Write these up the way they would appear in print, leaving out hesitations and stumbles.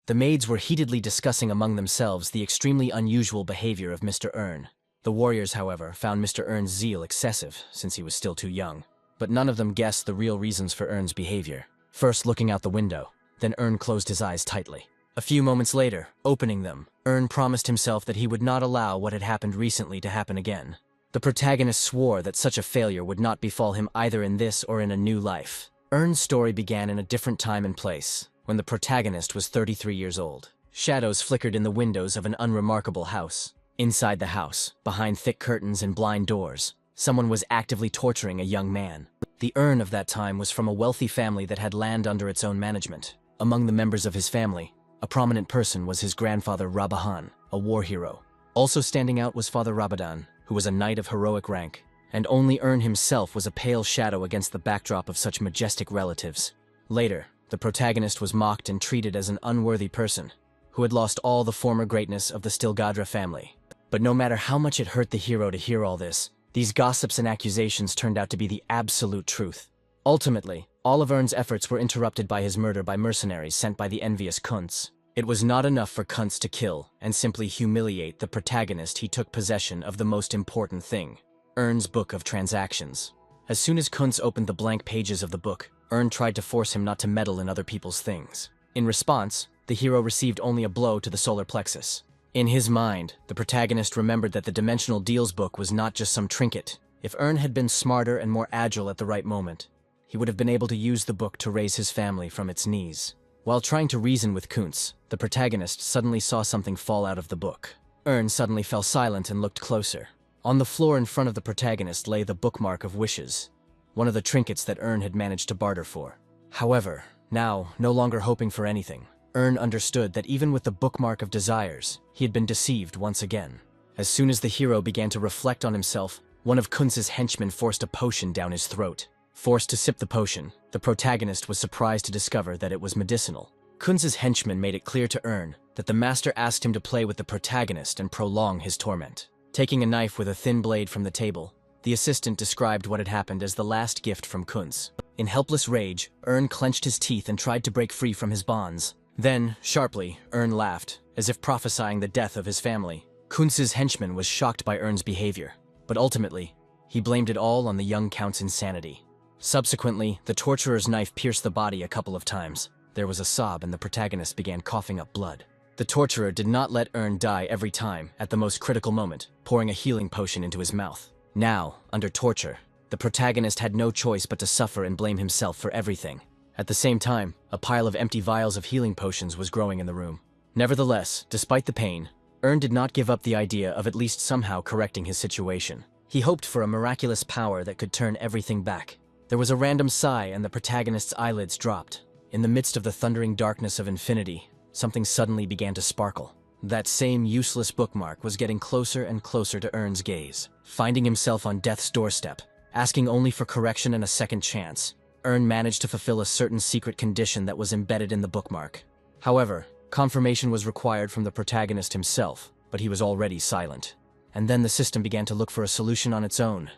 The maids were heatedly discussing among themselves the extremely unusual behavior of Mr. Ern. The warriors, however, found Mr. Ern's zeal excessive, since he was still too young. But none of them guessed the real reasons for Ern's behavior. First looking out the window, then Ern closed his eyes tightly. A few moments later, opening them, Ern promised himself that he would not allow what had happened recently to happen again. The protagonist swore that such a failure would not befall him either in this or in a new life. Ern's story began in a different time and place, when the protagonist was 33 years old. Shadows flickered in the windows of an unremarkable house. Inside the house, behind thick curtains and blind doors, someone was actively torturing a young man. The Ern of that time was from a wealthy family that had land under its own management. Among the members of his family, a prominent person was his grandfather Rabahan, a war hero. Also standing out was Father Rabadan, who was a knight of heroic rank, and only Ern himself was a pale shadow against the backdrop of such majestic relatives. Later, the protagonist was mocked and treated as an unworthy person, who had lost all the former greatness of the Stilgadra family. But no matter how much it hurt the hero to hear all this, these gossips and accusations turned out to be the absolute truth. Ultimately, all of Ern's efforts were interrupted by his murder by mercenaries sent by the envious Kuntz. It was not enough for Kuntz to kill and simply humiliate the protagonist. He took possession of the most important thing, Ern's book of transactions. As soon as Kuntz opened the blank pages of the book, Ern tried to force him not to meddle in other people's things. In response, the hero received only a blow to the solar plexus. In his mind, the protagonist remembered that the Dimensional Deals book was not just some trinket. If Ern had been smarter and more agile at the right moment, he would have been able to use the book to raise his family from its knees. While trying to reason with Kuntz, the protagonist suddenly saw something fall out of the book. Ern suddenly fell silent and looked closer. On the floor in front of the protagonist lay the bookmark of wishes, one of the trinkets that Ern had managed to barter for. However, now, no longer hoping for anything, Ern understood that even with the bookmark of desires, he had been deceived once again. As soon as the hero began to reflect on himself, one of Kuntz's henchmen forced a potion down his throat. Forced to sip the potion, the protagonist was surprised to discover that it was medicinal. Kuntz's henchman made it clear to Ern that the master asked him to play with the protagonist and prolong his torment. Taking a knife with a thin blade from the table, the assistant described what had happened as the last gift from Kuntz. In helpless rage, Ern clenched his teeth and tried to break free from his bonds. Then, sharply, Ern laughed, as if prophesying the death of his family. Kuntz's henchman was shocked by Ern's behavior, but ultimately, he blamed it all on the young count's insanity. Subsequently, the torturer's knife pierced the body a couple of times. There was a sob and the protagonist began coughing up blood. The torturer did not let Ern die every time, at the most critical moment, pouring a healing potion into his mouth. Now, under torture, the protagonist had no choice but to suffer and blame himself for everything. At the same time, a pile of empty vials of healing potions was growing in the room. Nevertheless, despite the pain, Ern did not give up the idea of at least somehow correcting his situation. He hoped for a miraculous power that could turn everything back. There was a random sigh and the protagonist's eyelids dropped. In the midst of the thundering darkness of infinity, something suddenly began to sparkle. That same useless bookmark was getting closer and closer to Ern's gaze. Finding himself on death's doorstep, asking only for correction and a second chance, Ern managed to fulfill a certain secret condition that was embedded in the bookmark. However, confirmation was required from the protagonist himself, but he was already silent. And then the system began to look for a solution on its own,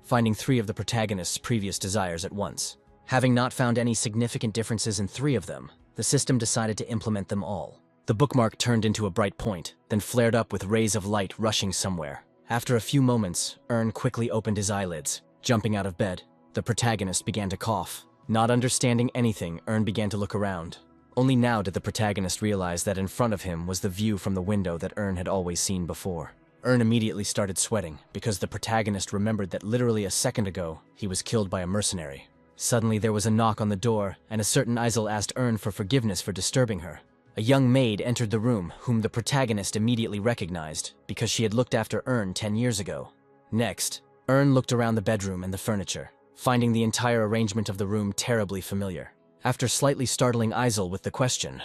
finding 3 of the protagonist's previous desires at once. Having not found any significant differences in 3 of them, the system decided to implement them all. The bookmark turned into a bright point, then flared up with rays of light rushing somewhere. After a few moments, Ern quickly opened his eyelids. Jumping out of bed, the protagonist began to cough. Not understanding anything, Ern began to look around. Only now did the protagonist realize that in front of him was the view from the window that Ern had always seen before. Ern immediately started sweating, because the protagonist remembered that literally a second ago, he was killed by a mercenary. Suddenly there was a knock on the door, and a certain Isel asked Ern for forgiveness for disturbing her. A young maid entered the room, whom the protagonist immediately recognized, because she had looked after Ern 10 years ago. Next, Ern looked around the bedroom and the furniture, finding the entire arrangement of the room terribly familiar. After slightly startling Isel with the question,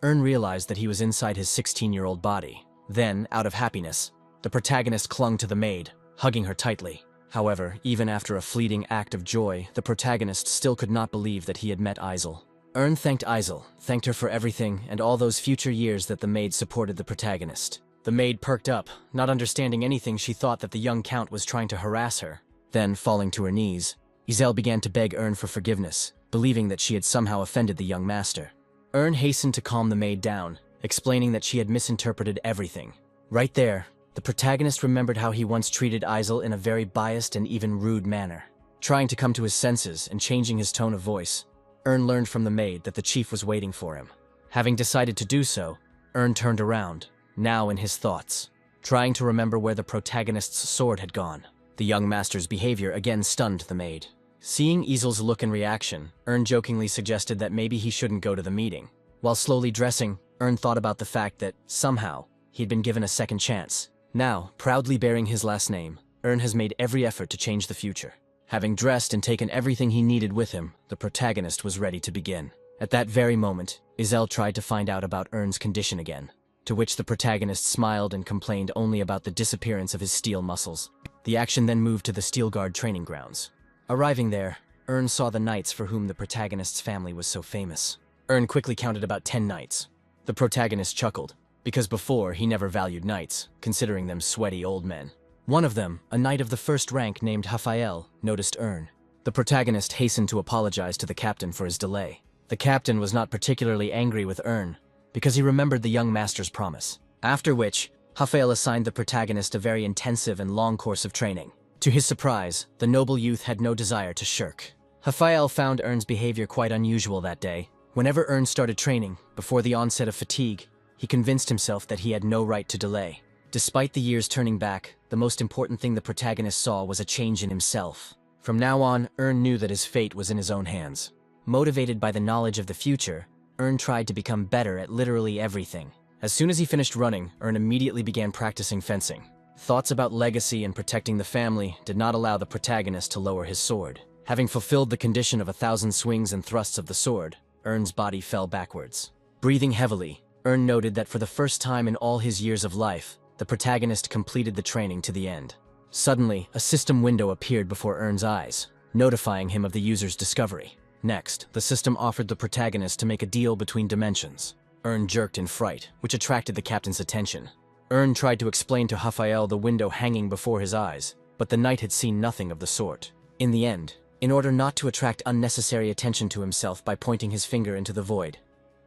Ern realized that he was inside his 16-year-old body. Then, out of happiness, the protagonist clung to the maid, hugging her tightly. However, even after a fleeting act of joy, the protagonist still could not believe that he had met Isel. Ern thanked Isel, thanked her for everything and all those future years that the maid supported the protagonist. The maid perked up, not understanding anything. She thought that the young count was trying to harass her. Then, falling to her knees, Isel began to beg Ern for forgiveness, believing that she had somehow offended the young master. Ern hastened to calm the maid down, explaining that she had misinterpreted everything. Right there, the protagonist remembered how he once treated Isel in a very biased and even rude manner. Trying to come to his senses and changing his tone of voice, Ern learned from the maid that the chief was waiting for him. Having decided to do so, Ern turned around, now in his thoughts, trying to remember where the protagonist's sword had gone. The young master's behavior again stunned the maid. Seeing Isel's look and reaction, Ern jokingly suggested that maybe he shouldn't go to the meeting. While slowly dressing, Ern thought about the fact that, somehow, he'd been given a second chance. Now, proudly bearing his last name, Ern has made every effort to change the future. Having dressed and taken everything he needed with him, the protagonist was ready to begin. At that very moment, Isel tried to find out about Ern's condition again, to which the protagonist smiled and complained only about the disappearance of his steel muscles. The action then moved to the Steel Guard training grounds. Arriving there, Ern saw the knights for whom the protagonist's family was so famous. Ern quickly counted about 10 knights. The protagonist chuckled, because before he never valued knights, considering them sweaty old men. One of them, a knight of the first rank named Raphael, noticed Ern. The protagonist hastened to apologize to the captain for his delay. The captain was not particularly angry with Ern, because he remembered the young master's promise. After which, Raphael assigned the protagonist a very intensive and long course of training. To his surprise, the noble youth had no desire to shirk. Raphael found Ern's behavior quite unusual that day. Whenever Ern started training, before the onset of fatigue, he convinced himself that he had no right to delay. Despite the years turning back, the most important thing the protagonist saw was a change in himself. From now on, Ern knew that his fate was in his own hands. Motivated by the knowledge of the future, Ern tried to become better at literally everything. As soon as he finished running, Ern immediately began practicing fencing. Thoughts about legacy and protecting the family did not allow the protagonist to lower his sword. Having fulfilled the condition of 1,000 swings and thrusts of the sword, Ern's body fell backwards. Breathing heavily, Ern noted that for the first time in all his years of life, the protagonist completed the training to the end. Suddenly, a system window appeared before Ern's eyes, notifying him of the user's discovery. Next, the system offered the protagonist to make a deal between dimensions. Ern jerked in fright, which attracted the captain's attention. Ern tried to explain to Raphael the window hanging before his eyes, but the knight had seen nothing of the sort. In the end, in order not to attract unnecessary attention to himself by pointing his finger into the void,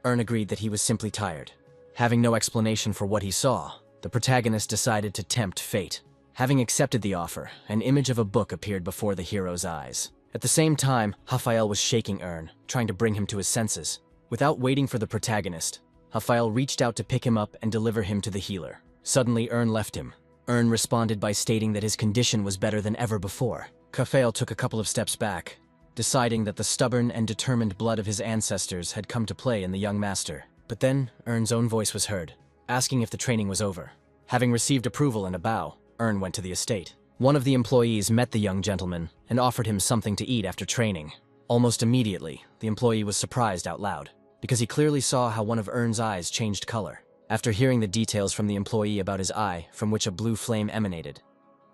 Ern agreed that he was simply tired. Having no explanation for what he saw, the protagonist decided to tempt fate. Having accepted the offer, an image of a book appeared before the hero's eyes. At the same time, Raphael was shaking Ern, trying to bring him to his senses. Without waiting for the protagonist, Raphael reached out to pick him up and deliver him to the healer. Suddenly, Ern left him. Ern responded by stating that his condition was better than ever before. Raphael took a couple of steps back, deciding that the stubborn and determined blood of his ancestors had come to play in the young master. But then, Ern's own voice was heard, asking if the training was over. Having received approval and a bow, Ern went to the estate. One of the employees met the young gentleman and offered him something to eat after training. Almost immediately, the employee was surprised out loud, because he clearly saw how one of Ern's eyes changed color. After hearing the details from the employee about his eye, from which a blue flame emanated,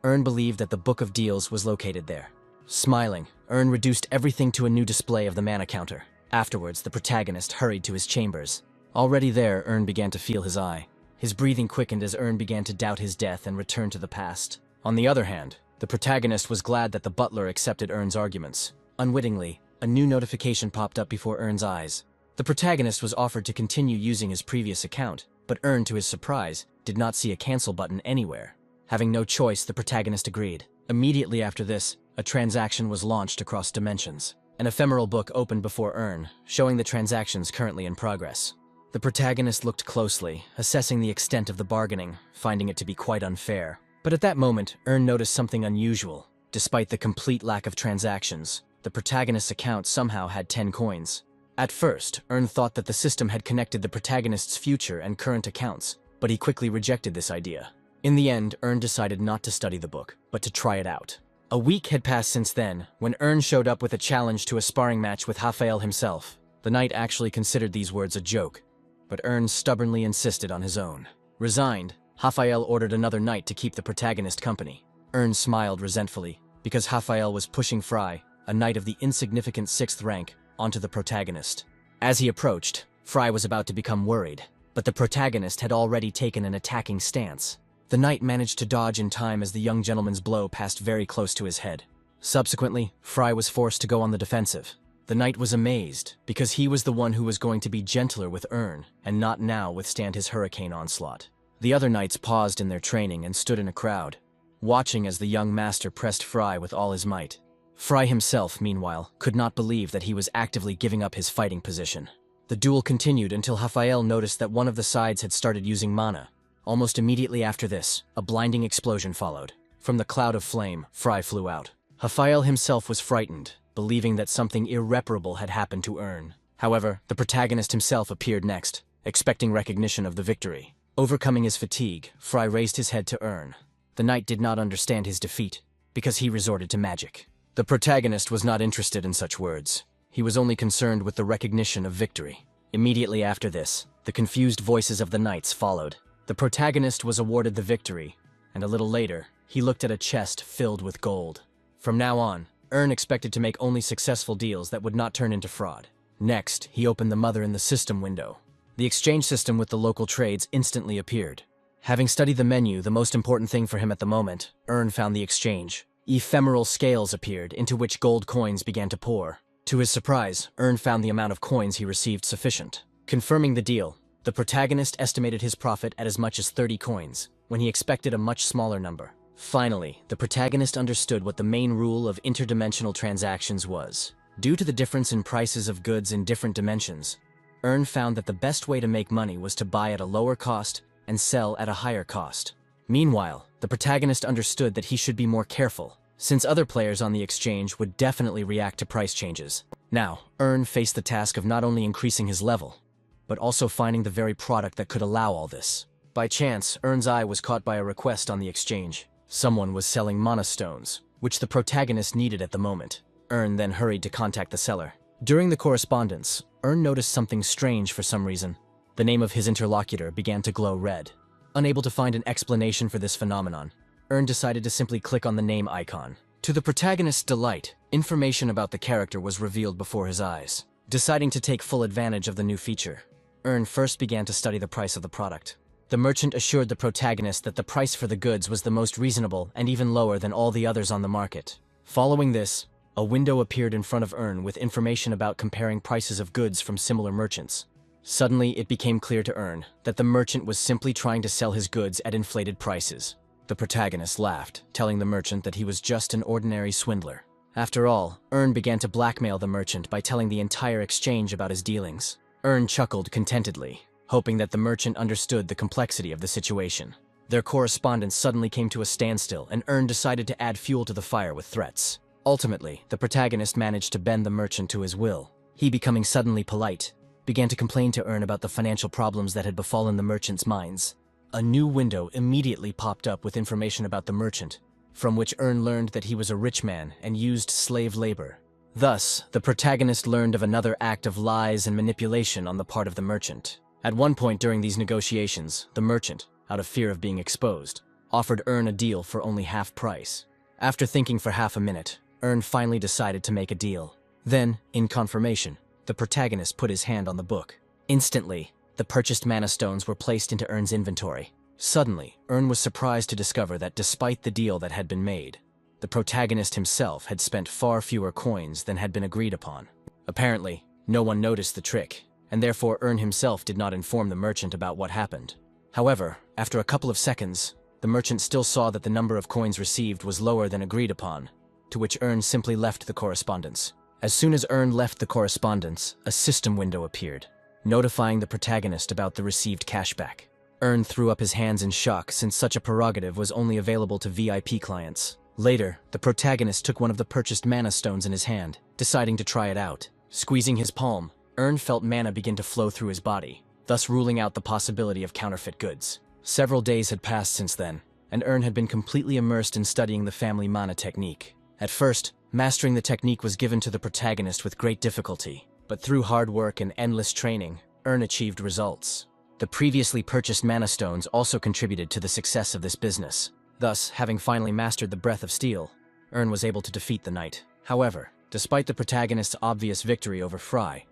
Ern believed that the Book of Deals was located there. Smiling, Ern reduced everything to a new display of the mana counter. Afterwards, the protagonist hurried to his chambers. Already there, Ern began to feel his eye. His breathing quickened as Ern began to doubt his death and return to the past. On the other hand, the protagonist was glad that the butler accepted Ern's arguments. Unwittingly, a new notification popped up before Ern's eyes. The protagonist was offered to continue using his previous account, but Ern, to his surprise, did not see a cancel button anywhere. Having no choice, the protagonist agreed. Immediately after this, a transaction was launched across dimensions. An ephemeral book opened before Ern, showing the transactions currently in progress. The protagonist looked closely, assessing the extent of the bargaining, finding it to be quite unfair. But at that moment, Ern noticed something unusual. Despite the complete lack of transactions, the protagonist's account somehow had 10 coins. At first, Ern thought that the system had connected the protagonist's future and current accounts, but he quickly rejected this idea. In the end, Ern decided not to study the book, but to try it out. A week had passed since then, when Ern showed up with a challenge to a sparring match with Raphael himself. The knight actually considered these words a joke, but Ern stubbornly insisted on his own. Resigned, Raphael ordered another knight to keep the protagonist company. Ern smiled resentfully, because Raphael was pushing Fry, a knight of the insignificant 6th rank, onto the protagonist. As he approached, Fry was about to become worried, but the protagonist had already taken an attacking stance. The knight managed to dodge in time as the young gentleman's blow passed very close to his head. Subsequently, Fry was forced to go on the defensive. The knight was amazed, because he was the one who was going to be gentler with Ern, and not now withstand his hurricane onslaught. The other knights paused in their training and stood in a crowd, watching as the young master pressed Fry with all his might. Fry himself, meanwhile, could not believe that he was actively giving up his fighting position. The duel continued until Raphael noticed that one of the sides had started using mana. Almost immediately after this, a blinding explosion followed. From the cloud of flame, Fry flew out. Raphael himself was frightened, believing that something irreparable had happened to Ern. However, the protagonist himself appeared next, expecting recognition of the victory. Overcoming his fatigue, Fry raised his head to Ern. The knight did not understand his defeat, because he resorted to magic. The protagonist was not interested in such words. He was only concerned with the recognition of victory. Immediately after this, the confused voices of the knights followed. The protagonist was awarded the victory, and a little later, he looked at a chest filled with gold. From now on, Ern expected to make only successful deals that would not turn into fraud. Next, he opened the Mother in the System window. The exchange system with the local trades instantly appeared. Having studied the menu, the most important thing for him at the moment, Ern found the exchange. Ephemeral scales appeared, into which gold coins began to pour. To his surprise, Ern found the amount of coins he received sufficient. Confirming the deal, the protagonist estimated his profit at as much as 30 coins, when he expected a much smaller number. Finally, the protagonist understood what the main rule of interdimensional transactions was. Due to the difference in prices of goods in different dimensions, Ern found that the best way to make money was to buy at a lower cost and sell at a higher cost. Meanwhile, the protagonist understood that he should be more careful, since other players on the exchange would definitely react to price changes. Now, Ern faced the task of not only increasing his level, but also finding the very product that could allow all this. By chance, Ern's eye was caught by a request on the exchange. Someone was selling mana stones, which the protagonist needed at the moment. Ern then hurried to contact the seller. During the correspondence, Ern noticed something strange for some reason. The name of his interlocutor began to glow red. Unable to find an explanation for this phenomenon, Ern decided to simply click on the name icon. To the protagonist's delight, information about the character was revealed before his eyes. Deciding to take full advantage of the new feature, Ern first began to study the price of the product. The merchant assured the protagonist that the price for the goods was the most reasonable and even lower than all the others on the market. Following this, a window appeared in front of Ern with information about comparing prices of goods from similar merchants. Suddenly, it became clear to Ern that the merchant was simply trying to sell his goods at inflated prices. The protagonist laughed, telling the merchant that he was just an ordinary swindler. After all, Ern began to blackmail the merchant by telling the entire exchange about his dealings. Ern chuckled contentedly, hoping that the merchant understood the complexity of the situation. Their correspondence suddenly came to a standstill, and Ern decided to add fuel to the fire with threats. Ultimately, the protagonist managed to bend the merchant to his will. He, becoming suddenly polite, began to complain to Ern about the financial problems that had befallen the merchant's mines. A new window immediately popped up with information about the merchant, from which Ern learned that he was a rich man and used slave labor. Thus, the protagonist learned of another act of lies and manipulation on the part of the merchant. At one point during these negotiations, the merchant, out of fear of being exposed, offered Ern a deal for only half price. After thinking for half a minute, Ern finally decided to make a deal. Then, in confirmation, the protagonist put his hand on the book. Instantly, the purchased mana stones were placed into Ern's inventory. Suddenly, Ern was surprised to discover that despite the deal that had been made, the protagonist himself had spent far fewer coins than had been agreed upon. Apparently, no one noticed the trick, and therefore Ern himself did not inform the merchant about what happened. However, after a couple of seconds, the merchant still saw that the number of coins received was lower than agreed upon, to which Ern simply left the correspondence. As soon as Ern left the correspondence, a system window appeared, notifying the protagonist about the received cashback. Ern threw up his hands in shock since such a prerogative was only available to VIP clients. Later, the protagonist took one of the purchased mana stones in his hand, deciding to try it out. Squeezing his palm, Ern felt mana begin to flow through his body, thus ruling out the possibility of counterfeit goods. Several days had passed since then, and Ern had been completely immersed in studying the family mana technique. At first, mastering the technique was given to the protagonist with great difficulty, but through hard work and endless training, Ern achieved results. The previously purchased mana stones also contributed to the success of this business. Thus, having finally mastered the Breath of Steel, Ern was able to defeat the knight. However, despite the protagonist's obvious victory over Fry,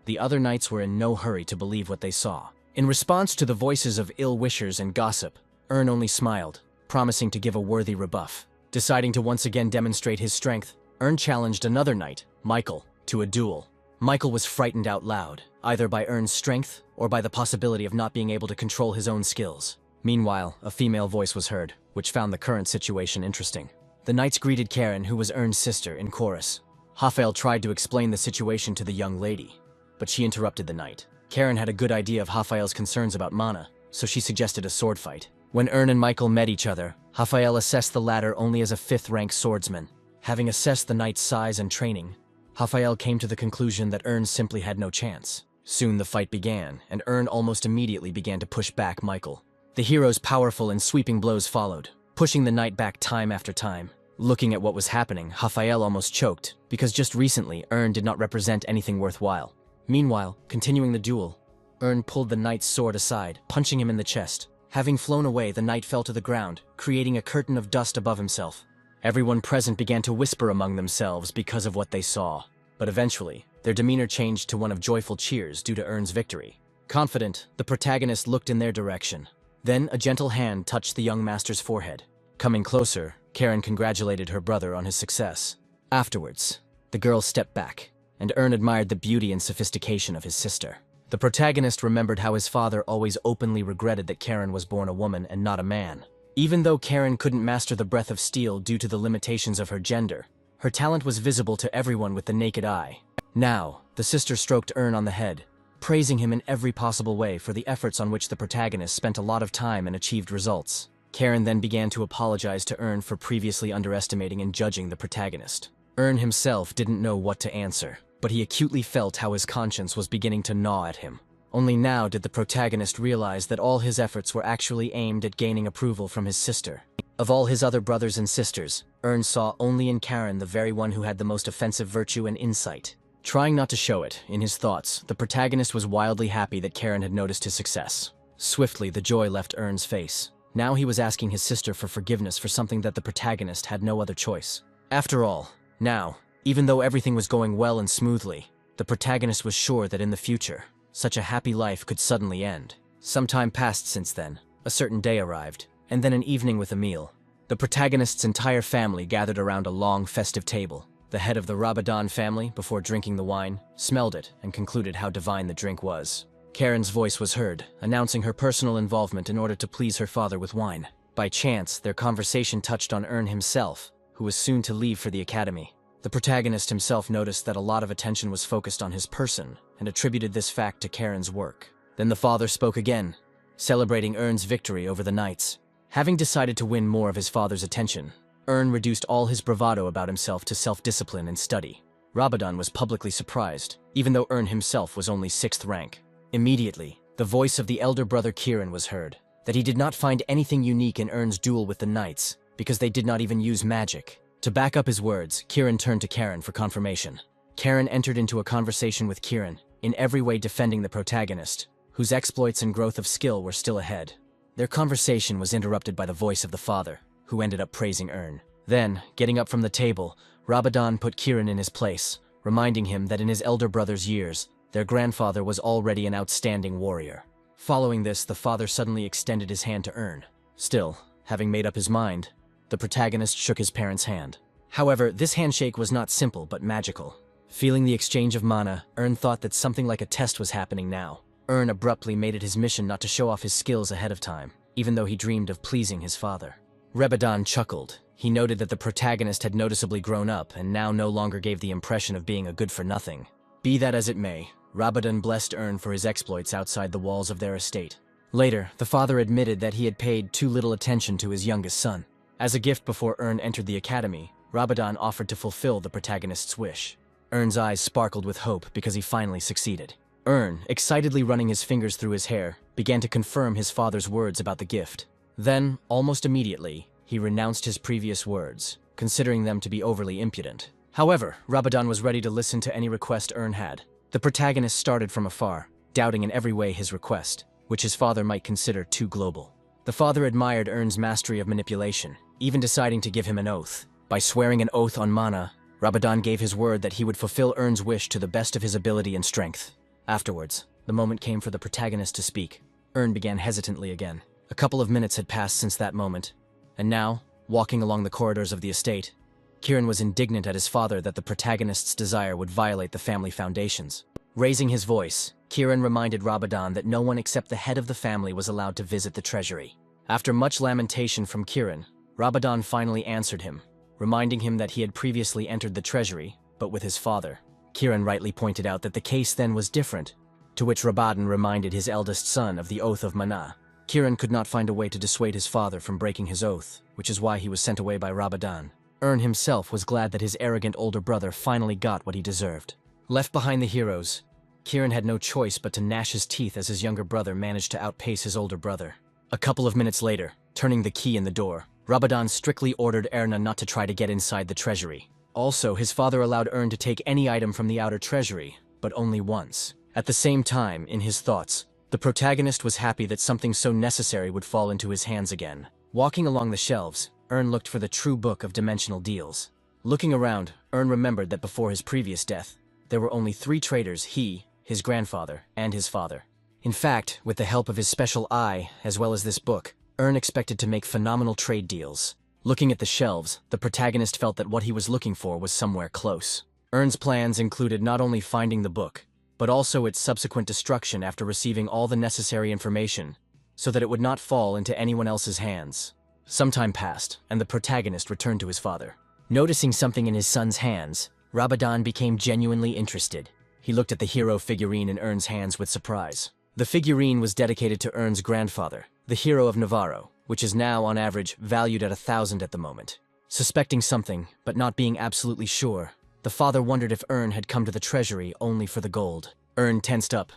the other knights were in no hurry to believe what they saw. In response to the voices of ill-wishers and gossip, Ern only smiled, promising to give a worthy rebuff. Deciding to once again demonstrate his strength, Ern challenged another knight, Michael, to a duel. Michael was frightened out loud, either by Ern's strength or by the possibility of not being able to control his own skills. Meanwhile, a female voice was heard, which found the current situation interesting. The knights greeted Karen, who was Ern's sister, in chorus. Raphael tried to explain the situation to the young lady, but she interrupted the knight. Karen had a good idea of Raphael's concerns about mana, so she suggested a sword fight. When Ern and Michael met each other, Raphael assessed the latter only as a 5th-rank swordsman. Having assessed the knight's size and training, Raphael came to the conclusion that Ern simply had no chance. Soon the fight began, and Ern almost immediately began to push back Michael. The hero's powerful and sweeping blows followed, pushing the knight back time after time. Looking at what was happening, Raphael almost choked, because just recently, Ern did not represent anything worthwhile. Meanwhile, continuing the duel, Ern pulled the knight's sword aside, punching him in the chest. Having flown away, the knight fell to the ground, creating a curtain of dust above himself. Everyone present began to whisper among themselves because of what they saw. But eventually, their demeanor changed to one of joyful cheers due to Ern's victory. Confident, the protagonist looked in their direction. Then a gentle hand touched the young master's forehead. Coming closer, Karen congratulated her brother on his success. Afterwards, the girl stepped back, and Ern admired the beauty and sophistication of his sister. The protagonist remembered how his father always openly regretted that Karen was born a woman and not a man. Even though Karen couldn't master the breath of steel due to the limitations of her gender, her talent was visible to everyone with the naked eye. Now, the sister stroked Ern on the head, praising him in every possible way for the efforts on which the protagonist spent a lot of time and achieved results. Karen then began to apologize to Ern for previously underestimating and judging the protagonist. Ern himself didn't know what to answer, but he acutely felt how his conscience was beginning to gnaw at him. Only now did the protagonist realize that all his efforts were actually aimed at gaining approval from his sister. Of all his other brothers and sisters, Ern saw only in Karen the very one who had the most offensive virtue and insight. Trying not to show it, in his thoughts, the protagonist was wildly happy that Karen had noticed his success. Swiftly, the joy left Ern's face. Now he was asking his sister for forgiveness for something that the protagonist had no other choice. After all, now, even though everything was going well and smoothly, the protagonist was sure that in the future, such a happy life could suddenly end. Some time passed since then. A certain day arrived, and then an evening with a meal. The protagonist's entire family gathered around a long, festive table. The head of the Rabadon family, before drinking the wine, smelled it and concluded how divine the drink was. Karen's voice was heard, announcing her personal involvement in order to please her father with wine. By chance, their conversation touched on Ern himself, who was soon to leave for the academy. The protagonist himself noticed that a lot of attention was focused on his person, and attributed this fact to Karen's work. Then the father spoke again, celebrating Ern's victory over the knights. Having decided to win more of his father's attention, Ern reduced all his bravado about himself to self-discipline and study. Rabadon was publicly surprised, even though Ern himself was only 6th rank. Immediately, the voice of the elder brother Kieran was heard, that he did not find anything unique in Ern's duel with the knights, because they did not even use magic. To back up his words, Kieran turned to Karen for confirmation. Karen entered into a conversation with Kieran, in every way defending the protagonist, whose exploits and growth of skill were still ahead. Their conversation was interrupted by the voice of the father, who ended up praising Ern. Then, getting up from the table, Rabadon put Kieran in his place, reminding him that in his elder brother's years, their grandfather was already an outstanding warrior. Following this, the father suddenly extended his hand to Ern. Still, having made up his mind, the protagonist shook his parent's hand. However, this handshake was not simple but magical. Feeling the exchange of mana, Ern thought that something like a test was happening now. Ern abruptly made it his mission not to show off his skills ahead of time, even though he dreamed of pleasing his father. Rabadon chuckled. He noted that the protagonist had noticeably grown up and now no longer gave the impression of being a good-for-nothing. Be that as it may, Rabadon blessed Ern for his exploits outside the walls of their estate. Later, the father admitted that he had paid too little attention to his youngest son. As a gift before Ern entered the academy, Rabadon offered to fulfill the protagonist's wish. Ern's eyes sparkled with hope because he finally succeeded. Ern, excitedly running his fingers through his hair, began to confirm his father's words about the gift. Then, almost immediately, he renounced his previous words, considering them to be overly impudent. However, Rabadon was ready to listen to any request Ern had. The protagonist started from afar, doubting in every way his request, which his father might consider too global. The father admired Ern's mastery of manipulation, even deciding to give him an oath. By swearing an oath on mana, Rabadon gave his word that he would fulfill Ern's wish to the best of his ability and strength. Afterwards, the moment came for the protagonist to speak. Ern began hesitantly again. A couple of minutes had passed since that moment, and now, walking along the corridors of the estate, Kieran was indignant at his father that the protagonist's desire would violate the family foundations. Raising his voice, Kieran reminded Rabadon that no one except the head of the family was allowed to visit the treasury. After much lamentation from Kieran, Rabadon finally answered him, reminding him that he had previously entered the treasury, but with his father. Kieran rightly pointed out that the case then was different, to which Rabadon reminded his eldest son of the oath of Manhua. Kieran could not find a way to dissuade his father from breaking his oath, which is why he was sent away by Rabadon. Himself was glad that his arrogant older brother finally got what he deserved. Left behind the heroes, Kieran had no choice but to gnash his teeth as his younger brother managed to outpace his older brother. A couple of minutes later, turning the key in the door, Rabadon strictly ordered Erna not to try to get inside the treasury. Also, his father allowed to take any item from the outer treasury, but only once. At the same time, in his thoughts, the protagonist was happy that something so necessary would fall into his hands again. Walking along the shelves, looked for the true book of dimensional deals. Looking around, remembered that before his previous death, there were only 3 traders: he, his grandfather, and his father. In fact, with the help of his special eye, as well as this book, expected to make phenomenal trade deals. Looking at the shelves, the protagonist felt that what he was looking for was somewhere close. Ern's plans included not only finding the book, but also its subsequent destruction after receiving all the necessary information, so that it would not fall into anyone else's hands. Some time passed, and the protagonist returned to his father. Noticing something in his son's hands, Rabadon became genuinely interested. He looked at the hero figurine in Ern's hands with surprise. The figurine was dedicated to Ern's grandfather, the hero of Navarro, which is now, on average, valued at 1,000 at the moment. Suspecting something, but not being absolutely sure, the father wondered if had come to the treasury only for the gold. Tensed up.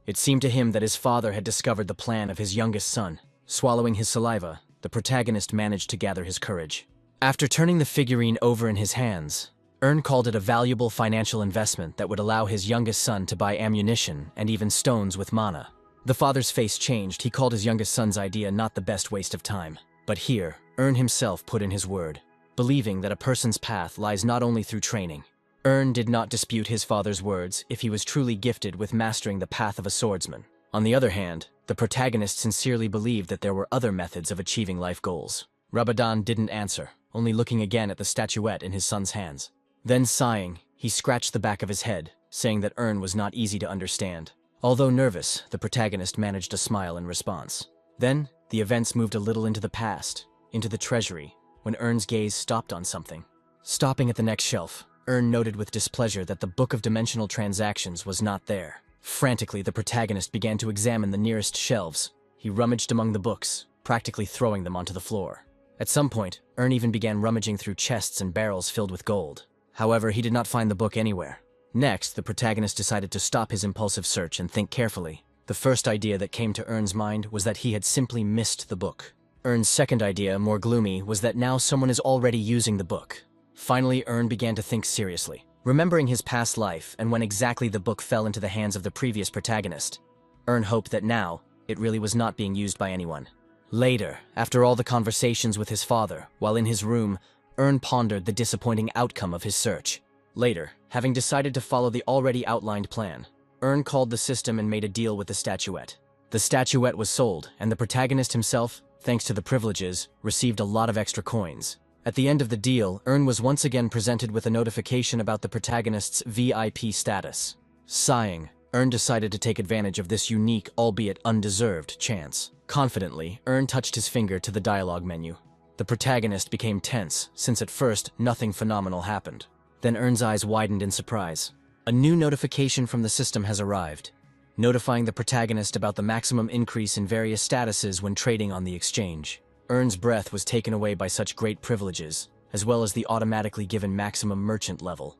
It seemed to him that his father had discovered the plan of his youngest son. Swallowing his saliva, the protagonist managed to gather his courage. After turning the figurine over in his hands, called it a valuable financial investment that would allow his youngest son to buy ammunition and even stones with mana. The father's face changed. He called his youngest son's idea not the best waste of time. But here, himself put in his word, believing that a person's path lies not only through training. Did not dispute his father's words if he was truly gifted with mastering the path of a swordsman. On the other hand, the protagonist sincerely believed that there were other methods of achieving life goals. Rabadon didn't answer, only looking again at the statuette in his son's hands. Then sighing, he scratched the back of his head, saying that was not easy to understand. Although nervous, the protagonist managed a smile in response. Then, the events moved a little into the past, into the treasury, when Ern's gaze stopped on something. Stopping at the next shelf, noted with displeasure that the Book of Dimensional Transactions was not there. Frantically, the protagonist began to examine the nearest shelves. He rummaged among the books, practically throwing them onto the floor. At some point, even began rummaging through chests and barrels filled with gold. However, he did not find the book anywhere. Next, the protagonist decided to stop his impulsive search and think carefully. The first idea that came to Ern's mind was that he had simply missed the book. Ern's second idea, more gloomy, was that now someone is already using the book. Finally, began to think seriously. Remembering his past life and when exactly the book fell into the hands of the previous protagonist, hoped that now, it really was not being used by anyone. Later, after all the conversations with his father, while in his room, pondered the disappointing outcome of his search. Later, having decided to follow the already outlined plan, called the system and made a deal with the statuette. The statuette was sold, and the protagonist himself, thanks to the privileges, received a lot of extra coins. At the end of the deal, was once again presented with a notification about the protagonist's VIP status. Sighing, decided to take advantage of this unique, albeit undeserved, chance. Confidently, touched his finger to the dialogue menu. The protagonist became tense, since at first, nothing phenomenal happened. Then Ern's eyes widened in surprise. A new notification from the system has arrived, notifying the protagonist about the maximum increase in various statuses when trading on the exchange. Ern's breath was taken away by such great privileges, as well as the automatically given maximum merchant level.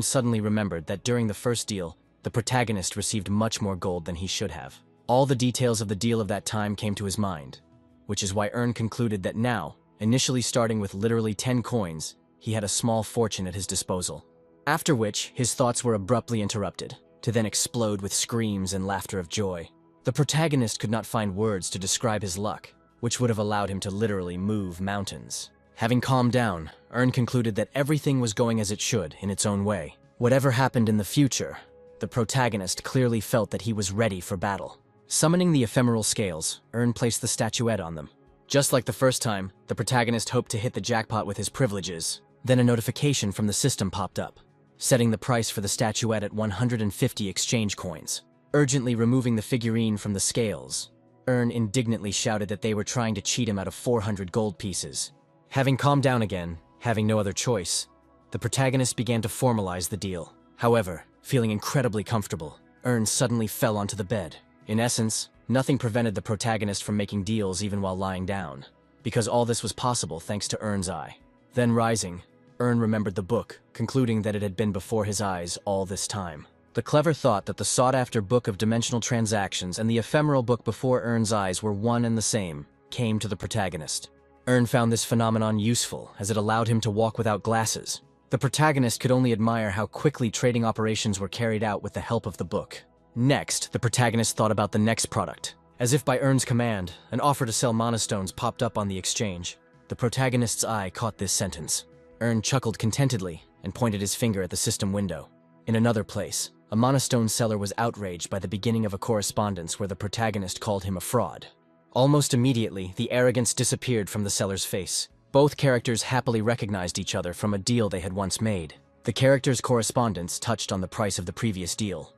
Suddenly remembered that during the first deal, the protagonist received much more gold than he should have. All the details of the deal of that time came to his mind, which is why concluded that now, initially starting with literally 10 coins, he had a small fortune at his disposal. After which, his thoughts were abruptly interrupted, to then explode with screams and laughter of joy. The protagonist could not find words to describe his luck, which would have allowed him to literally move mountains. Having calmed down, concluded that everything was going as it should in its own way. Whatever happened in the future, the protagonist clearly felt that he was ready for battle. Summoning the ephemeral scales, placed the statuette on them. Just like the first time, the protagonist hoped to hit the jackpot with his privileges, Then a notification from the system popped up, setting the price for the statuette at 150 exchange coins. Urgently removing the figurine from the scales, Ern indignantly shouted that they were trying to cheat him out of 400 gold pieces. Having calmed down again, having no other choice, the protagonist began to formalize the deal. However, feeling incredibly comfortable, Ern suddenly fell onto the bed. In essence, nothing prevented the protagonist from making deals even while lying down, because all this was possible thanks to Ern's eye. Then rising, Ern remembered the book, concluding that it had been before his eyes all this time. The clever thought that the sought-after book of dimensional transactions and the ephemeral book before Ern's eyes were one and the same came to the protagonist. Ern found this phenomenon useful, as it allowed him to walk without glasses. The protagonist could only admire how quickly trading operations were carried out with the help of the book. Next, the protagonist thought about the next product. As if by Ern's command, an offer to sell monostones popped up on the exchange. The protagonist's eye caught this sentence. Ern chuckled contentedly and pointed his finger at the system window. In another place, a monostone seller was outraged by the beginning of a correspondence where the protagonist called him a fraud. Almost immediately, the arrogance disappeared from the seller's face. Both characters happily recognized each other from a deal they had once made. The characters' correspondence touched on the price of the previous deal,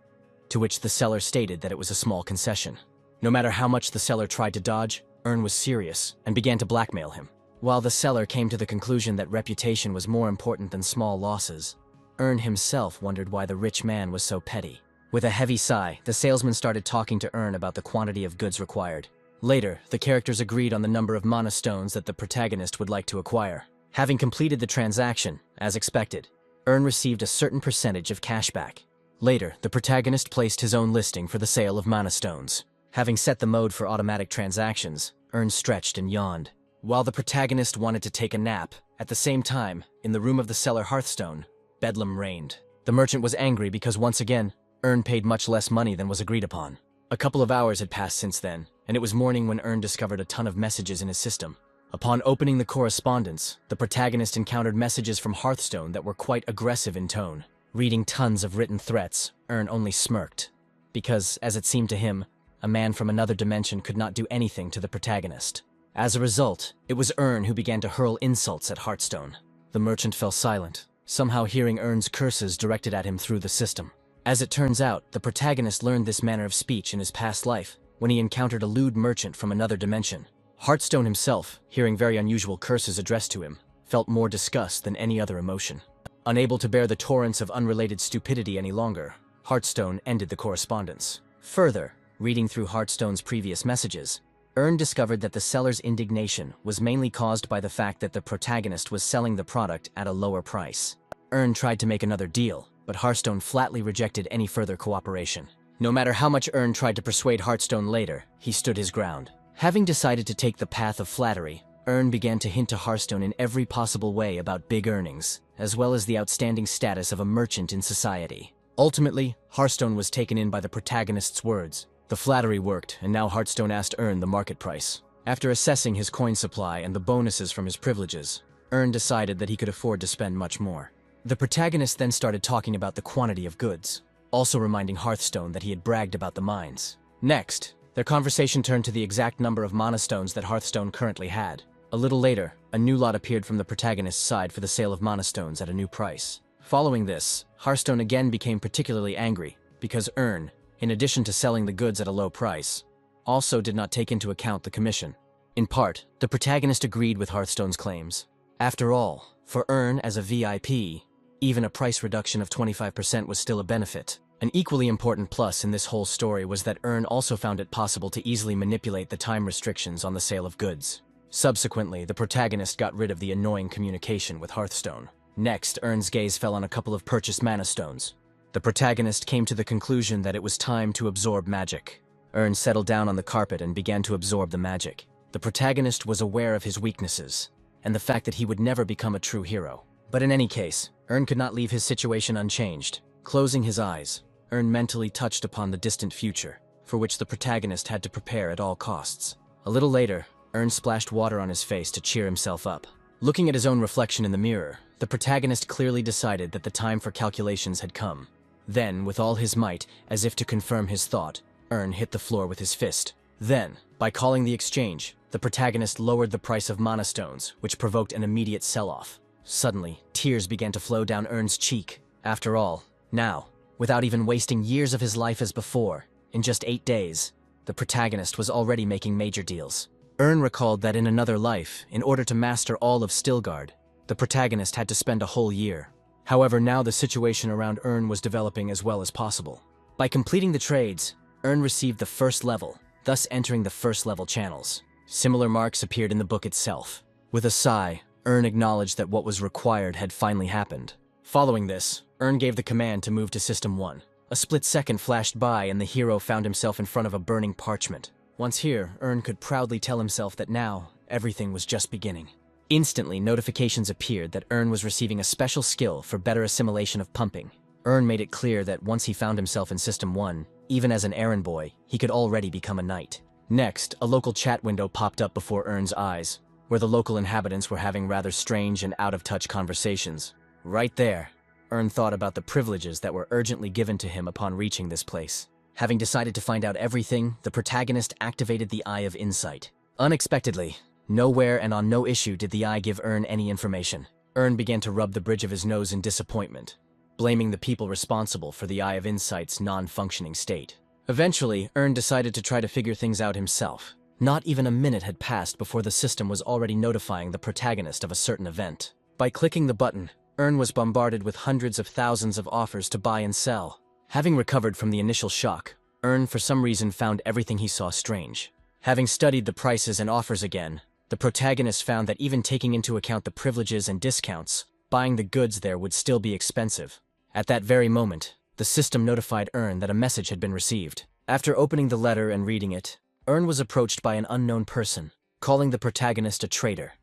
to which the seller stated that it was a small concession. No matter how much the seller tried to dodge, Ern was serious and began to blackmail him. While the seller came to the conclusion that reputation was more important than small losses, Ern himself wondered why the rich man was so petty. With a heavy sigh, the salesman started talking to Ern about the quantity of goods required. Later, the characters agreed on the number of monostones that the protagonist would like to acquire. Having completed the transaction, as expected, Ern received a certain percentage of cashback. Later, the protagonist placed his own listing for the sale of monostones. Having set the mode for automatic transactions, Ern stretched and yawned. While the protagonist wanted to take a nap, at the same time, in the room of the seller Hearthstone, bedlam reigned. The merchant was angry because once again, Ern paid much less money than was agreed upon. A couple of hours had passed since then, and it was morning when Ern discovered a ton of messages in his system. Upon opening the correspondence, the protagonist encountered messages from Hearthstone that were quite aggressive in tone. Reading tons of written threats, Ern only smirked, because, as it seemed to him, a man from another dimension could not do anything to the protagonist. As a result, it was Ern who began to hurl insults at Hearthstone. The merchant fell silent, somehow hearing Ern's curses directed at him through the system. As it turns out, the protagonist learned this manner of speech in his past life, when he encountered a lewd merchant from another dimension. Hearthstone himself, hearing very unusual curses addressed to him, felt more disgust than any other emotion. Unable to bear the torrents of unrelated stupidity any longer, Hearthstone ended the correspondence. Further, reading through Hearthstone's previous messages, Ern discovered that the seller's indignation was mainly caused by the fact that the protagonist was selling the product at a lower price. Ern tried to make another deal, but Hearthstone flatly rejected any further cooperation. No matter how much Ern tried to persuade Hearthstone later, he stood his ground. Having decided to take the path of flattery, Ern began to hint to Hearthstone in every possible way about big earnings, as well as the outstanding status of a merchant in society. Ultimately, Hearthstone was taken in by the protagonist's words. The flattery worked, and now Hearthstone asked Ern the market price. After assessing his coin supply and the bonuses from his privileges, Ern decided that he could afford to spend much more. The protagonist then started talking about the quantity of goods, also reminding Hearthstone that he had bragged about the mines. Next, their conversation turned to the exact number of monostones that Hearthstone currently had. A little later, a new lot appeared from the protagonist's side for the sale of monostones at a new price. Following this, Hearthstone again became particularly angry, because Ern, in addition to selling the goods at a low price, also did not take into account the commission. In part, the protagonist agreed with Hearthstone's claims. After all, for Ern as a VIP, even a price reduction of 25% was still a benefit. An equally important plus in this whole story was that Ern also found it possible to easily manipulate the time restrictions on the sale of goods. Subsequently, the protagonist got rid of the annoying communication with Hearthstone. Next, Ern's gaze fell on a couple of purchased mana stones. The protagonist came to the conclusion that it was time to absorb magic. Ern settled down on the carpet and began to absorb the magic. The protagonist was aware of his weaknesses, and the fact that he would never become a true hero. But in any case, Ern could not leave his situation unchanged. Closing his eyes, Ern mentally touched upon the distant future, for which the protagonist had to prepare at all costs. A little later, Ern splashed water on his face to cheer himself up. Looking at his own reflection in the mirror, the protagonist clearly decided that the time for calculations had come. Then, with all his might, as if to confirm his thought, Ern hit the floor with his fist. Then, by calling the exchange, the protagonist lowered the price of monostones, which provoked an immediate sell-off. Suddenly, tears began to flow down Ern's cheek. After all, now, without even wasting years of his life as before, in just 8 days, the protagonist was already making major deals. Ern recalled that in another life, in order to master all of Stilgard, the protagonist had to spend a whole year. However, now the situation around Ern was developing as well as possible. By completing the trades, Ern received the first level, thus entering the first level channels. Similar marks appeared in the book itself. With a sigh, Ern acknowledged that what was required had finally happened. Following this, Ern gave the command to move to System 1. A split second flashed by and the hero found himself in front of a burning parchment. Once here, Ern could proudly tell himself that now, everything was just beginning. Instantly, notifications appeared that Ern was receiving a special skill for better assimilation of pumping. Ern made it clear that once he found himself in System 1, even as an errand boy, he could already become a knight. Next, a local chat window popped up before Ern's eyes, where the local inhabitants were having rather strange and out-of-touch conversations. Right there, Ern thought about the privileges that were urgently given to him upon reaching this place. Having decided to find out everything, the protagonist activated the Eye of Insight. Unexpectedly, nowhere and on no issue did the eye give Ern any information. Ern began to rub the bridge of his nose in disappointment, blaming the people responsible for the Eye of Insight's non-functioning state. Eventually, Ern decided to try to figure things out himself. Not even a minute had passed before the system was already notifying the protagonist of a certain event. By clicking the button, Ern was bombarded with hundreds of thousands of offers to buy and sell. Having recovered from the initial shock, Ern for some reason found everything he saw strange. Having studied the prices and offers again, the protagonist found that even taking into account the privileges and discounts, buying the goods there would still be expensive. At that very moment, the system notified Ern that a message had been received. After opening the letter and reading it, Ern was approached by an unknown person, calling the protagonist a traitor,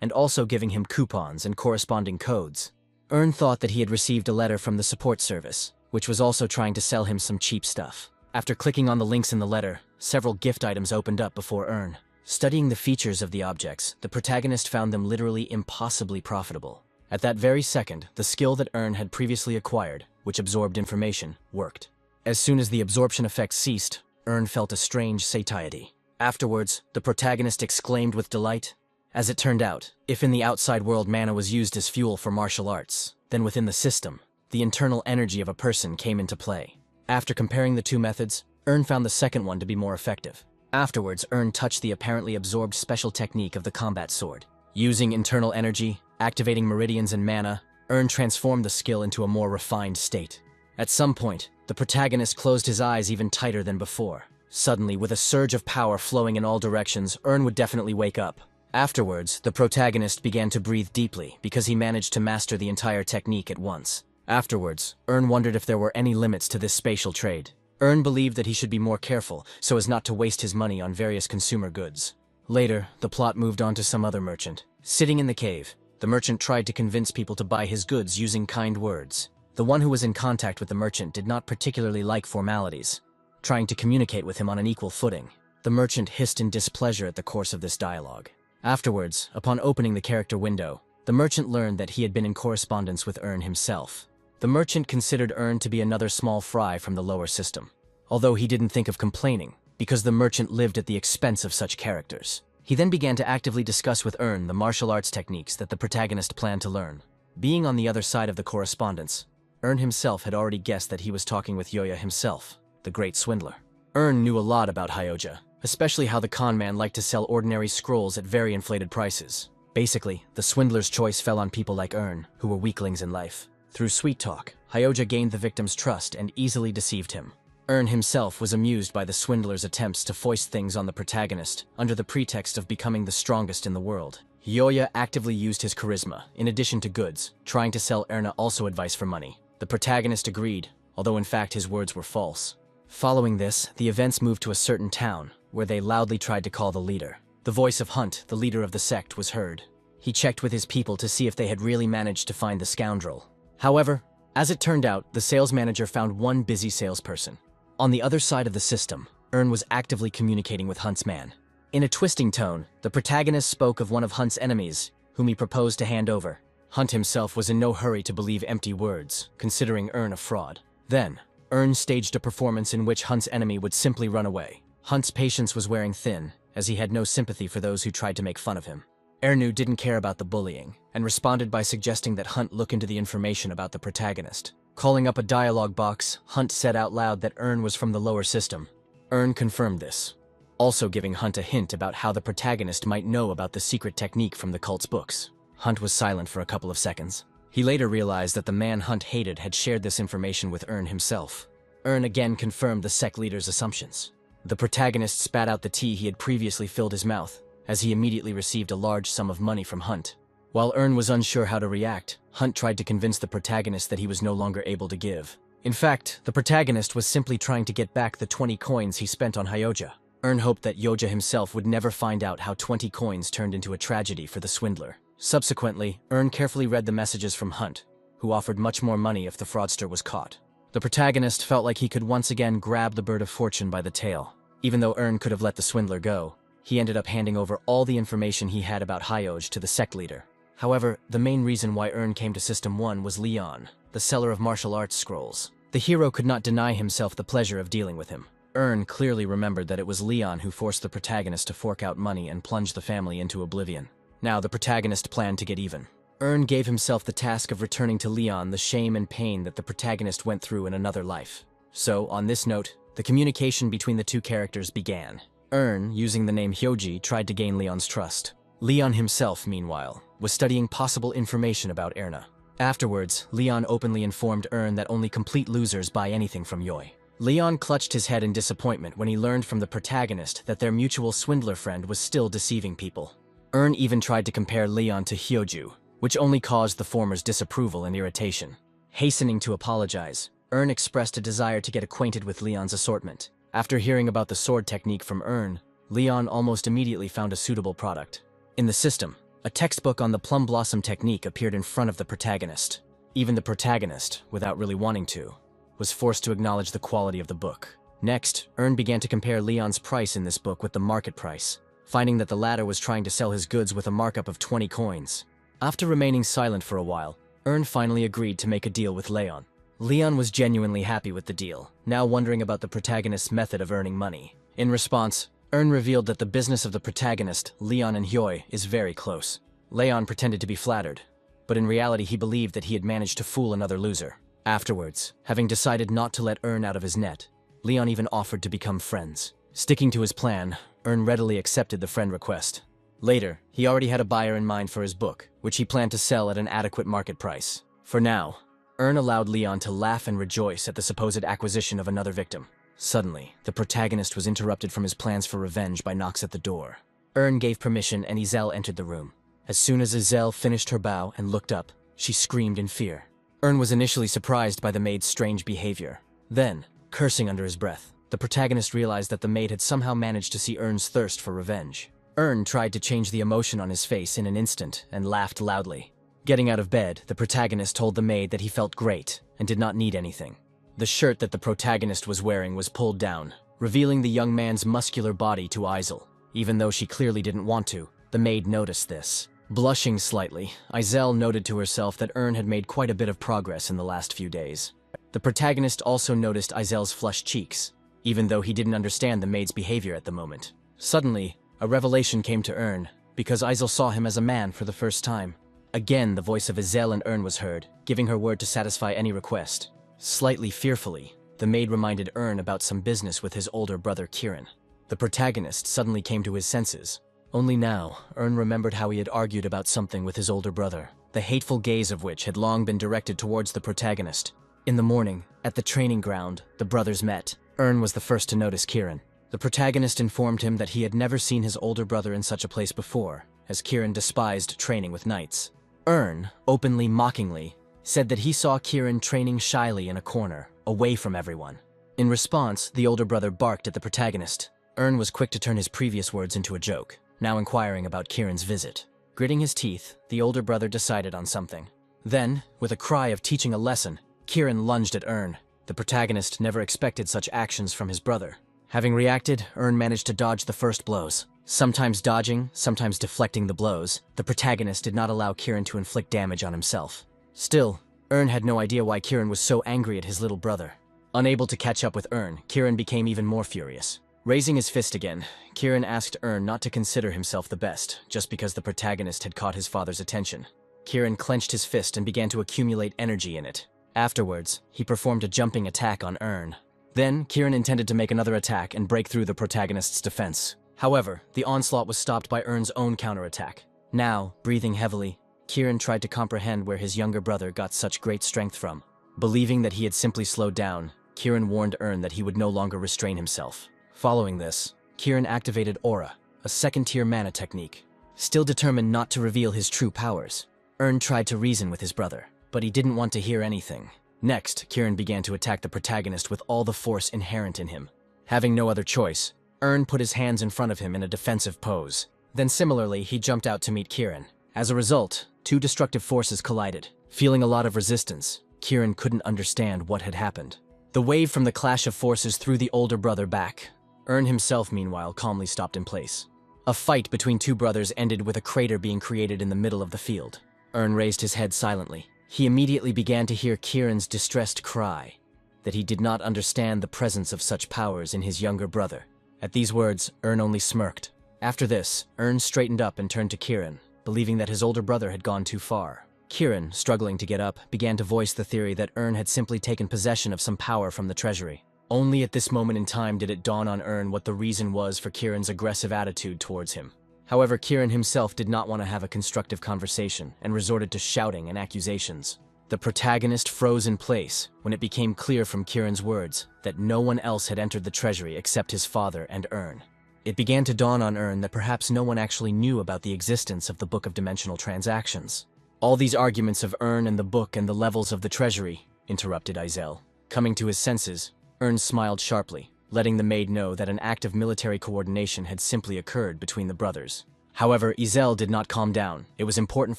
and also giving him coupons and corresponding codes. Ern thought that he had received a letter from the support service, which was also trying to sell him some cheap stuff. After clicking on the links in the letter, several gift items opened up before Ern. Studying the features of the objects, the protagonist found them literally impossibly profitable. At that very second, the skill that Ern had previously acquired, which absorbed information, worked. As soon as the absorption effect ceased, Ern felt a strange satiety. Afterwards, the protagonist exclaimed with delight. As it turned out, if in the outside world mana was used as fuel for martial arts, then within the system, the internal energy of a person came into play. After comparing the two methods, Ern found the second one to be more effective. Afterwards, Ern touched the apparently absorbed special technique of the combat sword. Using internal energy, activating meridians and mana, Ern transformed the skill into a more refined state. At some point, the protagonist closed his eyes even tighter than before. Suddenly, with a surge of power flowing in all directions, Ern would definitely wake up. Afterwards, the protagonist began to breathe deeply because he managed to master the entire technique at once. Afterwards, Ern wondered if there were any limits to this spatial trade. Ern believed that he should be more careful so as not to waste his money on various consumer goods. Later, the plot moved on to some other merchant. Sitting in the cave, the merchant tried to convince people to buy his goods using kind words. The one who was in contact with the merchant did not particularly like formalities, trying to communicate with him on an equal footing. The merchant hissed in displeasure at the course of this dialogue. Afterwards, upon opening the character window, the merchant learned that he had been in correspondence with Ern himself. The merchant considered Ern to be another small fry from the lower system, although he didn't think of complaining, because the merchant lived at the expense of such characters. He then began to actively discuss with Ern the martial arts techniques that the protagonist planned to learn. Being on the other side of the correspondence, Ern himself had already guessed that he was talking with Hyoja himself, the great swindler. Ern knew a lot about Hyoja, especially how the con man liked to sell ordinary scrolls at very inflated prices. Basically, the swindler's choice fell on people like Ern, who were weaklings in life. Through sweet talk, Hyoja gained the victim's trust and easily deceived him. Ern himself was amused by the swindler's attempts to foist things on the protagonist under the pretext of becoming the strongest in the world. Hyoja actively used his charisma, in addition to goods, trying to sell Erna also advice for money. The protagonist agreed, although in fact his words were false. Following this, the events moved to a certain town, where they loudly tried to call the leader. The voice of Hunt, the leader of the sect, was heard. He checked with his people to see if they had really managed to find the scoundrel. However, as it turned out, the sales manager found one busy salesperson. On the other side of the system, Ern was actively communicating with Hunt's man. In a twisting tone, the protagonist spoke of one of Hunt's enemies, whom he proposed to hand over. Hunt himself was in no hurry to believe empty words, considering Ern a fraud. Then, Ern staged a performance in which Hunt's enemy would simply run away. Hunt's patience was wearing thin, as he had no sympathy for those who tried to make fun of him. Ernu didn't care about the bullying, and responded by suggesting that Hunt look into the information about the protagonist. Calling up a dialogue box, Hunt said out loud that Ern was from the lower system. Ern confirmed this, also giving Hunt a hint about how the protagonist might know about the secret technique from the cult's books. Hunt was silent for a couple of seconds. He later realized that the man Hunt hated had shared this information with Ern himself. Ern again confirmed the sect leader's assumptions. The protagonist spat out the tea he had previously filled his mouth, as he immediately received a large sum of money from Hunt. While Ern was unsure how to react, Hunt tried to convince the protagonist that he was no longer able to give. In fact, the protagonist was simply trying to get back the 20 coins he spent on Hyoja. Ern hoped that Yoja himself would never find out how 20 coins turned into a tragedy for the swindler. Subsequently, Ern carefully read the messages from Hunt, who offered much more money if the fraudster was caught. The protagonist felt like he could once again grab the bird of fortune by the tail. Even though Ern could have let the swindler go, he ended up handing over all the information he had about Hyoj to the sect leader. However, the main reason why Ern came to System 1 was Leon, the seller of martial arts scrolls. The hero could not deny himself the pleasure of dealing with him. Ern clearly remembered that it was Leon who forced the protagonist to fork out money and plunge the family into oblivion. Now the protagonist planned to get even. Ern gave himself the task of returning to Leon the shame and pain that the protagonist went through in another life. So, on this note, the communication between the two characters began. Ern, using the name Hyoji, tried to gain Leon's trust. Leon himself, meanwhile, was studying possible information about Erna. Afterwards, Leon openly informed Ern that only complete losers buy anything from Yoi. Leon clutched his head in disappointment when he learned from the protagonist that their mutual swindler friend was still deceiving people. Ern even tried to compare Leon to Hyoju, which only caused the former's disapproval and irritation. Hastening to apologize, Ern expressed a desire to get acquainted with Leon's assortment. After hearing about the sword technique from Ern, Leon almost immediately found a suitable product. In the system, a textbook on the plum blossom technique appeared in front of the protagonist. Even the protagonist, without really wanting to, was forced to acknowledge the quality of the book. Next, Ern began to compare Leon's price in this book with the market price, finding that the latter was trying to sell his goods with a markup of 20 coins. After remaining silent for a while, Ern finally agreed to make a deal with Leon. Leon was genuinely happy with the deal, now wondering about the protagonist's method of earning money. In response, Ern revealed that the business of the protagonist, Leon and Hyoi, is very close. Leon pretended to be flattered, but in reality he believed that he had managed to fool another loser. Afterwards, having decided not to let Ern out of his net, Leon even offered to become friends. Sticking to his plan, Ern readily accepted the friend request. Later, he already had a buyer in mind for his book, which he planned to sell at an adequate market price. For now, Ern allowed Leon to laugh and rejoice at the supposed acquisition of another victim. Suddenly, the protagonist was interrupted from his plans for revenge by knocks at the door. Ern gave permission and Izel entered the room. As soon as Izel finished her bow and looked up, she screamed in fear. Ern was initially surprised by the maid's strange behavior. Then, cursing under his breath, the protagonist realized that the maid had somehow managed to see Ern's thirst for revenge. Ern tried to change the emotion on his face in an instant and laughed loudly. Getting out of bed, the protagonist told the maid that he felt great and did not need anything. The shirt that the protagonist was wearing was pulled down, revealing the young man's muscular body to Izel. Even though she clearly didn't want to, the maid noticed this. Blushing slightly, Izel noted to herself that Ern had made quite a bit of progress in the last few days. The protagonist also noticed Izel's flushed cheeks, even though he didn't understand the maid's behavior at the moment. Suddenly, a revelation came to Ern, because Izel saw him as a man for the first time. Again, the voice of Izel and Ern was heard, giving her word to satisfy any request. Slightly fearfully, the maid reminded Ern about some business with his older brother Kieran. The protagonist suddenly came to his senses. Only now, Ern remembered how he had argued about something with his older brother, the hateful gaze of which had long been directed towards the protagonist. In the morning, at the training ground, the brothers met. Ern was the first to notice Kieran. The protagonist informed him that he had never seen his older brother in such a place before, as Kieran despised training with knights. Ern, openly mockingly, said that he saw Kieran training shyly in a corner, away from everyone. In response, the older brother barked at the protagonist. Ern was quick to turn his previous words into a joke, now inquiring about Kieran's visit. Gritting his teeth, the older brother decided on something. Then, with a cry of teaching a lesson, Kieran lunged at Ern. The protagonist never expected such actions from his brother. Having reacted, Ern managed to dodge the first blows. Sometimes dodging, sometimes deflecting the blows, the protagonist did not allow Kieran to inflict damage on himself. Still, Ern had no idea why Kieran was so angry at his little brother. Unable to catch up with Ern, Kieran became even more furious. Raising his fist again, Kieran asked Ern not to consider himself the best, just because the protagonist had caught his father's attention. Kieran clenched his fist and began to accumulate energy in it. Afterwards, he performed a jumping attack on Ern. Then, Kieran intended to make another attack and break through the protagonist's defense. However, the onslaught was stopped by Ern's own counterattack. Now, breathing heavily, Kieran tried to comprehend where his younger brother got such great strength from. Believing that he had simply slowed down, Kieran warned Ern that he would no longer restrain himself. Following this, Kieran activated Aura, a second-tier mana technique. Still determined not to reveal his true powers, Ern tried to reason with his brother, but he didn't want to hear anything. Next, Kieran began to attack the protagonist with all the force inherent in him. Having no other choice, Ern put his hands in front of him in a defensive pose. Then similarly, he jumped out to meet Kieran. As a result, two destructive forces collided. Feeling a lot of resistance, Kieran couldn't understand what had happened. The wave from the clash of forces threw the older brother back. Ern himself, meanwhile, calmly stopped in place. A fight between two brothers ended with a crater being created in the middle of the field. Ern raised his head silently. He immediately began to hear Kieran's distressed cry, that he did not understand the presence of such powers in his younger brother. At these words, Ern only smirked. After this, Ern straightened up and turned to Kieran, believing that his older brother had gone too far. Kieran, struggling to get up, began to voice the theory that Ern had simply taken possession of some power from the treasury. Only at this moment in time did it dawn on Ern what the reason was for Kieran's aggressive attitude towards him. However, Kieran himself did not want to have a constructive conversation and resorted to shouting and accusations. The protagonist froze in place when it became clear from Kieran's words that no one else had entered the treasury except his father and Ern. It began to dawn on Ern that perhaps no one actually knew about the existence of the Book of Dimensional Transactions. All these arguments of Ern and the book and the levels of the treasury, interrupted Izel. Coming to his senses, Ern smiled sharply, letting the maid know that an act of military coordination had simply occurred between the brothers. However, Izel did not calm down. It was important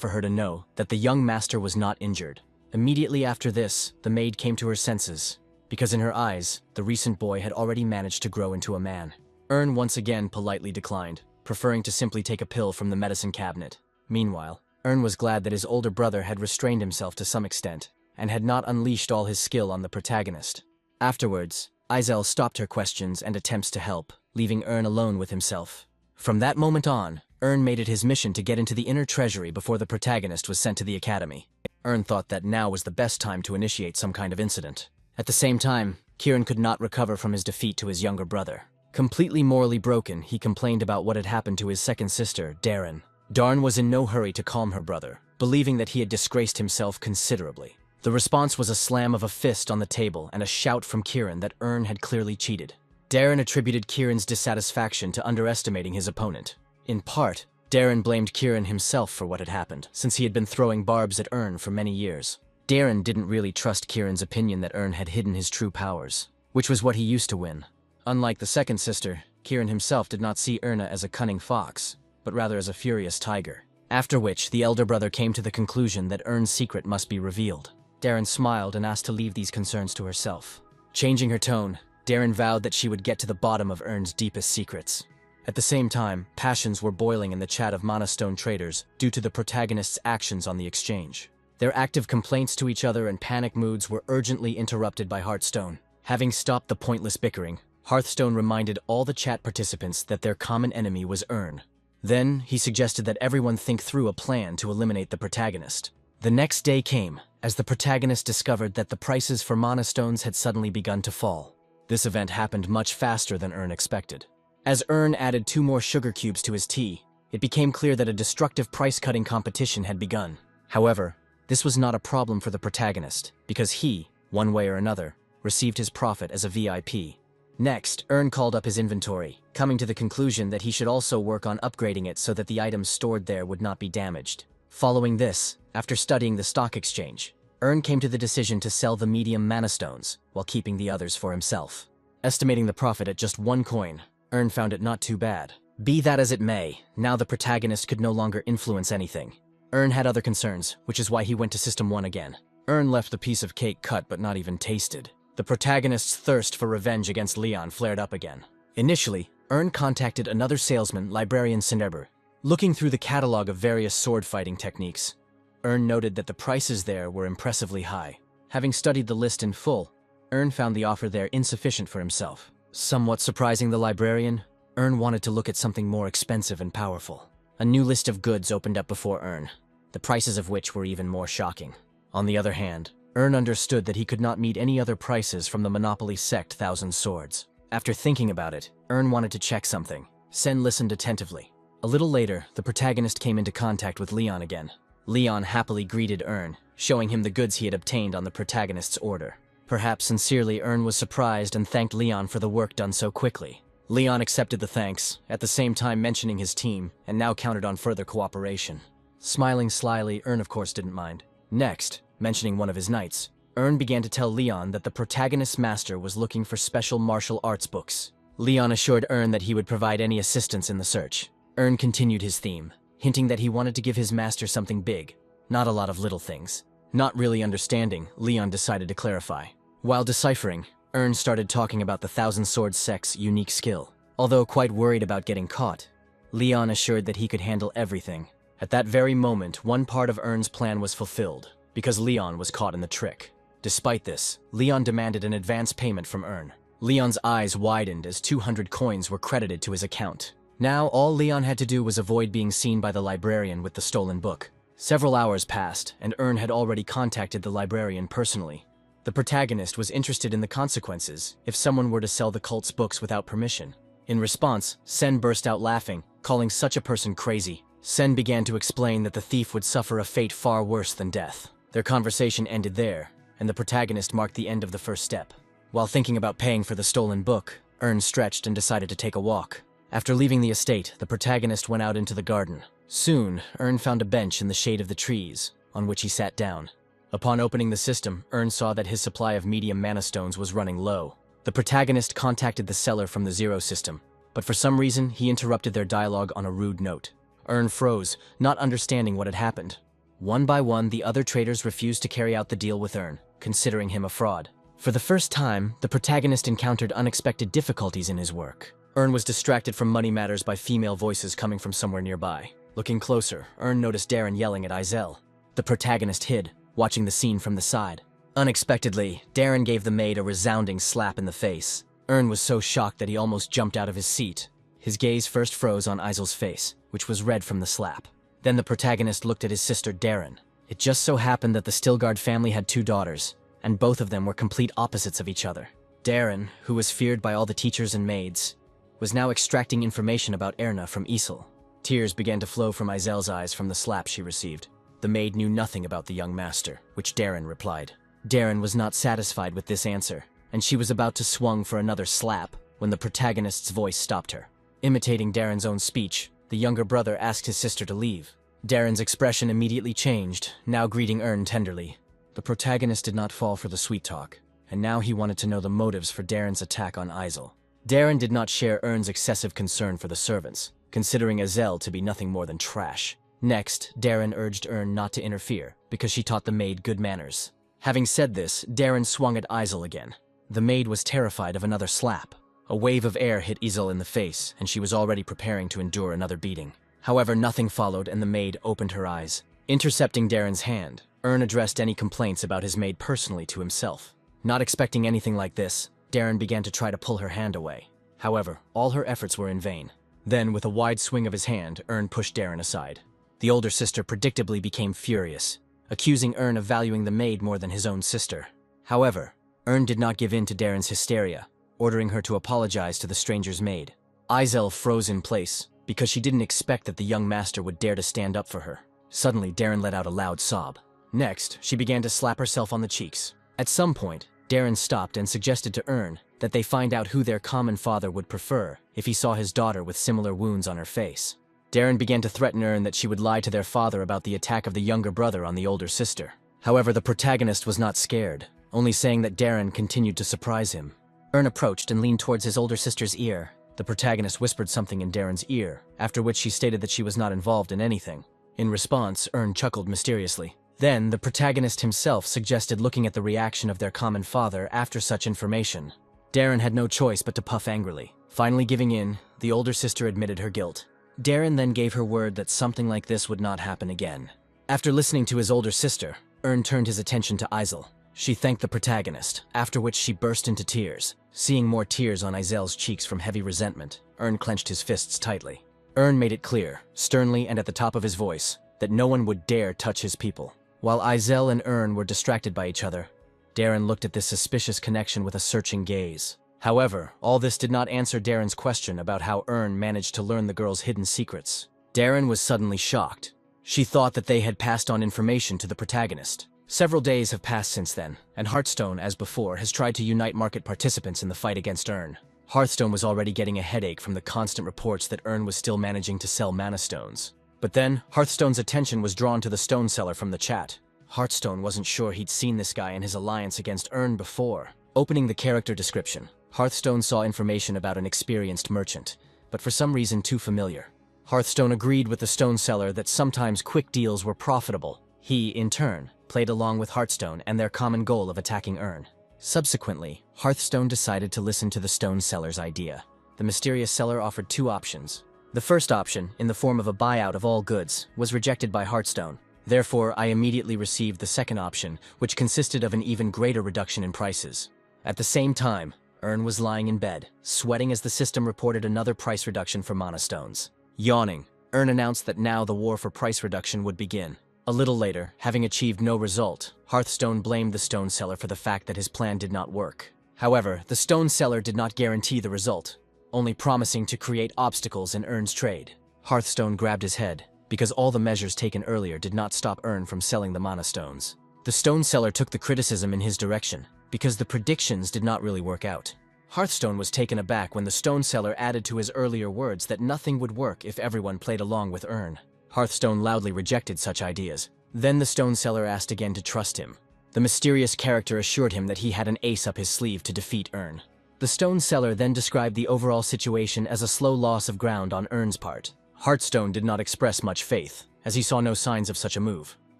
for her to know that the young master was not injured. Immediately after this, the maid came to her senses, because in her eyes, the recent boy had already managed to grow into a man. Ern once again politely declined, preferring to simply take a pill from the medicine cabinet. Meanwhile, Ern was glad that his older brother had restrained himself to some extent, and had not unleashed all his skill on the protagonist. Afterwards, Izel stopped her questions and attempts to help, leaving Ern alone with himself. From that moment on, Ern made it his mission to get into the inner treasury before the protagonist was sent to the academy. Ern thought that now was the best time to initiate some kind of incident. At the same time, Kieran could not recover from his defeat to his younger brother. Completely morally broken, he complained about what had happened to his second sister, Darren. Darn was in no hurry to calm her brother, believing that he had disgraced himself considerably. The response was a slam of a fist on the table and a shout from Kieran that Ern had clearly cheated. Darren attributed Kieran's dissatisfaction to underestimating his opponent. In part, Darren blamed Kieran himself for what had happened, since he had been throwing barbs at Ern for many years. Darren didn't really trust Kieran's opinion that Ern had hidden his true powers, which was what he used to win. Unlike the second sister, Kieran himself did not see Erna as a cunning fox, but rather as a furious tiger. After which, the elder brother came to the conclusion that Ern's secret must be revealed. Darren smiled and asked to leave these concerns to herself. Changing her tone, Darren vowed that she would get to the bottom of Ern's deepest secrets. At the same time, passions were boiling in the chat of Mana Stone traders due to the protagonist's actions on the exchange. Their active complaints to each other and panic moods were urgently interrupted by Hearthstone. Having stopped the pointless bickering, Hearthstone reminded all the chat participants that their common enemy was Ern. Then, he suggested that everyone think through a plan to eliminate the protagonist. The next day came, as the protagonist discovered that the prices for Mana Stones had suddenly begun to fall. This event happened much faster than Ern expected. As Ern added 2 more sugar cubes to his tea, it became clear that a destructive price-cutting competition had begun. However, this was not a problem for the protagonist, because he, one way or another, received his profit as a VIP. Next, Ern called up his inventory, coming to the conclusion that he should also work on upgrading it so that the items stored there would not be damaged. Following this, after studying the stock exchange, Ern came to the decision to sell the medium Mana Stones, while keeping the others for himself. Estimating the profit at just 1 coin, Ern found it not too bad. Be that as it may, now the protagonist could no longer influence anything. Ern had other concerns, which is why he went to System 1 again. Ern left the piece of cake cut but not even tasted. The protagonist's thirst for revenge against Leon flared up again. Initially, Ern contacted another salesman, Librarian Cineber. Looking through the catalog of various sword-fighting techniques, Ern noted that the prices there were impressively high. Having studied the list in full, Ern found the offer there insufficient for himself. Somewhat surprising the librarian, Ern wanted to look at something more expensive and powerful. A new list of goods opened up before Ern, the prices of which were even more shocking. On the other hand, Ern understood that he could not meet any other prices from the Monopoly sect Thousand Swords. After thinking about it, Ern wanted to check something. Sen listened attentively. A little later, the protagonist came into contact with Leon again. Leon happily greeted Ern, showing him the goods he had obtained on the protagonist's order. Perhaps sincerely, Ern was surprised and thanked Leon for the work done so quickly. Leon accepted the thanks, at the same time mentioning his team, and now counted on further cooperation. Smiling slyly, Ern of course didn't mind. Next, mentioning one of his knights, Ern began to tell Leon that the protagonist's master was looking for special martial arts books. Leon assured Ern that he would provide any assistance in the search. Ern continued his theme, hinting that he wanted to give his master something big, not a lot of little things. Not really understanding, Leon decided to clarify. While deciphering, Ern started talking about the Thousand Swords sect's unique skill. Although quite worried about getting caught, Leon assured that he could handle everything. At that very moment, one part of Ern's plan was fulfilled, because Leon was caught in the trick. Despite this, Leon demanded an advance payment from Ern. Leon's eyes widened as 200 coins were credited to his account. Now, all Leon had to do was avoid being seen by the librarian with the stolen book. Several hours passed, and Ern had already contacted the librarian personally. The protagonist was interested in the consequences if someone were to sell the cult's books without permission. In response, Sen burst out laughing, calling such a person crazy. Sen began to explain that the thief would suffer a fate far worse than death. Their conversation ended there, and the protagonist marked the end of the first step. While thinking about paying for the stolen book, Ern stretched and decided to take a walk. After leaving the estate, the protagonist went out into the garden. Soon, Ern found a bench in the shade of the trees, on which he sat down. Upon opening the system, Ern saw that his supply of medium mana stones was running low. The protagonist contacted the seller from the Zero system, but for some reason, he interrupted their dialogue on a rude note. Ern froze, not understanding what had happened. One by one, the other traders refused to carry out the deal with Ern, considering him a fraud. For the first time, the protagonist encountered unexpected difficulties in his work. Ern was distracted from money matters by female voices coming from somewhere nearby. Looking closer, Ern noticed Darren yelling at Izel. The protagonist hid, watching the scene from the side. Unexpectedly, Darren gave the maid a resounding slap in the face. Ern was so shocked that he almost jumped out of his seat. His gaze first froze on Izel's face, which was red from the slap. Then the protagonist looked at his sister Darren. It just so happened that the Stilgard family had 2 daughters, and both of them were complete opposites of each other. Darren, who was feared by all the teachers and maids, was now extracting information about Erna from Isel. Tears began to flow from Izel's eyes from the slap she received. The maid knew nothing about the young master, which Darren replied. Darren was not satisfied with this answer, and she was about to swung for another slap when the protagonist's voice stopped her. Imitating Darren's own speech, the younger brother asked his sister to leave. Darren's expression immediately changed, now greeting Ern tenderly. The protagonist did not fall for the sweet talk, and now he wanted to know the motives for Darren's attack on Izel. Darren did not share Ern's excessive concern for the servants, considering Izel to be nothing more than trash. Next, Darren urged Ern not to interfere, because she taught the maid good manners. Having said this, Darren swung at Izel again. The maid was terrified of another slap. A wave of air hit Izel in the face, and she was already preparing to endure another beating. However, nothing followed, and the maid opened her eyes. Intercepting Darren's hand, Ern addressed any complaints about his maid personally to himself. Not expecting anything like this, Darren began to try to pull her hand away. However, all her efforts were in vain. Then, with a wide swing of his hand, Ern pushed Darren aside. The older sister predictably became furious, accusing Ern of valuing the maid more than his own sister. However, Ern did not give in to Darren's hysteria, ordering her to apologize to the stranger's maid. Izel froze in place, because she didn't expect that the young master would dare to stand up for her. Suddenly, Darren let out a loud sob. Next, she began to slap herself on the cheeks. At some point, Darren stopped and suggested to Ern that they find out who their common father would prefer if he saw his daughter with similar wounds on her face. Darren began to threaten Ern that she would lie to their father about the attack of the younger brother on the older sister. However, the protagonist was not scared, only saying that Darren continued to surprise him. Ern approached and leaned towards his older sister's ear. The protagonist whispered something in Darren's ear, after which she stated that she was not involved in anything. In response, Ern chuckled mysteriously. Then, the protagonist himself suggested looking at the reaction of their common father after such information. Darren had no choice but to puff angrily. Finally giving in, the older sister admitted her guilt. Darren then gave her word that something like this would not happen again. After listening to his older sister, Ern turned his attention to Izel. She thanked the protagonist, after which she burst into tears. Seeing more tears on Izel's cheeks from heavy resentment, Ern clenched his fists tightly. Ern made it clear, sternly and at the top of his voice, that no one would dare touch his people. While Izel and Ern were distracted by each other, Darren looked at this suspicious connection with a searching gaze. However, all this did not answer Darren's question about how Ern managed to learn the girl's hidden secrets. Darren was suddenly shocked. She thought that they had passed on information to the protagonist. Several days have passed since then, and Hearthstone, as before, has tried to unite market participants in the fight against Ern. Hearthstone was already getting a headache from the constant reports that Ern was still managing to sell mana stones. But then, Hearthstone's attention was drawn to the stone seller from the chat. Hearthstone wasn't sure he'd seen this guy and his alliance against Ern before. Opening the character description, Hearthstone saw information about an experienced merchant, but for some reason too familiar. Hearthstone agreed with the stone seller that sometimes quick deals were profitable. He, in turn, played along with Hearthstone and their common goal of attacking Ern. Subsequently, Hearthstone decided to listen to the stone seller's idea. The mysterious seller offered two options. The first option, in the form of a buyout of all goods, was rejected by Hearthstone. Therefore, I immediately received the second option, which consisted of an even greater reduction in prices. At the same time, Ern was lying in bed, sweating as the system reported another price reduction for mana stones. Yawning, Ern announced that now the war for price reduction would begin. A little later, having achieved no result, Hearthstone blamed the stone seller for the fact that his plan did not work. However, the stone seller did not guarantee the result, only promising to create obstacles in Ern's trade. Hearthstone grabbed his head, because all the measures taken earlier did not stop Ern from selling the mana stones. The stone seller took the criticism in his direction, because the predictions did not really work out. Hearthstone was taken aback when the stone seller added to his earlier words that nothing would work if everyone played along with Ern. Hearthstone loudly rejected such ideas. Then the stone seller asked again to trust him. The mysterious character assured him that he had an ace up his sleeve to defeat Ern. The stone seller then described the overall situation as a slow loss of ground on Ern's part. Hearthstone did not express much faith, as he saw no signs of such a move.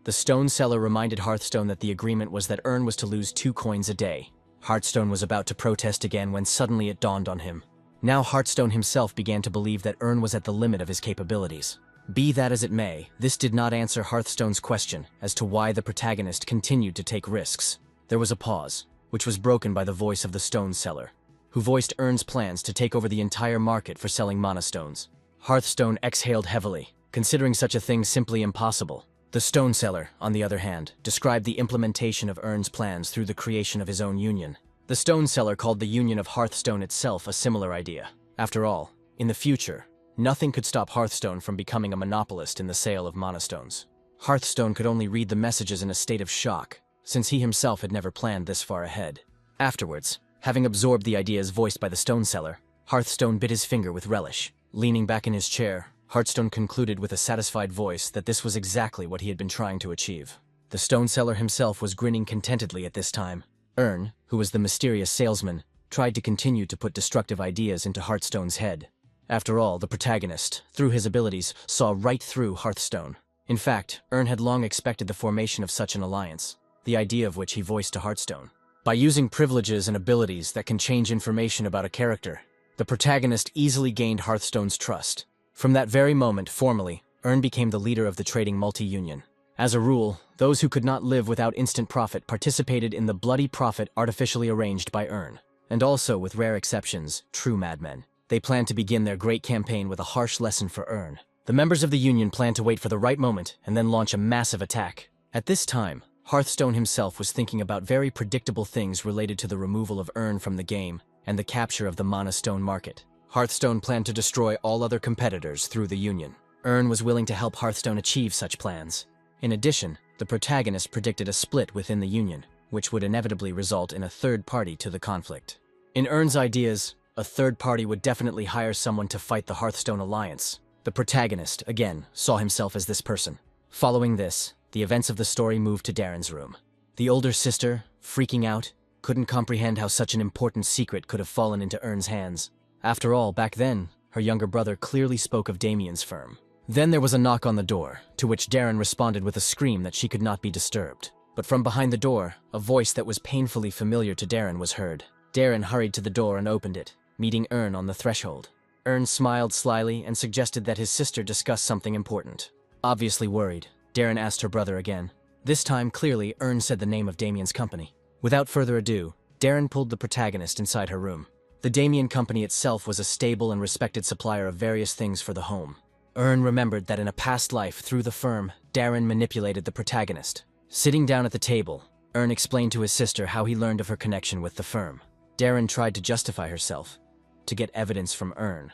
The stone seller reminded Hearthstone that the agreement was that Ern was to lose 2 coins a day. Hearthstone was about to protest again when suddenly it dawned on him. Now Hearthstone himself began to believe that Ern was at the limit of his capabilities. Be that as it may, this did not answer Hearthstone's question as to why the protagonist continued to take risks. There was a pause, which was broken by the voice of the stone seller, who voiced Ern's plans to take over the entire market for selling mana stones. Hearthstone exhaled heavily, considering such a thing simply impossible. The stone seller, on the other hand, described the implementation of Ern's plans through the creation of his own union. The stone seller called the union of Hearthstone itself a similar idea. After all, in the future, nothing could stop Hearthstone from becoming a monopolist in the sale of mana stones. Hearthstone could only read the messages in a state of shock, since he himself had never planned this far ahead. Afterwards, having absorbed the ideas voiced by the stone seller, Hearthstone bit his finger with relish. Leaning back in his chair, Hearthstone concluded with a satisfied voice that this was exactly what he had been trying to achieve. The stone seller himself was grinning contentedly at this time. Ern, who was the mysterious salesman, tried to continue to put destructive ideas into Hearthstone's head. After all, the protagonist, through his abilities, saw right through Hearthstone. In fact, Ern had long expected the formation of such an alliance, the idea of which he voiced to Hearthstone. By using privileges and abilities that can change information about a character, the protagonist easily gained Hearthstone's trust. From that very moment, formally, Ern became the leader of the trading multi-union. As a rule, those who could not live without instant profit participated in the bloody profit artificially arranged by Ern. And also, with rare exceptions, true madmen. They planned to begin their great campaign with a harsh lesson for Ern. The members of the union planned to wait for the right moment and then launch a massive attack. At this time, Hearthstone himself was thinking about very predictable things related to the removal of Ern from the game and the capture of the mana stone market. Hearthstone planned to destroy all other competitors through the union. Ern was willing to help Hearthstone achieve such plans. In addition, the protagonist predicted a split within the union, which would inevitably result in a third party to the conflict. In Ern's ideas, a third party would definitely hire someone to fight the Hearthstone Alliance. The protagonist, again, saw himself as this person. Following this, the events of the story moved to Darren's room. The older sister, freaking out, couldn't comprehend how such an important secret could have fallen into Ern's hands. After all, back then, her younger brother clearly spoke of Damien's firm. Then there was a knock on the door, to which Darren responded with a scream that she could not be disturbed. But from behind the door, a voice that was painfully familiar to Darren was heard. Darren hurried to the door and opened it, meeting Ern on the threshold. Ern smiled slyly and suggested that his sister discuss something important. Obviously worried, Darren asked her brother again. This time, clearly, Ern said the name of Damien's company. Without further ado, Darren pulled the protagonist inside her room. The Damien Company itself was a stable and respected supplier of various things for the home. Ern remembered that in a past life through the firm, Darren manipulated the protagonist. Sitting down at the table, Ern explained to his sister how he learned of her connection with the firm. Darren tried to justify herself, to get evidence from Ern.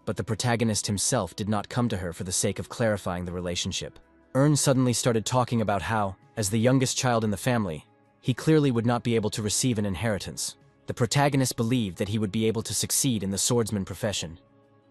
But the protagonist himself did not come to her for the sake of clarifying the relationship. Ern suddenly started talking about how, as the youngest child in the family, he clearly would not be able to receive an inheritance. The protagonist believed that he would be able to succeed in the swordsman profession,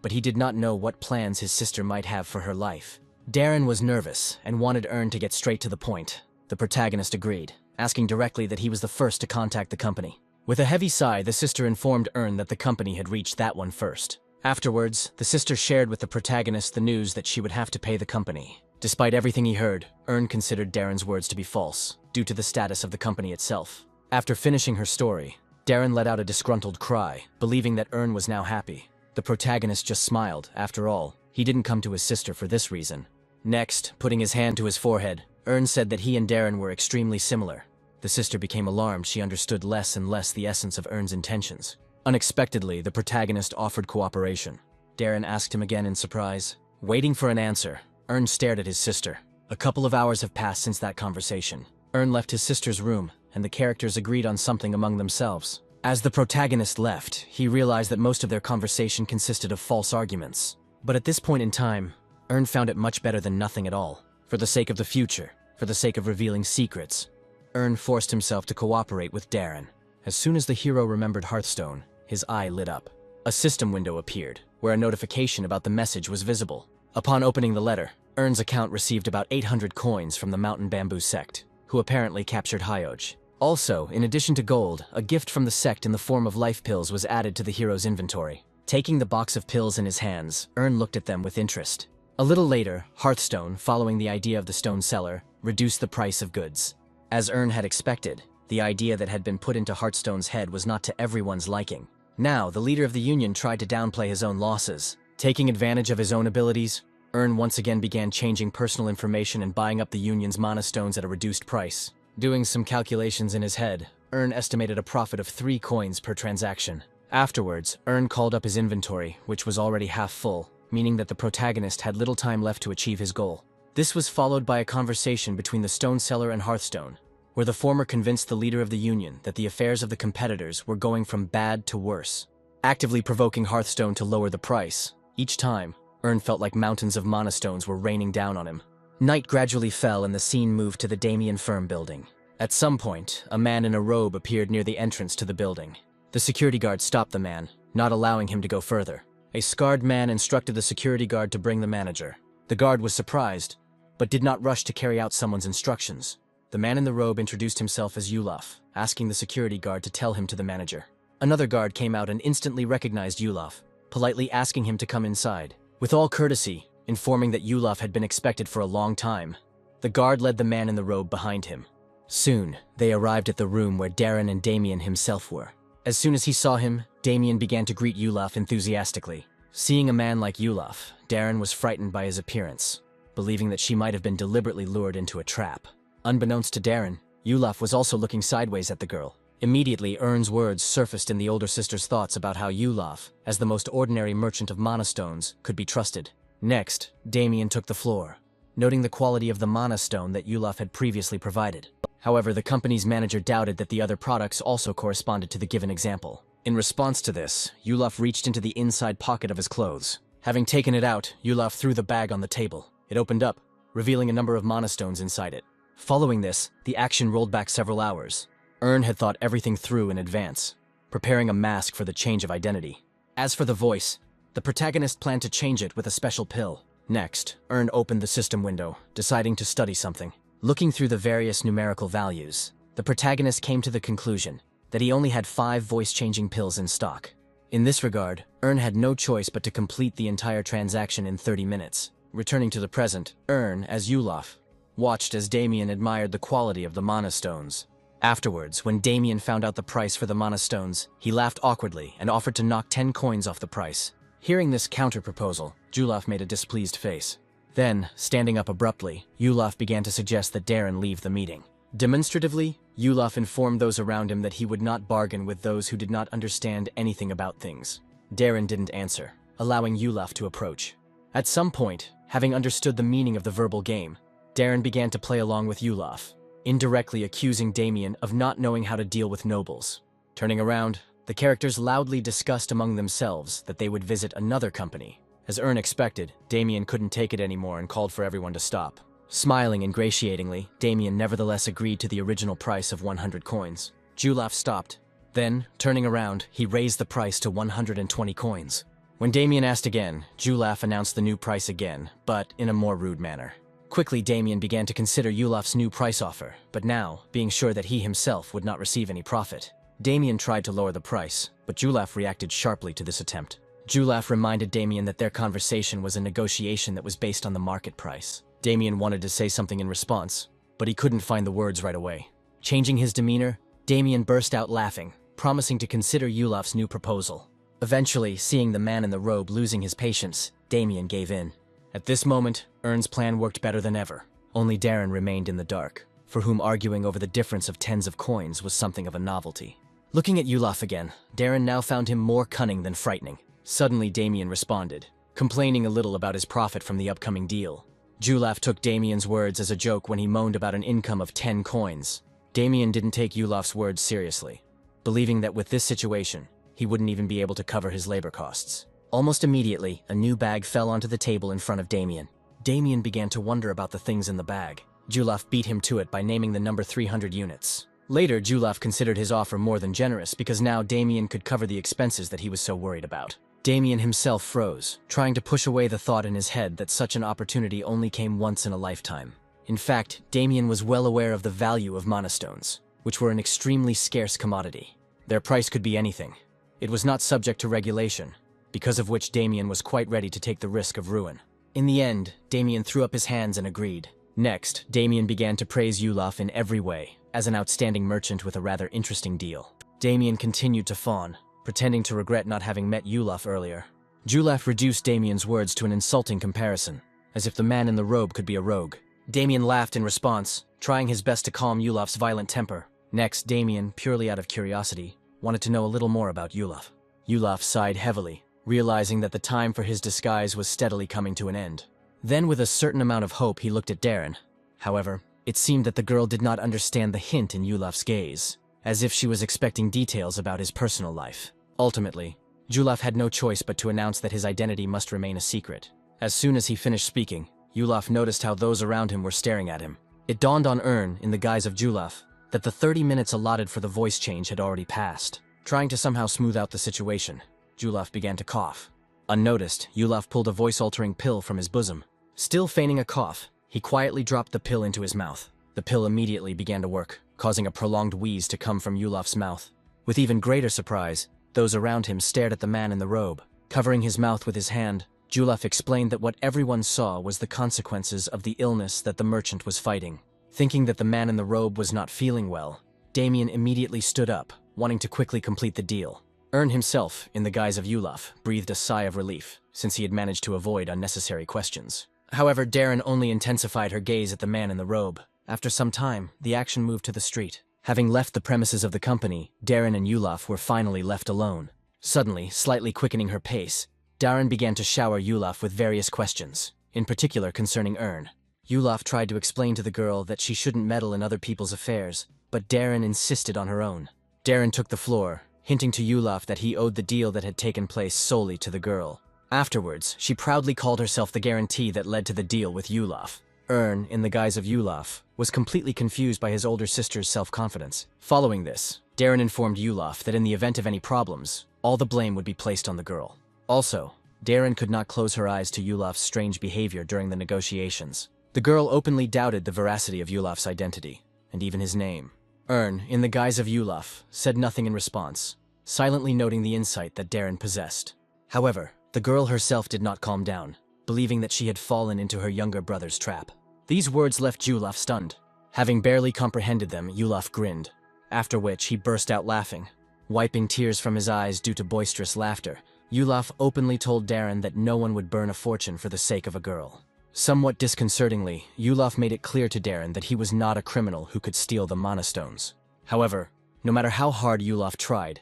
but he did not know what plans his sister might have for her life. Darren was nervous and wanted Ern to get straight to the point. The protagonist agreed, asking directly that he was the first to contact the company. With a heavy sigh, the sister informed Ern that the company had reached that one first. Afterwards, the sister shared with the protagonist the news that she would have to pay the company. Despite everything he heard, Ern considered Darren's words to be false, due to the status of the company itself. After finishing her story, Darren let out a disgruntled cry, believing that Ern was now happy. The protagonist just smiled. After all, he didn't come to his sister for this reason. Next, putting his hand to his forehead, Ern said that he and Darren were extremely similar. The sister became alarmed. She understood less and less the essence of Ern's intentions. Unexpectedly, the protagonist offered cooperation. Darren asked him again in surprise. Waiting for an answer, Ern stared at his sister. A couple of hours have passed since that conversation. Ern left his sister's room, and the characters agreed on something among themselves. As the protagonist left, he realized that most of their conversation consisted of false arguments. But at this point in time, Ern found it much better than nothing at all. For the sake of the future, for the sake of revealing secrets, Ern forced himself to cooperate with Darren. As soon as the hero remembered Hearthstone, his eye lit up. A system window appeared, where a notification about the message was visible. Upon opening the letter, Ern's account received about 800 coins from the Mountain Bamboo sect, who apparently captured Hyoj. Also, in addition to gold, a gift from the sect in the form of life pills was added to the hero's inventory. Taking the box of pills in his hands, Ern looked at them with interest. A little later, Hearthstone, following the idea of the stone seller, reduced the price of goods. As Ern had expected, the idea that had been put into Hearthstone's head was not to everyone's liking. Now, the leader of the union tried to downplay his own losses. Taking advantage of his own abilities, Ern once again began changing personal information and buying up the union's mana stones at a reduced price. Doing some calculations in his head, Ern estimated a profit of 3 coins per transaction. Afterwards, Ern called up his inventory, which was already half full, meaning that the protagonist had little time left to achieve his goal. This was followed by a conversation between the stone seller and Hearthstone, where the former convinced the leader of the union that the affairs of the competitors were going from bad to worse, actively provoking Hearthstone to lower the price. Each time, Ern felt like mountains of mana stones were raining down on him. Night gradually fell and the scene moved to the Damien Firm building. At some point, a man in a robe appeared near the entrance to the building. The security guard stopped the man, not allowing him to go further. A scarred man instructed the security guard to bring the manager. The guard was surprised, but did not rush to carry out someone's instructions. The man in the robe introduced himself as Yulaf, asking the security guard to tell him to the manager. Another guard came out and instantly recognized Yulaf, politely asking him to come inside. With all courtesy, informing that Yulaf had been expected for a long time, the guard led the man in the robe behind him. Soon, they arrived at the room where Darren and Damien himself were. As soon as he saw him, Damien began to greet Yulaf enthusiastically. Seeing a man like Yulaf, Darren was frightened by his appearance, believing that she might have been deliberately lured into a trap. Unbeknownst to Darren, Yulaf was also looking sideways at the girl. Immediately, Ern's words surfaced in the older sister's thoughts about how Yulaf, as the most ordinary merchant of mana stones, could be trusted. Next, Damien took the floor, noting the quality of the mana stone that Yulaf had previously provided. However, the company's manager doubted that the other products also corresponded to the given example. In response to this, Yulaf reached into the inside pocket of his clothes. Having taken it out, Yulaf threw the bag on the table. It opened up, revealing a number of mana stones inside it. Following this, the action rolled back several hours. Ern had thought everything through in advance, preparing a mask for the change of identity. As for the voice, the protagonist planned to change it with a special pill. Next, Ern opened the system window, deciding to study something. Looking through the various numerical values, the protagonist came to the conclusion that he only had 5 voice-changing pills in stock. In this regard, Ern had no choice but to complete the entire transaction in 30 minutes. Returning to the present, Ern, as Yulaf, watched as Damien admired the quality of the mana stones. Afterwards, when Damien found out the price for the mana stones, he laughed awkwardly and offered to knock 10 coins off the price. Hearing this counter-proposal, Yulaf made a displeased face. Then, standing up abruptly, Yulaf began to suggest that Darren leave the meeting. Demonstratively, Yulaf informed those around him that he would not bargain with those who did not understand anything about things. Darren didn't answer, allowing Yulaf to approach. At some point, having understood the meaning of the verbal game, Darren began to play along with Yulaf, indirectly accusing Damien of not knowing how to deal with nobles. Turning around, the characters loudly discussed among themselves that they would visit another company. As Ern expected, Damien couldn't take it anymore and called for everyone to stop. Smiling ingratiatingly, Damien nevertheless agreed to the original price of 100 coins. Yulaf stopped. Then, turning around, he raised the price to 120 coins. When Damien asked again, Yulaf announced the new price again, but in a more rude manner. Quickly, Damien began to consider Yulaf's new price offer, but now, being sure that he himself would not receive any profit. Damien tried to lower the price, but Yulaf reacted sharply to this attempt. Yulaf reminded Damien that their conversation was a negotiation that was based on the market price. Damien wanted to say something in response, but he couldn't find the words right away. Changing his demeanor, Damien burst out laughing, promising to consider Yulaf's new proposal. Eventually, seeing the man in the robe losing his patience, Damien gave in. At this moment, Ern's plan worked better than ever. Only Darren remained in the dark, for whom arguing over the difference of tens of coins was something of a novelty. Looking at Yulaf again, Darren now found him more cunning than frightening. Suddenly, Damien responded, complaining a little about his profit from the upcoming deal. Yulaf took Damien's words as a joke when he moaned about an income of 10 coins. Damien didn't take Yulaf's words seriously, believing that with this situation, he wouldn't even be able to cover his labor costs. Almost immediately, a new bag fell onto the table in front of Damien. Damien began to wonder about the things in the bag. Yulaf beat him to it by naming the number 300 units. Later, Yulaf considered his offer more than generous because now Damien could cover the expenses that he was so worried about. Damien himself froze, trying to push away the thought in his head that such an opportunity only came once in a lifetime. In fact, Damien was well aware of the value of mana stones, which were an extremely scarce commodity. Their price could be anything. It was not subject to regulation, because of which Damien was quite ready to take the risk of ruin. In the end, Damien threw up his hands and agreed. Next, Damien began to praise Yulaf in every way, as an outstanding merchant with a rather interesting deal. Damien continued to fawn, pretending to regret not having met Yulaf earlier. Yulaf reduced Damien's words to an insulting comparison, as if the man in the robe could be a rogue. Damien laughed in response, trying his best to calm Yulaf's violent temper. Next, Damien, purely out of curiosity, wanted to know a little more about Yulaf. Yulaf sighed heavily, realizing that the time for his disguise was steadily coming to an end. Then, with a certain amount of hope, he looked at Darren. However, it seemed that the girl did not understand the hint in Yulaf's gaze, as if she was expecting details about his personal life. Ultimately, Yulaf had no choice but to announce that his identity must remain a secret. As soon as he finished speaking, Yulaf noticed how those around him were staring at him. It dawned on Ern, in the guise of Yulaf, that the 30 minutes allotted for the voice change had already passed. Trying to somehow smooth out the situation, Yulaf began to cough. Unnoticed, Yulaf pulled a voice-altering pill from his bosom. Still feigning a cough, he quietly dropped the pill into his mouth. The pill immediately began to work, causing a prolonged wheeze to come from Yulaf's mouth. With even greater surprise, those around him stared at the man in the robe. Covering his mouth with his hand, Yulaf explained that what everyone saw was the consequences of the illness that the merchant was fighting. Thinking that the man in the robe was not feeling well, Damien immediately stood up, wanting to quickly complete the deal. Ern himself, in the guise of Yulaf, breathed a sigh of relief, since he had managed to avoid unnecessary questions. However, Darren only intensified her gaze at the man in the robe. After some time, the action moved to the street. Having left the premises of the company, Darren and Yulaf were finally left alone. Suddenly, slightly quickening her pace, Darren began to shower Yulaf with various questions, in particular concerning Ern. Yulaf tried to explain to the girl that she shouldn't meddle in other people's affairs, but Darren insisted on her own. Darren took the floor, hinting to Yulaf that he owed the deal that had taken place solely to the girl. Afterwards, she proudly called herself the guarantee that led to the deal with Yulaf. Ern, in the guise of Yulaf, was completely confused by his older sister's self-confidence. Following this, Darren informed Yulaf that in the event of any problems, all the blame would be placed on the girl. Also, Darren could not close her eyes to Yulaf's strange behavior during the negotiations. The girl openly doubted the veracity of Yulaf's identity, and even his name. Ern, in the guise of Yulaf, said nothing in response, silently noting the insight that Darren possessed. However, the girl herself did not calm down, believing that she had fallen into her younger brother's trap. These words left Yulaf stunned. Having barely comprehended them, Yulaf grinned, after which he burst out laughing. Wiping tears from his eyes due to boisterous laughter, Yulaf openly told Darren that no one would burn a fortune for the sake of a girl. Somewhat disconcertingly, Yulaf made it clear to Darren that he was not a criminal who could steal the mana stones. However, no matter how hard Yulaf tried,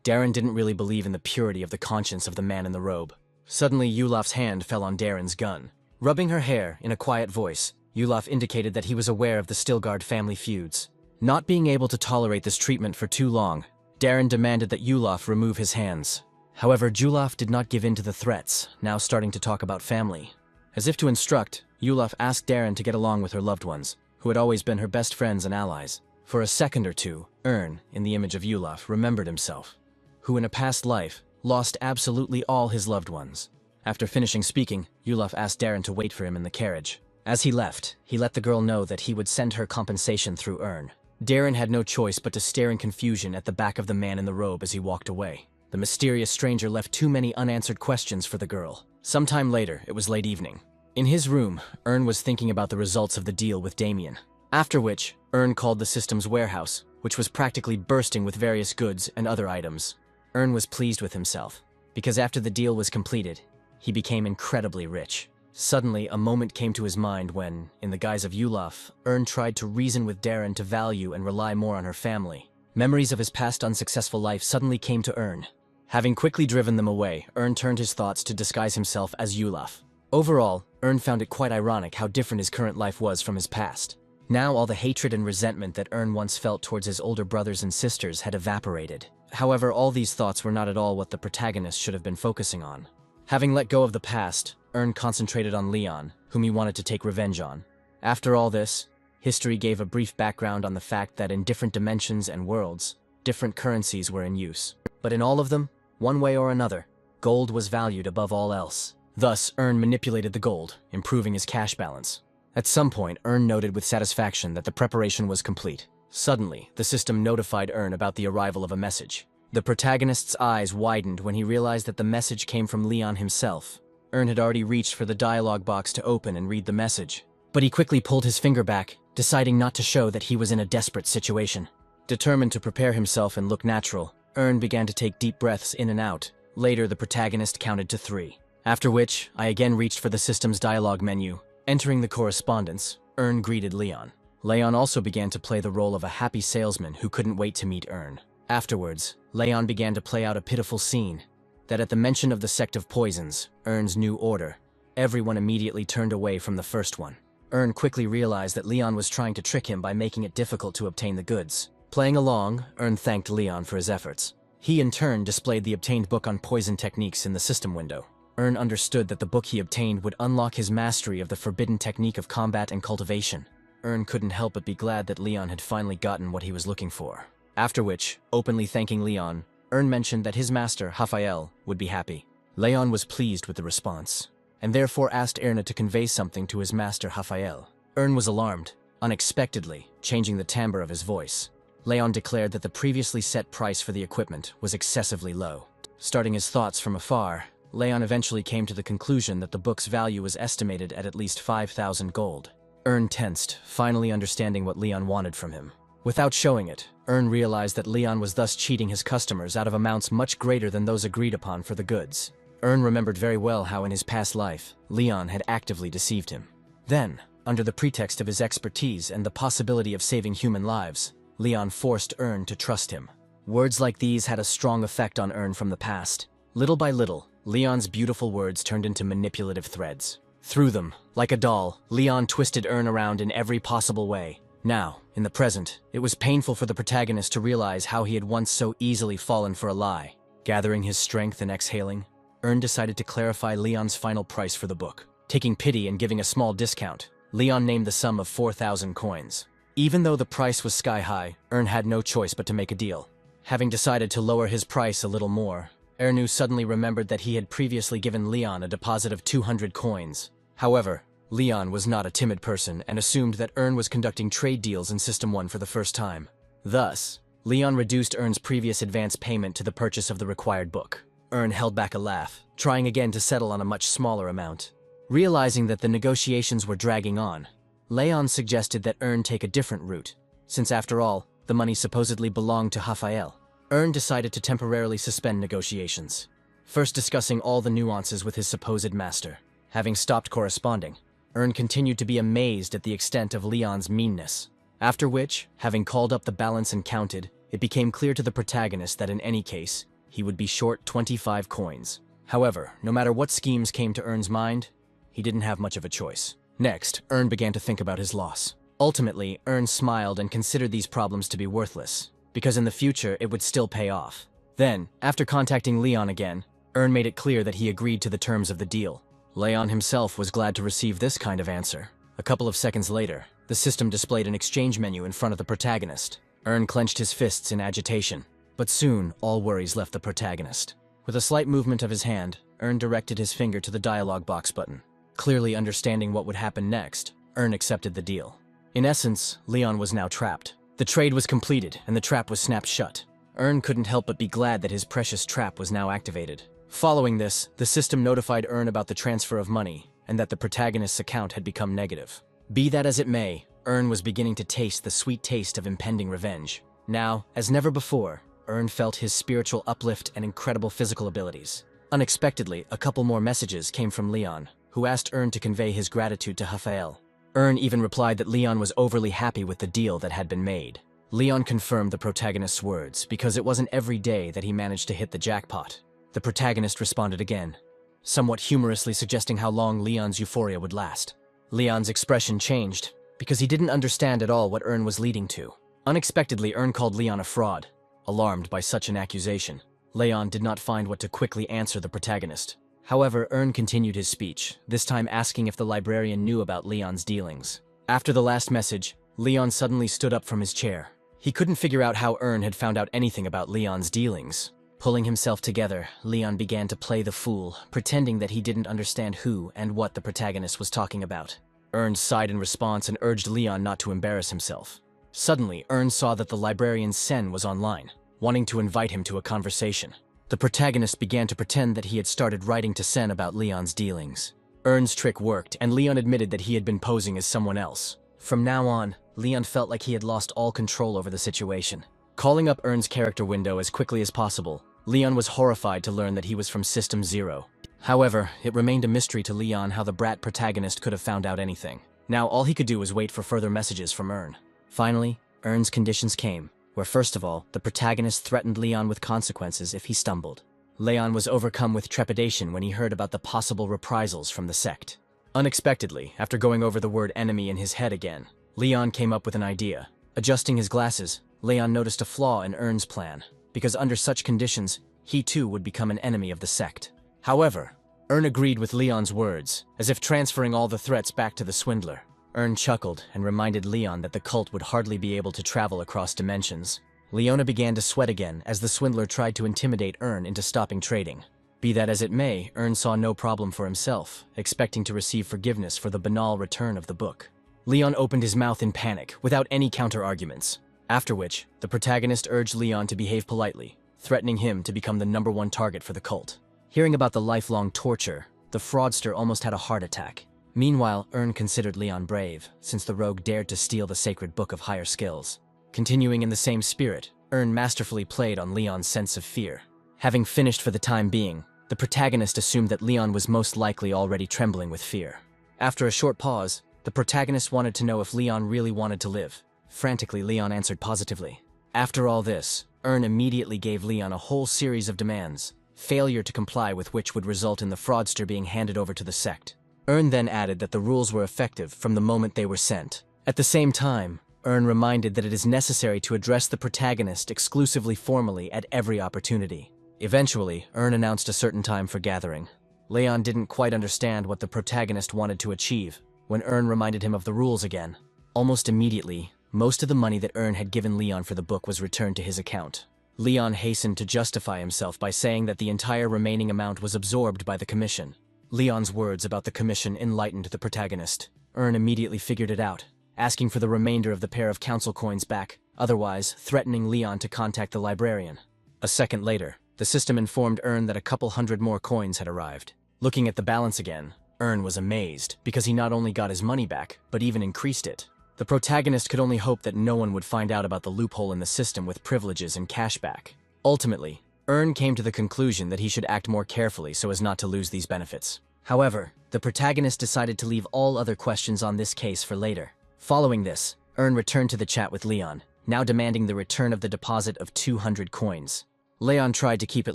Darren didn't really believe in the purity of the conscience of the man in the robe. Suddenly, Yulaf's hand fell on Darren's gun. Rubbing her hair in a quiet voice, Yulaf indicated that he was aware of the Stilgard family feuds. Not being able to tolerate this treatment for too long, Darren demanded that Yulaf remove his hands. However, Yulaf did not give in to the threats, now starting to talk about family. As if to instruct, Yulaf asked Darren to get along with her loved ones, who had always been her best friends and allies. For a second or two, Ern, in the image of Yulaf, remembered himself, who in a past life lost absolutely all his loved ones. After finishing speaking, Yulaf asked Darren to wait for him in the carriage. As he left, he let the girl know that he would send her compensation through Ern. Darren had no choice but to stare in confusion at the back of the man in the robe as he walked away. The mysterious stranger left too many unanswered questions for the girl. Sometime later, it was late evening. In his room, Ern was thinking about the results of the deal with Damien. After which, Ern called the system's warehouse, which was practically bursting with various goods and other items. Ern was pleased with himself, because after the deal was completed, he became incredibly rich. Suddenly, a moment came to his mind when, in the guise of Yulaf, Ern tried to reason with Darren to value and rely more on her family. Memories of his past unsuccessful life suddenly came to Ern. Having quickly driven them away, Ern turned his thoughts to disguise himself as Yulaf. Overall, Ern found it quite ironic how different his current life was from his past. Now all the hatred and resentment that Ern once felt towards his older brothers and sisters had evaporated. However, all these thoughts were not at all what the protagonist should have been focusing on. Having let go of the past, Ern concentrated on Leon, whom he wanted to take revenge on. After all this, history gave a brief background on the fact that in different dimensions and worlds, different currencies were in use. But in all of them, one way or another, gold was valued above all else. Thus, Ern manipulated the gold, improving his cash balance. At some point, Ern noted with satisfaction that the preparation was complete. Suddenly, the system notified Ern about the arrival of a message. The protagonist's eyes widened when he realized that the message came from Leon himself. Ern had already reached for the dialogue box to open and read the message, but he quickly pulled his finger back, deciding not to show that he was in a desperate situation. Determined to prepare himself and look natural, Ern began to take deep breaths in and out. Later, the protagonist counted to 3. After which, I again reached for the system's dialogue menu. Entering the correspondence, Ern greeted Leon. Leon also began to play the role of a happy salesman who couldn't wait to meet Ern. Afterwards, Leon began to play out a pitiful scene, that at the mention of the sect of poisons, Ern's new order, everyone immediately turned away from the first one. Ern quickly realized that Leon was trying to trick him by making it difficult to obtain the goods. Playing along, Ern thanked Leon for his efforts. He in turn displayed the obtained book on poison techniques in the system window. Ern understood that the book he obtained would unlock his mastery of the forbidden technique of combat and cultivation. Ern couldn't help but be glad that Leon had finally gotten what he was looking for. After which, openly thanking Leon, Ern mentioned that his master, Raphael, would be happy. Leon was pleased with the response, and therefore asked Erna to convey something to his master, Raphael. Ern was alarmed, unexpectedly, changing the timbre of his voice. Leon declared that the previously set price for the equipment was excessively low. Starting his thoughts from afar, Leon eventually came to the conclusion that the book's value was estimated at least 5,000 gold. Ern tensed, finally understanding what Leon wanted from him. Without showing it, Ern realized that Leon was thus cheating his customers out of amounts much greater than those agreed upon for the goods. Ern remembered very well how in his past life, Leon had actively deceived him. Then, under the pretext of his expertise and the possibility of saving human lives, Leon forced Ern to trust him. Words like these had a strong effect on Ern from the past. Little by little, Leon's beautiful words turned into manipulative threads. Through them, like a doll, Leon twisted Ern around in every possible way. Now, in the present, it was painful for the protagonist to realize how he had once so easily fallen for a lie. Gathering his strength and exhaling, Ern decided to clarify Leon's final price for the book. Taking pity and giving a small discount, Leon named the sum of 4,000 coins. Even though the price was sky high, Ern had no choice but to make a deal. Having decided to lower his price a little more, Ernu suddenly remembered that he had previously given Leon a deposit of 200 coins. However, Leon was not a timid person and assumed that Ern was conducting trade deals in System 1 for the first time. Thus, Leon reduced Ern's previous advance payment to the purchase of the required book. Ern held back a laugh, trying again to settle on a much smaller amount. Realizing that the negotiations were dragging on, Leon suggested that Ern take a different route, since after all, the money supposedly belonged to Raphael. Ern decided to temporarily suspend negotiations, first discussing all the nuances with his supposed master. Having stopped corresponding, Ern continued to be amazed at the extent of Leon's meanness. After which, having called up the balance and counted, it became clear to the protagonist that in any case, he would be short 25 coins. However, no matter what schemes came to Ern's mind, he didn't have much of a choice. Next, Ern began to think about his loss. Ultimately, Ern smiled and considered these problems to be worthless, because in the future it would still pay off. Then, after contacting Leon again, Ern made it clear that he agreed to the terms of the deal. Leon himself was glad to receive this kind of answer. A couple of seconds later, the system displayed an exchange menu in front of the protagonist. Ern clenched his fists in agitation, but soon all worries left the protagonist. With a slight movement of his hand, Ern directed his finger to the dialogue box button. Clearly understanding what would happen next, Ern accepted the deal. In essence, Leon was now trapped. The trade was completed, and the trap was snapped shut. Ern couldn't help but be glad that his precious trap was now activated. Following this, the system notified Ern about the transfer of money, and that the protagonist's account had become negative. Be that as it may, Ern was beginning to taste the sweet taste of impending revenge. Now, as never before, Ern felt his spiritual uplift and incredible physical abilities. Unexpectedly, a couple more messages came from Leon, who asked Ern to convey his gratitude to Raphael. Ern even replied that Leon was overly happy with the deal that had been made. Leon confirmed the protagonist's words, because it wasn't every day that he managed to hit the jackpot. The protagonist responded again, somewhat humorously suggesting how long Leon's euphoria would last. Leon's expression changed, because he didn't understand at all what Ern was leading to. Unexpectedly, Ern called Leon a fraud. Alarmed by such an accusation, Leon did not find what to quickly answer the protagonist. However, Ern continued his speech, this time asking if the librarian knew about Leon's dealings. After the last message, Leon suddenly stood up from his chair. He couldn't figure out how Ern had found out anything about Leon's dealings. Pulling himself together, Leon began to play the fool, pretending that he didn't understand who and what the protagonist was talking about. Ern sighed in response and urged Leon not to embarrass himself. Suddenly, Ern saw that the librarian Sen was online, wanting to invite him to a conversation. The protagonist began to pretend that he had started writing to Sen about Leon's dealings. Ern's trick worked, and Leon admitted that he had been posing as someone else. From now on, Leon felt like he had lost all control over the situation. Calling up Ern's character window as quickly as possible, Leon was horrified to learn that he was from System 0. However, it remained a mystery to Leon how the brat protagonist could have found out anything. Now all he could do was wait for further messages from Ern. Finally, Ern's conditions came, where first of all, the protagonist threatened Leon with consequences if he stumbled. Leon was overcome with trepidation when he heard about the possible reprisals from the sect. Unexpectedly, after going over the word enemy in his head again, Leon came up with an idea. Adjusting his glasses, Leon noticed a flaw in Ern's plan, because under such conditions, he too would become an enemy of the sect. However, Ern agreed with Leon's words, as if transferring all the threats back to the swindler. Ern chuckled and reminded Leon that the cult would hardly be able to travel across dimensions. Leona began to sweat again as the swindler tried to intimidate Ern into stopping trading. Be that as it may, Ern saw no problem for himself, expecting to receive forgiveness for the banal return of the book. Leon opened his mouth in panic, without any counter-arguments. After which, the protagonist urged Leon to behave politely, threatening him to become the #1 target for the cult. Hearing about the lifelong torture, the fraudster almost had a heart attack. Meanwhile, Ern considered Leon brave, since the rogue dared to steal the sacred book of higher skills. Continuing in the same spirit, Ern masterfully played on Leon's sense of fear. Having finished for the time being, the protagonist assumed that Leon was most likely already trembling with fear. After a short pause, the protagonist wanted to know if Leon really wanted to live. Frantically, Leon answered positively. After all this, Ern immediately gave Leon a whole series of demands, failure to comply with which would result in the fraudster being handed over to the sect. Ern then added that the rules were effective from the moment they were sent. At the same time, Ern reminded that it is necessary to address the protagonist exclusively formally at every opportunity. Eventually, Ern announced a certain time for gathering. Leon didn't quite understand what the protagonist wanted to achieve when Ern reminded him of the rules again. Almost immediately, most of the money that Ern had given Leon for the book was returned to his account. Leon hastened to justify himself by saying that the entire remaining amount was absorbed by the commission. Leon's words about the commission enlightened the protagonist. Ern immediately figured it out, asking for the remainder of the pair of council coins back, otherwise threatening Leon to contact the librarian. A second later, the system informed Ern that a couple hundred more coins had arrived. Looking at the balance again, Ern was amazed, because he not only got his money back, but even increased it. The protagonist could only hope that no one would find out about the loophole in the system with privileges and cashback. Ultimately, Ern came to the conclusion that he should act more carefully so as not to lose these benefits. However, the protagonist decided to leave all other questions on this case for later. Following this, Ern returned to the chat with Leon, now demanding the return of the deposit of 200 coins. Leon tried to keep at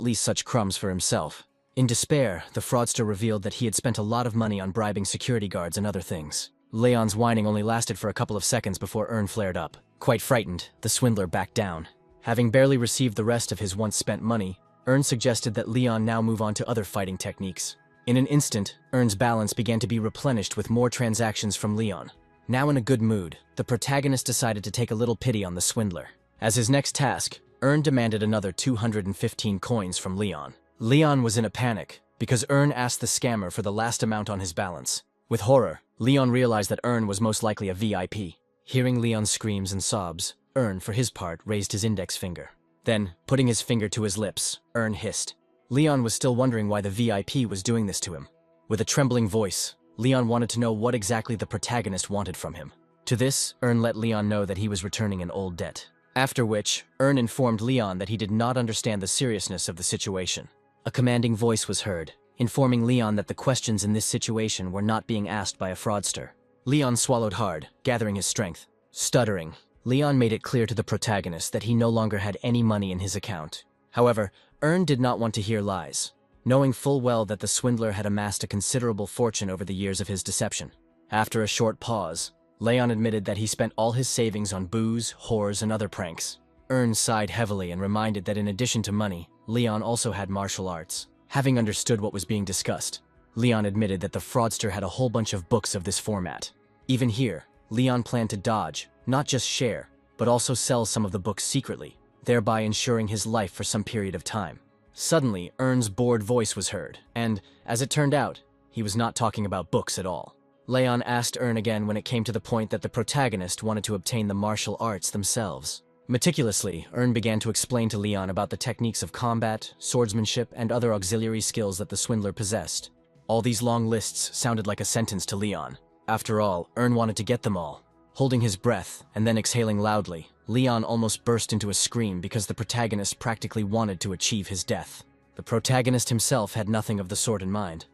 least such crumbs for himself. In despair, the fraudster revealed that he had spent a lot of money on bribing security guards and other things. Leon's whining only lasted for a couple of seconds before Ern flared up. Quite frightened, the swindler backed down. Having barely received the rest of his once-spent money, Ern suggested that Leon now move on to other fighting techniques. In an instant, Ern's balance began to be replenished with more transactions from Leon. Now in a good mood, the protagonist decided to take a little pity on the swindler. As his next task, Ern demanded another 215 coins from Leon. Leon was in a panic, because Ern asked the scammer for the last amount on his balance. With horror, Leon realized that Ern was most likely a VIP. Hearing Leon's screams and sobs, Ern, for his part, raised his index finger. Then, putting his finger to his lips, Ern hissed. Leon was still wondering why the VIP was doing this to him. With a trembling voice, Leon wanted to know what exactly the protagonist wanted from him. To this, Ern let Leon know that he was returning an old debt. After which, Ern informed Leon that he did not understand the seriousness of the situation. A commanding voice was heard, informing Leon that the questions in this situation were not being asked by a fraudster. Leon swallowed hard, gathering his strength. Stuttering, Leon made it clear to the protagonist that he no longer had any money in his account. However, Ern did not want to hear lies, knowing full well that the swindler had amassed a considerable fortune over the years of his deception. After a short pause, Leon admitted that he spent all his savings on booze, whores, and other pranks. Ern sighed heavily and reminded that in addition to money, Leon also had martial arts. Having understood what was being discussed, Leon admitted that the fraudster had a whole bunch of books of this format. Even here, Leon planned to dodge, not just share, but also sell some of the books secretly, thereby ensuring his life for some period of time. Suddenly, Ern's bored voice was heard, and, as it turned out, he was not talking about books at all. Leon asked Ern again when it came to the point that the protagonist wanted to obtain the martial arts themselves. Meticulously, Ern began to explain to Leon about the techniques of combat, swordsmanship, and other auxiliary skills that the swindler possessed. All these long lists sounded like a sentence to Leon. After all, Ern wanted to get them all. Holding his breath, and then exhaling loudly, Leon almost burst into a scream because the protagonist practically wanted to achieve his death. The protagonist himself had nothing of the sort in mind,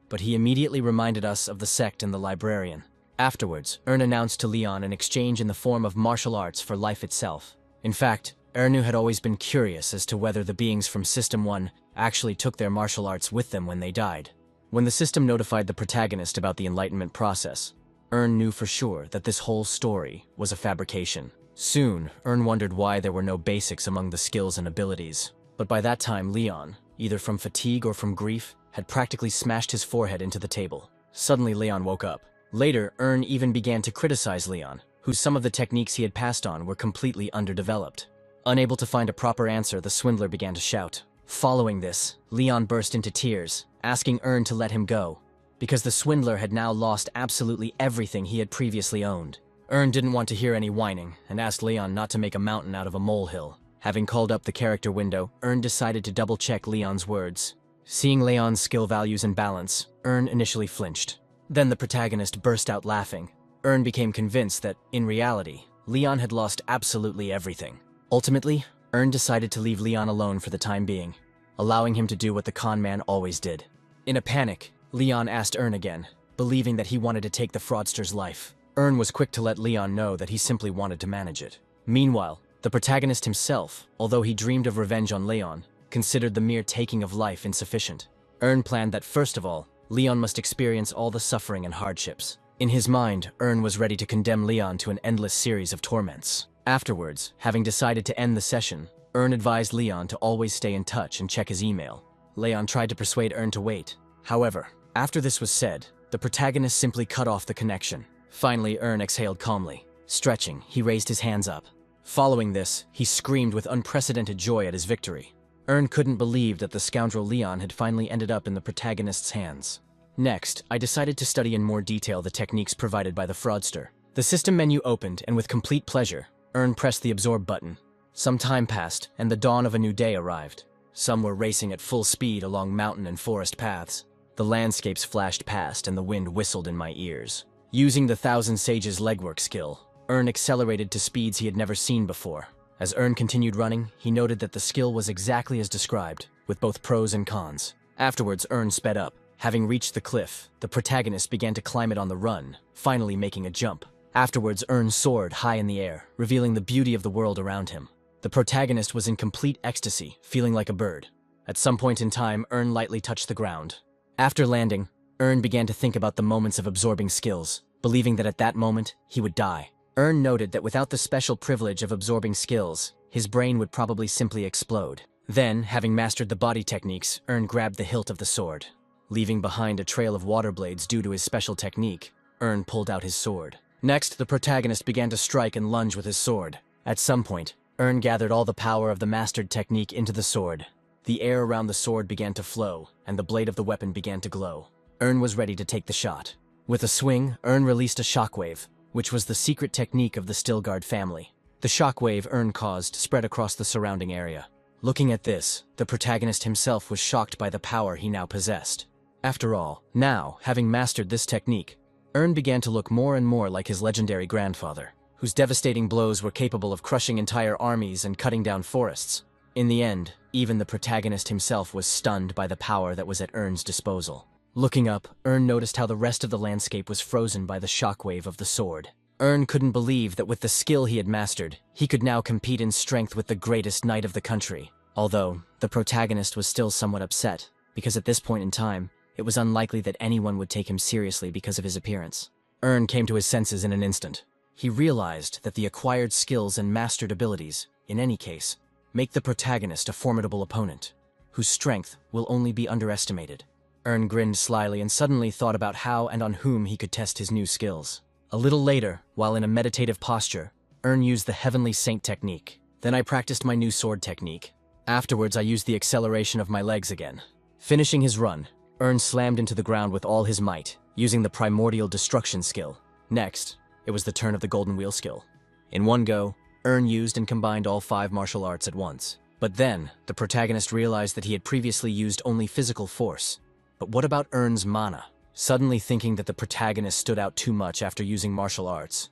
but he immediately reminded us of the sect and the librarian. Afterwards, Ern announced to Leon an exchange in the form of martial arts for life itself. In fact, Ernu had always been curious as to whether the beings from System 1 actually took their martial arts with them when they died. When the system notified the protagonist about the enlightenment process, Ern knew for sure that this whole story was a fabrication. Soon, Ern wondered why there were no basics among the skills and abilities. But by that time, Leon, either from fatigue or from grief, had practically smashed his forehead into the table. Suddenly, Leon woke up. Later, Ern even began to criticize Leon, whose some of the techniques he had passed on were completely underdeveloped. Unable to find a proper answer, the swindler began to shout. Following this, Leon burst into tears, asking Ern to let him go, because the swindler had now lost absolutely everything he had previously owned. Ern didn't want to hear any whining, and asked Leon not to make a mountain out of a molehill. Having called up the character window, Ern decided to double-check Leon's words. Seeing Leon's skill values and balance, Ern initially flinched. Then the protagonist burst out laughing. Ern became convinced that, in reality, Leon had lost absolutely everything. Ultimately, Ern decided to leave Leon alone for the time being, allowing him to do what the con man always did. In a panic, Leon asked Ern again, believing that he wanted to take the fraudster's life. Ern was quick to let Leon know that he simply wanted to manage it. Meanwhile, the protagonist himself, although he dreamed of revenge on Leon, considered the mere taking of life insufficient. Ern planned that first of all, Leon must experience all the suffering and hardships. In his mind, Ern was ready to condemn Leon to an endless series of torments. Afterwards, having decided to end the session, Ern advised Leon to always stay in touch and check his email. Leon tried to persuade Ern to wait. However, after this was said, the protagonist simply cut off the connection. Finally, Ern exhaled calmly. Stretching, he raised his hands up. Following this, he screamed with unprecedented joy at his victory. Ern couldn't believe that the scoundrel Leon had finally ended up in the protagonist's hands. Next, I decided to study in more detail the techniques provided by the fraudster. The system menu opened, and with complete pleasure, Ern pressed the absorb button. Some time passed, and the dawn of a new day arrived. Some were racing at full speed along mountain and forest paths. The landscapes flashed past, and the wind whistled in my ears. Using the Thousand Sages legwork skill, Ern accelerated to speeds he had never seen before. As Ern continued running, he noted that the skill was exactly as described, with both pros and cons. Afterwards, Ern sped up, Having reached the cliff, the protagonist began to climb it on the run, finally making a jump. Afterwards, Ern soared high in the air, revealing the beauty of the world around him. The protagonist was in complete ecstasy, feeling like a bird. At some point in time, Ern lightly touched the ground. After landing, Ern began to think about the moments of absorbing skills, believing that at that moment, he would die. Ern noted that without the special privilege of absorbing skills, his brain would probably simply explode. Then, having mastered the body techniques, Ern grabbed the hilt of the sword. Leaving behind a trail of water blades due to his special technique, Ern pulled out his sword. Next, the protagonist began to strike and lunge with his sword. At some point, Ern gathered all the power of the mastered technique into the sword. The air around the sword began to flow, and the blade of the weapon began to glow. Ern was ready to take the shot. With a swing, Ern released a shockwave, which was the secret technique of the Stilgard family. The shockwave Ern caused spread across the surrounding area. Looking at this, the protagonist himself was shocked by the power he now possessed. After all, now, having mastered this technique, Ern began to look more and more like his legendary grandfather, whose devastating blows were capable of crushing entire armies and cutting down forests. In the end, even the protagonist himself was stunned by the power that was at Ern's disposal. Looking up, Ern noticed how the rest of the landscape was frozen by the shockwave of the sword. Ern couldn't believe that with the skill he had mastered, he could now compete in strength with the greatest knight of the country. Although, the protagonist was still somewhat upset, because at this point in time, it was unlikely that anyone would take him seriously because of his appearance. Ern came to his senses in an instant. He realized that the acquired skills and mastered abilities, in any case, make the protagonist a formidable opponent, whose strength will only be underestimated. Ern grinned slyly and suddenly thought about how and on whom he could test his new skills. A little later, while in a meditative posture, Ern used the Heavenly Saint technique. Then I practiced my new sword technique. Afterwards, I used the acceleration of my legs again. Finishing his run, Ern slammed into the ground with all his might, using the Primordial Destruction skill. Next, it was the turn of the Golden Wheel skill. In one go, Ern used and combined all 5 martial arts at once. But then, the protagonist realized that he had previously used only physical force. But what about Ern's mana? Suddenly thinking that the protagonist stood out too much after using martial arts,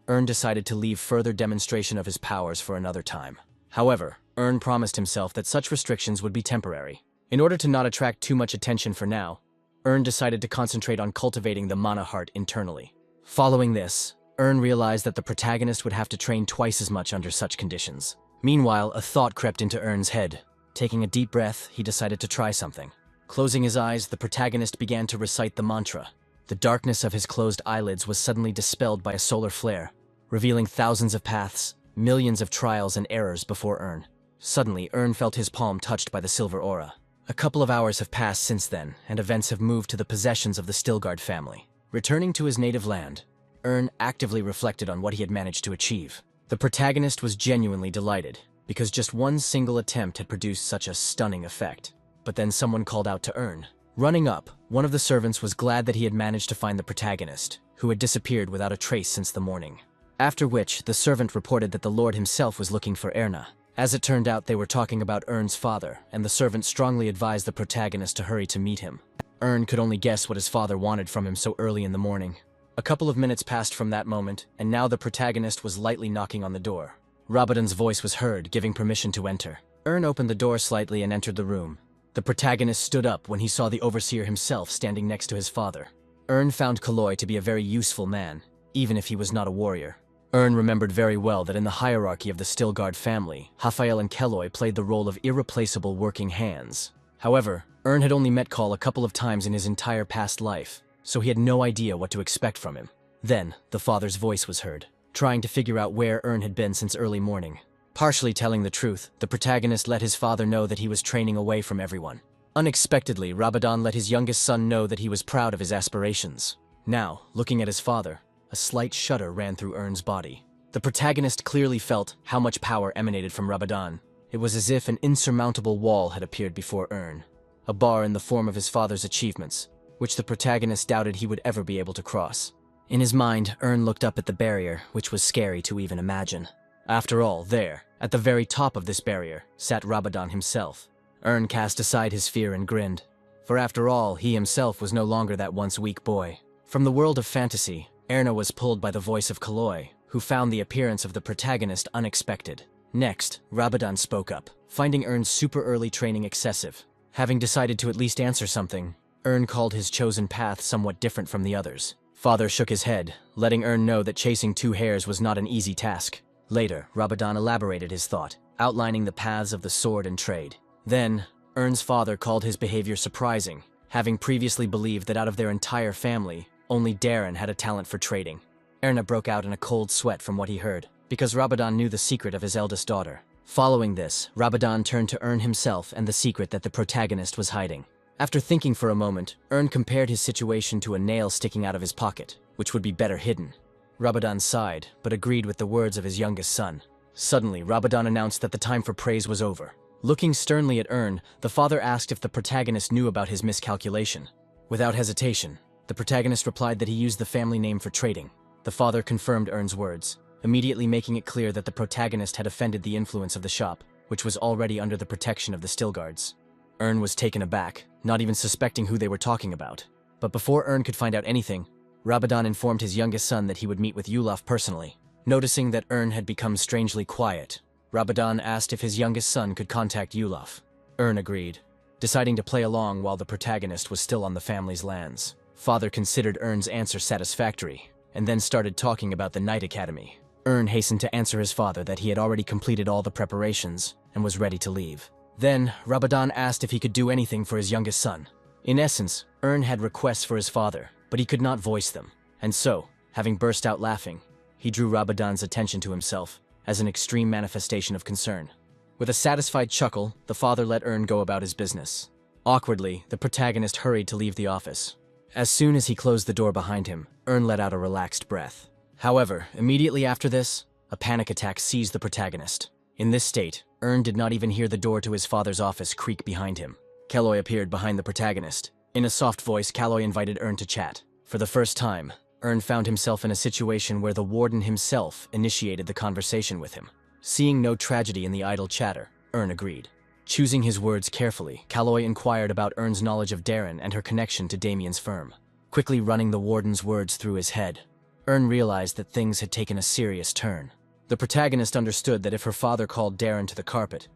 Ern decided to leave further demonstration of his powers for another time. However, Ern promised himself that such restrictions would be temporary. In order to not attract too much attention for now, Ern decided to concentrate on cultivating the mana heart internally. Following this, Ern realized that the protagonist would have to train twice as much under such conditions. Meanwhile, a thought crept into Ern's head. Taking a deep breath, he decided to try something. Closing his eyes, the protagonist began to recite the mantra. The darkness of his closed eyelids was suddenly dispelled by a solar flare, revealing thousands of paths, millions of trials and errors before Ern. Suddenly, Ern felt his palm touched by the silver aura. A couple of hours have passed since then, and events have moved to the possessions of the Stilgard family. Returning to his native land, Ern actively reflected on what he had managed to achieve. The protagonist was genuinely delighted, because just one single attempt had produced such a stunning effect. But then someone called out to Ern. Running up, one of the servants was glad that he had managed to find the protagonist, who had disappeared without a trace since the morning. After which, the servant reported that the Lord himself was looking for Erna. As it turned out, they were talking about Ern's father, and the servant strongly advised the protagonist to hurry to meet him. Ern could only guess what his father wanted from him so early in the morning. A couple of minutes passed from that moment, and now the protagonist was lightly knocking on the door. Rabadon's voice was heard, giving permission to enter. Ern opened the door slightly and entered the room. The protagonist stood up when he saw the overseer himself standing next to his father. Ern found Kaloi to be a very useful man, even if he was not a warrior. Ern remembered very well that in the hierarchy of the Stilgard family, Raphael and Keloi played the role of irreplaceable working hands. However, Ern had only met Kal a couple of times in his entire past life, so he had no idea what to expect from him. Then, the father's voice was heard, trying to figure out where Ern had been since early morning. Partially telling the truth, the protagonist let his father know that he was training away from everyone. Unexpectedly, Rabadon let his youngest son know that he was proud of his aspirations. Now, looking at his father, a slight shudder ran through Ern's body. The protagonist clearly felt how much power emanated from Rabadon. It was as if an insurmountable wall had appeared before Ern, a bar in the form of his father's achievements, which the protagonist doubted he would ever be able to cross. In his mind, Ern looked up at the barrier, which was scary to even imagine. After all, there, at the very top of this barrier, sat Rabadon himself. Ern cast aside his fear and grinned, for after all, he himself was no longer that once weak boy. From the world of fantasy, Erna was pulled by the voice of Kaloi, who found the appearance of the protagonist unexpected. Next, Rabadon spoke up, finding Ern's super early training excessive. Having decided to at least answer something, Ern called his chosen path somewhat different from the others. Father shook his head, letting Ern know that chasing two hares was not an easy task. Later, Ramadan elaborated his thought, outlining the paths of the sword and trade. Then, Ern's father called his behavior surprising, having previously believed that out of their entire family, only Darren had a talent for trading. Erna broke out in a cold sweat from what he heard, because Ramadan knew the secret of his eldest daughter. Following this, Ramadan turned to Ern himself and the secret that the protagonist was hiding. After thinking for a moment, Ern compared his situation to a nail sticking out of his pocket, which would be better hidden. Ramadan sighed, but agreed with the words of his youngest son. Suddenly, Ramadan announced that the time for praise was over. Looking sternly at Ern, the father asked if the protagonist knew about his miscalculation. Without hesitation, the protagonist replied that he used the family name for trading. The father confirmed Ern's words, immediately making it clear that the protagonist had offended the influence of the shop, which was already under the protection of the still guards. Ern was taken aback, not even suspecting who they were talking about. But before Ern could find out anything, Ramadan informed his youngest son that he would meet with Yulaf personally. Noticing that Ern had become strangely quiet, Ramadan asked if his youngest son could contact Yulaf. Ern agreed, deciding to play along while the protagonist was still on the family's lands. Father considered Ern's answer satisfactory, and then started talking about the Night Academy. Ern hastened to answer his father that he had already completed all the preparations and was ready to leave. Then, Ramadan asked if he could do anything for his youngest son. In essence, Ern had requests for his father, but he could not voice them. And so, having burst out laughing, he drew Ramadan's attention to himself as an extreme manifestation of concern. With a satisfied chuckle, the father let Ern go about his business. Awkwardly, the protagonist hurried to leave the office. As soon as he closed the door behind him, Ern let out a relaxed breath. However, immediately after this, a panic attack seized the protagonist. In this state, Ern did not even hear the door to his father's office creak behind him. Kaloi appeared behind the protagonist. In a soft voice, Kaloi invited Ern to chat. For the first time, Ern found himself in a situation where the warden himself initiated the conversation with him. Seeing no tragedy in the idle chatter, Ern agreed. Choosing his words carefully, Kaloi inquired about Ern's knowledge of Darren and her connection to Damien's firm. Quickly running the warden's words through his head, Ern realized that things had taken a serious turn. The protagonist understood that if her father called Darren to the carpet,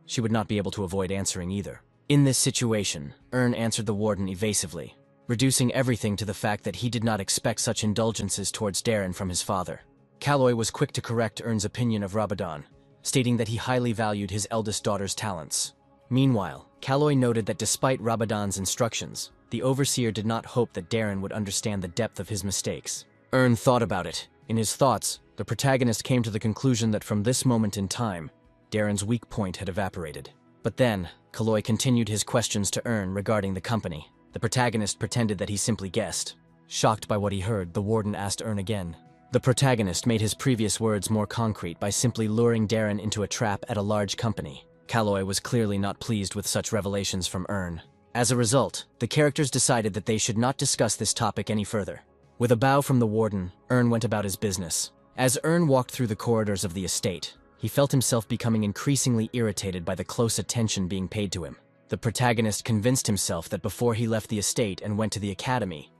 she would not be able to avoid answering either. In this situation, Ern answered the warden evasively, reducing everything to the fact that he did not expect such indulgences towards Darren from his father. Kaloi was quick to correct Ern's opinion of Ramadan, stating that he highly valued his eldest daughter's talents. Meanwhile, Kaloi noted that despite Ramadan's instructions, the overseer did not hope that Darren would understand the depth of his mistakes. Ern thought about it. In his thoughts, the protagonist came to the conclusion that from this moment in time, Darren's weak point had evaporated. But then, Kaloi continued his questions to Ern regarding the company. The protagonist pretended that he simply guessed. Shocked by what he heard, the warden asked Ern again. The protagonist made his previous words more concrete by simply luring Darren into a trap at a large company. Kaloi was clearly not pleased with such revelations from Ern. As a result, the characters decided that they should not discuss this topic any further. With a bow from the warden, Ern went about his business. As Ern walked through the corridors of the estate, he felt himself becoming increasingly irritated by the close attention being paid to him. The protagonist convinced himself that before he left the estate and went to the academy,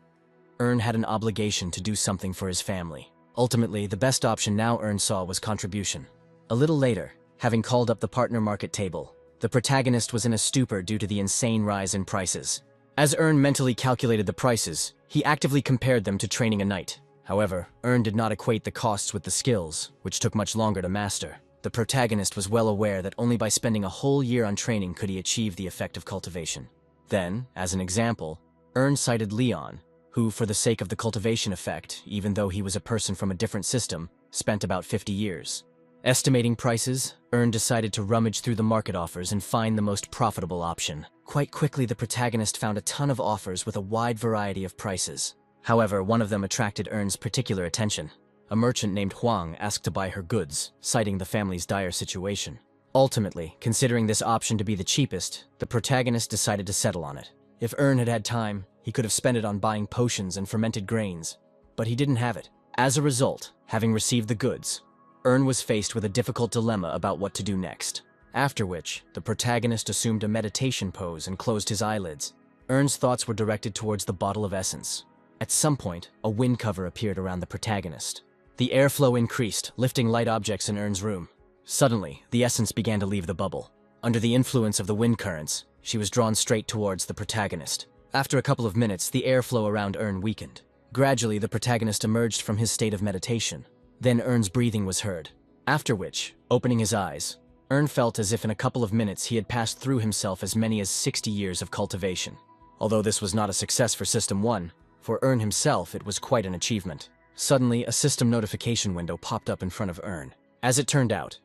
Ern had an obligation to do something for his family. Ultimately, the best option now Ern saw was contribution. A little later, having called up the partner market table, the protagonist was in a stupor due to the insane rise in prices. As Ern mentally calculated the prices, he actively compared them to training a knight. However, Ern did not equate the costs with the skills, which took much longer to master. The protagonist was well aware that only by spending a whole year on training could he achieve the effect of cultivation. Then, as an example, Ern cited Leon, who, for the sake of the cultivation effect, even though he was a person from a different system, spent about 50 years. Estimating prices, Ern decided to rummage through the market offers and find the most profitable option. Quite quickly, the protagonist found a ton of offers with a wide variety of prices. However, one of them attracted Ern's particular attention. A merchant named Huang asked to buy her goods, citing the family's dire situation. Ultimately, considering this option to be the cheapest, the protagonist decided to settle on it. If Ern had had time, he could have spent it on buying potions and fermented grains, but he didn't have it. As a result, having received the goods, Ern was faced with a difficult dilemma about what to do next. After which, the protagonist assumed a meditation pose and closed his eyelids. Ern's thoughts were directed towards the bottle of essence. At some point, a wind cover appeared around the protagonist. The airflow increased, lifting light objects in Ern's room. Suddenly, the essence began to leave the bubble. Under the influence of the wind currents, she was drawn straight towards the protagonist. After a couple of minutes, the airflow around Ern weakened. Gradually, the protagonist emerged from his state of meditation. Then Ern's breathing was heard. After which, opening his eyes, Ern felt as if in a couple of minutes he had passed through himself as many as 60 years of cultivation. Although this was not a success for System 1, for Ern himself it was quite an achievement. Suddenly, a system notification window popped up in front of Ern. As it turned out,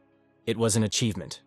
it was an achievement,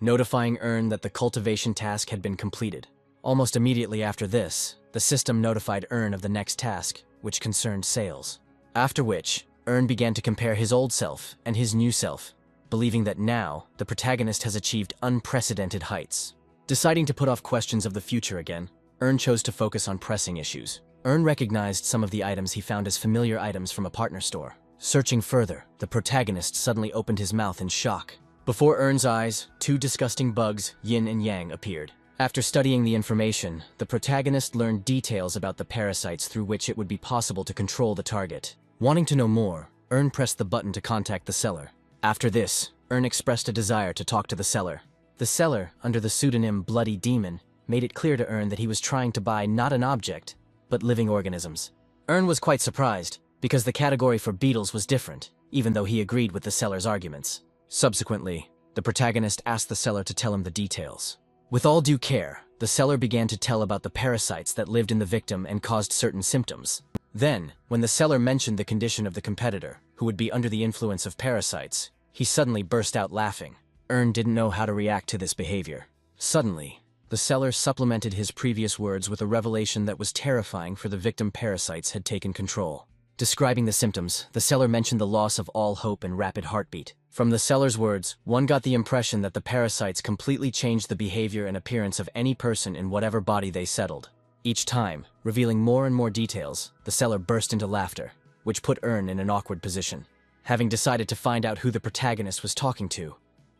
notifying Ern that the cultivation task had been completed. Almost immediately after this, the system notified Ern of the next task, which concerned sales. After which, Ern began to compare his old self and his new self, believing that now, the protagonist has achieved unprecedented heights. Deciding to put off questions of the future again, Ern chose to focus on pressing issues. Ern recognized some of the items he found as familiar items from a partner store. Searching further, the protagonist suddenly opened his mouth in shock. Before Ern's eyes, two disgusting bugs, Yin and Yang, appeared. After studying the information, the protagonist learned details about the parasites through which it would be possible to control the target. Wanting to know more, Ern pressed the button to contact the seller. After this, Ern expressed a desire to talk to the seller. The seller, under the pseudonym Bloody Demon, made it clear to Ern that he was trying to buy not an object, but living organisms. Ern was quite surprised, because the category for beetles was different, even though he agreed with the seller's arguments. Subsequently, the protagonist asked the seller to tell him the details. With all due care, the seller began to tell about the parasites that lived in the victim and caused certain symptoms. Then, when the seller mentioned the condition of the competitor, who would be under the influence of parasites, he suddenly burst out laughing. Ern didn't know how to react to this behavior. Suddenly, the seller supplemented his previous words with a revelation that was terrifying, for the victim parasites had taken control. Describing the symptoms, the seller mentioned the loss of all hope and rapid heartbeat. From the seller's words, one got the impression that the parasites completely changed the behavior and appearance of any person in whatever body they settled. Each time, revealing more and more details, the seller burst into laughter, which put Ern in an awkward position. Having decided to find out who the protagonist was talking to,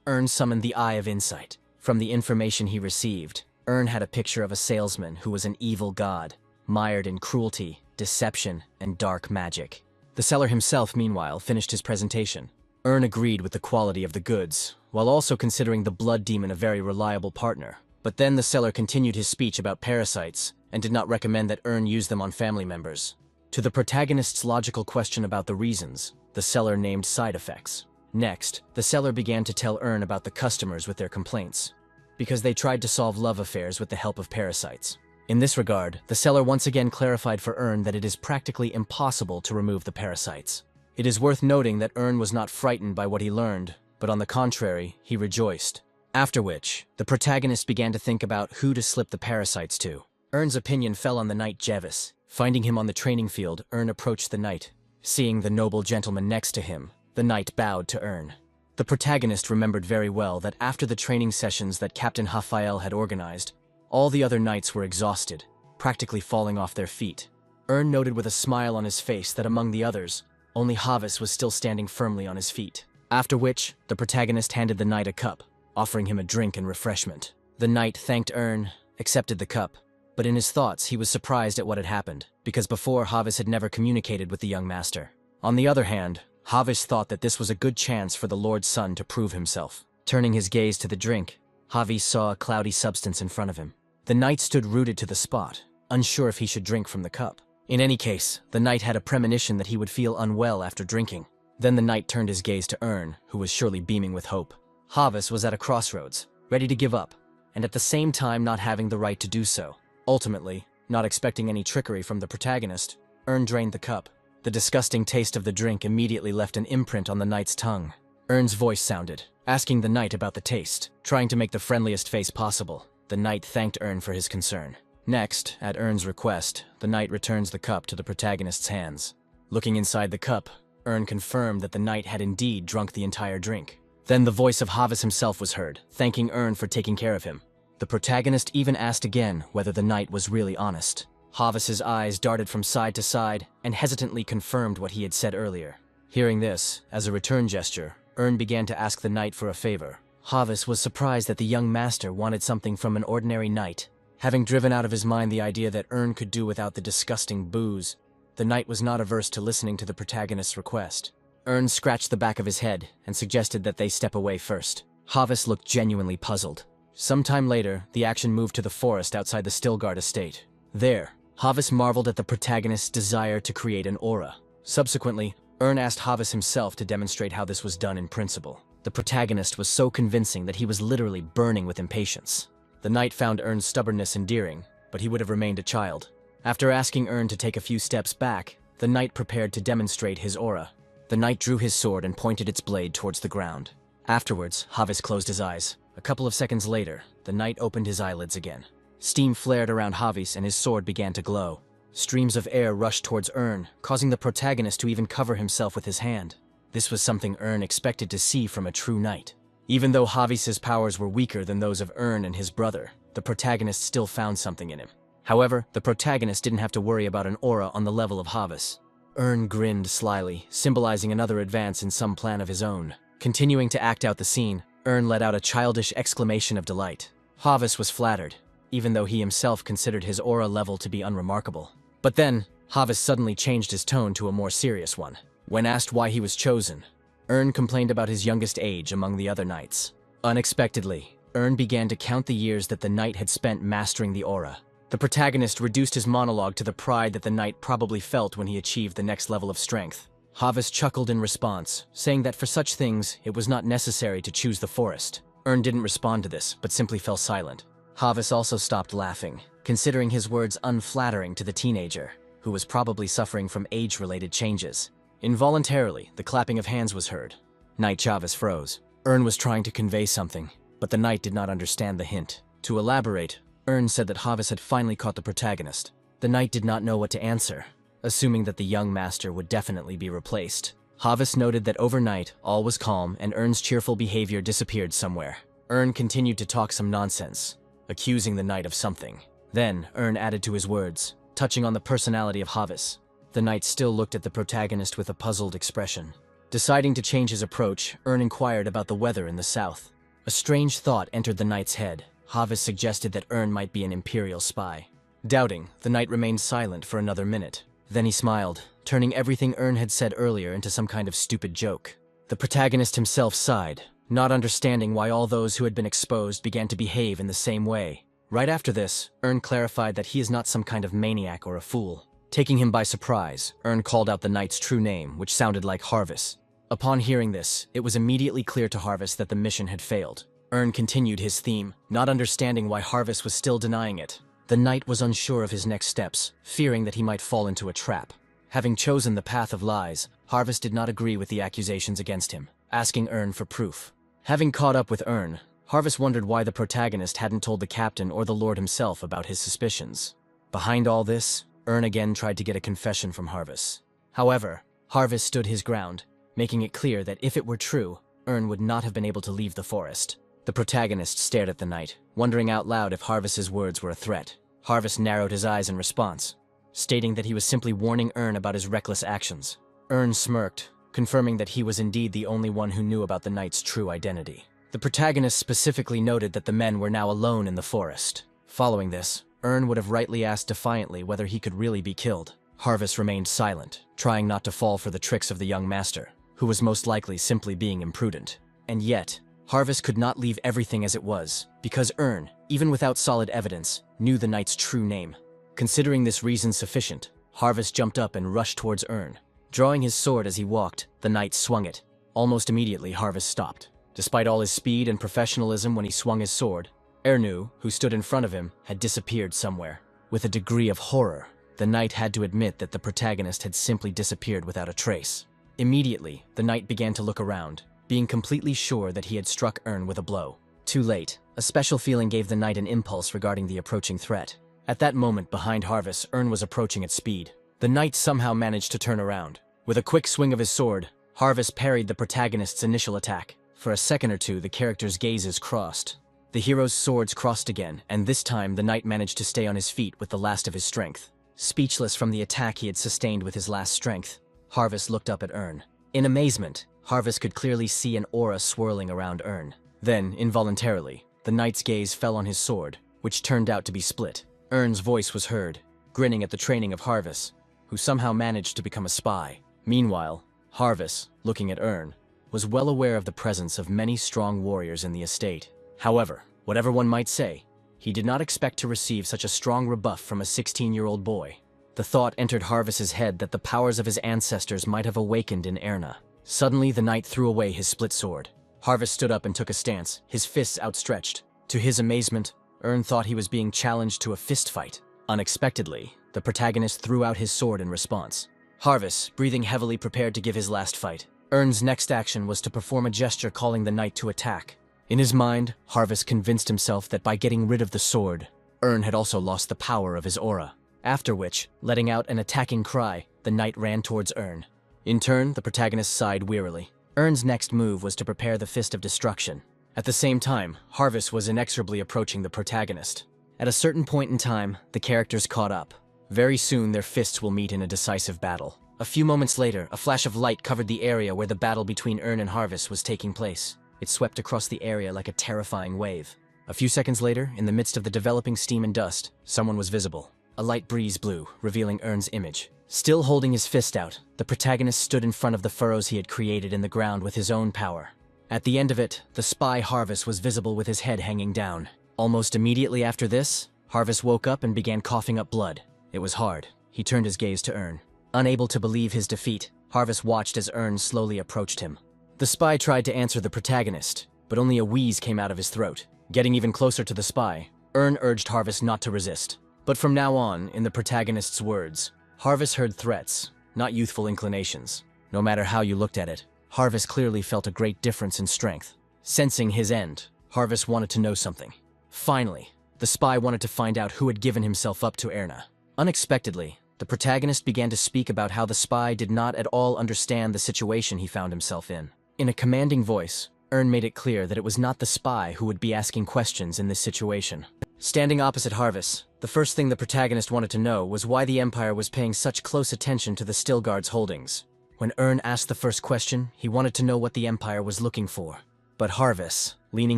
Ern summoned the Eye of Insight. From the information he received, Ern had a picture of a salesman who was an evil god, mired in cruelty, deception, and dark magic. The seller himself, meanwhile, finished his presentation. Ern agreed with the quality of the goods, while also considering the Blood Demon a very reliable partner. But then the seller continued his speech about parasites, and did not recommend that Ern use them on family members. To the protagonist's logical question about the reasons, the seller named side effects. Next, the seller began to tell Ern about the customers with their complaints, because they tried to solve love affairs with the help of parasites. In this regard, the seller once again clarified for Ern that it is practically impossible to remove the parasites. It is worth noting that Ern was not frightened by what he learned, but on the contrary, he rejoiced. After which, the protagonist began to think about who to slip the parasites to. Ern's opinion fell on the knight Jevis. Finding him on the training field, Ern approached the knight. Seeing the noble gentleman next to him, the knight bowed to Ern. The protagonist remembered very well that after the training sessions that Captain Raphael had organized, all the other knights were exhausted, practically falling off their feet. Ern noted with a smile on his face that among the others, only Havis was still standing firmly on his feet. After which, the protagonist handed the knight a cup, offering him a drink and refreshment. The knight thanked Ern, accepted the cup, but in his thoughts he was surprised at what had happened, because before Havis had never communicated with the young master. On the other hand, Havis thought that this was a good chance for the Lord's son to prove himself. Turning his gaze to the drink, Havis saw a cloudy substance in front of him. The knight stood rooted to the spot, unsure if he should drink from the cup. In any case, the knight had a premonition that he would feel unwell after drinking. Then the knight turned his gaze to Ern, who was surely beaming with hope. Havis was at a crossroads, ready to give up, and at the same time not having the right to do so. Ultimately, not expecting any trickery from the protagonist, Ern drained the cup. The disgusting taste of the drink immediately left an imprint on the knight's tongue. Ern's voice sounded, asking the knight about the taste, trying to make the friendliest face possible. The knight thanked Ern for his concern. Next, at Ern's request, the knight returns the cup to the protagonist's hands. Looking inside the cup, Ern confirmed that the knight had indeed drunk the entire drink. Then the voice of Havis himself was heard, thanking Ern for taking care of him. The protagonist even asked again whether the knight was really honest. Havis's eyes darted from side to side and hesitantly confirmed what he had said earlier. Hearing this, as a return gesture, Ern began to ask the knight for a favor. Havis was surprised that the young master wanted something from an ordinary knight. Having driven out of his mind the idea that Ern could do without the disgusting booze, the knight was not averse to listening to the protagonist's request. Ern scratched the back of his head and suggested that they step away first. Havis looked genuinely puzzled. Sometime later, the action moved to the forest outside the Stilgard estate. There, Havis marveled at the protagonist's desire to create an aura. Subsequently, Ern asked Havis himself to demonstrate how this was done in principle. The protagonist was so convincing that he was literally burning with impatience. The knight found Ern's stubbornness endearing, but he would have remained a child. After asking Ern to take a few steps back, the knight prepared to demonstrate his aura. The knight drew his sword and pointed its blade towards the ground. Afterwards, Havis closed his eyes. A couple of seconds later, the knight opened his eyelids again. Steam flared around Havis and his sword began to glow. Streams of air rushed towards Ern, causing the protagonist to even cover himself with his hand. This was something Ern expected to see from a true knight. Even though Havis's powers were weaker than those of Ern and his brother, the protagonist still found something in him. However, the protagonist didn't have to worry about an aura on the level of Havis. Ern grinned slyly, symbolizing another advance in some plan of his own. Continuing to act out the scene, Ern let out a childish exclamation of delight. Havis was flattered, even though he himself considered his aura level to be unremarkable. But then, Havis suddenly changed his tone to a more serious one. When asked why he was chosen, Ern complained about his youngest age among the other knights. Unexpectedly, Ern began to count the years that the knight had spent mastering the aura. The protagonist reduced his monologue to the pride that the knight probably felt when he achieved the next level of strength. Havis chuckled in response, saying that for such things, it was not necessary to choose the forest. Ern didn't respond to this, but simply fell silent. Havis also stopped laughing, considering his words unflattering to the teenager, who was probably suffering from age-related changes. Involuntarily, the clapping of hands was heard. Knight Chavis froze. Ern was trying to convey something, but the knight did not understand the hint. To elaborate, Ern said that Havis had finally caught the protagonist. The knight did not know what to answer, assuming that the young master would definitely be replaced. Havis noted that overnight, all was calm and Ern's cheerful behavior disappeared somewhere. Ern continued to talk some nonsense, accusing the knight of something. Then, Ern added to his words, touching on the personality of Havis. The knight still looked at the protagonist with a puzzled expression. Deciding to change his approach, Ern inquired about the weather in the south. A strange thought entered the knight's head. Havis suggested that Ern might be an imperial spy. Doubting, the knight remained silent for another minute. Then he smiled, turning everything Ern had said earlier into some kind of stupid joke. The protagonist himself sighed, not understanding why all those who had been exposed began to behave in the same way. Right after this, Ern clarified that he is not some kind of maniac or a fool. Taking him by surprise, Ern called out the knight's true name, which sounded like Harvis. Upon hearing this, it was immediately clear to Harvis that the mission had failed. Ern continued his theme, not understanding why Harvis was still denying it. The knight was unsure of his next steps, fearing that he might fall into a trap. Having chosen the path of lies, Harvis did not agree with the accusations against him, asking Ern for proof. Having caught up with Ern, Harvis wondered why the protagonist hadn't told the captain or the lord himself about his suspicions. Behind all this, Ern again tried to get a confession from Harvis. However, Harvis stood his ground, making it clear that if it were true, Ern would not have been able to leave the forest. The protagonist stared at the knight, wondering out loud if Harvis's words were a threat. Harvis narrowed his eyes in response, stating that he was simply warning Ern about his reckless actions. Ern smirked, confirming that he was indeed the only one who knew about the knight's true identity. The protagonist specifically noted that the men were now alone in the forest. Following this, Ern would have rightly asked defiantly whether he could really be killed. Harvis remained silent, trying not to fall for the tricks of the young master, who was most likely simply being imprudent. And yet, Harvis could not leave everything as it was, because Ern, even without solid evidence, knew the knight's true name. Considering this reason sufficient, Harvis jumped up and rushed towards Ern. Drawing his sword as he walked, the knight swung it. Almost immediately, Harvis stopped. Despite all his speed and professionalism when he swung his sword, Ernu, who stood in front of him, had disappeared somewhere. With a degree of horror, the knight had to admit that the protagonist had simply disappeared without a trace. Immediately, the knight began to look around, being completely sure that he had struck Ern with a blow. Too late, a special feeling gave the knight an impulse regarding the approaching threat. At that moment, behind Harvis, Ern was approaching at speed. The knight somehow managed to turn around. With a quick swing of his sword, Harvis parried the protagonist's initial attack. For a second or two, the characters' gazes crossed. The hero's swords crossed again, and this time the knight managed to stay on his feet with the last of his strength. Speechless from the attack he had sustained with his last strength, Harvis looked up at Ern. In amazement, Harvis could clearly see an aura swirling around Ern. Then, involuntarily, the knight's gaze fell on his sword, which turned out to be split. Ern's voice was heard, grinning at the training of Harvis, who somehow managed to become a spy. Meanwhile, Harvis, looking at Ern, was well aware of the presence of many strong warriors in the estate. However, whatever one might say, He did not expect to receive such a strong rebuff from a 16-year-old boy. The thought entered Harvis's head that the powers of his ancestors might have awakened in Erna. Suddenly, the knight threw away his split sword. Harvis stood up and took a stance, his fists outstretched. To his amazement, Ern thought he was being challenged to a fist fight. Unexpectedly, the protagonist threw out his sword in response. Harvis, breathing heavily, prepared to give his last fight. Ern's next action was to perform a gesture calling the knight to attack. In his mind, Harvis convinced himself that by getting rid of the sword, Ern had also lost the power of his aura. After which, letting out an attacking cry, the knight ran towards Ern. In turn, the protagonist sighed wearily. Ern's next move was to prepare the Fist of Destruction. At the same time, Harvis was inexorably approaching the protagonist. At a certain point in time, the characters caught up. Very soon, their fists will meet in a decisive battle. A few moments later, a flash of light covered the area where the battle between Ern and Harvis was taking place. It swept across the area like a terrifying wave. A few seconds later, in the midst of the developing steam and dust, someone was visible. A light breeze blew, revealing Ern's image. Still holding his fist out, the protagonist stood in front of the furrows he had created in the ground with his own power. At the end of it, the spy Harvis was visible with his head hanging down. Almost immediately after this, Harvis woke up and began coughing up blood. It was hard. He turned his gaze to Ern. Unable to believe his defeat, Harvis watched as Ern slowly approached him. The spy tried to answer the protagonist, but only a wheeze came out of his throat. Getting even closer to the spy, Ern urged Harvis not to resist. But from now on, in the protagonist's words, Harvis heard threats, not youthful inclinations. No matter how you looked at it, Harvis clearly felt a great difference in strength. Sensing his end, Harvis wanted to know something. Finally, the spy wanted to find out who had given himself up to Erna. Unexpectedly, the protagonist began to speak about how the spy did not at all understand the situation he found himself in. In a commanding voice, Ern made it clear that it was not the spy who would be asking questions in this situation. Standing opposite Harvis, the first thing the protagonist wanted to know was why the Empire was paying such close attention to the Stillguard's holdings. When Ern asked the first question, he wanted to know what the Empire was looking for. But Harvis, leaning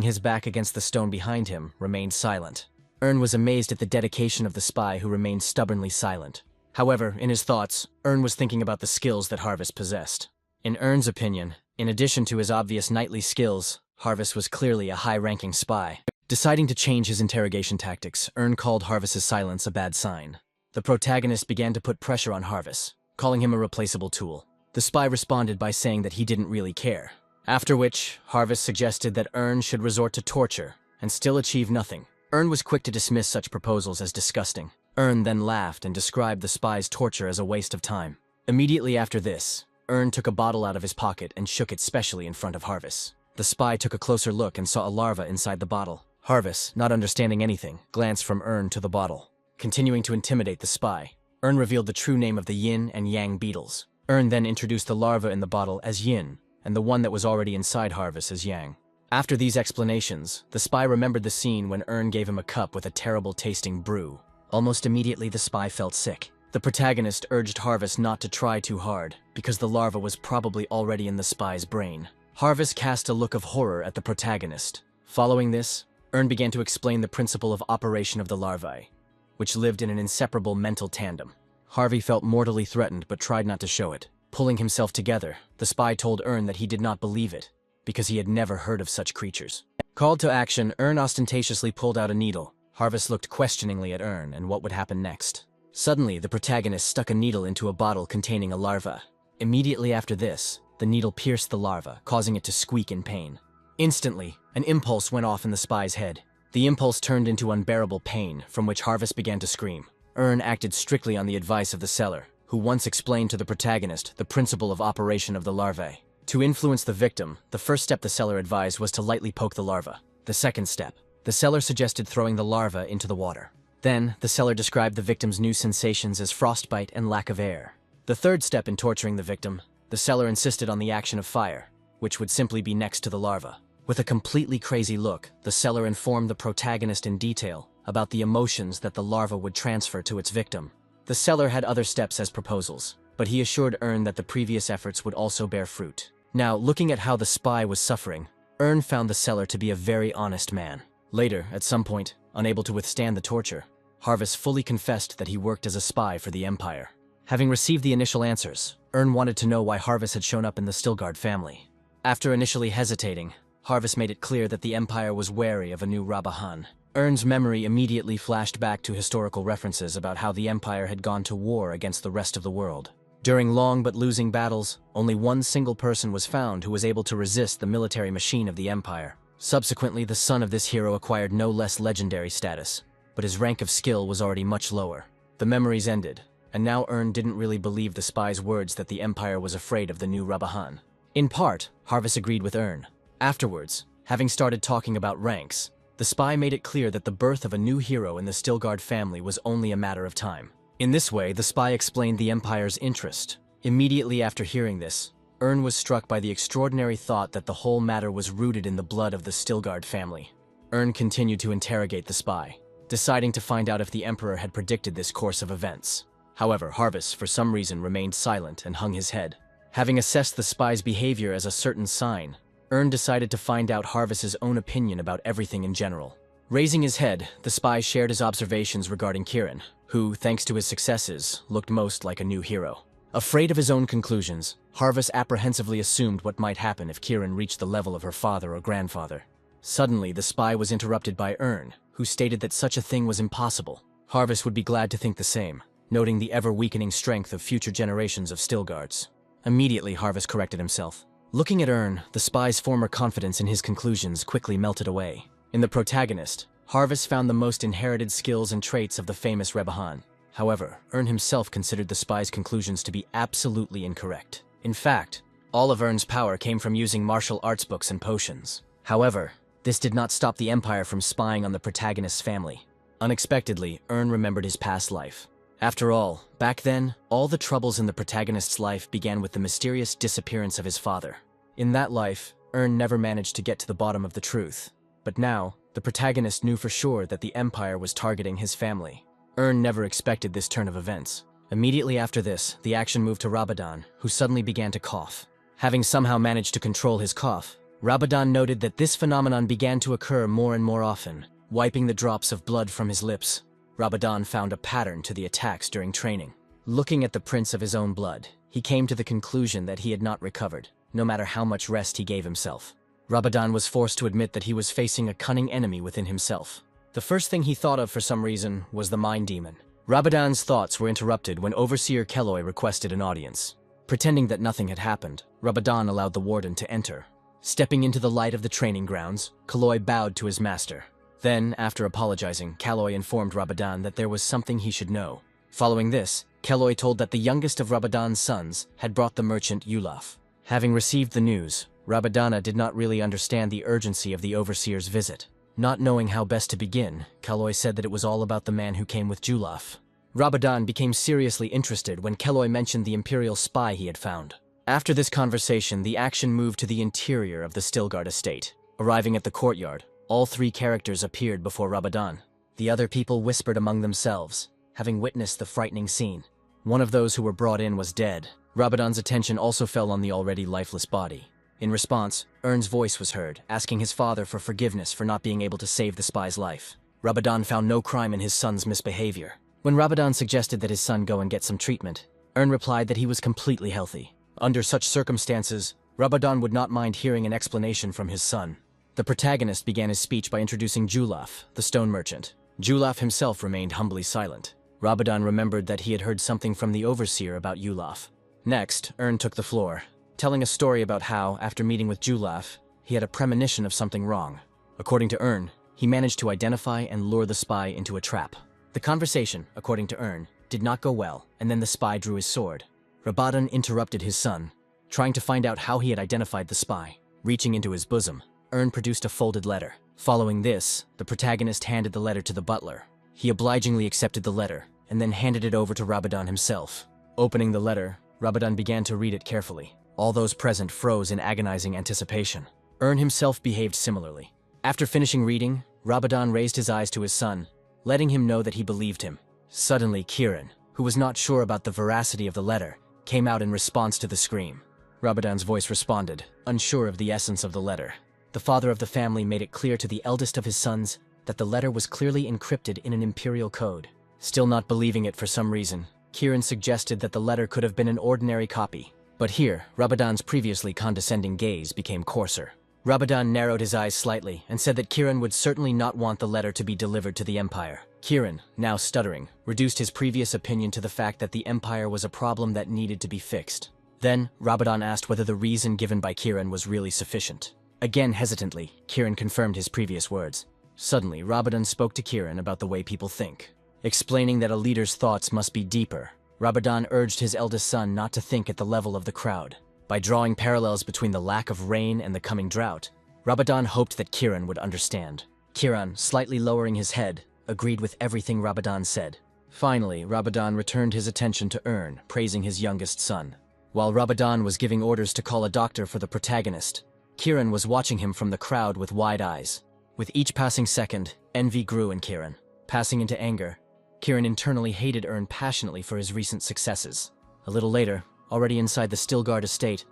his back against the stone behind him, remained silent. Ern was amazed at the dedication of the spy who remained stubbornly silent. However, in his thoughts, Ern was thinking about the skills that Harvis possessed. In Ern's opinion, in addition to his obvious knightly skills, Harvis was clearly a high-ranking spy. Deciding to change his interrogation tactics, Ern called Harvis's silence a bad sign. The protagonist began to put pressure on Harvis, calling him a replaceable tool. The spy responded by saying that he didn't really care. After which, Harvis suggested that Ern should resort to torture and still achieve nothing. Ern was quick to dismiss such proposals as disgusting. Ern then laughed and described the spy's torture as a waste of time. Immediately after this, Ern took a bottle out of his pocket and shook it specially in front of Harvis. The spy took a closer look and saw a larva inside the bottle. Harvis, not understanding anything, glanced from Ern to the bottle. Continuing to intimidate the spy, Ern revealed the true name of the yin and yang beetles. Ern then introduced the larva in the bottle as yin, and the one that was already inside Harvis as yang. After these explanations, the spy remembered the scene when Ern gave him a cup with a terrible-tasting brew. Almost immediately, the spy felt sick. The protagonist urged Harvis not to try too hard, because the larva was probably already in the spy's brain. Harvis cast a look of horror at the protagonist. Following this, Ern began to explain the principle of operation of the larvae, which lived in an inseparable mental tandem. Harvey felt mortally threatened but tried not to show it. Pulling himself together, the spy told Ern that he did not believe it, because he had never heard of such creatures. Called to action, Ern ostentatiously pulled out a needle. Harvis looked questioningly at Ern and what would happen next. Suddenly, the protagonist stuck a needle into a bottle containing a larva. Immediately after this, the needle pierced the larva, causing it to squeak in pain. Instantly, an impulse went off in the spy's head. The impulse turned into unbearable pain, from which Harvis began to scream. Ern acted strictly on the advice of the seller, who once explained to the protagonist the principle of operation of the larvae. To influence the victim, the first step the seller advised was to lightly poke the larva. The second step, the seller suggested throwing the larva into the water. Then, the seller described the victim's new sensations as frostbite and lack of air. The third step in torturing the victim, the seller insisted on the action of fire, which would simply be next to the larva. With a completely crazy look, the seller informed the protagonist in detail about the emotions that the larva would transfer to its victim. The seller had other steps as proposals, but he assured Ern that the previous efforts would also bear fruit. Now, looking at how the spy was suffering, Ern found the seller to be a very honest man. Later, at some point, unable to withstand the torture, Harvis fully confessed that he worked as a spy for the Empire. Having received the initial answers, Ern wanted to know why Harvis had shown up in the Stillguard family. After initially hesitating, Harvis made it clear that the Empire was wary of a new Rabahan. Ern's memory immediately flashed back to historical references about how the Empire had gone to war against the rest of the world. During long but losing battles, only one single person was found who was able to resist the military machine of the Empire. Subsequently, the son of this hero acquired no less legendary status, but his rank of skill was already much lower. The memories ended, and now Ern didn't really believe the spy's words that the Empire was afraid of the new Rabahan. In part, Harvest agreed with Ern. Afterwards, having started talking about ranks, the spy made it clear that the birth of a new hero in the Stilgard family was only a matter of time. In this way, the spy explained the Empire's interest. Immediately after hearing this, Ern was struck by the extraordinary thought that the whole matter was rooted in the blood of the Stilgard family. Ern continued to interrogate the spy, deciding to find out if the Emperor had predicted this course of events. However, Harvest, for some reason, remained silent and hung his head. Having assessed the spy's behavior as a certain sign, Ern decided to find out Harvest's own opinion about everything in general. Raising his head, the spy shared his observations regarding Kieran, who, thanks to his successes, looked most like a new hero. Afraid of his own conclusions, Harvest apprehensively assumed what might happen if Kieran reached the level of her father or grandfather. Suddenly, the spy was interrupted by Ern, who stated that such a thing was impossible. Harvest would be glad to think the same, noting the ever-weakening strength of future generations of Stilgards. Immediately, Harvest corrected himself. Looking at Ern, the spy's former confidence in his conclusions quickly melted away. In the Protagonist, Harvest found the most inherited skills and traits of the famous Rebahan. However, Ern himself considered the spy's conclusions to be absolutely incorrect. In fact, all of Ern's power came from using martial arts books and potions. However, this did not stop the Empire from spying on the Protagonist's family. Unexpectedly, Ern remembered his past life. After all, back then, all the troubles in the Protagonist's life began with the mysterious disappearance of his father. In that life, Ern never managed to get to the bottom of the truth. But now, the Protagonist knew for sure that the Empire was targeting his family. Ern never expected this turn of events. Immediately after this, the action moved to Rabadan, who suddenly began to cough. Having somehow managed to control his cough, Rabadan noted that this phenomenon began to occur more and more often. Wiping the drops of blood from his lips, Rabadan found a pattern to the attacks during training. Looking at the prints of his own blood, he came to the conclusion that he had not recovered, no matter how much rest he gave himself. Rabadan was forced to admit that he was facing a cunning enemy within himself. The first thing he thought of for some reason was the Mind Demon. Rabadan's thoughts were interrupted when Overseer Kelloy requested an audience. Pretending that nothing had happened, Rabadan allowed the warden to enter. Stepping into the light of the training grounds, Kelloy bowed to his master. Then, after apologizing, Kelloy informed Rabadan that there was something he should know. Following this, Kelloy told that the youngest of Rabadan's sons had brought the merchant Yulaf. Having received the news, Rabadana did not really understand the urgency of the Overseer's visit. Not knowing how best to begin, Kelloy said that it was all about the man who came with Julaf. Rabadan became seriously interested when Kelloy mentioned the Imperial spy he had found. After this conversation, the action moved to the interior of the Stilgard estate. Arriving at the courtyard, all three characters appeared before Rabadan. The other people whispered among themselves, having witnessed the frightening scene. One of those who were brought in was dead. Rabadan's attention also fell on the already lifeless body. In response, Ern's voice was heard, asking his father for forgiveness for not being able to save the spy's life. Rabadan found no crime in his son's misbehavior. When Rabadan suggested that his son go and get some treatment, Ern replied that he was completely healthy. Under such circumstances, Rabadan would not mind hearing an explanation from his son. The Protagonist began his speech by introducing Julaf, the stone merchant. Julaf himself remained humbly silent. Rabadan remembered that he had heard something from the Overseer about Julaf. Next, Ern took the floor, telling a story about how, after meeting with Julaf, he had a premonition of something wrong. According to Ern, he managed to identify and lure the spy into a trap. The conversation, according to Ern, did not go well, and then the spy drew his sword. Rabadan interrupted his son, trying to find out how he had identified the spy. Reaching into his bosom, Ern produced a folded letter. Following this, the Protagonist handed the letter to the butler. He obligingly accepted the letter, and then handed it over to Rabadan himself. Opening the letter, Rabadan began to read it carefully. All those present froze in agonizing anticipation. Ern himself behaved similarly. After finishing reading, Rabadan raised his eyes to his son, letting him know that he believed him. Suddenly, Kieran, who was not sure about the veracity of the letter, came out in response to the scream. Rabadan's voice responded, unsure of the essence of the letter. The father of the family made it clear to the eldest of his sons that the letter was clearly encrypted in an imperial code. Still not believing it for some reason, Kieran suggested that the letter could have been an ordinary copy. But here, Rabadan's previously condescending gaze became coarser. Rabadan narrowed his eyes slightly and said that Kiran would certainly not want the letter to be delivered to the Empire. Kiran, now stuttering, reduced his previous opinion to the fact that the Empire was a problem that needed to be fixed. Then, Rabadan asked whether the reason given by Kiran was really sufficient. Again hesitantly, Kiran confirmed his previous words. Suddenly, Rabadan spoke to Kiran about the way people think. Explaining that a leader's thoughts must be deeper, Rabadan urged his eldest son not to think at the level of the crowd. By drawing parallels between the lack of rain and the coming drought, Rabadan hoped that Kiran would understand. Kiran, slightly lowering his head, agreed with everything Rabadan said. Finally, Rabadan returned his attention to Ern, praising his youngest son. While Rabadan was giving orders to call a doctor for the protagonist, Kiran was watching him from the crowd with wide eyes. With each passing second, envy grew in Kiran. Passing into anger, Kiran internally hated Ern passionately for his recent successes. A little later, already inside the Stilgard estate,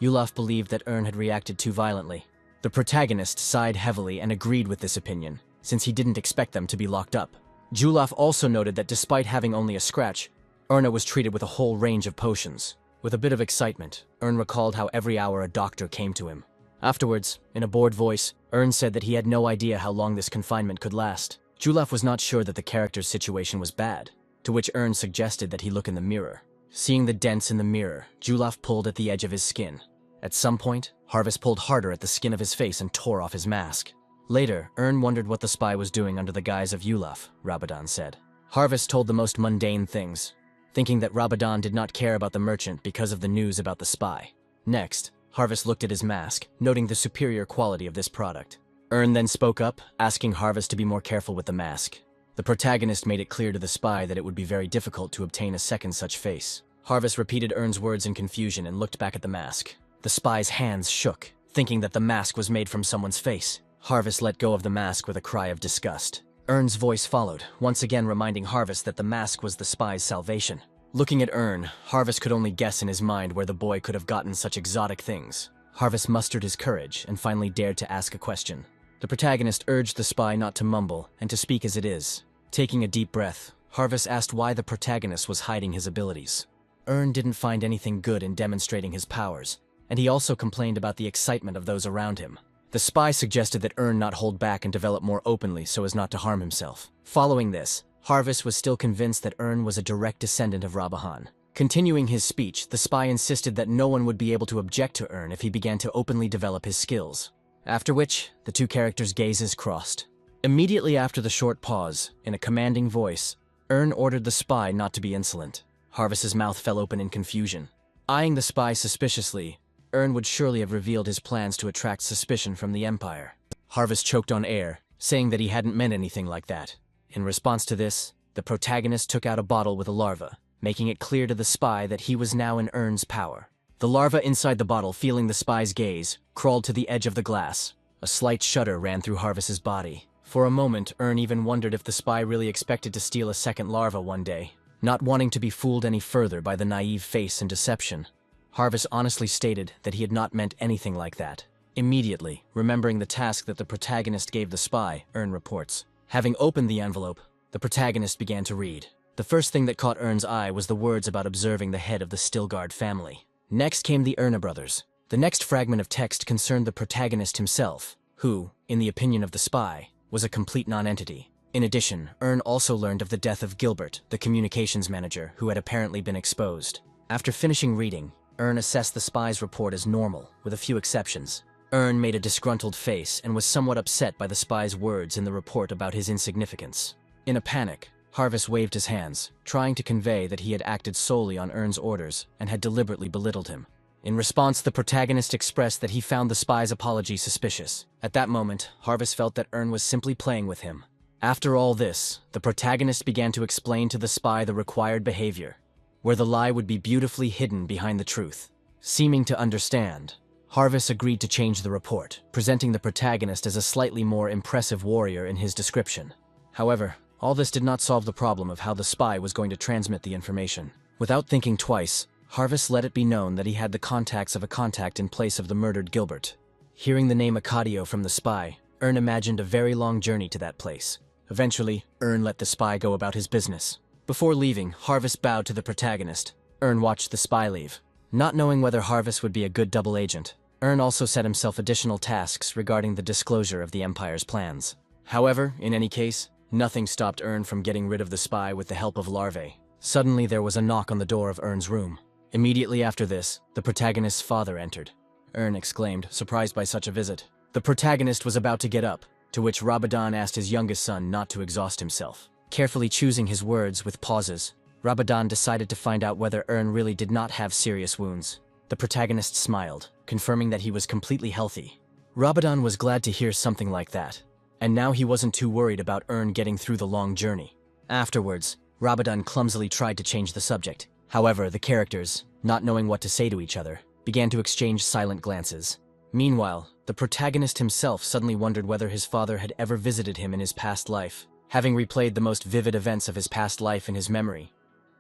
Yulaf believed that Ern had reacted too violently. The protagonist sighed heavily and agreed with this opinion, since he didn't expect them to be locked up. Julaf also noted that despite having only a scratch, Erna was treated with a whole range of potions. With a bit of excitement, Ern recalled how every hour a doctor came to him. Afterwards, in a bored voice, Ern said that he had no idea how long this confinement could last. Julaf was not sure that the character's situation was bad, to which Ern suggested that he look in the mirror. Seeing the dents in the mirror, Julaf pulled at the edge of his skin. At some point, Harvest pulled harder at the skin of his face and tore off his mask. Later, Ern wondered what the spy was doing under the guise of Yulaf, Rabadan said. Harvest told the most mundane things, thinking that Rabadan did not care about the merchant because of the news about the spy. Next, Harvest looked at his mask, noting the superior quality of this product. Ern then spoke up, asking Harvest to be more careful with the mask. The protagonist made it clear to the spy that it would be very difficult to obtain a second such face. Harvest repeated Ern's words in confusion and looked back at the mask. The spy's hands shook, thinking that the mask was made from someone's face. Harvest let go of the mask with a cry of disgust. Ern's voice followed, once again reminding Harvest that the mask was the spy's salvation. Looking at Ern, Harvest could only guess in his mind where the boy could have gotten such exotic things. Harvest mustered his courage and finally dared to ask a question. The protagonist urged the spy not to mumble and to speak as it is. Taking a deep breath, Harvest asked why the protagonist was hiding his abilities. Ern didn't find anything good in demonstrating his powers, and he also complained about the excitement of those around him. The spy suggested that Ern not hold back and develop more openly so as not to harm himself. Following this, Harvest was still convinced that Ern was a direct descendant of Rabahan. Continuing his speech, the spy insisted that no one would be able to object to Ern if he began to openly develop his skills. After which, the two characters' gazes crossed. Immediately after the short pause, in a commanding voice, Ern ordered the spy not to be insolent. Harvest's mouth fell open in confusion. Eyeing the spy suspiciously, Ern would surely have revealed his plans to attract suspicion from the Empire. Harvest choked on air, saying that he hadn't meant anything like that. In response to this, the protagonist took out a bottle with a larva, making it clear to the spy that he was now in Ern's power. The larva inside the bottle, feeling the spy's gaze, crawled to the edge of the glass. A slight shudder ran through Harvest's body. For a moment, Ern even wondered if the spy really expected to steal a second larva one day. Not wanting to be fooled any further by the naive face and deception, Harvest honestly stated that he had not meant anything like that. Immediately, remembering the task that the protagonist gave the spy, Ern reports. Having opened the envelope, the protagonist began to read. The first thing that caught Ern's eye was the words about observing the head of the Stilgard family. Next came the Erna brothers. The next fragment of text concerned the protagonist himself, who, in the opinion of the spy, was a complete non-entity. In addition, Ern also learned of the death of Gilbert, the communications manager, who had apparently been exposed. After finishing reading, Ern assessed the spy's report as normal, with a few exceptions. Ern made a disgruntled face and was somewhat upset by the spy's words in the report about his insignificance. In a panic, Harvest waved his hands, trying to convey that he had acted solely on Ern's orders and had deliberately belittled him. In response, the protagonist expressed that he found the spy's apology suspicious. At that moment, Harvest felt that Ern was simply playing with him. After all this, the protagonist began to explain to the spy the required behavior, where the lie would be beautifully hidden behind the truth. Seeming to understand, Harvest agreed to change the report, presenting the protagonist as a slightly more impressive warrior in his description. However, all this did not solve the problem of how the spy was going to transmit the information. Without thinking twice, Harvest let it be known that he had the contacts of a contact in place of the murdered Gilbert. Hearing the name Acadio from the spy, Ern imagined a very long journey to that place. Eventually, Ern let the spy go about his business. Before leaving, Harvest bowed to the protagonist. Ern watched the spy leave. Not knowing whether Harvest would be a good double agent, Ern also set himself additional tasks regarding the disclosure of the Empire's plans. However, in any case, nothing stopped Ern from getting rid of the spy with the help of larvae. Suddenly, there was a knock on the door of Ern's room. Immediately after this, the protagonist's father entered. Ern exclaimed, surprised by such a visit. The protagonist was about to get up, to which Rabadon asked his youngest son not to exhaust himself. Carefully choosing his words with pauses, Rabadon decided to find out whether Ern really did not have serious wounds. The protagonist smiled, confirming that he was completely healthy. Rabadon was glad to hear something like that, and now he wasn't too worried about Ern getting through the long journey. Afterwards, Rabadon clumsily tried to change the subject. However, the characters, not knowing what to say to each other, began to exchange silent glances. Meanwhile, the protagonist himself suddenly wondered whether his father had ever visited him in his past life. Having replayed the most vivid events of his past life in his memory,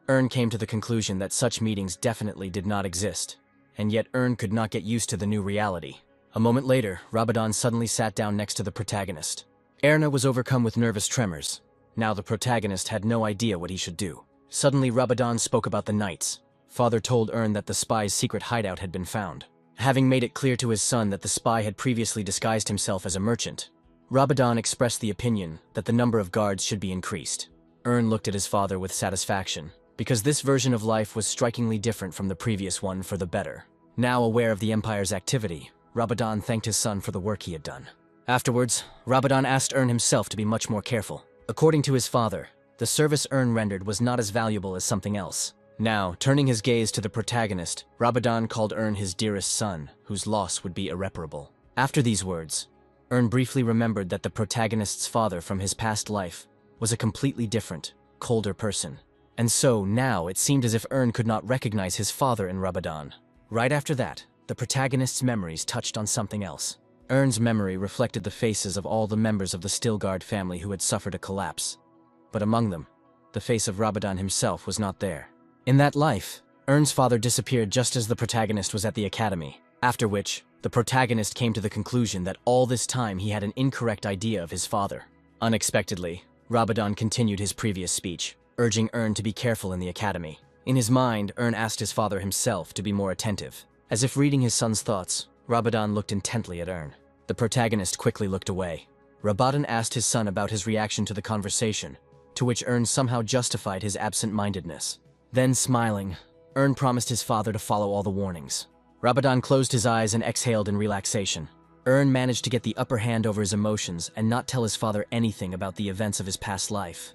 Ern came to the conclusion that such meetings definitely did not exist, and yet Ern could not get used to the new reality. A moment later, Rabadon suddenly sat down next to the protagonist. Erna was overcome with nervous tremors. Now the protagonist had no idea what he should do. Suddenly, Rabadon spoke about the Knights. Father told Ern that the spy's secret hideout had been found. Having made it clear to his son that the spy had previously disguised himself as a merchant, Rabadon expressed the opinion that the number of guards should be increased. Ern looked at his father with satisfaction, because this version of life was strikingly different from the previous one for the better. Now aware of the Empire's activity, Rabadon thanked his son for the work he had done. Afterwards, Rabadon asked Ern himself to be much more careful. According to his father, the service Ern rendered was not as valuable as something else. Now, turning his gaze to the protagonist, Rabadon called Ern his dearest son, whose loss would be irreparable. After these words, Ern briefly remembered that the protagonist's father from his past life was a completely different, colder person. And so, now, it seemed as if Ern could not recognize his father in Rabadon. Right after that, the protagonist's memories touched on something else. Ern's memory reflected the faces of all the members of the Stilgard family who had suffered a collapse. But among them, the face of Rabadon himself was not there. In that life, Ern's father disappeared just as the protagonist was at the academy, after which, the protagonist came to the conclusion that all this time he had an incorrect idea of his father. Unexpectedly, Rabadon continued his previous speech, urging Ern to be careful in the academy. In his mind, Ern asked his father himself to be more attentive. As if reading his son's thoughts, Rabadon looked intently at Ern. The protagonist quickly looked away. Rabadon asked his son about his reaction to the conversation, to which Ern somehow justified his absent-mindedness. Then, smiling, Ern promised his father to follow all the warnings. Rabadon closed his eyes and exhaled in relaxation. Ern managed to get the upper hand over his emotions and not tell his father anything about the events of his past life,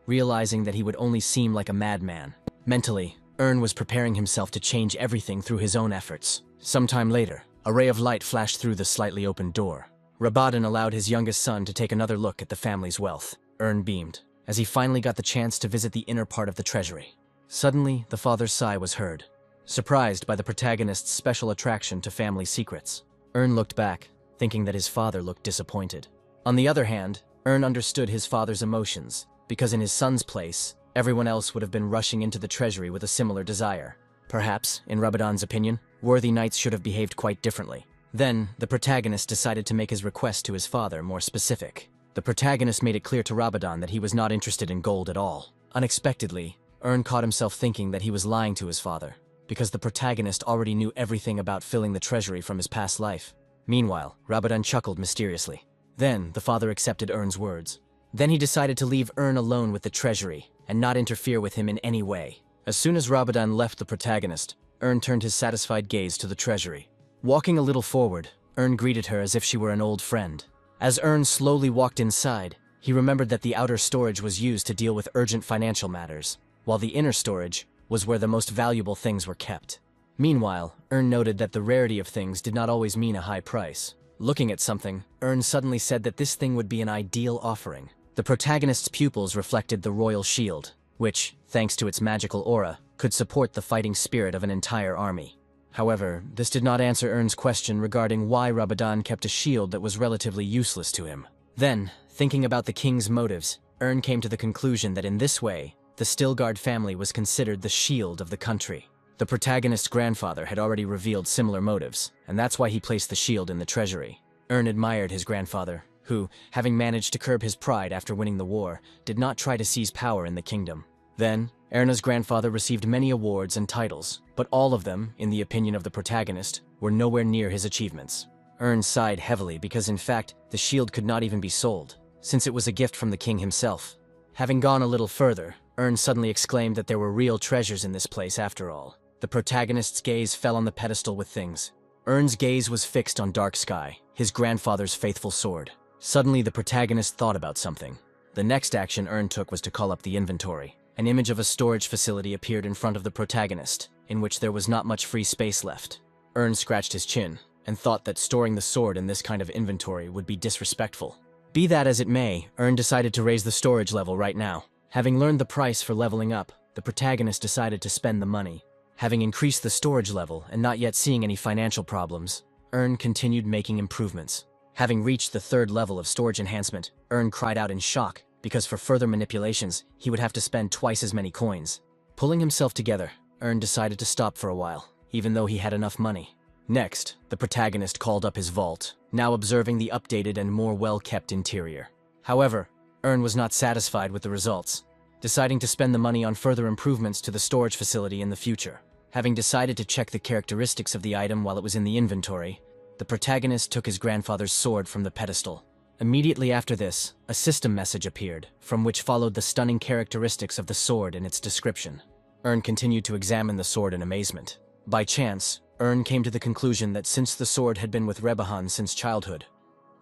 realizing that he would only seem like a madman. Mentally, Ern was preparing himself to change everything through his own efforts. Sometime later, a ray of light flashed through the slightly opened door. Rabadon allowed his youngest son to take another look at the family's wealth. Ern beamed, as he finally got the chance to visit the inner part of the treasury. Suddenly, the father's sigh was heard. Surprised by the protagonist's special attraction to family secrets, Ern looked back, thinking that his father looked disappointed. On the other hand, Ern understood his father's emotions, because in his son's place, everyone else would have been rushing into the treasury with a similar desire. Perhaps, in Rabadon's opinion, worthy knights should have behaved quite differently. Then, the protagonist decided to make his request to his father more specific. The protagonist made it clear to Rabadon that he was not interested in gold at all. Unexpectedly, Ern caught himself thinking that he was lying to his father, because the protagonist already knew everything about filling the treasury from his past life. Meanwhile, Rabadon chuckled mysteriously. Then, the father accepted Ern's words. Then he decided to leave Ern alone with the treasury, and not interfere with him in any way. As soon as Rabadon left the protagonist, Ern turned his satisfied gaze to the treasury. Walking a little forward, Ern greeted her as if she were an old friend. As Ern slowly walked inside, he remembered that the outer storage was used to deal with urgent financial matters, while the inner storage was where the most valuable things were kept. Meanwhile, Ern noted that the rarity of things did not always mean a high price. Looking at something, Ern suddenly said that this thing would be an ideal offering. The protagonist's pupils reflected the royal shield, which, thanks to its magical aura, could support the fighting spirit of an entire army. However, this did not answer Ern's question regarding why Rabadon kept a shield that was relatively useless to him. Then, thinking about the king's motives, Ern came to the conclusion that in this way, the Stilgard family was considered the shield of the country. The protagonist's grandfather had already revealed similar motives, and that's why he placed the shield in the treasury. Ern admired his grandfather, who, having managed to curb his pride after winning the war, did not try to seize power in the kingdom. Then, Erna's grandfather received many awards and titles, but all of them, in the opinion of the protagonist, were nowhere near his achievements. Ern sighed heavily because in fact, the shield could not even be sold, since it was a gift from the king himself. Having gone a little further, Ern suddenly exclaimed that there were real treasures in this place after all. The protagonist's gaze fell on the pedestal with things. Ern's gaze was fixed on Dark Sky, his grandfather's faithful sword. Suddenly, the protagonist thought about something. The next action Ern took was to call up the inventory. An image of a storage facility appeared in front of the protagonist, in which there was not much free space left. Ern scratched his chin, and thought that storing the sword in this kind of inventory would be disrespectful. Be that as it may, Ern decided to raise the storage level right now. Having learned the price for leveling up, the protagonist decided to spend the money. Having increased the storage level and not yet seeing any financial problems, Ern continued making improvements. Having reached the 3rd level of storage enhancement, Ern cried out in shock, because for further manipulations, he would have to spend twice as many coins. Pulling himself together, Ern decided to stop for a while, even though he had enough money. Next, the protagonist called up his vault, now observing the updated and more well-kept interior. However, Ern was not satisfied with the results, deciding to spend the money on further improvements to the storage facility in the future. Having decided to check the characteristics of the item while it was in the inventory, the protagonist took his grandfather's sword from the pedestal. Immediately after this, a system message appeared, from which followed the stunning characteristics of the sword and its description. Ern continued to examine the sword in amazement. By chance, Ern came to the conclusion that since the sword had been with Rebahan since childhood,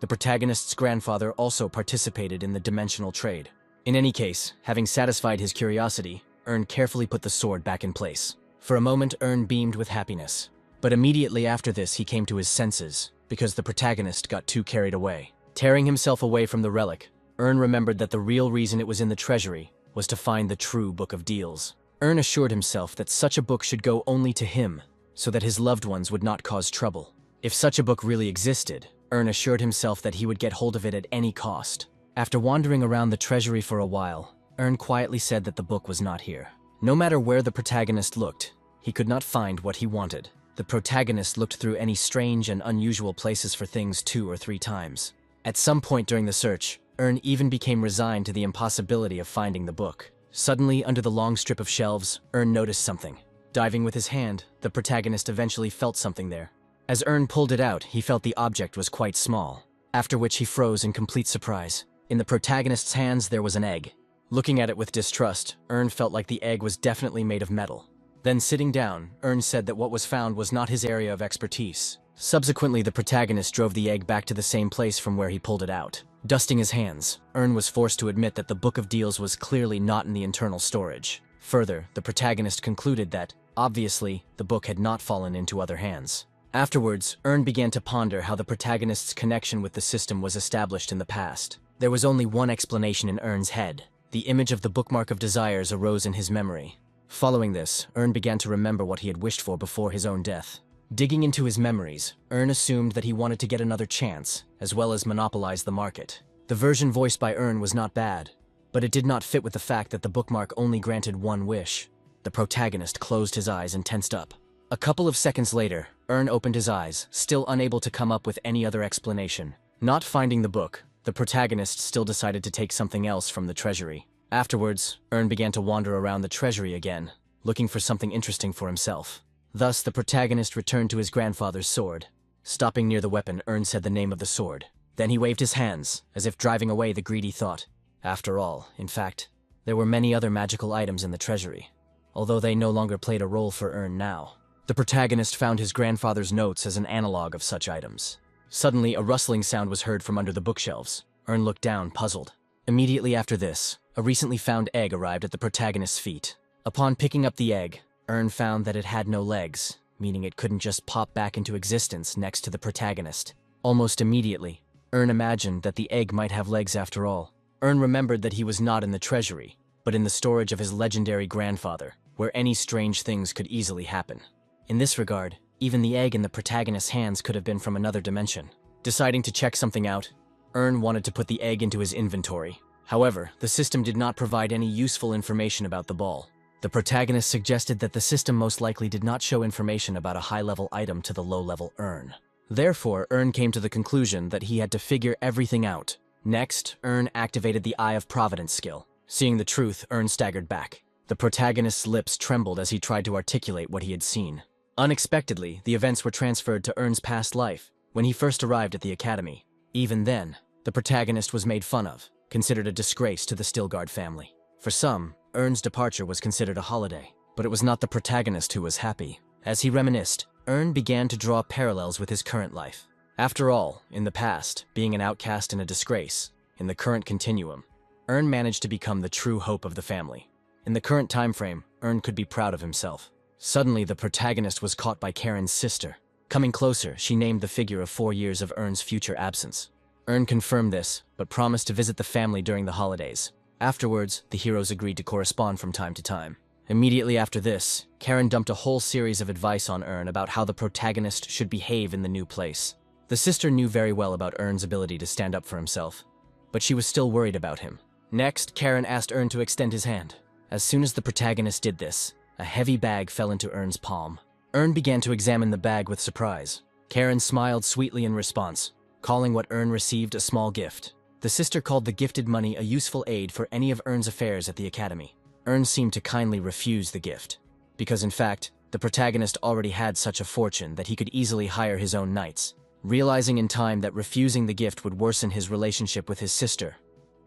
the protagonist's grandfather also participated in the dimensional trade. In any case, having satisfied his curiosity, Ern carefully put the sword back in place. For a moment, Ern beamed with happiness. But immediately after this, he came to his senses, because the protagonist got too carried away. Tearing himself away from the relic, Ern remembered that the real reason it was in the treasury was to find the true Book of Deals. Ern assured himself that such a book should go only to him, so that his loved ones would not cause trouble. If such a book really existed, Ern assured himself that he would get hold of it at any cost. After wandering around the treasury for a while, Ern quietly said that the book was not here. No matter where the protagonist looked, he could not find what he wanted. The protagonist looked through any strange and unusual places for things 2 or 3 times. At some point during the search, Ern even became resigned to the impossibility of finding the book. Suddenly, under the long strip of shelves, Ern noticed something. Diving with his hand, the protagonist eventually felt something there. As Ern pulled it out, he felt the object was quite small, after which he froze in complete surprise. In the protagonist's hands, there was an egg. Looking at it with distrust, Ern felt like the egg was definitely made of metal. Then sitting down, Ern said that what was found was not his area of expertise. Subsequently, the protagonist drove the egg back to the same place from where he pulled it out. Dusting his hands, Ern was forced to admit that the Book of Deals was clearly not in the internal storage. Further, the protagonist concluded that, obviously, the book had not fallen into other hands. Afterwards, Ern began to ponder how the protagonist's connection with the system was established in the past. There was only one explanation in Ern's head. The image of the Bookmark of Desires arose in his memory. Following this, Ern began to remember what he had wished for before his own death. Digging into his memories, Ern assumed that he wanted to get another chance, as well as monopolize the market. The version voiced by Ern was not bad, but it did not fit with the fact that the bookmark only granted one wish. The protagonist closed his eyes and tensed up. A couple of seconds later, Ern opened his eyes, still unable to come up with any other explanation. Not finding the book, the protagonist still decided to take something else from the treasury. Afterwards, Ern began to wander around the treasury again, looking for something interesting for himself. Thus, the protagonist returned to his grandfather's sword. Stopping near the weapon, Ern said the name of the sword. Then he waved his hands, as if driving away the greedy thought. After all, in fact, there were many other magical items in the treasury, although they no longer played a role for Ern now. The protagonist found his grandfather's notes as an analog of such items. Suddenly, a rustling sound was heard from under the bookshelves. Ern looked down, puzzled. Immediately after this, a recently found egg arrived at the protagonist's feet. Upon picking up the egg, Ern found that it had no legs, meaning it couldn't just pop back into existence next to the protagonist. Almost immediately, Ern imagined that the egg might have legs after all. Ern remembered that he was not in the treasury, but in the storage of his legendary grandfather, where any strange things could easily happen. In this regard, even the egg in the protagonist's hands could have been from another dimension. Deciding to check something out, Ern wanted to put the egg into his inventory. However, the system did not provide any useful information about the ball. The protagonist suggested that the system most likely did not show information about a high-level item to the low-level Ern. Therefore, Ern came to the conclusion that he had to figure everything out. Next, Ern activated the Eye of Providence skill. Seeing the truth, Ern staggered back. The protagonist's lips trembled as he tried to articulate what he had seen. Unexpectedly, the events were transferred to Ern's past life, when he first arrived at the academy. Even then, the protagonist was made fun of, considered a disgrace to the Stilgard family. For some, Ern's departure was considered a holiday, but it was not the protagonist who was happy. As he reminisced, Ern began to draw parallels with his current life. After all, in the past, being an outcast and a disgrace, in the current continuum, Ern managed to become the true hope of the family. In the current time frame, Ern could be proud of himself. Suddenly, the protagonist was caught by Karen's sister. Coming closer, she named the figure of 4 years of Ern's future absence. Ern confirmed this, but promised to visit the family during the holidays. Afterwards, the heroes agreed to correspond from time to time. Immediately after this, Karen dumped a whole series of advice on Ern about how the protagonist should behave in the new place. The sister knew very well about Ern's ability to stand up for himself, but she was still worried about him. Next, Karen asked Ern to extend his hand. As soon as the protagonist did this, a heavy bag fell into Ern's palm. Ern began to examine the bag with surprise. Karen smiled sweetly in response, calling what Ern received a small gift. The sister called the gifted money a useful aid for any of Ern's affairs at the academy. Ern seemed to kindly refuse the gift, because in fact, the protagonist already had such a fortune that he could easily hire his own knights. Realizing in time that refusing the gift would worsen his relationship with his sister,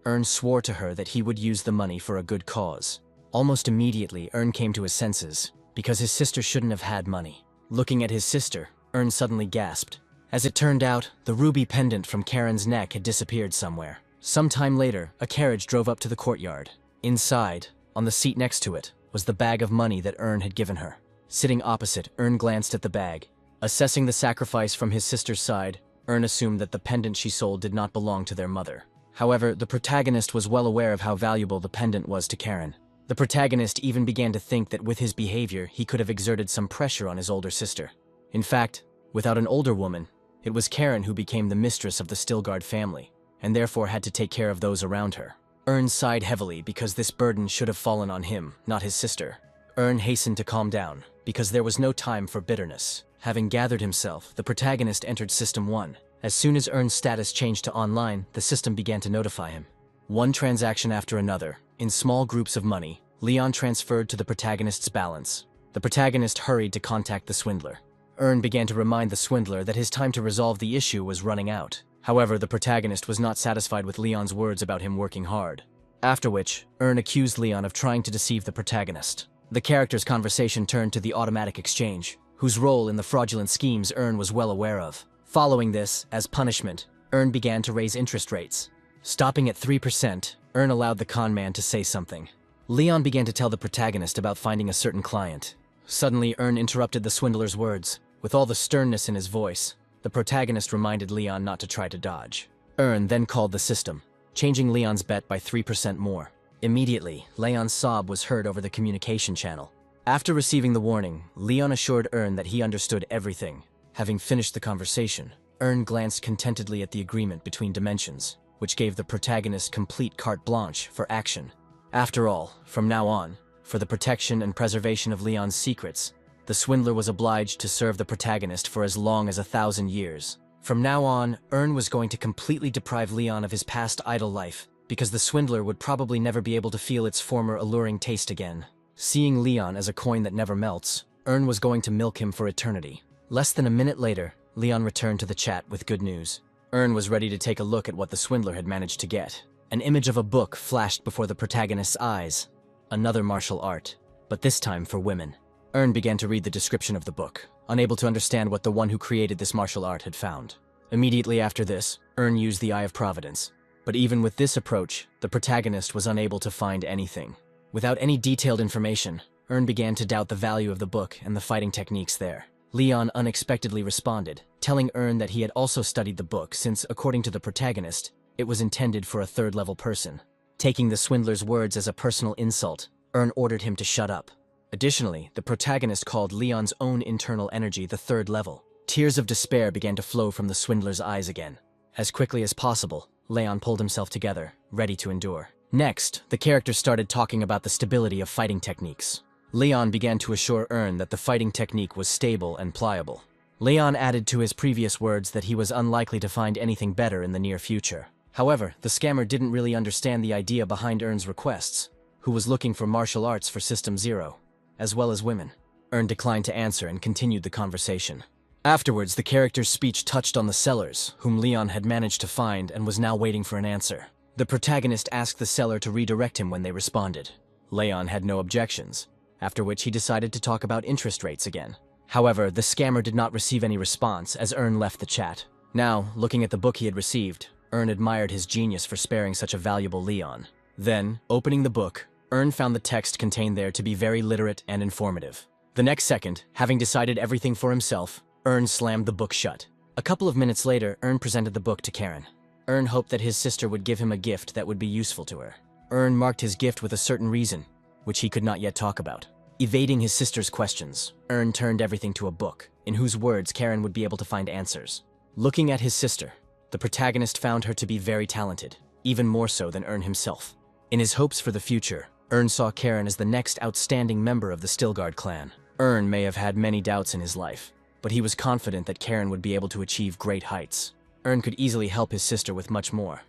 Ern swore to her that he would use the money for a good cause. Almost immediately, Ern came to his senses, because his sister shouldn't have had money. Looking at his sister, Ern suddenly gasped. As it turned out, the ruby pendant from Karen's neck had disappeared somewhere. Some time later, a carriage drove up to the courtyard. Inside, on the seat next to it, was the bag of money that Ern had given her. Sitting opposite, Ern glanced at the bag. Assessing the sacrifice from his sister's side, Ern assumed that the pendant she sold did not belong to their mother. However, the protagonist was well aware of how valuable the pendant was to Karen. The protagonist even began to think that with his behavior, he could have exerted some pressure on his older sister. In fact, without an older woman, it was Karen who became the mistress of the Stilgard family, and therefore had to take care of those around her. Ern sighed heavily because this burden should have fallen on him, not his sister. Ern hastened to calm down, because there was no time for bitterness. Having gathered himself, the protagonist entered System 1. As soon as Ern's status changed to online, the system began to notify him. One transaction after another, in small groups of money, Leon transferred to the protagonist's balance. The protagonist hurried to contact the swindler. Ern began to remind the swindler that his time to resolve the issue was running out. However, the protagonist was not satisfied with Leon's words about him working hard. After which, Ern accused Leon of trying to deceive the protagonist. The character's conversation turned to the automatic exchange, whose role in the fraudulent schemes Ern was well aware of. Following this, as punishment, Ern began to raise interest rates. Stopping at 3%, Ern allowed the con man to say something. Leon began to tell the protagonist about finding a certain client. Suddenly, Ern interrupted the swindler's words. With all the sternness in his voice, the protagonist reminded Leon not to try to dodge. Ern then called the system, changing Leon's bet by 3% more. Immediately, Leon's sob was heard over the communication channel. After receiving the warning, Leon assured Ern that he understood everything. Having finished the conversation, Ern glanced contentedly at the agreement between dimensions, which gave the protagonist complete carte blanche for action. After all, from now on, for the protection and preservation of Leon's secrets, the swindler was obliged to serve the protagonist for as long as 1,000 years. From now on, Ern was going to completely deprive Leon of his past idle life, because the swindler would probably never be able to feel its former alluring taste again. Seeing Leon as a coin that never melts, Ern was going to milk him for eternity. Less than a minute later, Leon returned to the chat with good news. Ern was ready to take a look at what the swindler had managed to get. An image of a book flashed before the protagonist's eyes. Another martial art, but this time for women. Ern began to read the description of the book, unable to understand what the one who created this martial art had found. Immediately after this, Ern used the Eye of Providence. But even with this approach, the protagonist was unable to find anything. Without any detailed information, Ern began to doubt the value of the book and the fighting techniques there. Leon unexpectedly responded, telling Ern that he had also studied the book since, according to the protagonist, it was intended for a third-level person. Taking the swindler's words as a personal insult, Ern ordered him to shut up. Additionally, the protagonist called Leon's own internal energy the third level. Tears of despair began to flow from the swindler's eyes again. As quickly as possible, Leon pulled himself together, ready to endure. Next, the character started talking about the stability of fighting techniques. Leon began to assure Ern that the fighting technique was stable and pliable. Leon added to his previous words that he was unlikely to find anything better in the near future. However, the scammer didn't really understand the idea behind Ern's requests. who was looking for martial arts for System 0, as well as women. Earn declined to answer and continued the conversation. Afterwards, the character's speech touched on the sellers, whom Leon had managed to find and was now waiting for an answer. The protagonist asked the seller to redirect him when they responded. Leon had no objections, after which he decided to talk about interest rates again. However, the scammer did not receive any response as Earn left the chat. Now, looking at the book he had received, Earn admired his genius for sparing such a valuable Leon. Then, opening the book, Earn found the text contained there to be very literate and informative. The next second, having decided everything for himself, Earn slammed the book shut. A couple of minutes later, Earn presented the book to Karen. Earn hoped that his sister would give him a gift that would be useful to her. Earn marked his gift with a certain reason, which he could not yet talk about. Evading his sister's questions, Earn turned everything to a book, in whose words Karen would be able to find answers. Looking at his sister, the protagonist found her to be very talented, even more so than Earn himself. In his hopes for the future, Earn saw Karen as the next outstanding member of the Stilgard clan. Earn may have had many doubts in his life, but he was confident that Karen would be able to achieve great heights. Earn could easily help his sister with much more,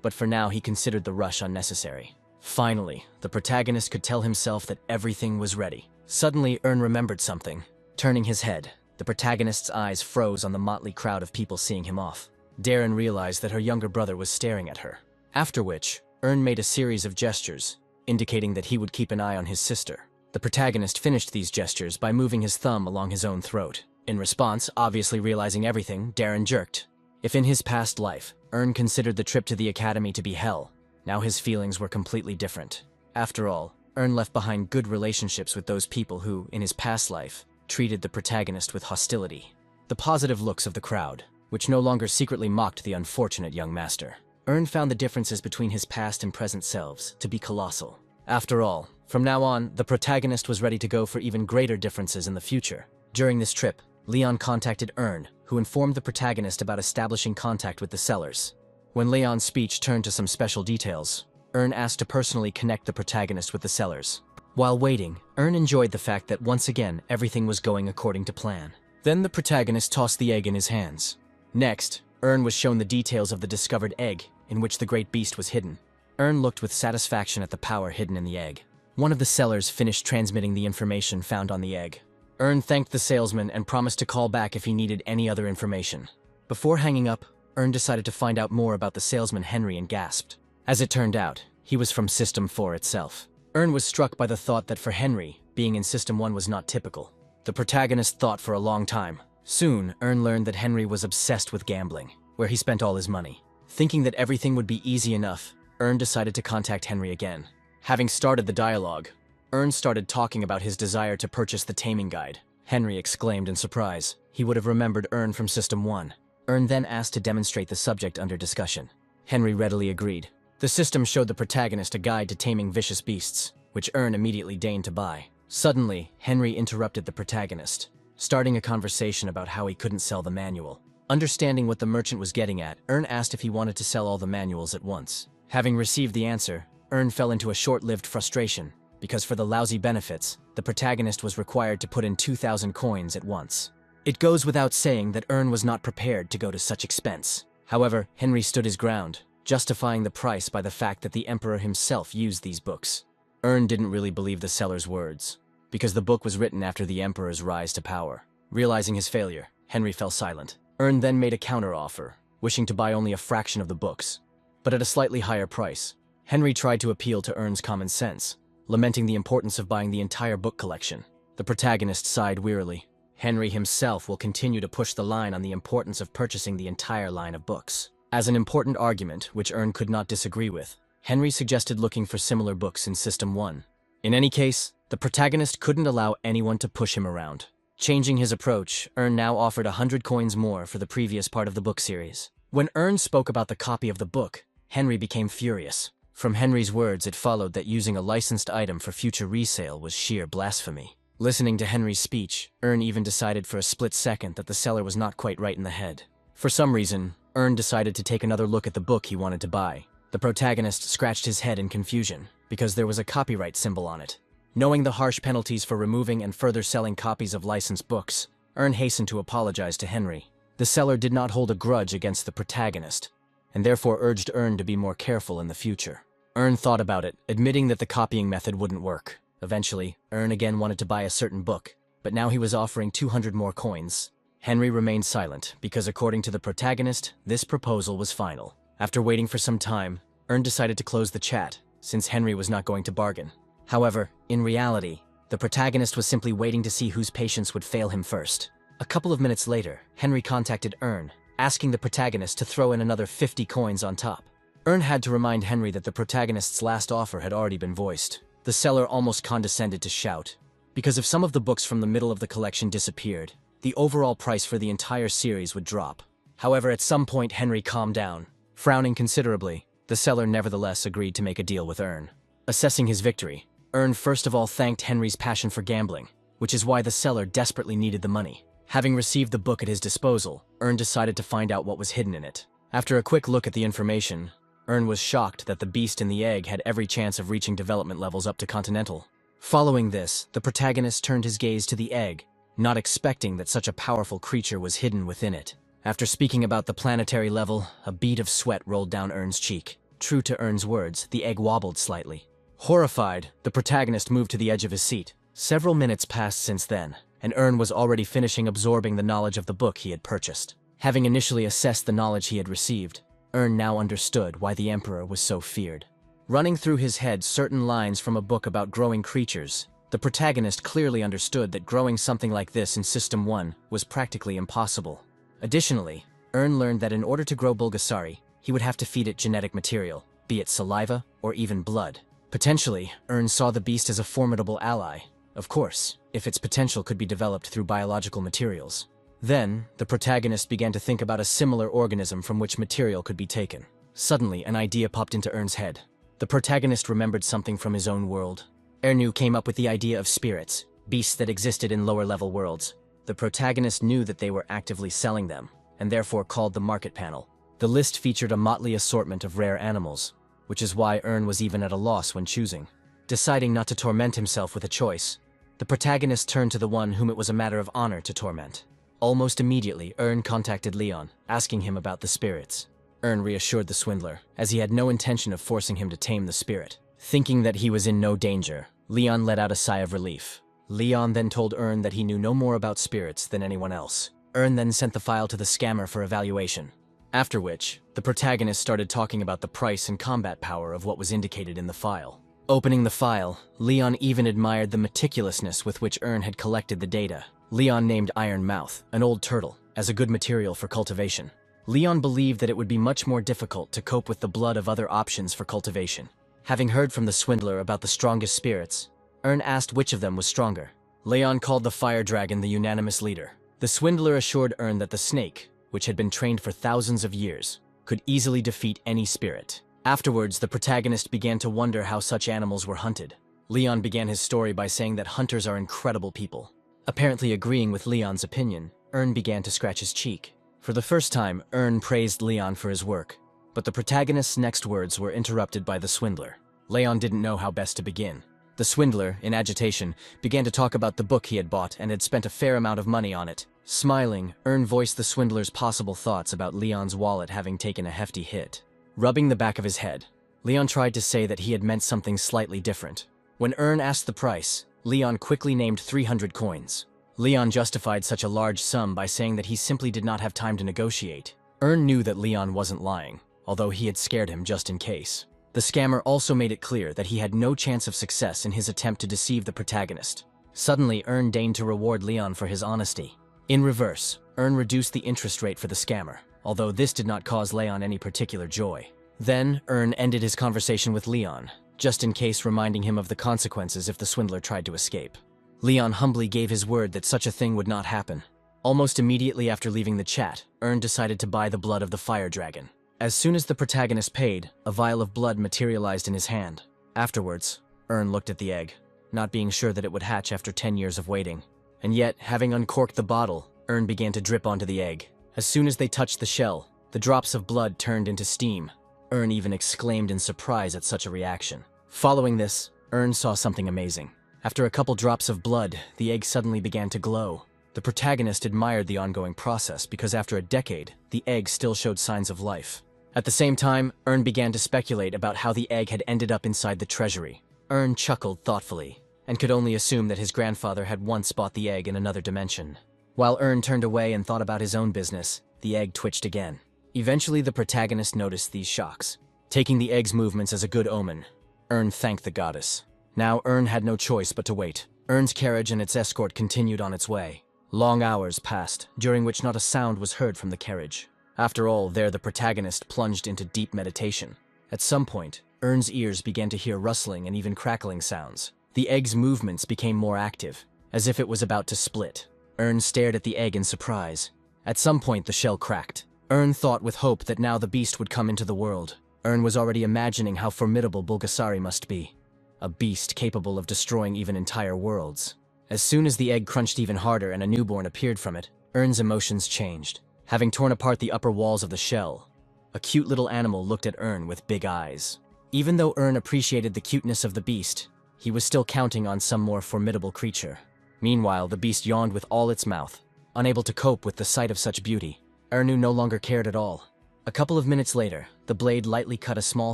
but for now he considered the rush unnecessary. Finally, the protagonist could tell himself that everything was ready. Suddenly, Earn remembered something. Turning his head, the protagonist's eyes froze on the motley crowd of people seeing him off. Darren realized that her younger brother was staring at her. After which, Earn made a series of gestures, indicating that he would keep an eye on his sister. The protagonist finished these gestures by moving his thumb along his own throat. In response, obviously realizing everything, Darren jerked. If in his past life, Earn considered the trip to the academy to be hell, now his feelings were completely different. After all, Earn left behind good relationships with those people who, in his past life, treated the protagonist with hostility. The positive looks of the crowd, which no longer secretly mocked the unfortunate young master. Earn found the differences between his past and present selves to be colossal. After all, from now on, the protagonist was ready to go for even greater differences in the future. During this trip, Leon contacted Earn, who informed the protagonist about establishing contact with the sellers. When Leon's speech turned to some special details, Earn asked to personally connect the protagonist with the sellers. While waiting, Earn enjoyed the fact that once again everything was going according to plan. Then the protagonist tossed the egg in his hands. Next, Earn was shown the details of the discovered egg, in which the great beast was hidden. Earn looked with satisfaction at the power hidden in the egg. One of the sellers finished transmitting the information found on the egg. Earn thanked the salesman and promised to call back if he needed any other information. Before hanging up, Earn decided to find out more about the salesman Henry and gasped. As it turned out, he was from System 4 itself. Earn was struck by the thought that for Henry, being in System 1 was not typical. The protagonist thought for a long time. Soon, Earn learned that Henry was obsessed with gambling, where he spent all his money. Thinking that everything would be easy enough, Earn decided to contact Henry again. Having started the dialogue, Earn started talking about his desire to purchase the Taming Guide. Henry exclaimed in surprise. He would have remembered Earn from System 1. Earn then asked to demonstrate the subject under discussion. Henry readily agreed. The system showed the protagonist a guide to taming vicious beasts, which Earn immediately deigned to buy. Suddenly, Henry interrupted the protagonist, starting a conversation about how he couldn't sell the manual. Understanding what the merchant was getting at, Earn asked if he wanted to sell all the manuals at once. Having received the answer, Earn fell into a short-lived frustration, because for the lousy benefits, the protagonist was required to put in 2,000 coins at once. It goes without saying that Earn was not prepared to go to such expense. However, Henry stood his ground, justifying the price by the fact that the Emperor himself used these books. Earn didn't really believe the seller's words, because the book was written after the Emperor's rise to power. Realizing his failure, Henry fell silent. Earn then made a counter-offer, wishing to buy only a fraction of the books, but at a slightly higher price. Henry tried to appeal to Earn's common sense, lamenting the importance of buying the entire book collection. The protagonist sighed wearily. Henry himself will continue to push the line on the importance of purchasing the entire line of books. As an important argument, which Earn could not disagree with, Henry suggested looking for similar books in System 1. In any case, the protagonist couldn't allow anyone to push him around. Changing his approach, Earn now offered 100 coins more for the previous part of the book series. When Earn spoke about the copy of the book, Henry became furious. From Henry's words, it followed that using a licensed item for future resale was sheer blasphemy. Listening to Henry's speech, Earn even decided for a split second that the seller was not quite right in the head. For some reason, Earn decided to take another look at the book he wanted to buy. The protagonist scratched his head in confusion, because there was a copyright symbol on it. Knowing the harsh penalties for removing and further selling copies of licensed books, Earn hastened to apologize to Henry. The seller did not hold a grudge against the protagonist, and therefore urged Earn to be more careful in the future. Ern thought about it, admitting that the copying method wouldn't work. Eventually, Ern again wanted to buy a certain book, but now he was offering 200 more coins. Henry remained silent, because according to the protagonist, this proposal was final. After waiting for some time, Ern decided to close the chat, since Henry was not going to bargain. However, in reality, the protagonist was simply waiting to see whose patience would fail him first. A couple of minutes later, Henry contacted Ern, asking the protagonist to throw in another 50 coins on top. Ern had to remind Henry that the protagonist's last offer had already been voiced. The seller almost condescended to shout, because if some of the books from the middle of the collection disappeared, the overall price for the entire series would drop. However, at some point Henry calmed down. Frowning considerably, the seller nevertheless agreed to make a deal with Ern. Assessing his victory, Ern first of all thanked Henry's passion for gambling, which is why the seller desperately needed the money. Having received the book at his disposal, Ern decided to find out what was hidden in it. After a quick look at the information, Ern was shocked that the beast in the egg had every chance of reaching development levels up to Continental. Following this, the protagonist turned his gaze to the egg, not expecting that such a powerful creature was hidden within it. After speaking about the planetary level, a bead of sweat rolled down Ern's cheek. True to Ern's words, the egg wobbled slightly. Horrified, the protagonist moved to the edge of his seat. Several minutes passed since then, and Ern was already finishing absorbing the knowledge of the book he had purchased. Having initially assessed the knowledge he had received, Ern now understood why the Emperor was so feared. Running through his head certain lines from a book about growing creatures, the protagonist clearly understood that growing something like this in System 1 was practically impossible. Additionally, Ern learned that in order to grow Bulgasari, he would have to feed it genetic material, be it saliva or even blood. Potentially, Ern saw the beast as a formidable ally, of course, if its potential could be developed through biological materials. Then, the protagonist began to think about a similar organism from which material could be taken. Suddenly, an idea popped into Ern's head. The protagonist remembered something from his own world. Ernu came up with the idea of spirits, beasts that existed in lower-level worlds. The protagonist knew that they were actively selling them, and therefore called the market panel. The list featured a motley assortment of rare animals, which is why Ern was even at a loss when choosing. Deciding not to torment himself with a choice, the protagonist turned to the one whom it was a matter of honor to torment. Almost immediately, Ern contacted Leon, asking him about the spirits. Ern reassured the swindler, as he had no intention of forcing him to tame the spirit. Thinking that he was in no danger, Leon let out a sigh of relief. Leon then told Ern that he knew no more about spirits than anyone else. Ern then sent the file to the scammer for evaluation. After which, the protagonist started talking about the price and combat power of what was indicated in the file. Opening the file, Leon even admired the meticulousness with which Ern had collected the data. Leon named Iron Mouth, an old turtle, as a good material for cultivation. Leon believed that it would be much more difficult to cope with the blood of other options for cultivation. Having heard from the swindler about the strongest spirits, Ern asked which of them was stronger. Leon called the fire dragon the unanimous leader. The swindler assured Ern that the snake, which had been trained for thousands of years, could easily defeat any spirit. Afterwards, the protagonist began to wonder how such animals were hunted. Leon began his story by saying that hunters are incredible people. Apparently agreeing with Leon's opinion, Ern began to scratch his cheek. For the first time, Ern praised Leon for his work, but the protagonist's next words were interrupted by the swindler. Leon didn't know how best to begin. The swindler, in agitation, began to talk about the book he had bought and had spent a fair amount of money on it. Smiling, Ern voiced the swindler's possible thoughts about Leon's wallet having taken a hefty hit. Rubbing the back of his head, Leon tried to say that he had meant something slightly different. When Ern asked the price, Leon quickly named 300 coins. Leon justified such a large sum by saying that he simply did not have time to negotiate. Ern knew that Leon wasn't lying, although he had scared him just in case. The scammer also made it clear that he had no chance of success in his attempt to deceive the protagonist. Suddenly, Ern deigned to reward Leon for his honesty. In reverse, Ern reduced the interest rate for the scammer, although this did not cause Leon any particular joy. Then, Ern ended his conversation with Leon, just in case reminding him of the consequences if the swindler tried to escape. Leon humbly gave his word that such a thing would not happen. Almost immediately after leaving the chat, Ern decided to buy the blood of the fire dragon. As soon as the protagonist paid, a vial of blood materialized in his hand. Afterwards, Ern looked at the egg, not being sure that it would hatch after 10 years of waiting. And yet, having uncorked the bottle, Ern began to drip onto the egg. As soon as they touched the shell, the drops of blood turned into steam. Ern even exclaimed in surprise at such a reaction. Following this, Ern saw something amazing. After a couple drops of blood, the egg suddenly began to glow. The protagonist admired the ongoing process because after a decade, the egg still showed signs of life. At the same time, Ern began to speculate about how the egg had ended up inside the treasury. Ern chuckled thoughtfully, and could only assume that his grandfather had once bought the egg in another dimension. While Ern turned away and thought about his own business, the egg twitched again. Eventually, the protagonist noticed these shocks. Taking the egg's movements as a good omen, Ern thanked the goddess. Now Ern had no choice but to wait. Ern's carriage and its escort continued on its way. Long hours passed, during which not a sound was heard from the carriage. After all, there the protagonist plunged into deep meditation. At some point, Ern's ears began to hear rustling and even crackling sounds. The egg's movements became more active, as if it was about to split. Ern stared at the egg in surprise. At some point, the shell cracked. Ern thought with hope that now the beast would come into the world. Ern was already imagining how formidable Bulgasari must be. A beast capable of destroying even entire worlds. As soon as the egg crunched even harder and a newborn appeared from it, Ern's emotions changed. Having torn apart the upper walls of the shell, a cute little animal looked at Ern with big eyes. Even though Ern appreciated the cuteness of the beast, he was still counting on some more formidable creature. Meanwhile, the beast yawned with all its mouth. Unable to cope with the sight of such beauty, Ern no longer cared at all. A couple of minutes later, the blade lightly cut a small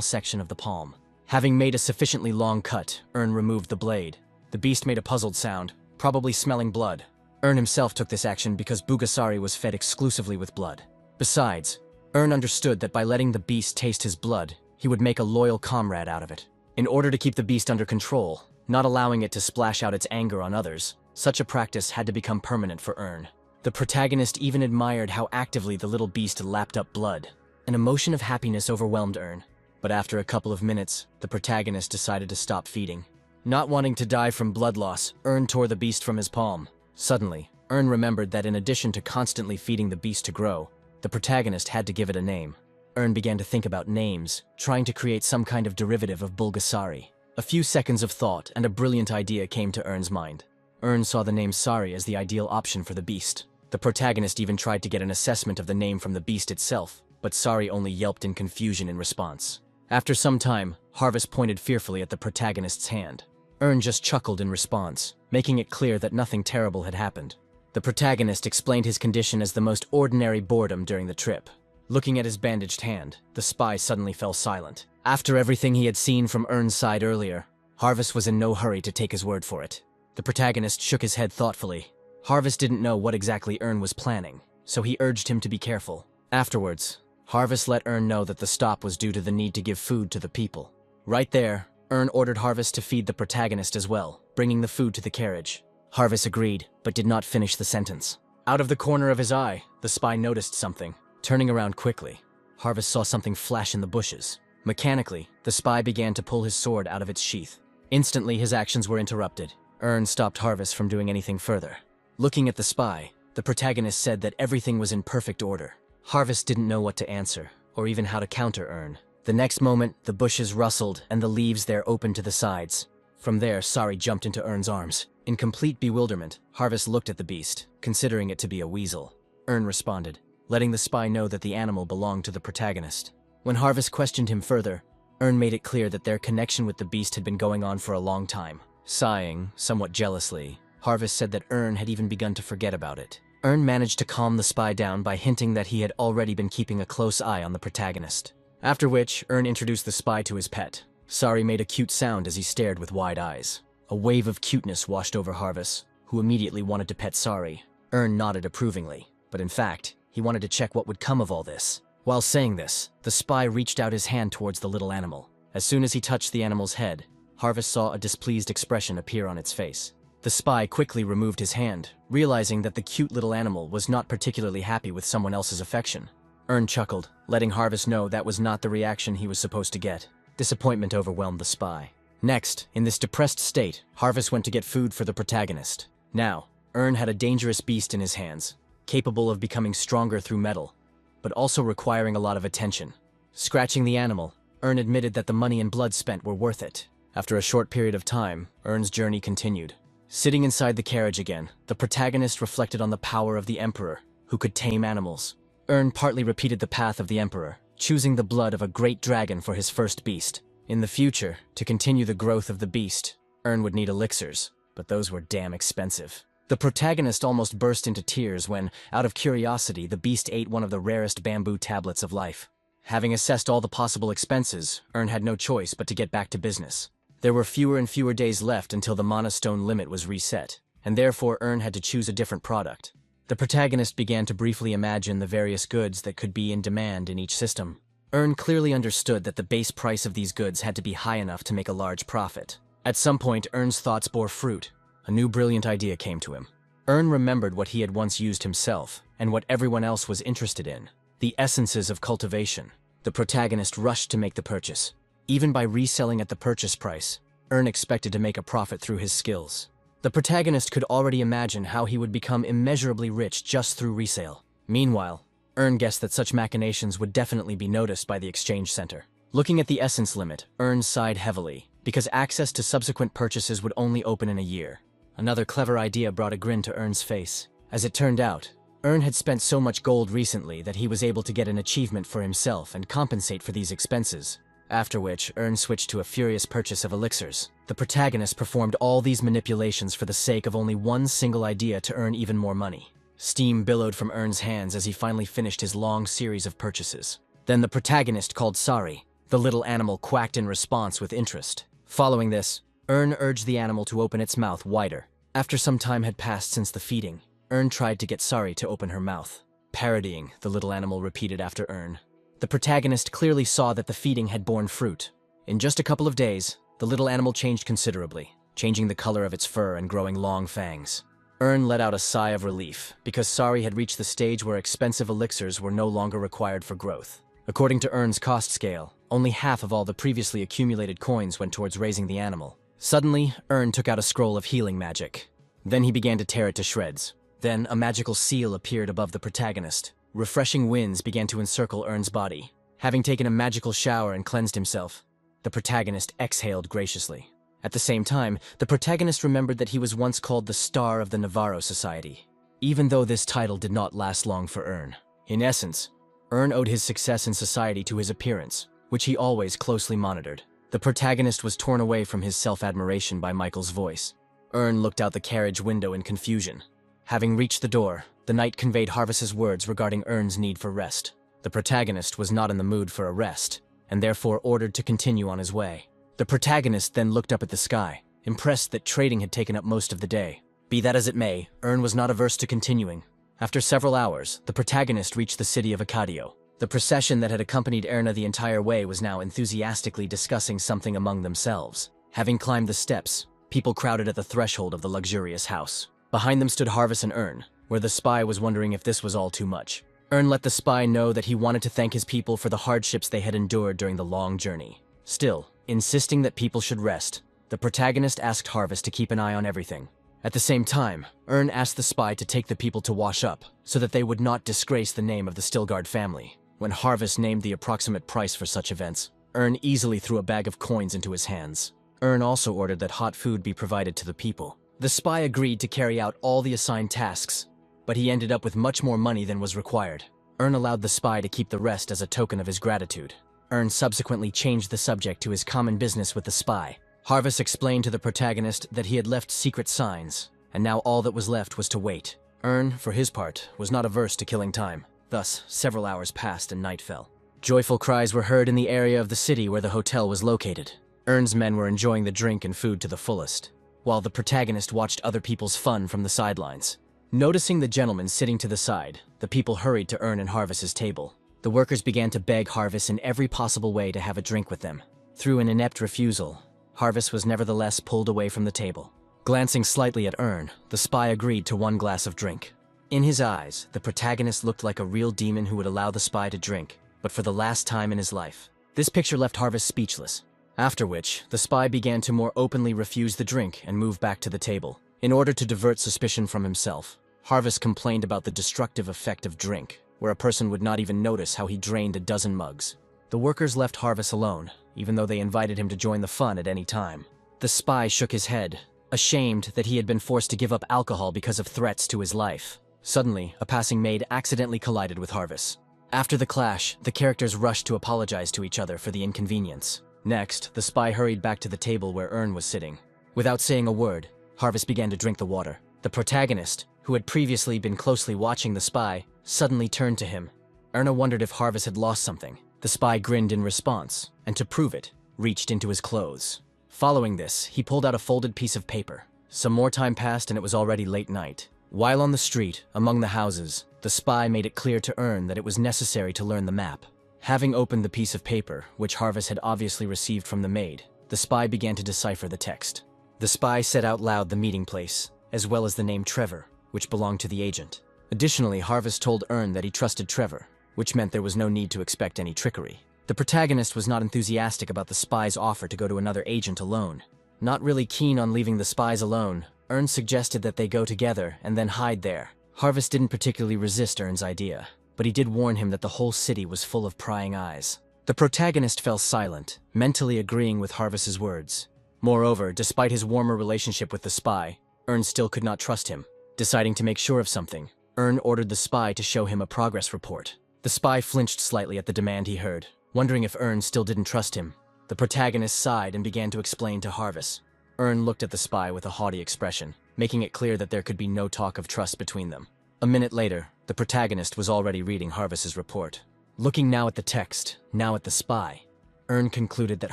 section of the palm. Having made a sufficiently long cut, Ern removed the blade. The beast made a puzzled sound, probably smelling blood. Ern himself took this action because Bulgasari was fed exclusively with blood. Besides, Ern understood that by letting the beast taste his blood, he would make a loyal comrade out of it. In order to keep the beast under control, not allowing it to splash out its anger on others, such a practice had to become permanent for Ern. The protagonist even admired how actively the little beast lapped up blood. An emotion of happiness overwhelmed Ern. But after a couple of minutes, the protagonist decided to stop feeding. Not wanting to die from blood loss, Ern tore the beast from his palm. Suddenly, Ern remembered that in addition to constantly feeding the beast to grow, the protagonist had to give it a name. Ern began to think about names, trying to create some kind of derivative of Bulgasari. A few seconds of thought and a brilliant idea came to Ern's mind. Ern saw the name Sari as the ideal option for the beast. The protagonist even tried to get an assessment of the name from the beast itself, but Sari only yelped in confusion in response. After some time, Harvest pointed fearfully at the protagonist's hand. Ern just chuckled in response, making it clear that nothing terrible had happened. The protagonist explained his condition as the most ordinary boredom during the trip. Looking at his bandaged hand, the spy suddenly fell silent. After everything he had seen from Ern's side earlier, Harvest was in no hurry to take his word for it. The protagonist shook his head thoughtfully. Harvest didn't know what exactly Ern was planning, so he urged him to be careful. Afterwards, Harvest let Ern know that the stop was due to the need to give food to the people. Right there, Ern ordered Harvest to feed the protagonist as well, bringing the food to the carriage. Harvest agreed, but did not finish the sentence. Out of the corner of his eye, the spy noticed something. Turning around quickly, Harvest saw something flash in the bushes. Mechanically, the spy began to pull his sword out of its sheath. Instantly, his actions were interrupted. Ern stopped Harvest from doing anything further. Looking at the spy, the protagonist said that everything was in perfect order. Harvest didn't know what to answer, or even how to counter Ern. The next moment, the bushes rustled and the leaves there opened to the sides. From there, Sari jumped into Ern's arms. In complete bewilderment, Harvest looked at the beast, considering it to be a weasel. Ern responded, letting the spy know that the animal belonged to the protagonist. When Harvest questioned him further, Ern made it clear that their connection with the beast had been going on for a long time. Sighing, somewhat jealously, Harvest said that Ern had even begun to forget about it. Ern managed to calm the spy down by hinting that he had already been keeping a close eye on the protagonist. After which, Ern introduced the spy to his pet. Sari made a cute sound as he stared with wide eyes. A wave of cuteness washed over Harvest, who immediately wanted to pet Sari. Ern nodded approvingly, but in fact, he wanted to check what would come of all this. While saying this, the spy reached out his hand towards the little animal. As soon as he touched the animal's head, Harvest saw a displeased expression appear on its face. The spy quickly removed his hand, realizing that the cute little animal was not particularly happy with someone else's affection. Ern chuckled, letting Harvest know that was not the reaction he was supposed to get. Disappointment overwhelmed the spy. Next, in this depressed state, Harvest went to get food for the protagonist. Now, Ern had a dangerous beast in his hands, capable of becoming stronger through metal, but also requiring a lot of attention. Scratching the animal, Ern admitted that the money and blood spent were worth it. After a short period of time, Ern's journey continued. Sitting inside the carriage again, the protagonist reflected on the power of the Emperor, who could tame animals. Ern partly repeated the path of the Emperor, choosing the blood of a great dragon for his first beast. In the future, to continue the growth of the beast, Ern would need elixirs, but those were damn expensive. The protagonist almost burst into tears when, out of curiosity, the beast ate one of the rarest bamboo tablets of life. Having assessed all the possible expenses, Ern had no choice but to get back to business. There were fewer and fewer days left until the Mana Stone limit was reset, and therefore Ern had to choose a different product. The protagonist began to briefly imagine the various goods that could be in demand in each system. Ern clearly understood that the base price of these goods had to be high enough to make a large profit. At some point, Ern's thoughts bore fruit. A new brilliant idea came to him. Ern remembered what he had once used himself, and what everyone else was interested in: the essences of cultivation. The protagonist rushed to make the purchase. Even by reselling at the purchase price, Ern expected to make a profit through his skills. The protagonist could already imagine how he would become immeasurably rich just through resale. Meanwhile, Ern guessed that such machinations would definitely be noticed by the exchange center. Looking at the essence limit, Ern sighed heavily, because access to subsequent purchases would only open in a year. Another clever idea brought a grin to Ern's face. As it turned out, Ern had spent so much gold recently that he was able to get an achievement for himself and compensate for these expenses. After which, Ern switched to a furious purchase of elixirs. The protagonist performed all these manipulations for the sake of only one single idea to earn even more money. Steam billowed from Ern's hands as he finally finished his long series of purchases. Then the protagonist called Sari. The little animal quacked in response with interest. Following this, Ern urged the animal to open its mouth wider. After some time had passed since the feeding, Ern tried to get Sari to open her mouth. Parodying, the little animal repeated after Ern. The protagonist clearly saw that the feeding had borne fruit. In just a couple of days, the little animal changed considerably, changing the color of its fur and growing long fangs. Ern let out a sigh of relief, because Sari had reached the stage where expensive elixirs were no longer required for growth. According to Ern's cost scale, only half of all the previously accumulated coins went towards raising the animal. Suddenly, Ern took out a scroll of healing magic. Then he began to tear it to shreds. Then a magical seal appeared above the protagonist. Refreshing winds began to encircle Ern's body. Having taken a magical shower and cleansed himself, the protagonist exhaled graciously. At the same time, the protagonist remembered that he was once called the Star of the Navarro Society, even though this title did not last long for Ern. In essence, Ern owed his success in society to his appearance, which he always closely monitored. The protagonist was torn away from his self-admiration by Michael's voice. Ern looked out the carriage window in confusion. Having reached the door, the knight conveyed Harvis's words regarding Ern's need for rest. The protagonist was not in the mood for a rest, and therefore ordered to continue on his way. The protagonist then looked up at the sky, impressed that trading had taken up most of the day. Be that as it may, Ern was not averse to continuing. After several hours, the protagonist reached the city of Acadio. The procession that had accompanied Erna the entire way was now enthusiastically discussing something among themselves. Having climbed the steps, people crowded at the threshold of the luxurious house. Behind them stood Harvis and Ern, where the spy was wondering if this was all too much. Ern let the spy know that he wanted to thank his people for the hardships they had endured during the long journey. Still, insisting that people should rest, the protagonist asked Harvis to keep an eye on everything. At the same time, Ern asked the spy to take the people to wash up, so that they would not disgrace the name of the Stilgard family. When Harvis named the approximate price for such events, Ern easily threw a bag of coins into his hands. Ern also ordered that hot food be provided to the people. The spy agreed to carry out all the assigned tasks, but he ended up with much more money than was required. Ern allowed the spy to keep the rest as a token of his gratitude. Ern subsequently changed the subject to his common business with the spy. Harvis explained to the protagonist that he had left secret signs, and now all that was left was to wait. Ern, for his part, was not averse to killing time. Thus, several hours passed and night fell. Joyful cries were heard in the area of the city where the hotel was located. Ern's men were enjoying the drink and food to the fullest, while the protagonist watched other people's fun from the sidelines. Noticing the gentleman sitting to the side, the people hurried to Ern and Harvis's table. The workers began to beg Harvis in every possible way to have a drink with them. Through an inept refusal, Harvis was nevertheless pulled away from the table. Glancing slightly at Ern, the spy agreed to one glass of drink. In his eyes, the protagonist looked like a real demon who would allow the spy to drink, but for the last time in his life. This picture left Harvis speechless. After which, the spy began to more openly refuse the drink and move back to the table. In order to divert suspicion from himself, Harvis complained about the destructive effect of drink, where a person would not even notice how he drained a dozen mugs. The workers left Harvis alone, even though they invited him to join the fun at any time. The spy shook his head, ashamed that he had been forced to give up alcohol because of threats to his life. Suddenly, a passing maid accidentally collided with Harvis. After the clash, the characters rushed to apologize to each other for the inconvenience. Next, the spy hurried back to the table where Ern was sitting. Without saying a word, Harvis began to drink the water. The protagonist, who had previously been closely watching the spy, suddenly turned to him. Erna wondered if Harvis had lost something. The spy grinned in response, and to prove it, reached into his clothes. Following this, he pulled out a folded piece of paper. Some more time passed and it was already late night. While on the street, among the houses, the spy made it clear to Earn that it was necessary to learn the map. Having opened the piece of paper, which Harvest had obviously received from the maid, the spy began to decipher the text. The spy said out loud the meeting place, as well as the name Trevor, which belonged to the agent. Additionally, Harvest told Earn that he trusted Trevor, which meant there was no need to expect any trickery. The protagonist was not enthusiastic about the spy's offer to go to another agent alone. Not really keen on leaving the spies alone, Earn suggested that they go together and then hide there. Harvest didn't particularly resist Earn's idea, but he did warn him that the whole city was full of prying eyes. The protagonist fell silent, mentally agreeing with Harvest's words. Moreover, despite his warmer relationship with the spy, Earn still could not trust him. Deciding to make sure of something, Earn ordered the spy to show him a progress report. The spy flinched slightly at the demand he heard, wondering if Earn still didn't trust him. The protagonist sighed and began to explain to Harvest. Earn looked at the spy with a haughty expression, making it clear that there could be no talk of trust between them. A minute later, the protagonist was already reading Harvest's report. Looking now at the text, now at the spy, Earn concluded that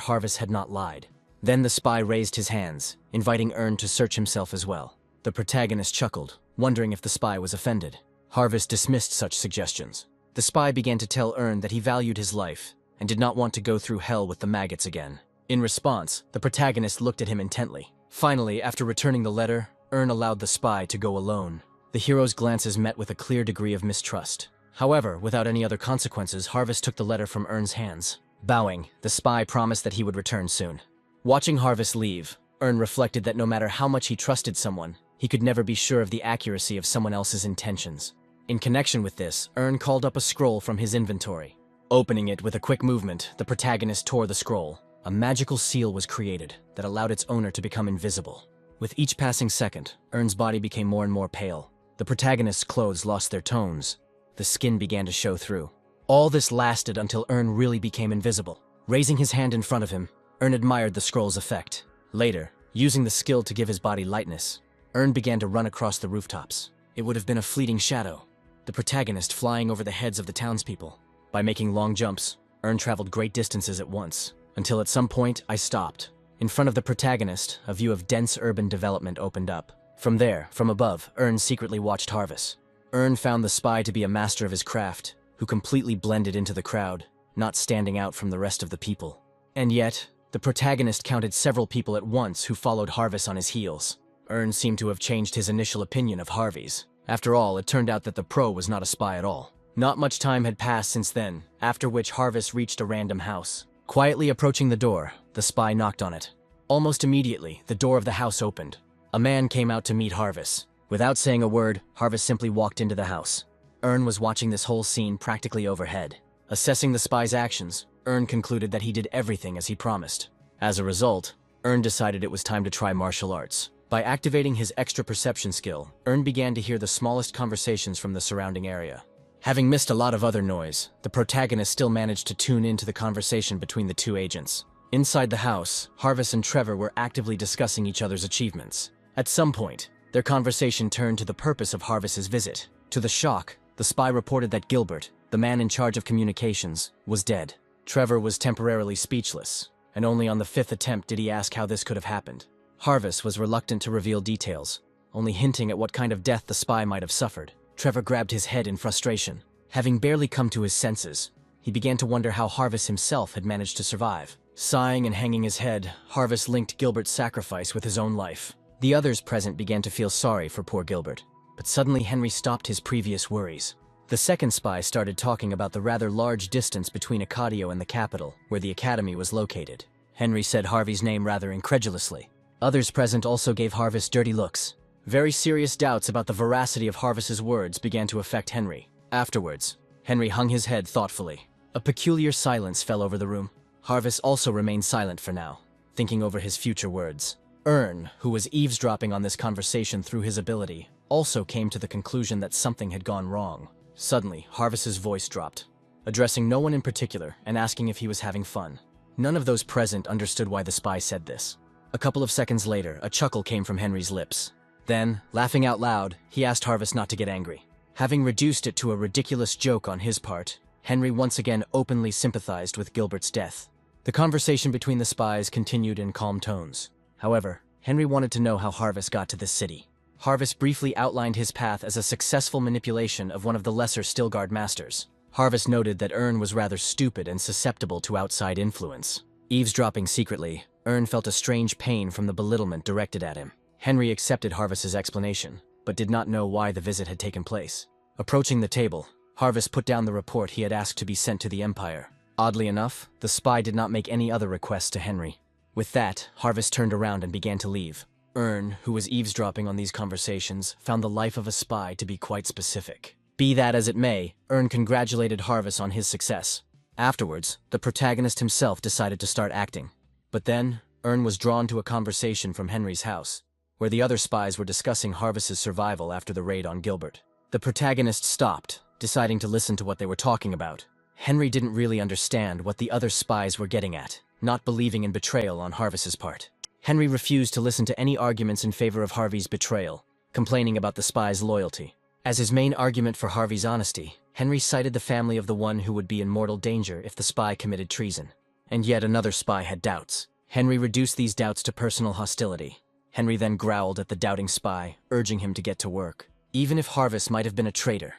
Harvest had not lied. Then the spy raised his hands, inviting Earn to search himself as well. The protagonist chuckled, wondering if the spy was offended. Harvest dismissed such suggestions. The spy began to tell Earn that he valued his life and did not want to go through hell with the maggots again. In response, the protagonist looked at him intently. Finally, after returning the letter, Earn allowed the spy to go alone. The hero's glances met with a clear degree of mistrust. However, without any other consequences, Harvest took the letter from Earn's hands. Bowing, the spy promised that he would return soon. Watching Harvest leave, Earn reflected that no matter how much he trusted someone, he could never be sure of the accuracy of someone else's intentions. In connection with this, Earn called up a scroll from his inventory. Opening it with a quick movement, the protagonist tore the scroll. A magical seal was created that allowed its owner to become invisible. With each passing second, Earn's body became more and more pale. The protagonist's clothes lost their tones. The skin began to show through. All this lasted until Earn really became invisible. Raising his hand in front of him, Earn admired the scroll's effect. Later, using the skill to give his body lightness, Earn began to run across the rooftops. It would have been a fleeting shadow, the protagonist flying over the heads of the townspeople. By making long jumps, Earn traveled great distances at once, until at some point I stopped. In front of the protagonist, a view of dense urban development opened up. From there, from above, Earn secretly watched Harvest. Earn found the spy to be a master of his craft, who completely blended into the crowd, not standing out from the rest of the people. And yet, the protagonist counted several people at once who followed Harvest on his heels. Earn seemed to have changed his initial opinion of Harvey's. After all, it turned out that the pro was not a spy at all. Not much time had passed since then, after which Harvest reached a random house. Quietly approaching the door, the spy knocked on it. Almost immediately, the door of the house opened. A man came out to meet Harvest. Without saying a word, Harvest simply walked into the house. Earn was watching this whole scene practically overhead. Assessing the spy's actions, Earn concluded that he did everything as he promised. As a result, Earn decided it was time to try martial arts. By activating his extra perception skill, Earn began to hear the smallest conversations from the surrounding area. Having missed a lot of other noise, the protagonist still managed to tune into the conversation between the two agents. Inside the house, Harvest and Trevor were actively discussing each other's achievements. At some point, their conversation turned to the purpose of Harvest's visit. To the shock, the spy reported that Gilbert, the man in charge of communications, was dead. Trevor was temporarily speechless, and only on the fifth attempt did he ask how this could have happened. Harvest was reluctant to reveal details, only hinting at what kind of death the spy might have suffered. Trevor grabbed his head in frustration. Having barely come to his senses, he began to wonder how Harvest himself had managed to survive. Sighing and hanging his head, Harvest linked Gilbert's sacrifice with his own life. The others present began to feel sorry for poor Gilbert, but suddenly Henry stopped his previous worries. The second spy started talking about the rather large distance between Acadio and the capital, where the academy was located. Henry said Harvey's name rather incredulously. Others present also gave Harvest dirty looks. Very serious doubts about the veracity of Harvest's words began to affect Henry. Afterwards, Henry hung his head thoughtfully. A peculiar silence fell over the room. Harvest also remained silent for now, thinking over his future words. Earn, who was eavesdropping on this conversation through his ability, also came to the conclusion that something had gone wrong. Suddenly, Harvest's voice dropped, addressing no one in particular and asking if he was having fun. None of those present understood why the spy said this. A couple of seconds later, a chuckle came from Henry's lips. Then, laughing out loud, he asked Harvest not to get angry. Having reduced it to a ridiculous joke on his part, Henry once again openly sympathized with Gilbert's death. The conversation between the spies continued in calm tones. However, Henry wanted to know how Harvest got to this city. Harvest briefly outlined his path as a successful manipulation of one of the lesser Stilgard masters. Harvest noted that Ern was rather stupid and susceptible to outside influence. Eavesdropping secretly, Ern felt a strange pain from the belittlement directed at him. Henry accepted Harvest's explanation, but did not know why the visit had taken place. Approaching the table, Harvest put down the report he had asked to be sent to the Empire. Oddly enough, the spy did not make any other requests to Henry. With that, Harvest turned around and began to leave. Ern, who was eavesdropping on these conversations, found the life of a spy to be quite specific. Be that as it may, Ern congratulated Harvest on his success. Afterwards, the protagonist himself decided to start acting. But then, Ern was drawn to a conversation from Henry's house, where the other spies were discussing Harvest's survival after the raid on Gilbert. The protagonist stopped, deciding to listen to what they were talking about. Henry didn't really understand what the other spies were getting at, not believing in betrayal on Harvest's part. Henry refused to listen to any arguments in favor of Harvey's betrayal, complaining about the spy's loyalty. As his main argument for Harvey's honesty, Henry cited the family of the one who would be in mortal danger if the spy committed treason. And yet another spy had doubts. Henry reduced these doubts to personal hostility. Henry then growled at the doubting spy, urging him to get to work. Even if Harvest might have been a traitor,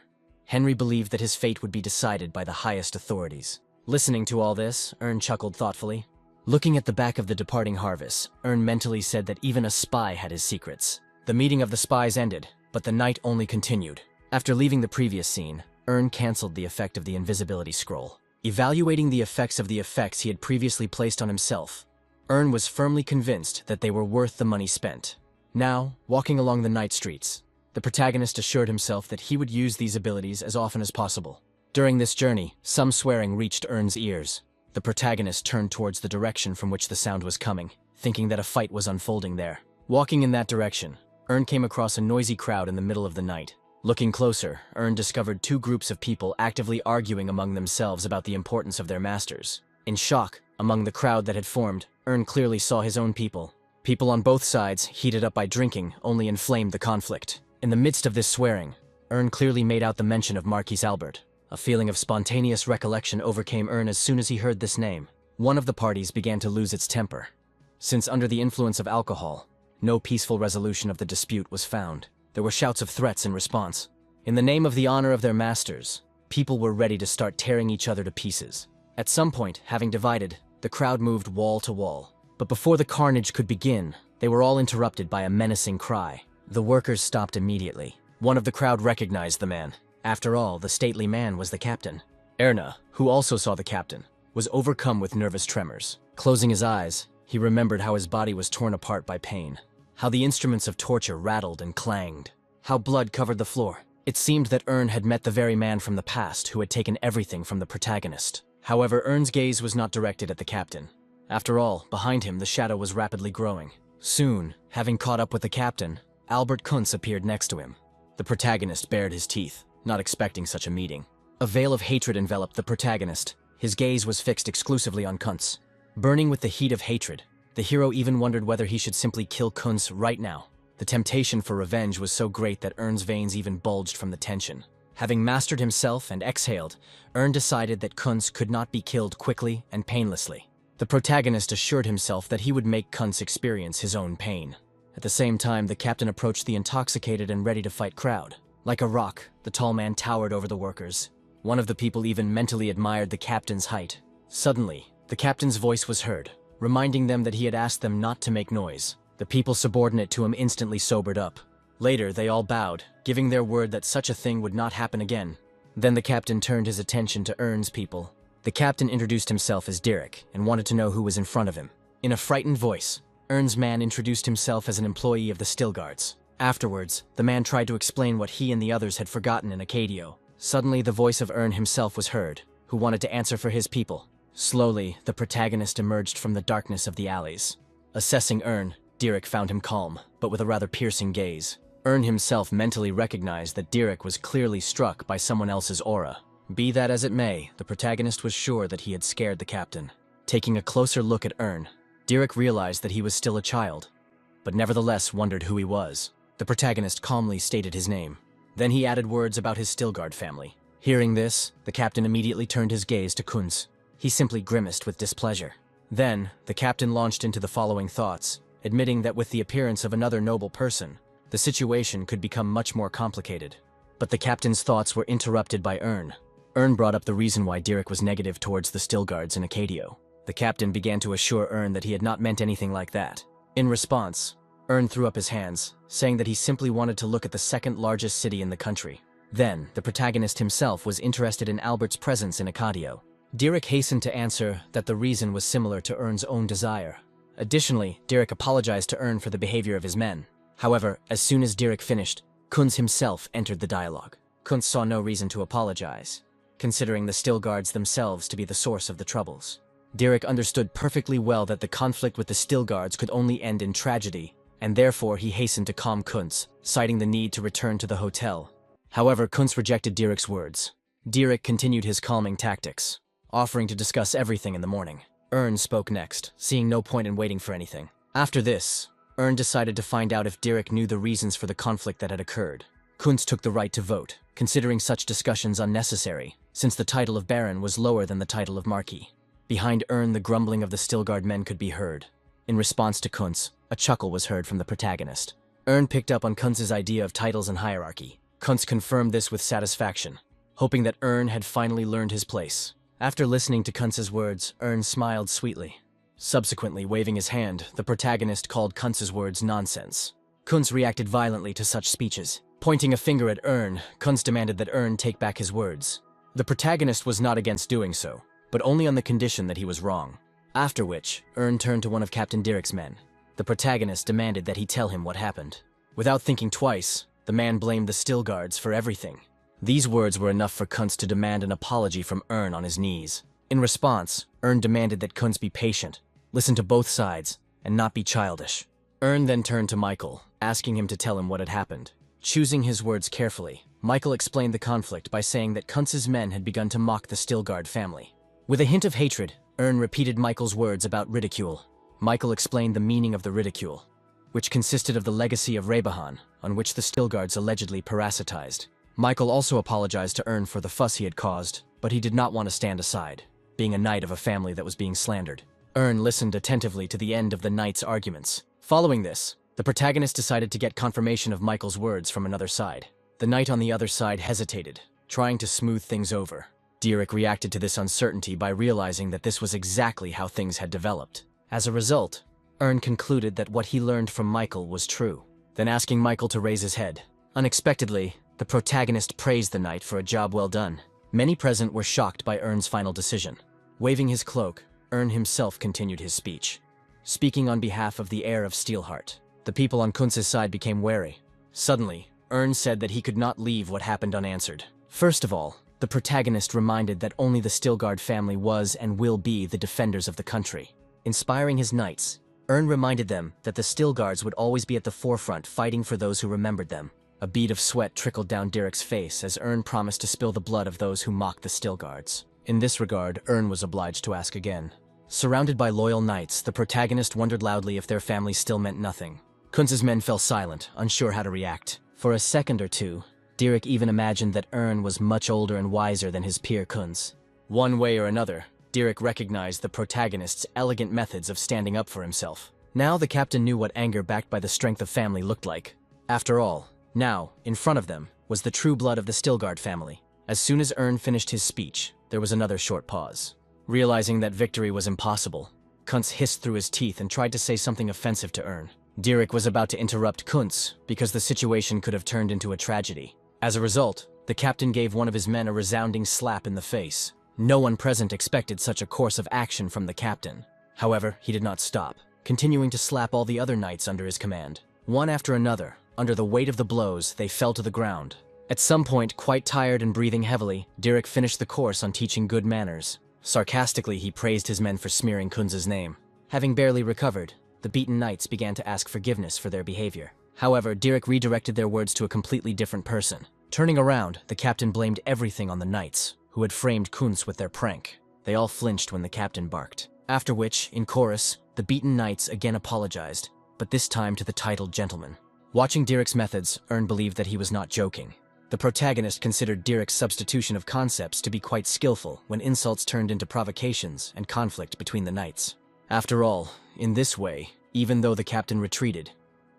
Henry believed that his fate would be decided by the highest authorities. Listening to all this, Ern chuckled thoughtfully. Looking at the back of the departing Harvest, Ern mentally said that even a spy had his secrets. The meeting of the spies ended, but the night only continued. After leaving the previous scene, Ern cancelled the effect of the invisibility scroll. Evaluating the effects of the effects he had previously placed on himself, Ern was firmly convinced that they were worth the money spent. Now, walking along the night streets, the protagonist assured himself that he would use these abilities as often as possible. During this journey, some swearing reached Ern's ears. The protagonist turned towards the direction from which the sound was coming, thinking that a fight was unfolding there. Walking in that direction, Ern came across a noisy crowd in the middle of the night. Looking closer, Ern discovered two groups of people actively arguing among themselves about the importance of their masters. In shock, among the crowd that had formed, Ern clearly saw his own people. People on both sides, heated up by drinking, only inflamed the conflict. In the midst of this swearing, Ern clearly made out the mention of Marquis Albert. A feeling of spontaneous recollection overcame Ern as soon as he heard this name. One of the parties began to lose its temper. Since under the influence of alcohol, no peaceful resolution of the dispute was found. There were shouts of threats in response. In the name of the honor of their masters, people were ready to start tearing each other to pieces. At some point, having divided, the crowd moved wall to wall. But before the carnage could begin, they were all interrupted by a menacing cry. The workers stopped immediately. One of the crowd recognized the man. After all, the stately man was the captain. Erna, who also saw the captain, was overcome with nervous tremors. Closing his eyes, he remembered how his body was torn apart by pain, how the instruments of torture rattled and clanged, how blood covered the floor. It seemed that Ern had met the very man from the past who had taken everything from the protagonist. However, Ern's gaze was not directed at the captain. After all, behind him the shadow was rapidly growing. Soon, having caught up with the captain, Albert Kuntz appeared next to him. The protagonist bared his teeth, not expecting such a meeting. A veil of hatred enveloped the protagonist. His gaze was fixed exclusively on Kuntz. Burning with the heat of hatred, the hero even wondered whether he should simply kill Kuntz right now. The temptation for revenge was so great that Ern's veins even bulged from the tension. Having mastered himself and exhaled, Ern decided that Kuntz could not be killed quickly and painlessly. The protagonist assured himself that he would make Kuntz experience his own pain. At the same time, the captain approached the intoxicated and ready-to-fight crowd. Like a rock, the tall man towered over the workers. One of the people even mentally admired the captain's height. Suddenly, the captain's voice was heard, reminding them that he had asked them not to make noise. The people subordinate to him instantly sobered up. Later, they all bowed, giving their word that such a thing would not happen again. Then the captain turned his attention to Ern's people. The captain introduced himself as Derek and wanted to know who was in front of him. In a frightened voice, Ern's man introduced himself as an employee of the Stilgards. Afterwards, the man tried to explain what he and the others had forgotten in Acadio. Suddenly, the voice of Ern himself was heard, who wanted to answer for his people. Slowly, the protagonist emerged from the darkness of the alleys. Assessing Ern, Derek found him calm, but with a rather piercing gaze. Ern himself mentally recognized that Derek was clearly struck by someone else's aura. Be that as it may, the protagonist was sure that he had scared the captain. Taking a closer look at Ern, Derek realized that he was still a child, but nevertheless wondered who he was. The protagonist calmly stated his name. Then he added words about his Stilgard family. Hearing this, the captain immediately turned his gaze to Kunz. He simply grimaced with displeasure. Then, the captain launched into the following thoughts, admitting that with the appearance of another noble person, the situation could become much more complicated. But the captain's thoughts were interrupted by Ern. Ern brought up the reason why Dirk was negative towards the Stillguards in Acadio. The captain began to assure Ern that he had not meant anything like that. In response, Ern threw up his hands, saying that he simply wanted to look at the second largest city in the country. Then, the protagonist himself was interested in Albert's presence in Acadio. Dirk hastened to answer that the reason was similar to Ern's own desire. Additionally, Dirk apologized to Ern for the behavior of his men. However, as soon as Dirk finished, Kunz himself entered the dialogue. Kunz saw no reason to apologize, considering the Stillguards themselves to be the source of the troubles. Dirk understood perfectly well that the conflict with the Stillguards could only end in tragedy, and therefore he hastened to calm Kunz, citing the need to return to the hotel. However, Kunz rejected Dirk's words. Dirk continued his calming tactics, offering to discuss everything in the morning. Ern spoke next, seeing no point in waiting for anything. After this, Ern decided to find out if Dirk knew the reasons for the conflict that had occurred. Kunz took the right to vote, considering such discussions unnecessary, since the title of Baron was lower than the title of Marquis. Behind Ern, the grumbling of the Stillguard men could be heard. In response to Kunz, a chuckle was heard from the protagonist. Ern picked up on Kunz's idea of titles and hierarchy. Kunz confirmed this with satisfaction, hoping that Ern had finally learned his place. After listening to Kunz's words, Ern smiled sweetly. Subsequently, waving his hand, the protagonist called Kunz's words nonsense. Kunz reacted violently to such speeches. Pointing a finger at Ern, Kunz demanded that Ern take back his words. The protagonist was not against doing so, but only on the condition that he was wrong. After which, Ern turned to one of Captain Dirk's men. The protagonist demanded that he tell him what happened. Without thinking twice, the man blamed the Stillguards for everything. These words were enough for Kunz to demand an apology from Ern on his knees. In response, Ern demanded that Kunz be patient, listen to both sides, and not be childish. Ern then turned to Michael, asking him to tell him what had happened. Choosing his words carefully, Michael explained the conflict by saying that Kunz's men had begun to mock the Stillguard family. With a hint of hatred, Ern repeated Michael's words about ridicule. Michael explained the meaning of the ridicule, which consisted of the legacy of Rebahan, on which the Stillguards allegedly parasitized. Michael also apologized to Ern for the fuss he had caused, but he did not want to stand aside, being a knight of a family that was being slandered. Ern listened attentively to the end of the knight's arguments. Following this, the protagonist decided to get confirmation of Michael's words from another side. The knight on the other side hesitated, trying to smooth things over. Dirk reacted to this uncertainty by realizing that this was exactly how things had developed. As a result, Ern concluded that what he learned from Michael was true, then asking Michael to raise his head. Unexpectedly, the protagonist praised the knight for a job well done. Many present were shocked by Ern's final decision. Waving his cloak, Ern himself continued his speech. Speaking on behalf of the heir of Steelheart, the people on Kunz's side became wary. Suddenly, Ern said that he could not leave what happened unanswered. First of all, the protagonist reminded that only the Stillguard family was and will be the defenders of the country. Inspiring his knights, Ern reminded them that the Stillguards would always be at the forefront fighting for those who remembered them. A bead of sweat trickled down Dirk's face as Ern promised to spill the blood of those who mocked the Stillguards. In this regard, Ern was obliged to ask again. Surrounded by loyal knights, the protagonist wondered loudly if their family still meant nothing. Kunz's men fell silent, unsure how to react. For a second or two, Dirk even imagined that Ern was much older and wiser than his peer Kunz. One way or another, Dirk recognized the protagonist's elegant methods of standing up for himself. Now the captain knew what anger backed by the strength of family looked like. After all, now, in front of them, was the true blood of the Stillguard family. As soon as Ern finished his speech, there was another short pause. Realizing that victory was impossible, Kunz hissed through his teeth and tried to say something offensive to Ern. Dirk was about to interrupt Kunz because the situation could have turned into a tragedy. As a result, the captain gave one of his men a resounding slap in the face. No one present expected such a course of action from the captain. However, he did not stop, continuing to slap all the other knights under his command. One after another, under the weight of the blows, they fell to the ground. At some point, quite tired and breathing heavily, Dirk finished the course on teaching good manners. Sarcastically, he praised his men for smearing Kunz's name. Having barely recovered, the beaten knights began to ask forgiveness for their behavior. However, Dirk redirected their words to a completely different person. Turning around, the captain blamed everything on the knights, who had framed Kunz with their prank. They all flinched when the captain barked. After which, in chorus, the beaten knights again apologized, but this time to the titled gentleman. Watching Dirk's methods, Ern believed that he was not joking. The protagonist considered Derek's substitution of concepts to be quite skillful when insults turned into provocations and conflict between the knights. After all, in this way, even though the captain retreated,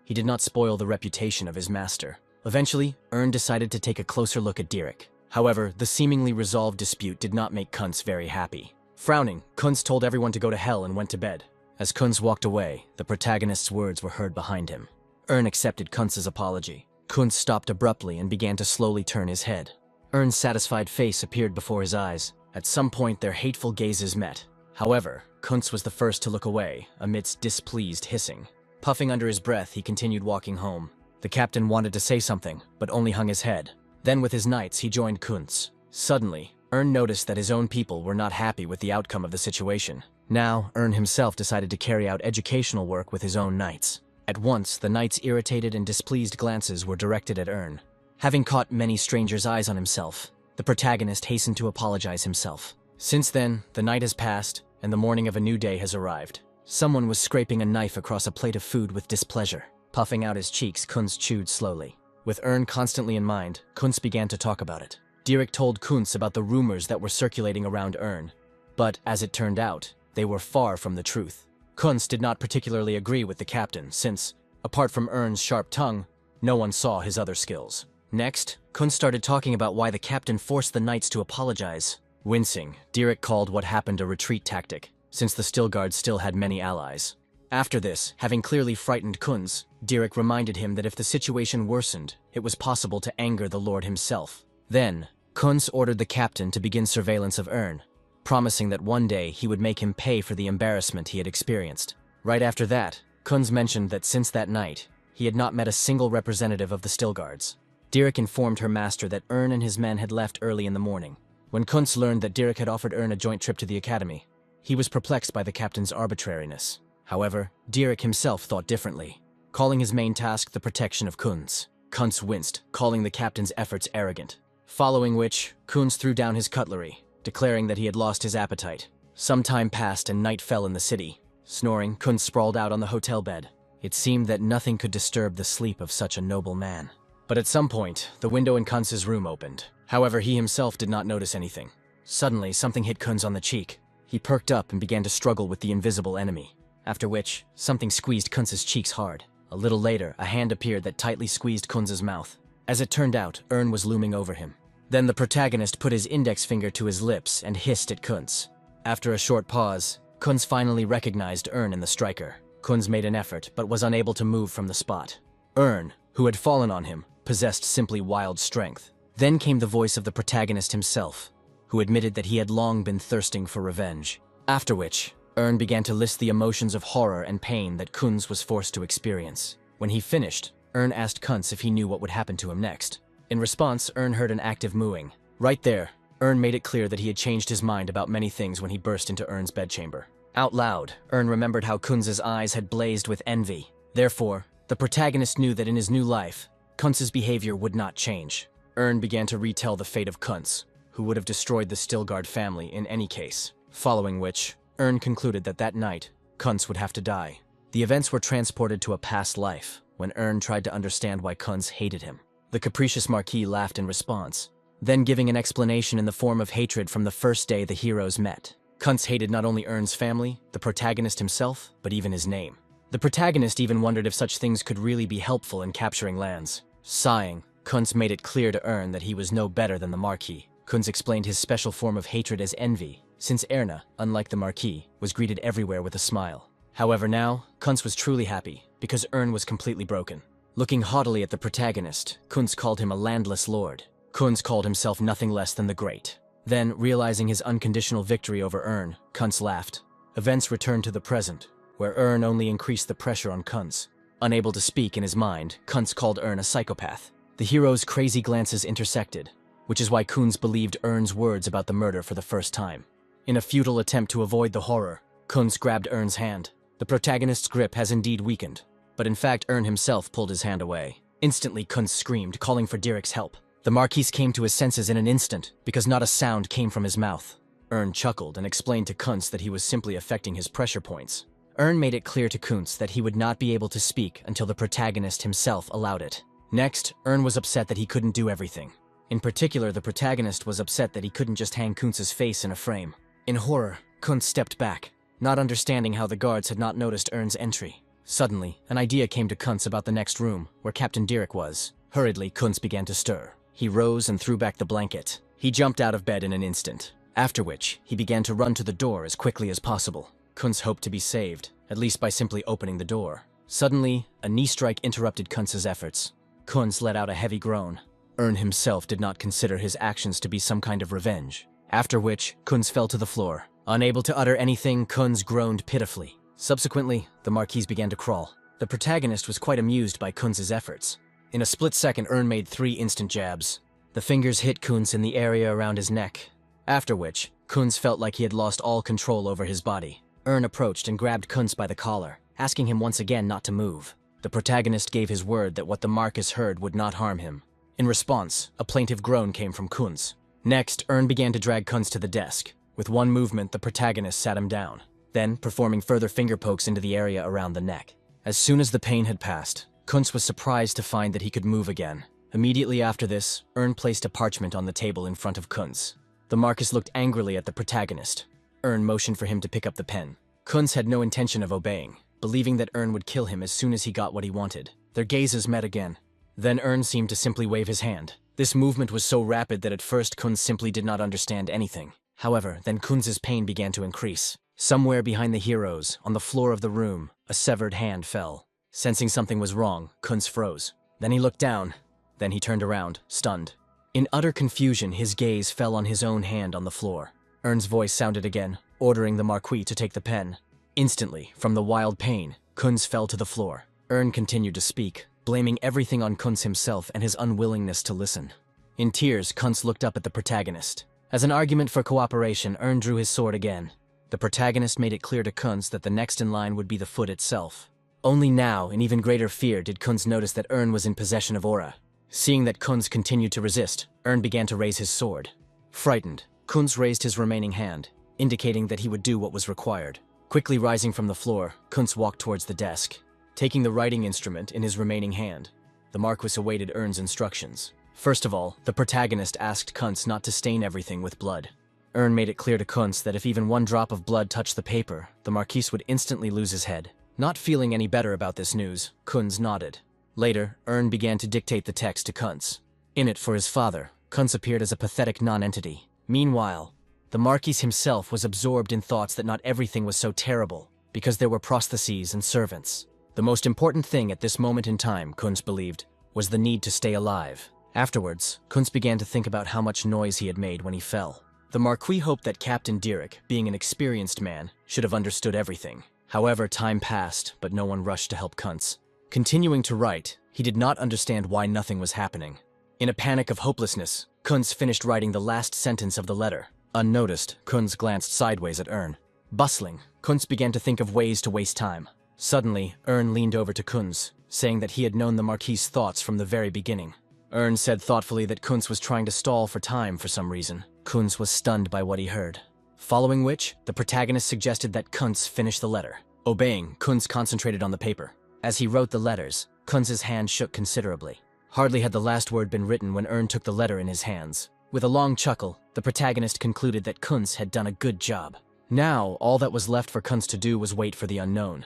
he did not spoil the reputation of his master. Eventually, Ern decided to take a closer look at Derek. However, the seemingly resolved dispute did not make Kunz very happy. Frowning, Kunz told everyone to go to hell and went to bed. As Kunz walked away, the protagonist's words were heard behind him. Ern accepted Kunz's apology. Kunz stopped abruptly and began to slowly turn his head. Ern's satisfied face appeared before his eyes. At some point, their hateful gazes met. However, Kunz was the first to look away, amidst displeased hissing. Puffing under his breath, he continued walking home. The captain wanted to say something, but only hung his head. Then with his knights, he joined Kunz. Suddenly, Ern noticed that his own people were not happy with the outcome of the situation. Now, Ern himself decided to carry out educational work with his own knights. At once, the knights' irritated and displeased glances were directed at Ern. Having caught many strangers' eyes on himself, the protagonist hastened to apologize himself. Since then, the night has passed, and the morning of a new day has arrived. Someone was scraping a knife across a plate of food with displeasure. Puffing out his cheeks, Kunz chewed slowly. With Ern constantly in mind, Kunz began to talk about it. Derek told Kunz about the rumors that were circulating around Ern. But, as it turned out, they were far from the truth. Kunz did not particularly agree with the captain, since, apart from Ern's sharp tongue, no one saw his other skills. Next, Kunz started talking about why the captain forced the knights to apologize. Wincing, Derek called what happened a retreat tactic, since the Stillguards still had many allies. After this, having clearly frightened Kunz, Derek reminded him that if the situation worsened, it was possible to anger the Lord himself. Then, Kunz ordered the captain to begin surveillance of Ern, promising that one day he would make him pay for the embarrassment he had experienced. Right after that, Kunz mentioned that since that night, he had not met a single representative of the Stillguards. Derek informed her master that Ern and his men had left early in the morning. When Kunz learned that Derek had offered Ern a joint trip to the academy, he was perplexed by the captain's arbitrariness. However, Derek himself thought differently, calling his main task the protection of Kunz. Kunz winced, calling the captain's efforts arrogant. Following which, Kunz threw down his cutlery, declaring that he had lost his appetite. Some time passed and night fell in the city. Snoring, Kunz sprawled out on the hotel bed. It seemed that nothing could disturb the sleep of such a noble man. But at some point, the window in Kunz's room opened. However, he himself did not notice anything. Suddenly, something hit Kunz on the cheek. He perked up and began to struggle with the invisible enemy. After which, something squeezed Kunz's cheeks hard. A little later, a hand appeared that tightly squeezed Kunz's mouth. As it turned out, Ern was looming over him. Then the protagonist put his index finger to his lips and hissed at Kunz. After a short pause, Kunz finally recognized Ern in the striker. Kunz made an effort, but was unable to move from the spot. Ern, who had fallen on him, possessed simply wild strength. Then came the voice of the protagonist himself, who admitted that he had long been thirsting for revenge. After which, Ern began to list the emotions of horror and pain that Kunz was forced to experience. When he finished, Ern asked Kunz if he knew what would happen to him next. In response, Ern heard an active mooing. Right there, Ern made it clear that he had changed his mind about many things when he burst into Ern's bedchamber. Out loud, Ern remembered how Kunz's eyes had blazed with envy. Therefore, the protagonist knew that in his new life, Kunz's behavior would not change. Ern began to retell the fate of Kunz, who would have destroyed the Stillguard family in any case. Following which, Ern concluded that that night, Kunz would have to die. The events were transported to a past life, when Ern tried to understand why Kunz hated him. The capricious Marquis laughed in response, then giving an explanation in the form of hatred from the first day the heroes met. Kunz hated not only Ern's family, the protagonist himself, but even his name. The protagonist even wondered if such things could really be helpful in capturing lands. Sighing, Kunz made it clear to Ern that he was no better than the Marquis. Kunz explained his special form of hatred as envy, since Erna, unlike the Marquis, was greeted everywhere with a smile. However now, Kunz was truly happy, because Ern was completely broken. Looking haughtily at the protagonist, Kunz called him a landless lord. Kunz called himself nothing less than the Great. Then, realizing his unconditional victory over Ern, Kunz laughed. Events returned to the present, where Ern only increased the pressure on Kunz. Unable to speak in his mind, Kunz called Ern a psychopath. The hero's crazy glances intersected, which is why Kunz believed Ern's words about the murder for the first time. In a futile attempt to avoid the horror, Kunz grabbed Ern's hand. The protagonist's grip has indeed weakened, but in fact Ern himself pulled his hand away. Instantly Kunz screamed, calling for Derek's help. The Marquis came to his senses in an instant, because not a sound came from his mouth. Ern chuckled and explained to Kunz that he was simply affecting his pressure points. Ern made it clear to Kunz that he would not be able to speak until the protagonist himself allowed it. Next, Ern was upset that he couldn't do everything. In particular, the protagonist was upset that he couldn't just hang Kunz's face in a frame. In horror, Kunz stepped back, not understanding how the guards had not noticed Ern's entry. Suddenly, an idea came to Kunz about the next room, where Captain Dirk was. Hurriedly, Kunz began to stir. He rose and threw back the blanket. He jumped out of bed in an instant, after which he began to run to the door as quickly as possible. Kunz hoped to be saved, at least by simply opening the door. Suddenly, a knee strike interrupted Kunz's efforts. Kunz let out a heavy groan. Ern himself did not consider his actions to be some kind of revenge. After which, Kunz fell to the floor. Unable to utter anything, Kunz groaned pitifully. Subsequently, the Marquise began to crawl. The protagonist was quite amused by Kunz's efforts. In a split second, Ern made 3 instant jabs. The fingers hit Kunz in the area around his neck. After which, Kunz felt like he had lost all control over his body. Ern approached and grabbed Kunz by the collar, asking him once again not to move. The protagonist gave his word that what the Marquis heard would not harm him. In response, a plaintive groan came from Kunz. Next, Ern began to drag Kunz to the desk. With one movement, the protagonist sat him down, then performing further finger pokes into the area around the neck. As soon as the pain had passed, Kunz was surprised to find that he could move again. Immediately after this, Ern placed a parchment on the table in front of Kunz. The Marquis looked angrily at the protagonist. Ern motioned for him to pick up the pen. Kunz had no intention of obeying, believing that Ern would kill him as soon as he got what he wanted. Their gazes met again. Then Ern seemed to simply wave his hand. This movement was so rapid that at first Kunz simply did not understand anything. However, then Kunz's pain began to increase. Somewhere behind the heroes, on the floor of the room, a severed hand fell. Sensing something was wrong, Kunz froze. Then he looked down. Then he turned around, stunned. In utter confusion, his gaze fell on his own hand on the floor. Ern's voice sounded again, ordering the Marquis to take the pen. Instantly, from the wild pain, Kunz fell to the floor. Ern continued to speak, blaming everything on Kunz himself and his unwillingness to listen. In tears, Kunz looked up at the protagonist. As an argument for cooperation, Ern drew his sword again. The protagonist made it clear to Kunz that the next in line would be the foot itself. Only now, in even greater fear, did Kunz notice that Ern was in possession of aura. Seeing that Kunz continued to resist, Ern began to raise his sword. Frightened, Kunz raised his remaining hand, indicating that he would do what was required. Quickly rising from the floor, Kunz walked towards the desk, taking the writing instrument in his remaining hand. The Marquis awaited Ern's instructions. First of all, the protagonist asked Kunz not to stain everything with blood. Ern made it clear to Kunz that if even one drop of blood touched the paper, the Marquis would instantly lose his head. Not feeling any better about this news, Kunz nodded. Later, Ern began to dictate the text to Kunz. In it, for his father, Kunz appeared as a pathetic non-entity. Meanwhile, the Marquis himself was absorbed in thoughts that not everything was so terrible, because there were prostheses and servants. The most important thing at this moment in time, Kunz believed, was the need to stay alive. Afterwards, Kunz began to think about how much noise he had made when he fell. The Marquis hoped that Captain Dirk, being an experienced man, should have understood everything. However, time passed, but no one rushed to help Kunz. Continuing to write, he did not understand why nothing was happening. In a panic of hopelessness, Kunz finished writing the last sentence of the letter. Unnoticed, Kunz glanced sideways at Ern. Bustling, Kunz began to think of ways to waste time. Suddenly, Ern leaned over to Kunz, saying that he had known the Marquis' thoughts from the very beginning. Ern said thoughtfully that Kunz was trying to stall for time for some reason. Kunz was stunned by what he heard. Following which, the protagonist suggested that Kunz finish the letter. Obeying, Kunz concentrated on the paper. As he wrote the letters, Kunz's hand shook considerably. Hardly had the last word been written when Ern took the letter in his hands. With a long chuckle, the protagonist concluded that Kunz had done a good job. Now, all that was left for Kunz to do was wait for the unknown,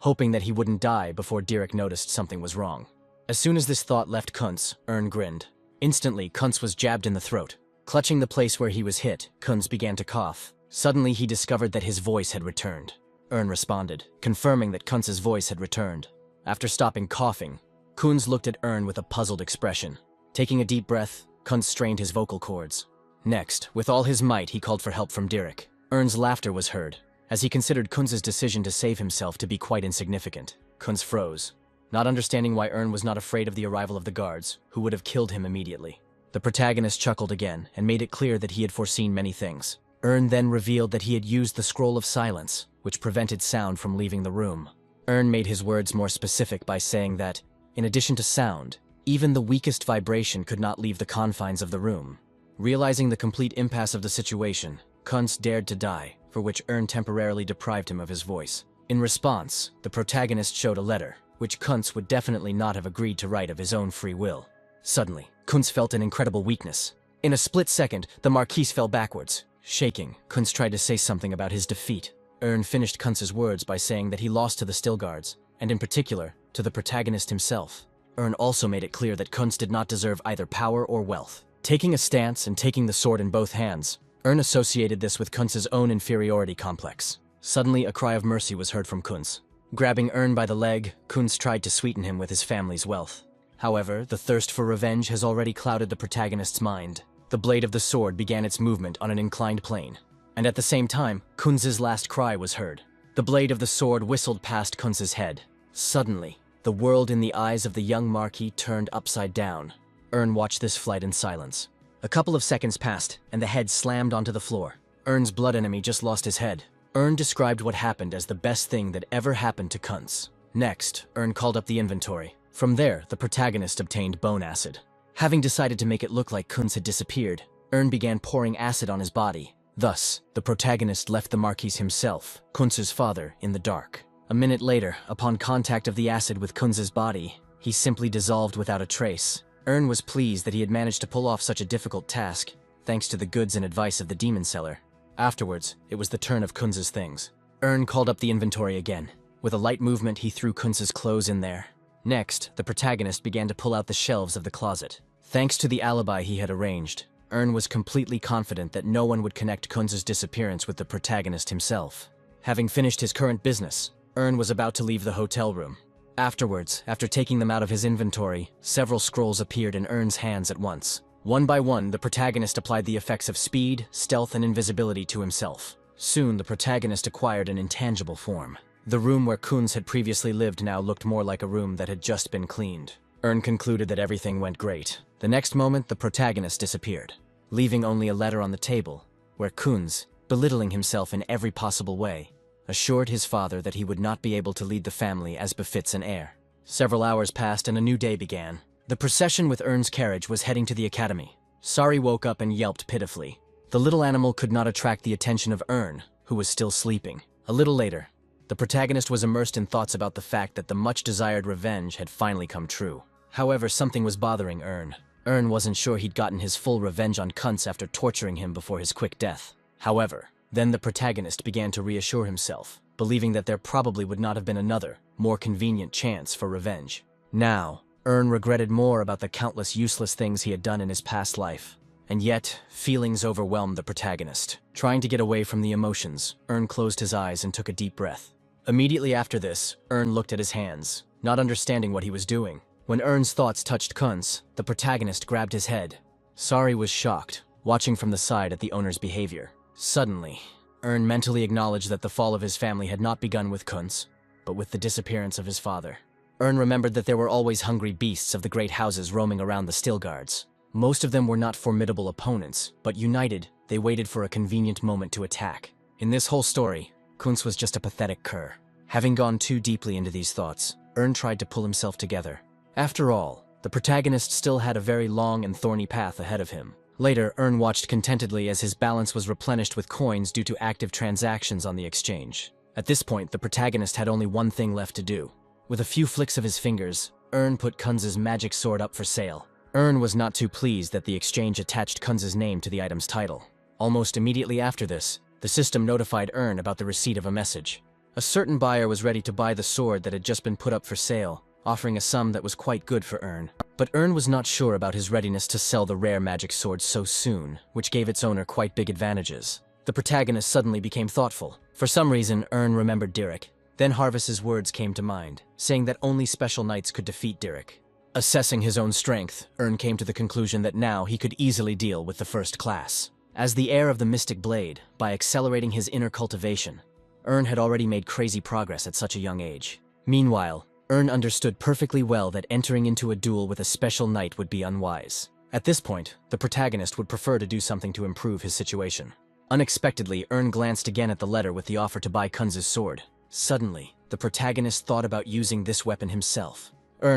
hoping that he wouldn't die before Dirk noticed something was wrong. As soon as this thought left Kunz, Ern grinned. Instantly, Kunz was jabbed in the throat. Clutching the place where he was hit, Kunz began to cough. Suddenly, he discovered that his voice had returned. Ern responded, confirming that Kunz's voice had returned. After stopping coughing, Kunz looked at Ern with a puzzled expression. Taking a deep breath, Kunz strained his vocal cords. Next, with all his might, he called for help from Dirk. Ern's laughter was heard, as he considered Kunz's decision to save himself to be quite insignificant. Kunz froze, not understanding why Ern was not afraid of the arrival of the guards, who would have killed him immediately. The protagonist chuckled again and made it clear that he had foreseen many things. Ern then revealed that he had used the Scroll of Silence, which prevented sound from leaving the room. Ern made his words more specific by saying that, in addition to sound, even the weakest vibration could not leave the confines of the room. Realizing the complete impasse of the situation, Kunz dared to die, for which Ern temporarily deprived him of his voice. In response, the protagonist showed a letter, which Kunz would definitely not have agreed to write of his own free will. Suddenly, Kunz felt an incredible weakness. In a split second, the Marquise fell backwards. Shaking, Kunz tried to say something about his defeat. Finished Kunz's words by saying that he lost to the Still Guards, and in particular, to the protagonist himself. Also made it clear that Kunz did not deserve either power or wealth. Taking a stance and taking the sword in both hands, associated this with Kunz's own inferiority complex. Suddenly, a cry of mercy was heard from Kunz. Grabbing by the leg, Kunz tried to sweeten him with his family's wealth. However, the thirst for revenge has already clouded the protagonist's mind. The blade of the sword began its movement on an inclined plane. And at the same time, Kunz's last cry was heard. The blade of the sword whistled past Kunz's head. Suddenly, the world in the eyes of the young Marquis turned upside down. Watched this flight in silence. A couple of seconds passed, and the head slammed onto the floor. Blood enemy just lost his head. Described what happened as the best thing that ever happened to Kunz. Next, called up the inventory. From there, the protagonist obtained bone acid. Having decided to make it look like Kunz had disappeared, began pouring acid on his body. Thus, the protagonist left the Marquis himself, Kunz's father, in the dark. A minute later, upon contact of the acid with Kunz's body, he simply dissolved without a trace. Was pleased that he had managed to pull off such a difficult task, thanks to the goods and advice of the demon seller. Afterwards, it was the turn of Kunz's things. Called up the inventory again. With a light movement, he threw Kunz's clothes in there. Next, the protagonist began to pull out the shelves of the closet. Thanks to the alibi he had arranged, was completely confident that no one would connect Kunz's disappearance with the protagonist himself. Having finished his current business, was about to leave the hotel room. Afterwards, after taking them out of his inventory, several scrolls appeared in Ern's hands at once. One by one, the protagonist applied the effects of speed, stealth, and invisibility to himself. Soon, the protagonist acquired an intangible form. The room where Kunz had previously lived now looked more like a room that had just been cleaned. Concluded that everything went great. The next moment, the protagonist disappeared, leaving only a letter on the table, where Kunz, belittling himself in every possible way, assured his father that he would not be able to lead the family as befits an heir. Several hours passed and a new day began. The procession with Ern's carriage was heading to the academy. Sari woke up and yelped pitifully. The little animal could not attract the attention of Ern, who was still sleeping. A little later, the protagonist was immersed in thoughts about the fact that the much-desired revenge had finally come true. However, something was bothering Ern. Wasn't sure he'd gotten his full revenge on Kunz after torturing him before his quick death. However, then the protagonist began to reassure himself, believing that there probably would not have been another, more convenient chance for revenge. Now, regretted more about the countless useless things he had done in his past life. And yet, feelings overwhelmed the protagonist. Trying to get away from the emotions, closed his eyes and took a deep breath. Immediately after this, looked at his hands, not understanding what he was doing. When Ern's thoughts touched Kunz, the protagonist grabbed his head. Sari was shocked, watching from the side at the owner's behavior. Suddenly, mentally acknowledged that the fall of his family had not begun with Kunz, but with the disappearance of his father. Remembered that there were always hungry beasts of the great houses roaming around the Still Guards. Most of them were not formidable opponents, but united, they waited for a convenient moment to attack. In this whole story, Kunz was just a pathetic cur. Having gone too deeply into these thoughts, tried to pull himself together. After all, the protagonist still had a very long and thorny path ahead of him. Later, watched contentedly as his balance was replenished with coins due to active transactions on the exchange. At this point, the protagonist had only one thing left to do. With a few flicks of his fingers, put Kunz's magic sword up for sale. Was not too pleased that the exchange attached Kunz's name to the item's title. Almost immediately after this, the system notified about the receipt of a message. A certain buyer was ready to buy the sword that had just been put up for sale, offering a sum that was quite good for But was not sure about his readiness to sell the rare magic sword so soon, which gave its owner quite big advantages. The protagonist suddenly became thoughtful. For some reason, remembered Dirk. Then Harvis's words came to mind, saying that only special knights could defeat Dirk. Assessing his own strength, came to the conclusion that now he could easily deal with the first class. As the heir of the Mystic Blade, by accelerating his inner cultivation, had already made crazy progress at such a young age. Meanwhile, understood perfectly well that entering into a duel with a special knight would be unwise. At this point, the protagonist would prefer to do something to improve his situation. Unexpectedly, glanced again at the letter with the offer to buy Kunz's sword. Suddenly, the protagonist thought about using this weapon himself.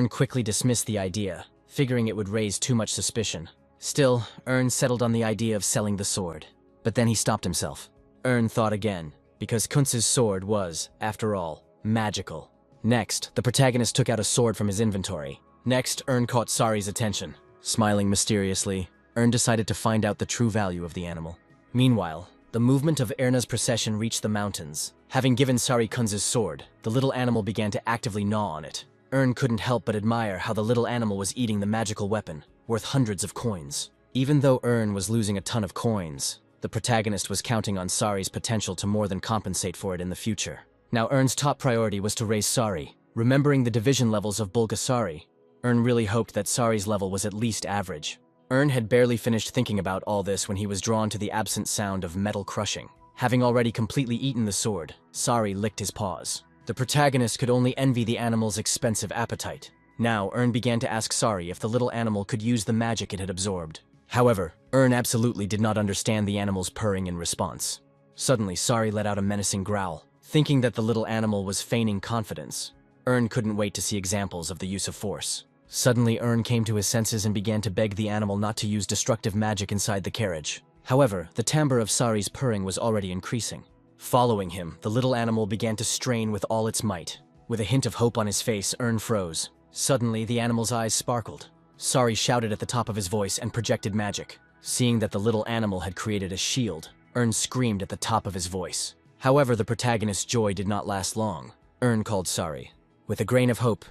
Quickly dismissed the idea, figuring it would raise too much suspicion. Still, settled on the idea of selling the sword. But then he stopped himself. Thought again, because Kunz's sword was, after all, magical. Next, the protagonist took out a sword from his inventory. Next, caught Sari's attention. Smiling mysteriously, Ern decided to find out the true value of the animal. Meanwhile, the movement of Erna's procession reached the mountains. Having given Sari Kunz's sword, the little animal began to actively gnaw on it. Ern couldn't help but admire how the little animal was eating the magical weapon, worth hundreds of coins. Even though Ern was losing a ton of coins, the protagonist was counting on Sari's potential to more than compensate for it in the future. Now Ern's top priority was to raise Sari. Remembering the division levels of Bulgasari, Ern really hoped that Sari's level was at least average. Ern had barely finished thinking about all this when he was drawn to the absent sound of metal crushing. Having already completely eaten the sword, Sari licked his paws. The protagonist could only envy the animal's expensive appetite. Now, Ern began to ask Sari if the little animal could use the magic it had absorbed. However, Ern absolutely did not understand the animal's purring in response. Suddenly, Sari let out a menacing growl. Thinking that the little animal was feigning confidence, Ern couldn't wait to see examples of the use of force. Suddenly, Ern came to his senses and began to beg the animal not to use destructive magic inside the carriage. However, the timbre of Sari's purring was already increasing. Following him, the little animal began to strain with all its might. With a hint of hope on his face, Ern froze. Suddenly, the animal's eyes sparkled. Sari shouted at the top of his voice and projected magic. Seeing that the little animal had created a shield, Ern screamed at the top of his voice. However, the protagonist's joy did not last long. Ern called Sari. With a grain of hope,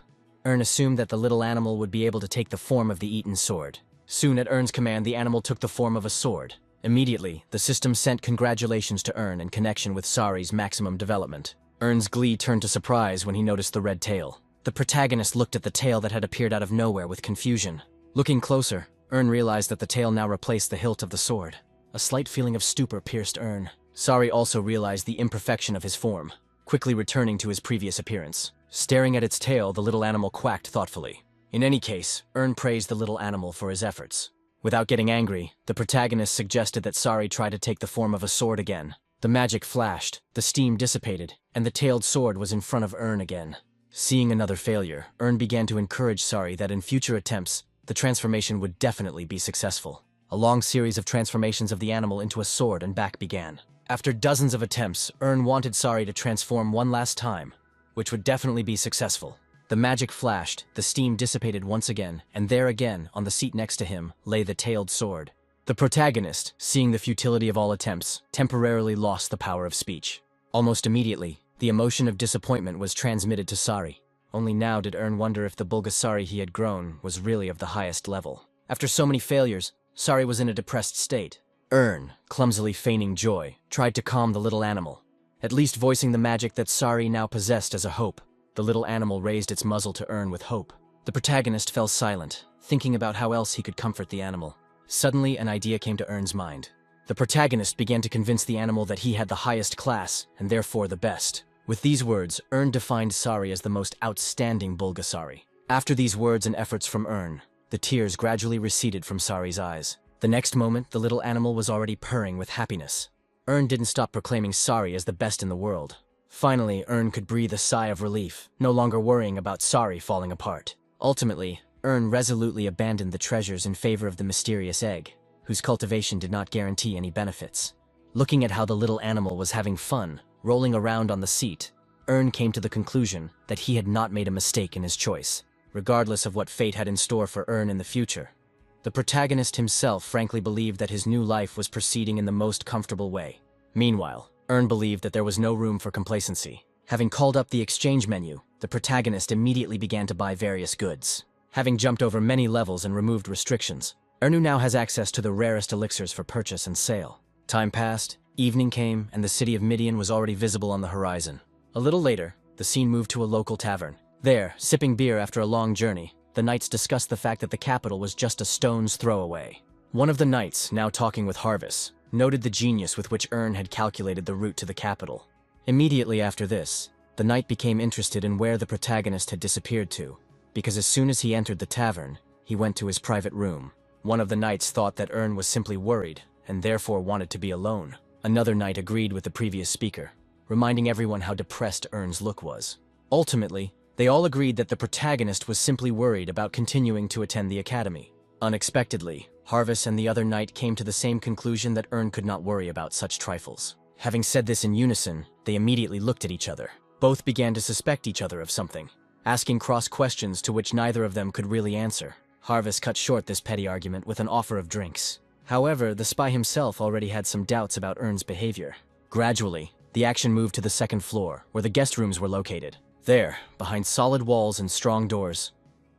Ern assumed that the little animal would be able to take the form of the eaten sword. Soon at Ern's command, the animal took the form of a sword. Immediately, the system sent congratulations to Ern in connection with Sari's maximum development. Ern's glee turned to surprise when he noticed the red tail. The protagonist looked at the tail that had appeared out of nowhere with confusion. Looking closer, Ern realized that the tail now replaced the hilt of the sword. A slight feeling of stupor pierced Ern. Sari also realized the imperfection of his form, quickly returning to his previous appearance. Staring at its tail, the little animal quacked thoughtfully. In any case, Ern praised the little animal for his efforts. Without getting angry, the protagonist suggested that Sari try to take the form of a sword again. The magic flashed, the steam dissipated, and the tailed sword was in front of Ern again. Seeing another failure, Ern began to encourage Sari that in future attempts, the transformation would definitely be successful. A long series of transformations of the animal into a sword and back began. After dozens of attempts, Ern wanted Sari to transform one last time, which would definitely be successful. The magic flashed, the steam dissipated once again, and there again, on the seat next to him, lay the tailed sword. The protagonist, seeing the futility of all attempts, temporarily lost the power of speech. Almost immediately, the emotion of disappointment was transmitted to Sari. Only now did Ern wonder if the Bulgasari he had grown was really of the highest level. After so many failures, Sari was in a depressed state. Ern, clumsily feigning joy, tried to calm the little animal, at least voicing the magic that Sari now possessed as a hope. The little animal raised its muzzle to Ern with hope. The protagonist fell silent, thinking about how else he could comfort the animal. Suddenly, an idea came to Ern's mind. The protagonist began to convince the animal that he had the highest class, and therefore the best. With these words, Ern defined Sari as the most outstanding Bulgasari. After these words and efforts from Ern, the tears gradually receded from Sari's eyes. The next moment, the little animal was already purring with happiness. Ern didn't stop proclaiming Sari as the best in the world. Finally, Ern could breathe a sigh of relief, no longer worrying about Sari falling apart. Ultimately, Ern resolutely abandoned the treasures in favor of the mysterious egg, whose cultivation did not guarantee any benefits. Looking at how the little animal was having fun, rolling around on the seat, Ern came to the conclusion that he had not made a mistake in his choice, regardless of what fate had in store for Ern in the future. The protagonist himself frankly believed that his new life was proceeding in the most comfortable way. Meanwhile, Ern believed that there was no room for complacency. Having called up the exchange menu, the protagonist immediately began to buy various goods. Having jumped over many levels and removed restrictions, Ernu now has access to the rarest elixirs for purchase and sale. Time passed, evening came, and the city of Midian was already visible on the horizon. A little later, the scene moved to a local tavern. There, sipping beer after a long journey, the knights discussed the fact that the capital was just a stone's throw away. One of the knights, now talking with Harvis, noted the genius with which Ern had calculated the route to the capital. Immediately after this, the knight became interested in where the protagonist had disappeared to, because as soon as he entered the tavern, he went to his private room. One of the knights thought that Ern was simply worried, and therefore wanted to be alone. Another knight agreed with the previous speaker, reminding everyone how depressed Ern's look was. Ultimately, they all agreed that the protagonist was simply worried about continuing to attend the academy. Unexpectedly, Harvis and the other knight came to the same conclusion that Ern could not worry about such trifles. Having said this in unison, they immediately looked at each other. Both began to suspect each other of something, asking cross questions to which neither of them could really answer. Harvest cut short this petty argument with an offer of drinks. However, the spy himself already had some doubts about Ern's behavior. Gradually, the action moved to the second floor, where the guest rooms were located. There, behind solid walls and strong doors,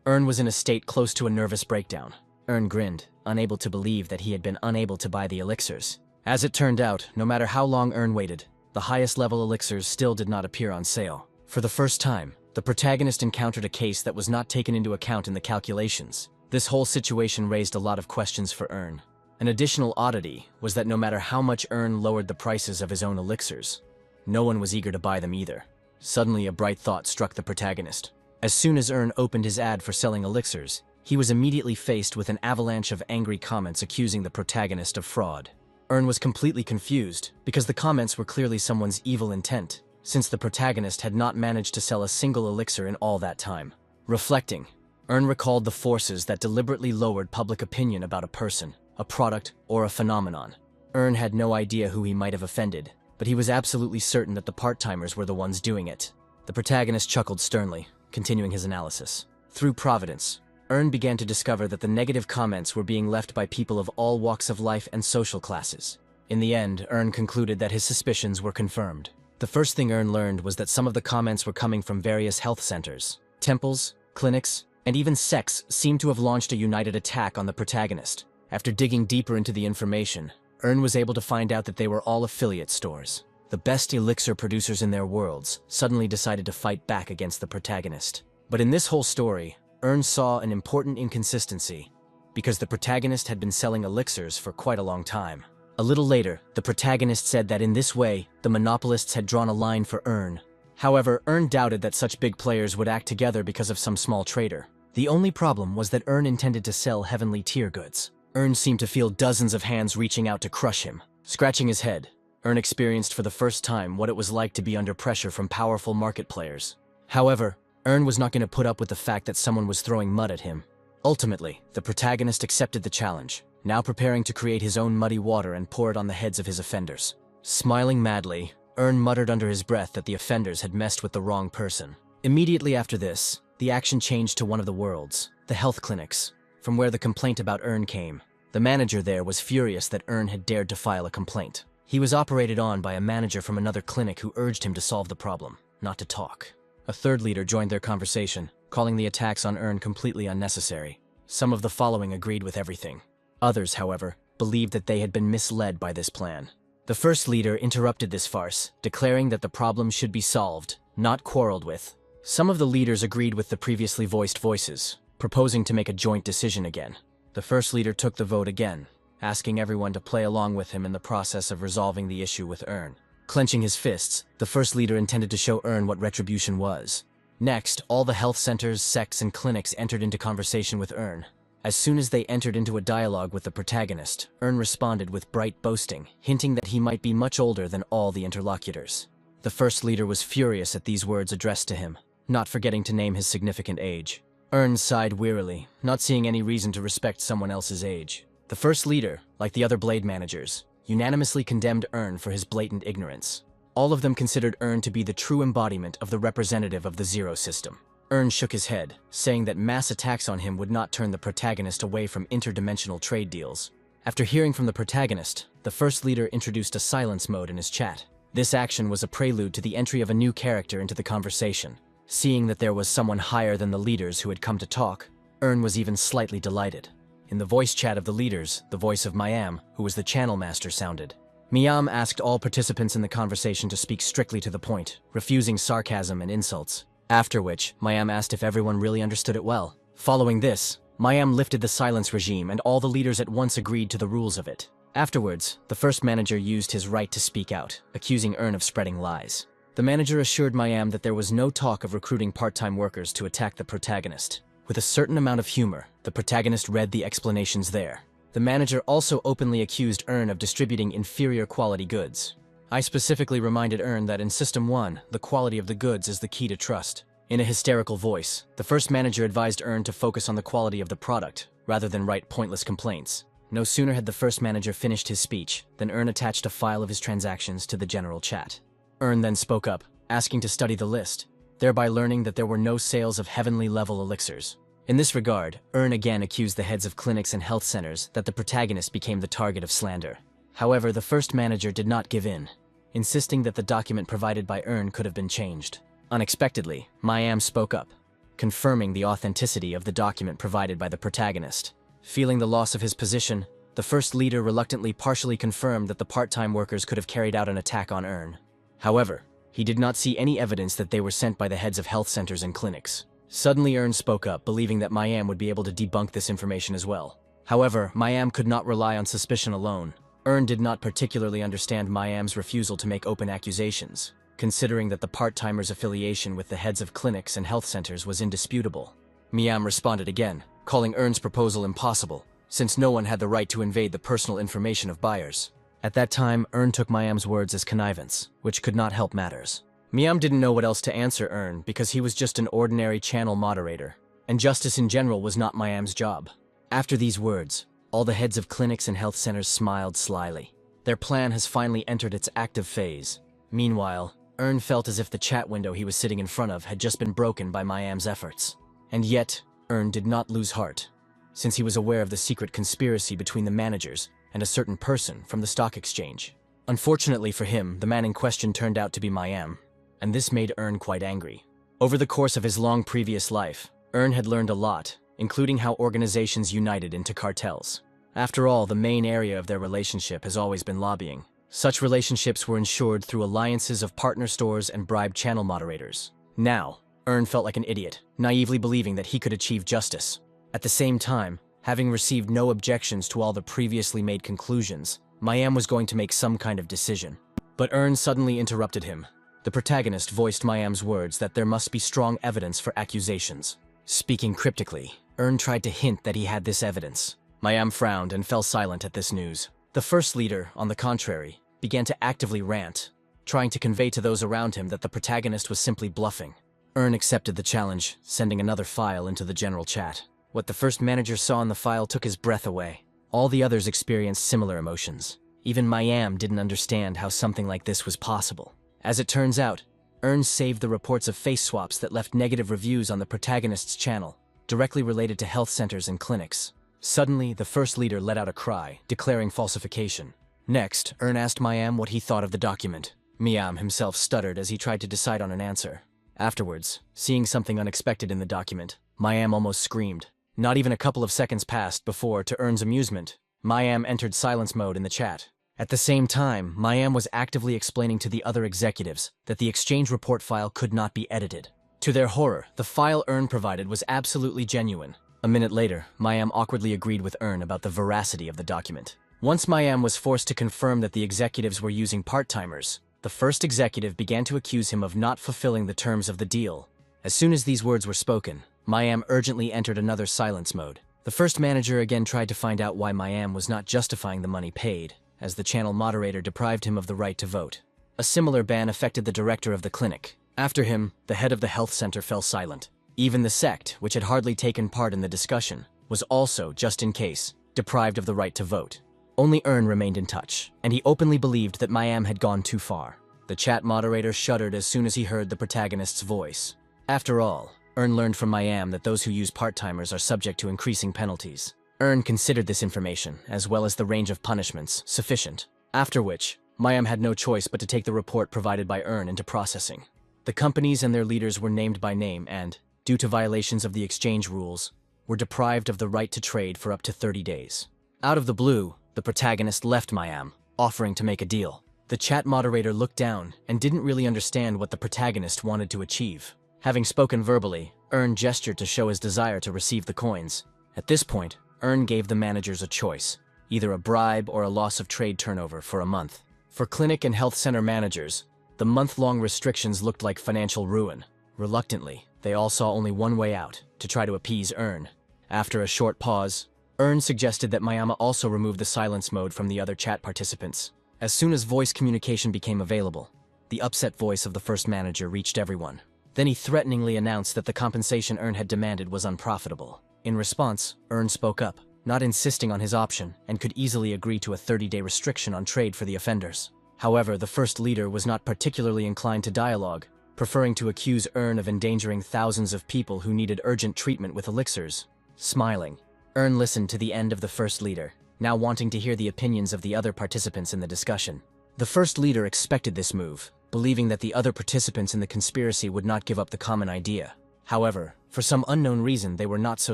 Ern was in a state close to a nervous breakdown. Ern grinned, unable to believe that he had been unable to buy the elixirs. As it turned out, no matter how long Ern waited, the highest level elixirs still did not appear on sale. For the first time, the protagonist encountered a case that was not taken into account in the calculations. This whole situation raised a lot of questions for Ern. An additional oddity was that no matter how much Ern lowered the prices of his own elixirs, no one was eager to buy them either. Suddenly, a bright thought struck the protagonist. As soon as Ern opened his ad for selling elixirs, he was immediately faced with an avalanche of angry comments accusing the protagonist of fraud. Ern was completely confused, because the comments were clearly someone's evil intent, since the protagonist had not managed to sell a single elixir in all that time. Reflecting, Ern recalled the forces that deliberately lowered public opinion about a person, a product, or a phenomenon. Ern had no idea who he might have offended, but he was absolutely certain that the part-timers were the ones doing it. The protagonist chuckled sternly, continuing his analysis. Through providence, Ern began to discover that the negative comments were being left by people of all walks of life and social classes. In the end, Ern concluded that his suspicions were confirmed. The first thing Ern learned was that some of the comments were coming from various health centers. Temples, clinics, and even sects seemed to have launched a united attack on the protagonist. After digging deeper into the information, Ern was able to find out that they were all affiliate stores. The best elixir producers in their worlds suddenly decided to fight back against the protagonist. But in this whole story, Ern saw an important inconsistency, because the protagonist had been selling elixirs for quite a long time. A little later, the protagonist said that in this way, the monopolists had drawn a line for Ern. However, Ern doubted that such big players would act together because of some small trader. The only problem was that Ern intended to sell heavenly tier goods. Ern seemed to feel dozens of hands reaching out to crush him. Scratching his head, Ern experienced for the first time what it was like to be under pressure from powerful market players. However, Ern was not going to put up with the fact that someone was throwing mud at him. Ultimately, the protagonist accepted the challenge, now preparing to create his own muddy water and pour it on the heads of his offenders. Smiling madly, Ern muttered under his breath that the offenders had messed with the wrong person. Immediately after this, the action changed to one of the worlds, the health clinics, from where the complaint about Ern came. The manager there was furious that Ern had dared to file a complaint. He was operated on by a manager from another clinic who urged him to solve the problem, not to talk. A third leader joined their conversation, calling the attacks on Ern completely unnecessary. Some of the following agreed with everything. Others, however, believed that they had been misled by this plan. The first leader interrupted this farce, declaring that the problem should be solved, not quarreled with. Some of the leaders agreed with the previously voiced voices, proposing to make a joint decision again. The first leader took the vote again, asking everyone to play along with him in the process of resolving the issue with Ern. Clenching his fists, the first leader intended to show Ern what retribution was. Next, all the health centers, sects, and clinics entered into conversation with Ern. As soon as they entered into a dialogue with the protagonist, Ern responded with bright boasting, hinting that he might be much older than all the interlocutors. The first leader was furious at these words addressed to him, not forgetting to name his significant age. Ern sighed wearily, not seeing any reason to respect someone else's age. The first leader, like the other blade managers, unanimously condemned Ern for his blatant ignorance. All of them considered Ern to be the true embodiment of the representative of the Zero system. Ern shook his head, saying that mass attacks on him would not turn the protagonist away from interdimensional trade deals. After hearing from the protagonist, the first leader introduced a silence mode in his chat. This action was a prelude to the entry of a new character into the conversation. Seeing that there was someone higher than the leaders who had come to talk, Ern was even slightly delighted. In the voice chat of the leaders, the voice of Mayam, who was the channel master, sounded. Mayam asked all participants in the conversation to speak strictly to the point, refusing sarcasm and insults. After which, Mayam asked if everyone really understood it well. Following this, Mayam lifted the silence regime and all the leaders at once agreed to the rules of it. Afterwards, the first manager used his right to speak out, accusing Ern of spreading lies. The manager assured Mayam that there was no talk of recruiting part-time workers to attack the protagonist. With a certain amount of humor, the protagonist read the explanations there. The manager also openly accused Ern of distributing inferior quality goods. I specifically reminded Ern that in System 1, the quality of the goods is the key to trust. In a hysterical voice, the first manager advised Ern to focus on the quality of the product, rather than write pointless complaints. No sooner had the first manager finished his speech, than Ern attached a file of his transactions to the general chat. Ern then spoke up, asking to study the list, thereby learning that there were no sales of heavenly level elixirs. In this regard, Earn again accused the heads of clinics and health centers that the protagonist became the target of slander. However, the first manager did not give in, insisting that the document provided by Earn could have been changed. Unexpectedly, Mayam spoke up, confirming the authenticity of the document provided by the protagonist. Feeling the loss of his position, the first leader reluctantly partially confirmed that the part-time workers could have carried out an attack on Earn. However, he did not see any evidence that they were sent by the heads of health centers and clinics. Suddenly Earn spoke up, believing that Mayam would be able to debunk this information as well. However, Mayam could not rely on suspicion alone. Earn did not particularly understand Mayam's refusal to make open accusations, considering that the part-timers' affiliation with the heads of clinics and health centers was indisputable. Mayam responded again, calling Earn's proposal impossible, since no one had the right to invade the personal information of buyers. At that time, Earn took Mayam's words as connivance, which could not help matters. Mayam didn't know what else to answer Earn because he was just an ordinary channel moderator, and justice in general was not Mayam's job. After these words, all the heads of clinics and health centers smiled slyly. Their plan has finally entered its active phase. Meanwhile, Earn felt as if the chat window he was sitting in front of had just been broken by Mayam's efforts. And yet, Earn did not lose heart, since he was aware of the secret conspiracy between the managers and a certain person from the stock exchange. Unfortunately for him, the man in question turned out to be Mayam, and this made Earn quite angry. Over the course of his long previous life, Earn had learned a lot, including how organizations united into cartels. After all, the main area of their relationship has always been lobbying. Such relationships were ensured through alliances of partner stores and bribed channel moderators. Now, Earn felt like an idiot, naively believing that he could achieve justice. At the same time, having received no objections to all the previously made conclusions, Mayam was going to make some kind of decision. But Earn suddenly interrupted him. The protagonist voiced Mayam's words that there must be strong evidence for accusations. Speaking cryptically, Earn tried to hint that he had this evidence. Mayam frowned and fell silent at this news. The first leader, on the contrary, began to actively rant, trying to convey to those around him that the protagonist was simply bluffing. Earn accepted the challenge, sending another file into the general chat. What the first manager saw in the file took his breath away. All the others experienced similar emotions. Even Mayam didn't understand how something like this was possible. As it turns out, Earn saved the reports of face swaps that left negative reviews on the protagonist's channel, directly related to health centers and clinics. Suddenly, the first leader let out a cry, declaring falsification. Next, Earn asked Mayam what he thought of the document. Mayam himself stuttered as he tried to decide on an answer. Afterwards, seeing something unexpected in the document, Mayam almost screamed. Not even a couple of seconds passed before, to Earn's amusement, Mayam entered silence mode in the chat. At the same time, Mayam was actively explaining to the other executives that the exchange report file could not be edited. To their horror, the file Earn provided was absolutely genuine. A minute later, Mayam awkwardly agreed with Earn about the veracity of the document. Once Mayam was forced to confirm that the executives were using part-timers, the first executive began to accuse him of not fulfilling the terms of the deal. As soon as these words were spoken, Mayam urgently entered another silence mode. The first manager again tried to find out why Mayam was not justifying the money paid, as the channel moderator deprived him of the right to vote. A similar ban affected the director of the clinic. After him, the head of the health center fell silent. Even the sect, which had hardly taken part in the discussion, was also, just in case, deprived of the right to vote. Only Earn remained in touch, and he openly believed that Mayam had gone too far. The chat moderator shuddered as soon as he heard the protagonist's voice. After all, Earn learned from Mayam that those who use part-timers are subject to increasing penalties. Earn considered this information, as well as the range of punishments, sufficient. After which, Mayam had no choice but to take the report provided by Earn into processing. The companies and their leaders were named by name and, due to violations of the exchange rules, were deprived of the right to trade for up to 30 days. Out of the blue, the protagonist left Mayam, offering to make a deal. The chat moderator looked down and didn't really understand what the protagonist wanted to achieve. Having spoken verbally, Earn gestured to show his desire to receive the coins. At this point, Earn gave the managers a choice, either a bribe or a loss of trade turnover for a month. For clinic and health center managers, the month-long restrictions looked like financial ruin. Reluctantly, they all saw only one way out, to try to appease Earn. After a short pause, Earn suggested that Mayama also remove the silence mode from the other chat participants. As soon as voice communication became available, the upset voice of the first manager reached everyone. Then he threateningly announced that the compensation Earn had demanded was unprofitable. In response, Earn spoke up, not insisting on his option, and could easily agree to a 30-day restriction on trade for the offenders. However, the first leader was not particularly inclined to dialogue, preferring to accuse Ern of endangering thousands of people who needed urgent treatment with elixirs. Smiling, Ern listened to the end of the first leader, now wanting to hear the opinions of the other participants in the discussion. The first leader expected this move, believing that the other participants in the conspiracy would not give up the common idea. However, for some unknown reason, they were not so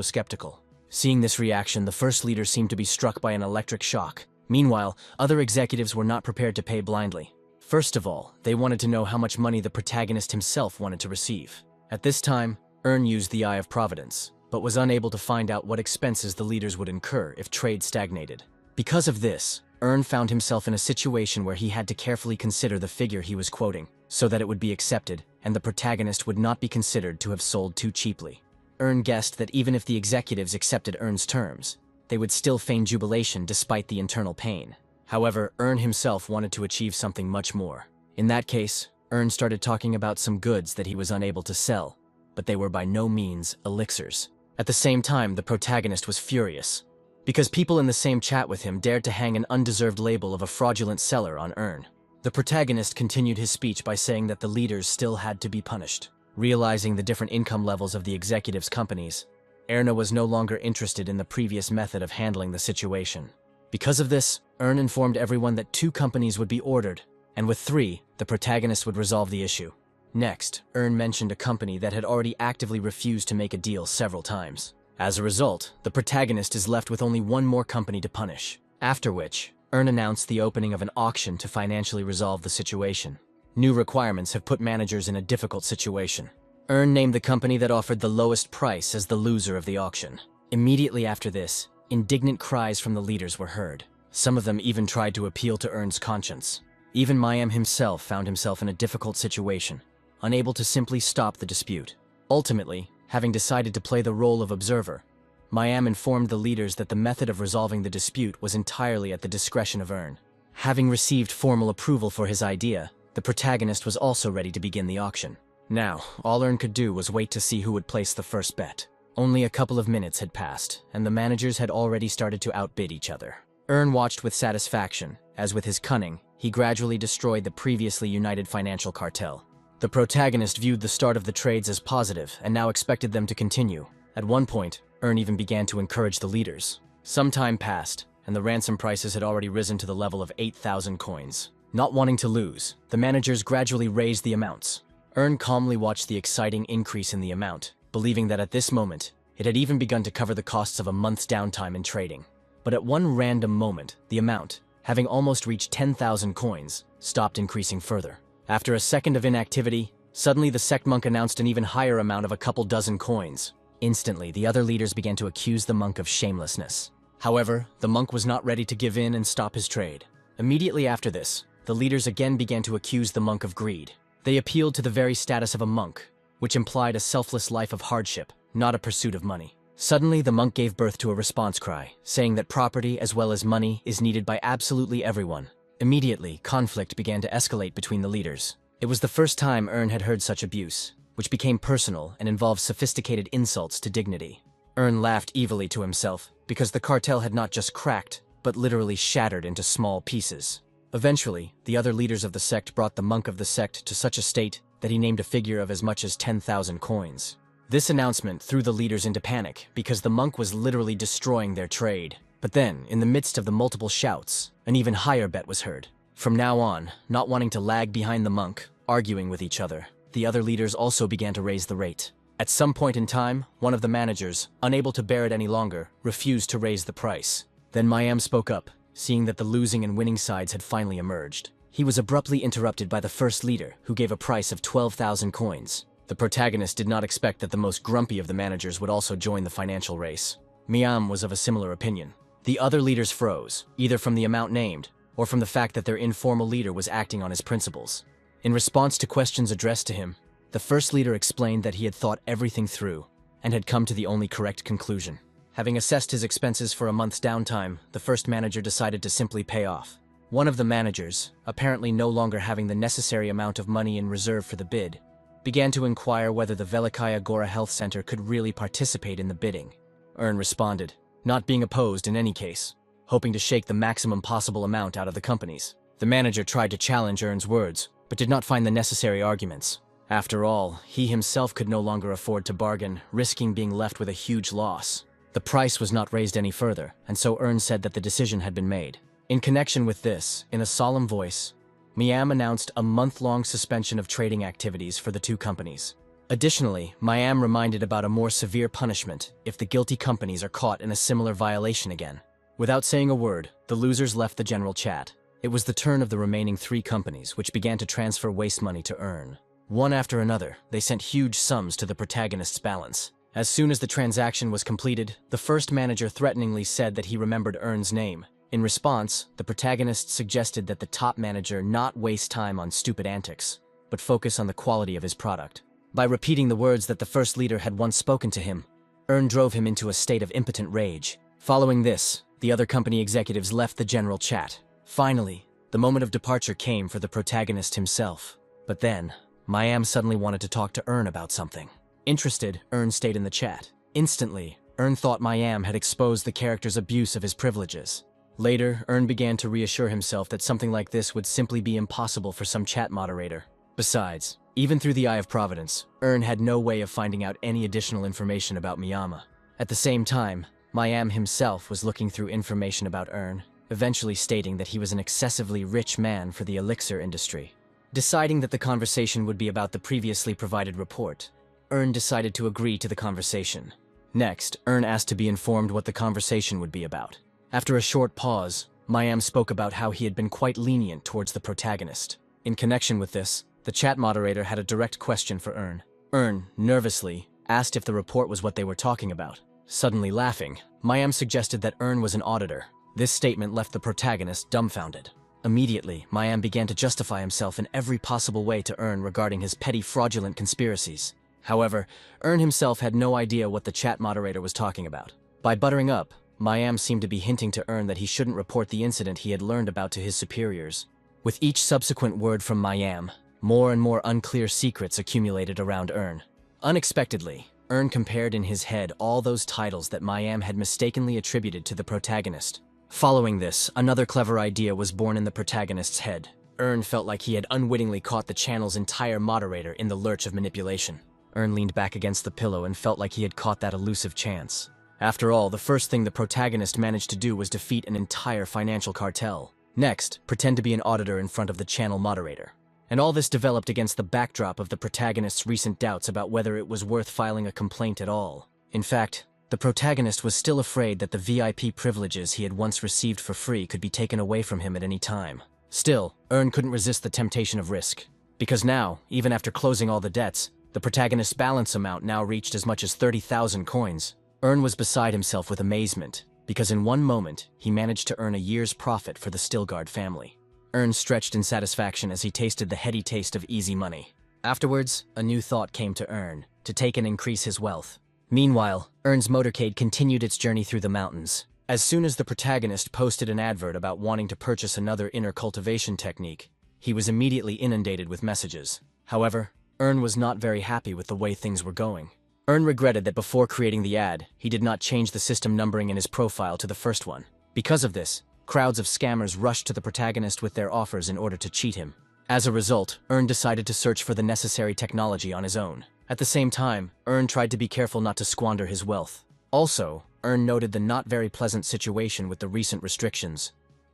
skeptical. Seeing this reaction, the first leader seemed to be struck by an electric shock. Meanwhile, other executives were not prepared to pay blindly. First of all, they wanted to know how much money the protagonist himself wanted to receive. At this time, Ern used the Eye of Providence, but was unable to find out what expenses the leaders would incur if trade stagnated. Because of this, Ern found himself in a situation where he had to carefully consider the figure he was quoting, so that it would be accepted, and the protagonist would not be considered to have sold too cheaply. Ern guessed that even if the executives accepted Ern's terms, they would still feign jubilation despite the internal pain. However, Ern himself wanted to achieve something much more. In that case, Ern started talking about some goods that he was unable to sell, but they were by no means elixirs. At the same time, the protagonist was furious, because people in the same chat with him dared to hang an undeserved label of a fraudulent seller on Ern. The protagonist continued his speech by saying that the leaders still had to be punished. Realizing the different income levels of the executives' companies, Erna was no longer interested in the previous method of handling the situation. Because of this, Ern informed everyone that 2 companies would be ordered, and with 3, the protagonist would resolve the issue. Next, Ern mentioned a company that had already actively refused to make a deal several times. As a result, the protagonist is left with only 1 more company to punish. After which, Ern announced the opening of an auction to financially resolve the situation. New requirements have put managers in a difficult situation. Ern named the company that offered the lowest price as the loser of the auction. Immediately after this, indignant cries from the leaders were heard. Some of them even tried to appeal to Ern's conscience. Even Mayam himself found himself in a difficult situation, unable to simply stop the dispute. Ultimately, having decided to play the role of observer, Mayam informed the leaders that the method of resolving the dispute was entirely at the discretion of Ern. Having received formal approval for his idea, the protagonist was also ready to begin the auction. Now, all Ern could do was wait to see who would place the first bet. Only a couple of minutes had passed, and the managers had already started to outbid each other. Ern watched with satisfaction, as with his cunning, he gradually destroyed the previously united financial cartel. The protagonist viewed the start of the trades as positive and now expected them to continue. At one point, Ern even began to encourage the leaders. Some time passed, and the ransom prices had already risen to the level of 8,000 coins. Not wanting to lose, the managers gradually raised the amounts. Ern calmly watched the exciting increase in the amount, believing that at this moment, it had even begun to cover the costs of a month's downtime in trading. But at one random moment, the amount, having almost reached 10,000 coins, stopped increasing further. After a second of inactivity, suddenly the sect monk announced an even higher amount of a couple dozen coins. Instantly, the other leaders began to accuse the monk of shamelessness. However, the monk was not ready to give in and stop his trade. Immediately after this, the leaders again began to accuse the monk of greed. They appealed to the very status of a monk, which implied a selfless life of hardship, not a pursuit of money. Suddenly, the monk gave birth to a response cry, saying that property as well as money is needed by absolutely everyone. Immediately, conflict began to escalate between the leaders. It was the first time Ern had heard such abuse, which became personal and involved sophisticated insults to dignity. Ern laughed evilly to himself, because the cartel had not just cracked, but literally shattered into small pieces. Eventually, the other leaders of the sect brought the monk of the sect to such a state that he named a figure of as much as 10,000 coins. This announcement threw the leaders into panic, because the monk was literally destroying their trade. But then, in the midst of the multiple shouts, an even higher bet was heard. From now on, not wanting to lag behind the monk, arguing with each other, the other leaders also began to raise the rate. At some point in time, one of the managers, unable to bear it any longer, refused to raise the price. Then Mayam spoke up, seeing that the losing and winning sides had finally emerged. He was abruptly interrupted by the first leader, who gave a price of 12,000 coins. The protagonist did not expect that the most grumpy of the managers would also join the financial race. Mayam was of a similar opinion. The other leaders froze, either from the amount named, or from the fact that their informal leader was acting on his principles. In response to questions addressed to him, the first leader explained that he had thought everything through, and had come to the only correct conclusion. Having assessed his expenses for a month's downtime, the first manager decided to simply pay off. One of the managers, apparently no longer having the necessary amount of money in reserve for the bid, began to inquire whether the Velikaya Gora Health Center could really participate in the bidding. Ern responded, not being opposed in any case, hoping to shake the maximum possible amount out of the companies. The manager tried to challenge Ern's words, but did not find the necessary arguments. After all, he himself could no longer afford to bargain, risking being left with a huge loss. The price was not raised any further, and so Earn said that the decision had been made. In connection with this, in a solemn voice, Miam announced a month-long suspension of trading activities for the two companies. Additionally, Miam reminded about a more severe punishment if the guilty companies are caught in a similar violation again. Without saying a word, the losers left the general chat. It was the turn of the remaining 3 companies, which began to transfer waste money to Earn. One after another, they sent huge sums to the protagonist's balance. As soon as the transaction was completed, the first manager threateningly said that he remembered Earn's name. In response, the protagonist suggested that the top manager not waste time on stupid antics, but focus on the quality of his product. By repeating the words that the first leader had once spoken to him, Earn drove him into a state of impotent rage. Following this, the other company executives left the general chat. Finally, the moment of departure came for the protagonist himself. But then, Miam suddenly wanted to talk to Earn about something. Interested, Earn stayed in the chat. Instantly, Earn thought Miam had exposed the character's abuse of his privileges. Later, Earn began to reassure himself that something like this would simply be impossible for some chat moderator. Besides, even through the eye of Providence, Earn had no way of finding out any additional information about Miyama. At the same time, Miam himself was looking through information about Earn, eventually stating that he was an excessively rich man for the elixir industry. Deciding that the conversation would be about the previously provided report, Earn decided to agree to the conversation. Next, Earn asked to be informed what the conversation would be about. After a short pause, Miam spoke about how he had been quite lenient towards the protagonist. In connection with this, the chat moderator had a direct question for Earn. Earn, nervously, asked if the report was what they were talking about. Suddenly laughing, Miam suggested that Earn was an auditor. This statement left the protagonist dumbfounded. Immediately, Miam began to justify himself in every possible way to Earn regarding his petty fraudulent conspiracies. However, Earn himself had no idea what the chat moderator was talking about. By buttering up, Miam seemed to be hinting to Earn that he shouldn't report the incident he had learned about to his superiors. With each subsequent word from Miam, more and more unclear secrets accumulated around Earn. Unexpectedly, Earn compared in his head all those titles that Miam had mistakenly attributed to the protagonist. Following this, another clever idea was born in the protagonist's head. Earn felt like he had unwittingly caught the channel's entire moderator in the lurch of manipulation. Earn leaned back against the pillow and felt like he had caught that elusive chance. After all, the first thing the protagonist managed to do was defeat an entire financial cartel. Next, pretend to be an auditor in front of the channel moderator. And all this developed against the backdrop of the protagonist's recent doubts about whether it was worth filing a complaint at all. In fact, the protagonist was still afraid that the VIP privileges he had once received for free could be taken away from him at any time. Still, Earn couldn't resist the temptation of risk. Because now, even after closing all the debts, the protagonist's balance amount now reached as much as 30,000 coins. Earn was beside himself with amazement, because in one moment, he managed to earn a year's profit for the Stilgard family. Earn stretched in satisfaction as he tasted the heady taste of easy money. Afterwards, a new thought came to Earn, to take and increase his wealth. Meanwhile, Earn's motorcade continued its journey through the mountains. As soon as the protagonist posted an advert about wanting to purchase another inner cultivation technique, he was immediately inundated with messages. However, Earn was not very happy with the way things were going. Earn regretted that before creating the ad, he did not change the system numbering in his profile to the first one. Because of this, crowds of scammers rushed to the protagonist with their offers in order to cheat him. As a result, Earn decided to search for the necessary technology on his own. At the same time, Earn tried to be careful not to squander his wealth. Also, Earn noted the not very pleasant situation with the recent restrictions,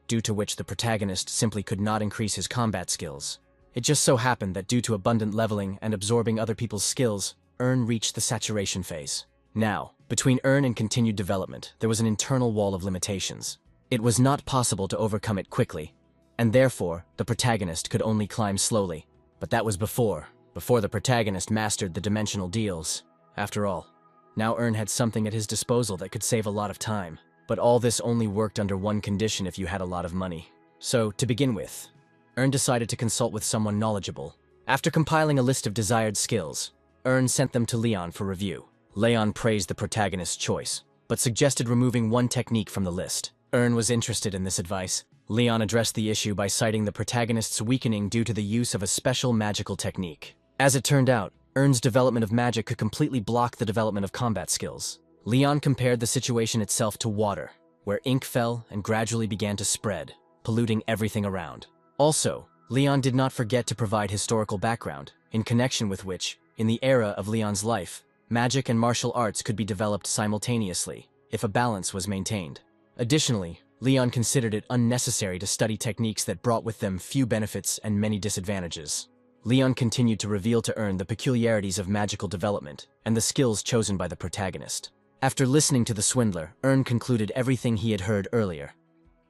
due to which the protagonist simply could not increase his combat skills. It just so happened that due to abundant leveling and absorbing other people's skills, Earn reached the saturation phase. Now, between Earn and continued development, there was an internal wall of limitations. It was not possible to overcome it quickly, and therefore, the protagonist could only climb slowly. But that was before the protagonist mastered the dimensional deals. After all, now Earn had something at his disposal that could save a lot of time. But all this only worked under one condition: if you had a lot of money. So, to begin with, Earn decided to consult with someone knowledgeable. After compiling a list of desired skills, Earn sent them to Leon for review. Leon praised the protagonist's choice, but suggested removing one technique from the list. Earn was interested in this advice. Leon addressed the issue by citing the protagonist's weakening due to the use of a special magical technique. As it turned out, Earn's development of magic could completely block the development of combat skills. Leon compared the situation itself to water, where ink fell and gradually began to spread, polluting everything around. Also, Leon did not forget to provide historical background, in connection with which, in the era of Leon's life, magic and martial arts could be developed simultaneously, if a balance was maintained. Additionally, Leon considered it unnecessary to study techniques that brought with them few benefits and many disadvantages. Leon continued to reveal to Ern the peculiarities of magical development and the skills chosen by the protagonist. After listening to the swindler, Ern concluded everything he had heard earlier.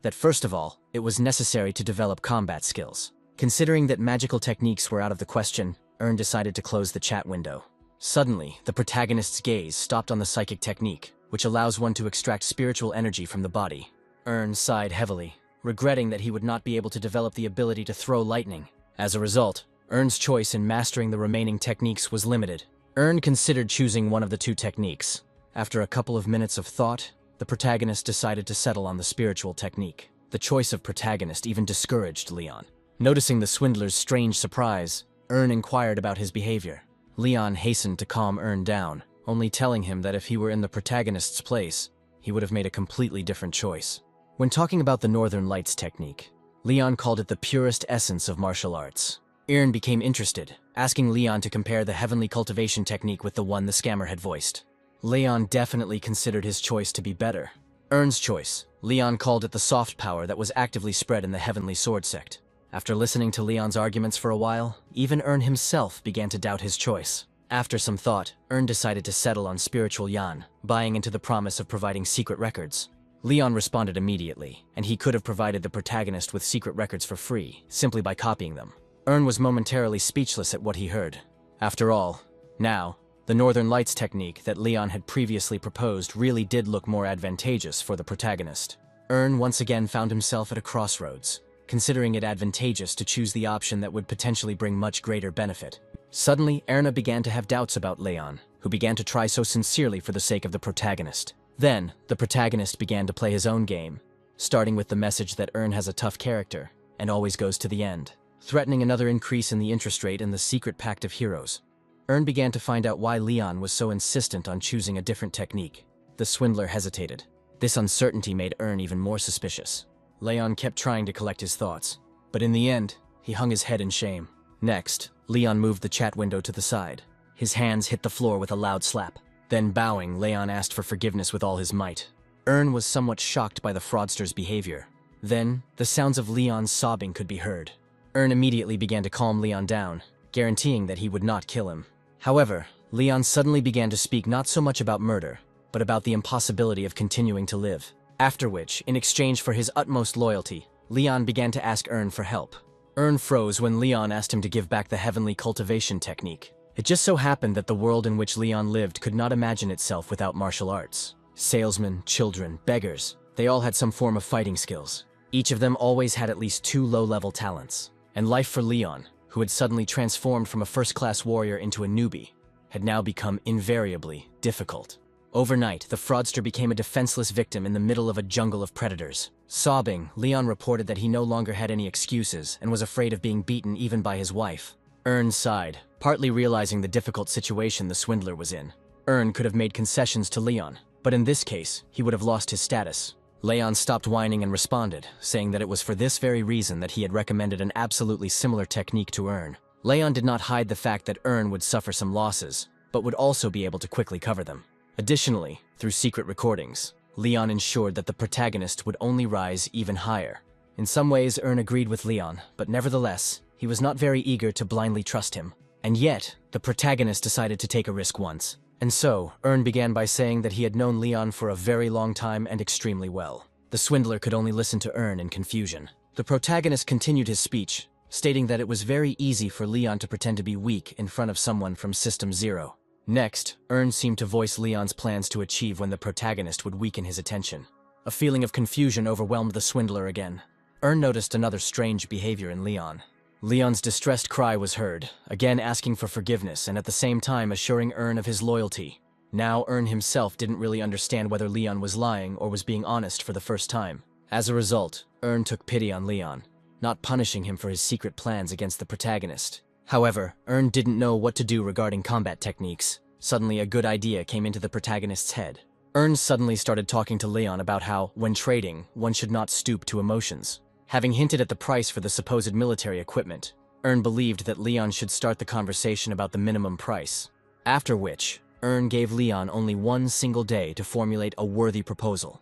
That first of all, it was necessary to develop combat skills. Considering that magical techniques were out of the question, Ern decided to close the chat window. Suddenly, the protagonist's gaze stopped on the psychic technique, which allows one to extract spiritual energy from the body. Ern sighed heavily, regretting that he would not be able to develop the ability to throw lightning. As a result, Ern's choice in mastering the remaining techniques was limited. Ern considered choosing one of the two techniques. After a couple of minutes of thought, the protagonist decided to settle on the spiritual technique. The choice of protagonist even discouraged Leon. Noticing the swindler's strange surprise, Ern inquired about his behavior. Leon hastened to calm Ern down, only telling him that if he were in the protagonist's place, he would have made a completely different choice. When talking about the Northern Lights technique, Leon called it the purest essence of martial arts. Ern became interested, asking Leon to compare the heavenly cultivation technique with the one the scammer had voiced. Leon definitely considered his choice to be better. Ern's choice, Leon called it the soft power that was actively spread in the heavenly sword sect. After listening to Leon's arguments for a while, even Ern himself began to doubt his choice. After some thought, Ern decided to settle on spiritual Yan, buying into the promise of providing secret records. Leon responded immediately, and he could have provided the protagonist with secret records for free, simply by copying them. Ern was momentarily speechless at what he heard. After all, now, the Northern Lights technique that Leon had previously proposed really did look more advantageous for the protagonist. Ern once again found himself at a crossroads, considering it advantageous to choose the option that would potentially bring much greater benefit. Suddenly, Erna began to have doubts about Leon, who began to try so sincerely for the sake of the protagonist. Then, the protagonist began to play his own game, starting with the message that Ern has a tough character, and always goes to the end, threatening another increase in the interest rate in the secret pact of heroes. Ern began to find out why Leon was so insistent on choosing a different technique. The swindler hesitated. This uncertainty made Ern even more suspicious. Leon kept trying to collect his thoughts, but in the end, he hung his head in shame. Next, Leon moved the chat window to the side. His hands hit the floor with a loud slap. Then bowing, Leon asked for forgiveness with all his might. Ern was somewhat shocked by the fraudster's behavior. Then, the sounds of Leon's sobbing could be heard. Ern immediately began to calm Leon down, guaranteeing that he would not kill him. However, Leon suddenly began to speak not so much about murder, but about the impossibility of continuing to live. After which, in exchange for his utmost loyalty, Leon began to ask Ern for help. Ern froze when Leon asked him to give back the heavenly cultivation technique. It just so happened that the world in which Leon lived could not imagine itself without martial arts. Salesmen, children, beggars, they all had some form of fighting skills. Each of them always had at least 2 low-level talents. And life for Leon, who had suddenly transformed from a first-class warrior into a newbie, had now become invariably difficult. Overnight, the fraudster became a defenseless victim in the middle of a jungle of predators. Sobbing, Leon reported that he no longer had any excuses and was afraid of being beaten even by his wife. Ern sighed, partly realizing the difficult situation the swindler was in. Ern could have made concessions to Leon, but in this case, he would have lost his status. Leon stopped whining and responded, saying that it was for this very reason that he had recommended an absolutely similar technique to Ern. Leon did not hide the fact that Ern would suffer some losses, but would also be able to quickly cover them. Additionally, through secret recordings, Leon ensured that the protagonist would only rise even higher. In some ways, Ern agreed with Leon, but nevertheless, he was not very eager to blindly trust him. And yet, the protagonist decided to take a risk once. And so, Ern began by saying that he had known Leon for a very long time and extremely well. The swindler could only listen to Ern in confusion. The protagonist continued his speech, stating that it was very easy for Leon to pretend to be weak in front of someone from System Zero. Next, Ern seemed to voice Leon's plans to achieve when the protagonist would weaken his attention. A feeling of confusion overwhelmed the swindler again. Ern noticed another strange behavior in Leon. Leon's distressed cry was heard, again asking for forgiveness and at the same time assuring Ern of his loyalty. Now Ern himself didn't really understand whether Leon was lying or was being honest for the first time. As a result, Ern took pity on Leon, not punishing him for his secret plans against the protagonist. However, Ern didn't know what to do regarding combat techniques. Suddenly a good idea came into the protagonist's head. Ern suddenly started talking to Leon about how, when trading, one should not stoop to emotions. Having hinted at the price for the supposed military equipment, Ern believed that Leon should start the conversation about the minimum price, after which Ern gave Leon only one single day to formulate a worthy proposal,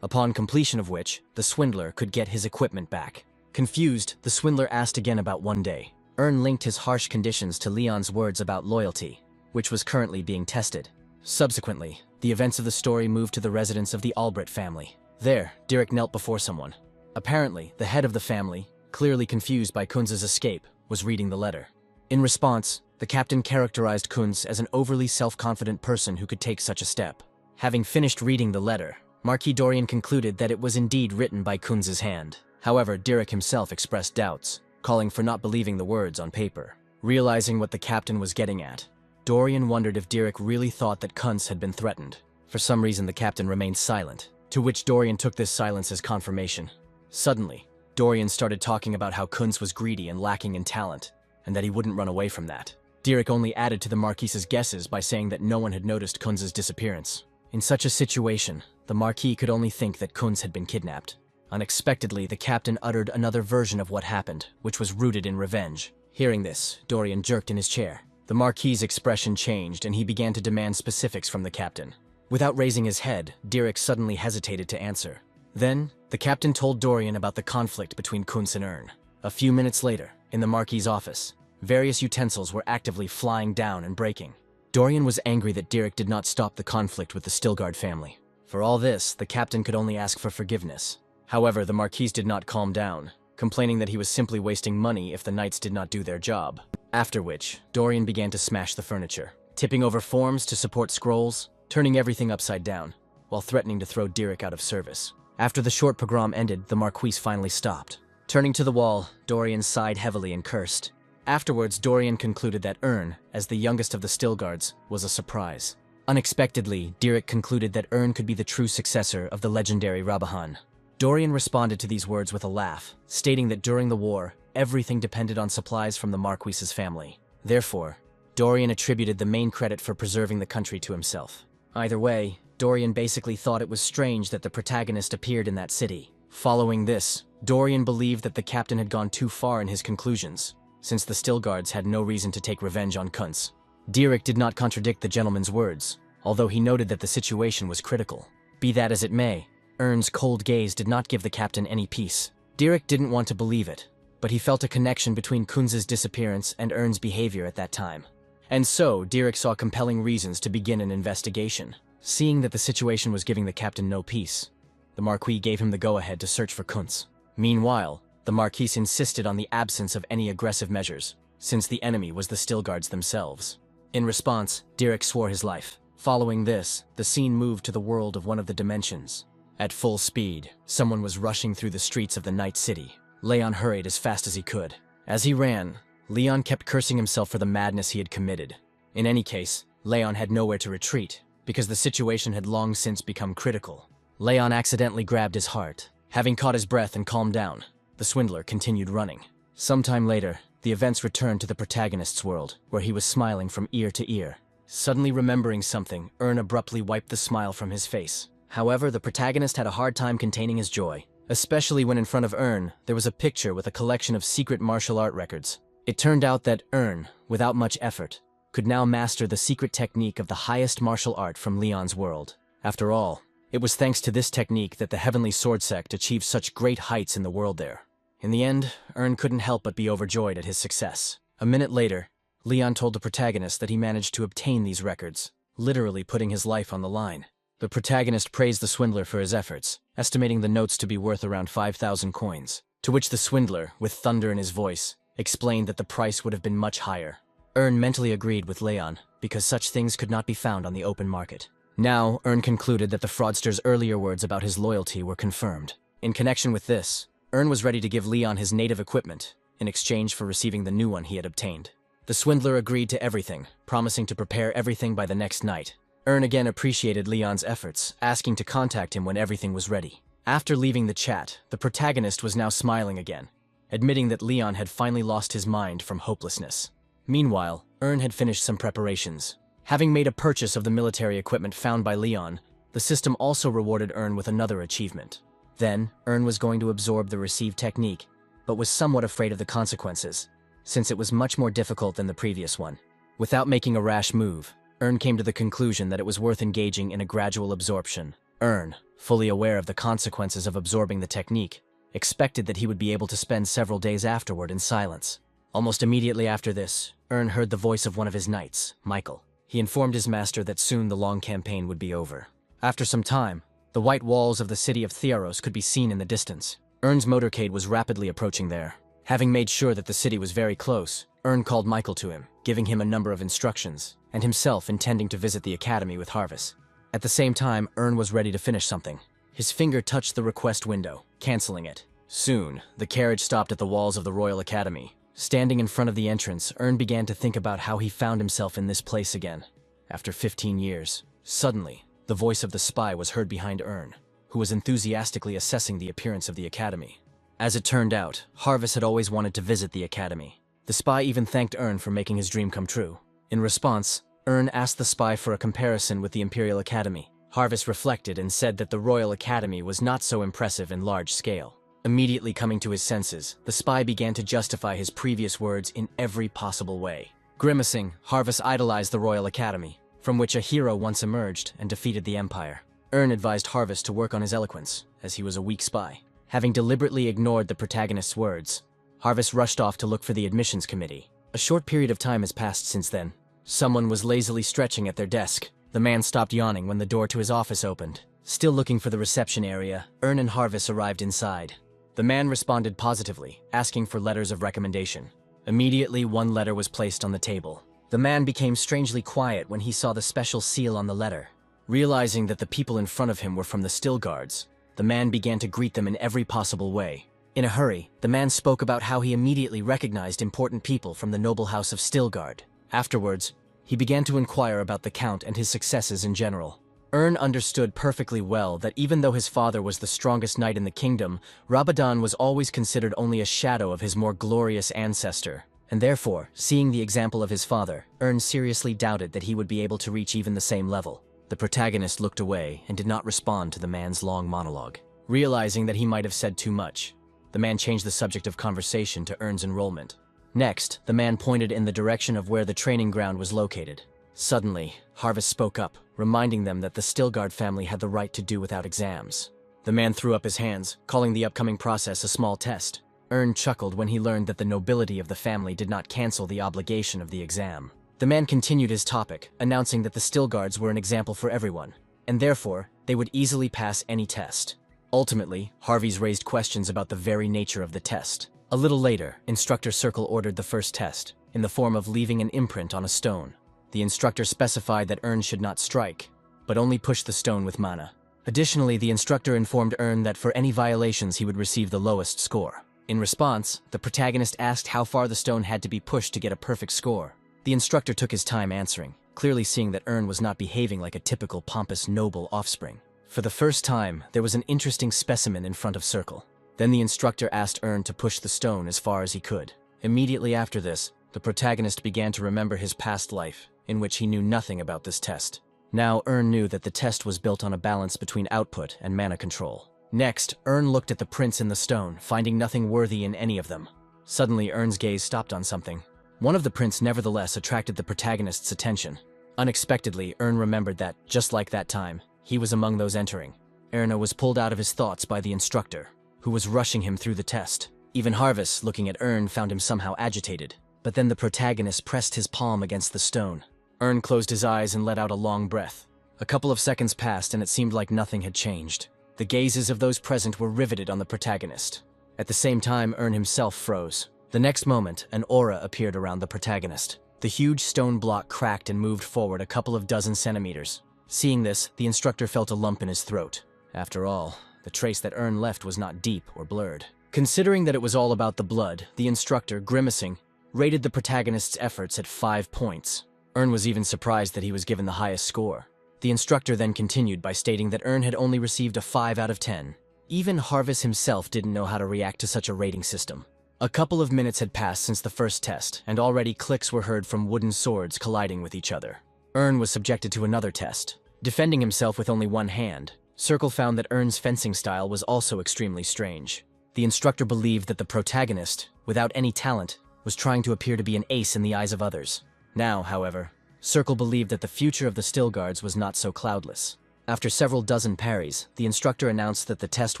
upon completion of which the swindler could get his equipment back. Confused, the swindler asked again about one day. Ern linked his harsh conditions to Leon's words about loyalty, which was currently being tested. Subsequently, the events of the story moved to the residence of the Albrecht family. There, Dirk knelt before someone. Apparently, the head of the family, clearly confused by Kunz's escape, was reading the letter. In response, the captain characterized Kunz as an overly self-confident person who could take such a step. Having finished reading the letter, Marquis Dorian concluded that it was indeed written by Kunz's hand. However, Dirk himself expressed doubts, calling for not believing the words on paper. Realizing what the captain was getting at, Dorian wondered if Dirk really thought that Kunz had been threatened. For some reason, the captain remained silent, to which Dorian took this silence as confirmation. Suddenly, Dorian started talking about how Kunz was greedy and lacking in talent, and that he wouldn't run away from that. Dirk only added to the Marquis's guesses by saying that no one had noticed Kunz's disappearance. In such a situation, the Marquis could only think that Kunz had been kidnapped. Unexpectedly, the captain uttered another version of what happened, which was rooted in revenge. Hearing this, Dorian jerked in his chair. The Marquis's expression changed, and he began to demand specifics from the captain. Without raising his head, Dirk suddenly hesitated to answer. Then, the captain told Dorian about the conflict between Kunz and Ern. A few minutes later, in the Marquis's office, various utensils were actively flying down and breaking. Dorian was angry that Dirk did not stop the conflict with the Stilgard family. For all this, the captain could only ask for forgiveness. However, the Marquis did not calm down, complaining that he was simply wasting money if the knights did not do their job. After which, Dorian began to smash the furniture, tipping over forms to support scrolls, turning everything upside down, while threatening to throw Dirk out of service. After the short pogrom ended, the Marquis finally stopped. Turning to the wall, Dorian sighed heavily and cursed. Afterwards, Dorian concluded that Ern, as the youngest of the Stilgards, was a surprise. Unexpectedly, Dirk concluded that Ern could be the true successor of the legendary Rabahan. Dorian responded to these words with a laugh, stating that during the war, everything depended on supplies from the Marquis's family. Therefore, Dorian attributed the main credit for preserving the country to himself. Either way, Dorian basically thought it was strange that the protagonist appeared in that city. Following this, Dorian believed that the captain had gone too far in his conclusions, since the Stilgards had no reason to take revenge on Kunz. Dirk did not contradict the gentleman's words, although he noted that the situation was critical. Be that as it may, Ern's cold gaze did not give the captain any peace. Dirk didn't want to believe it, but he felt a connection between Kunz's disappearance and Ern's behavior at that time. And so, Dirk saw compelling reasons to begin an investigation. Seeing that the situation was giving the captain no peace, the Marquis gave him the go-ahead to search for Kunz. Meanwhile, the Marquis insisted on the absence of any aggressive measures, since the enemy was the Stilgards themselves. In response, Dirk swore his life. Following this, the scene moved to the world of one of the dimensions. At full speed, someone was rushing through the streets of the Night City. Leon hurried as fast as he could. As he ran, Leon kept cursing himself for the madness he had committed. In any case, Leon had nowhere to retreat, because the situation had long since become critical. Leon accidentally grabbed his heart. Having caught his breath and calmed down, the swindler continued running. Sometime later, the events returned to the protagonist's world, where he was smiling from ear to ear. Suddenly remembering something, Ern abruptly wiped the smile from his face. However, the protagonist had a hard time containing his joy, especially when in front of Ern, there was a picture with a collection of secret martial art records. It turned out that Ern, without much effort, could now master the secret technique of the highest martial art from Leon's world. After all, it was thanks to this technique that the Heavenly Sword Sect achieved such great heights in the world there. In the end, Ern couldn't help but be overjoyed at his success. A minute later, Leon told the protagonist that he managed to obtain these records, literally putting his life on the line. The protagonist praised the swindler for his efforts, estimating the notes to be worth around 5,000 coins, to which the swindler, with thunder in his voice, explained that the price would have been much higher. Ern mentally agreed with Leon, because such things could not be found on the open market. Now, Ern concluded that the fraudster's earlier words about his loyalty were confirmed. In connection with this, Ern was ready to give Leon his native equipment, in exchange for receiving the new one he had obtained. The swindler agreed to everything, promising to prepare everything by the next night. Ern again appreciated Leon's efforts, asking to contact him when everything was ready. After leaving the chat, the protagonist was now smiling again, admitting that Leon had finally lost his mind from hopelessness. Meanwhile, Ern had finished some preparations. Having made a purchase of the military equipment found by Leon, the system also rewarded Ern with another achievement. Then, Ern was going to absorb the received technique, but was somewhat afraid of the consequences, since it was much more difficult than the previous one. Without making a rash move, Ern came to the conclusion that it was worth engaging in a gradual absorption. Ern, fully aware of the consequences of absorbing the technique, expected that he would be able to spend several days afterward in silence. Almost immediately after this, Ern heard the voice of one of his knights, Michael. He informed his master that soon the long campaign would be over. After some time, the white walls of the city of Thearos could be seen in the distance. Ern's motorcade was rapidly approaching there. Having made sure that the city was very close, Ern called Michael to him, giving him a number of instructions, and himself intending to visit the academy with Harvis. At the same time, Ern was ready to finish something. His finger touched the request window, canceling it. Soon, the carriage stopped at the walls of the Royal Academy. Standing in front of the entrance, Ern began to think about how he found himself in this place again. After 15 years, suddenly, the voice of the spy was heard behind Ern, who was enthusiastically assessing the appearance of the academy. As it turned out, Harvis had always wanted to visit the academy. The spy even thanked Ern for making his dream come true. In response, Ern asked the spy for a comparison with the Imperial Academy. Harvis reflected and said that the Royal Academy was not so impressive in large scale. Immediately coming to his senses, the spy began to justify his previous words in every possible way. Grimacing, Harvis idolized the Royal Academy, from which a hero once emerged and defeated the Empire. Ern advised Harvis to work on his eloquence, as he was a weak spy. Having deliberately ignored the protagonist's words, Harvis rushed off to look for the admissions committee. A short period of time has passed since then. Someone was lazily stretching at their desk. The man stopped yawning when the door to his office opened. Still looking for the reception area, Ern and Harvis arrived inside. The man responded positively, asking for letters of recommendation. Immediately, one letter was placed on the table. The man became strangely quiet when he saw the special seal on the letter. Realizing that the people in front of him were from the Still Guards, the man began to greet them in every possible way. In a hurry, the man spoke about how he immediately recognized important people from the noble house of Stillgard. Afterwards, he began to inquire about the Count and his successes in general. Ern understood perfectly well that even though his father was the strongest knight in the kingdom, Rabadon was always considered only a shadow of his more glorious ancestor. And therefore, seeing the example of his father, Ern seriously doubted that he would be able to reach even the same level. The protagonist looked away and did not respond to the man's long monologue. Realizing that he might have said too much, the man changed the subject of conversation to Ern's enrollment. Next, the man pointed in the direction of where the training ground was located. Suddenly, Harvis spoke up, reminding them that the Stillgard family had the right to do without exams. The man threw up his hands, calling the upcoming process a small test. Ern chuckled when he learned that the nobility of the family did not cancel the obligation of the exam. The man continued his topic, announcing that the Stillguards were an example for everyone, and therefore, they would easily pass any test. Ultimately, Harvis raised questions about the very nature of the test. A little later, Instructor Circle ordered the first test, in the form of leaving an imprint on a stone. The instructor specified that Ern should not strike, but only push the stone with mana. Additionally, the instructor informed Ern that for any violations he would receive the lowest score. In response, the protagonist asked how far the stone had to be pushed to get a perfect score. The instructor took his time answering, clearly seeing that Ern was not behaving like a typical pompous noble offspring. For the first time, there was an interesting specimen in front of Circle. Then the instructor asked Ern to push the stone as far as he could. Immediately after this, the protagonist began to remember his past life, in which he knew nothing about this test. Now Ern knew that the test was built on a balance between output and mana control. Next, Ern looked at the prints in the stone, finding nothing worthy in any of them. Suddenly, Ern's gaze stopped on something. One of the prints nevertheless attracted the protagonist's attention. Unexpectedly, Ern remembered that, just like that time, he was among those entering. Erna was pulled out of his thoughts by the instructor, who was rushing him through the test. Even Harvis, looking at Ern, found him somehow agitated. But then the protagonist pressed his palm against the stone. Ern closed his eyes and let out a long breath. A couple of seconds passed and it seemed like nothing had changed. The gazes of those present were riveted on the protagonist. At the same time, Ern himself froze. The next moment, an aura appeared around the protagonist. The huge stone block cracked and moved forward a couple of dozen centimeters. Seeing this, the instructor felt a lump in his throat. After all, the trace that Ern left was not deep or blurred. Considering that it was all about the blood, the instructor, grimacing, rated the protagonist's efforts at 5 points. Ern was even surprised that he was given the highest score. The instructor then continued by stating that Ern had only received a 5 out of 10. Even Harvis himself didn't know how to react to such a rating system. A couple of minutes had passed since the first test, and already clicks were heard from wooden swords colliding with each other. Ern was subjected to another test. Defending himself with only one hand, Circle found that Ern's fencing style was also extremely strange. The instructor believed that the protagonist, without any talent, was trying to appear to be an ace in the eyes of others. Now, however, Circle believed that the future of the Still Guards was not so cloudless. After several dozen parries, the instructor announced that the test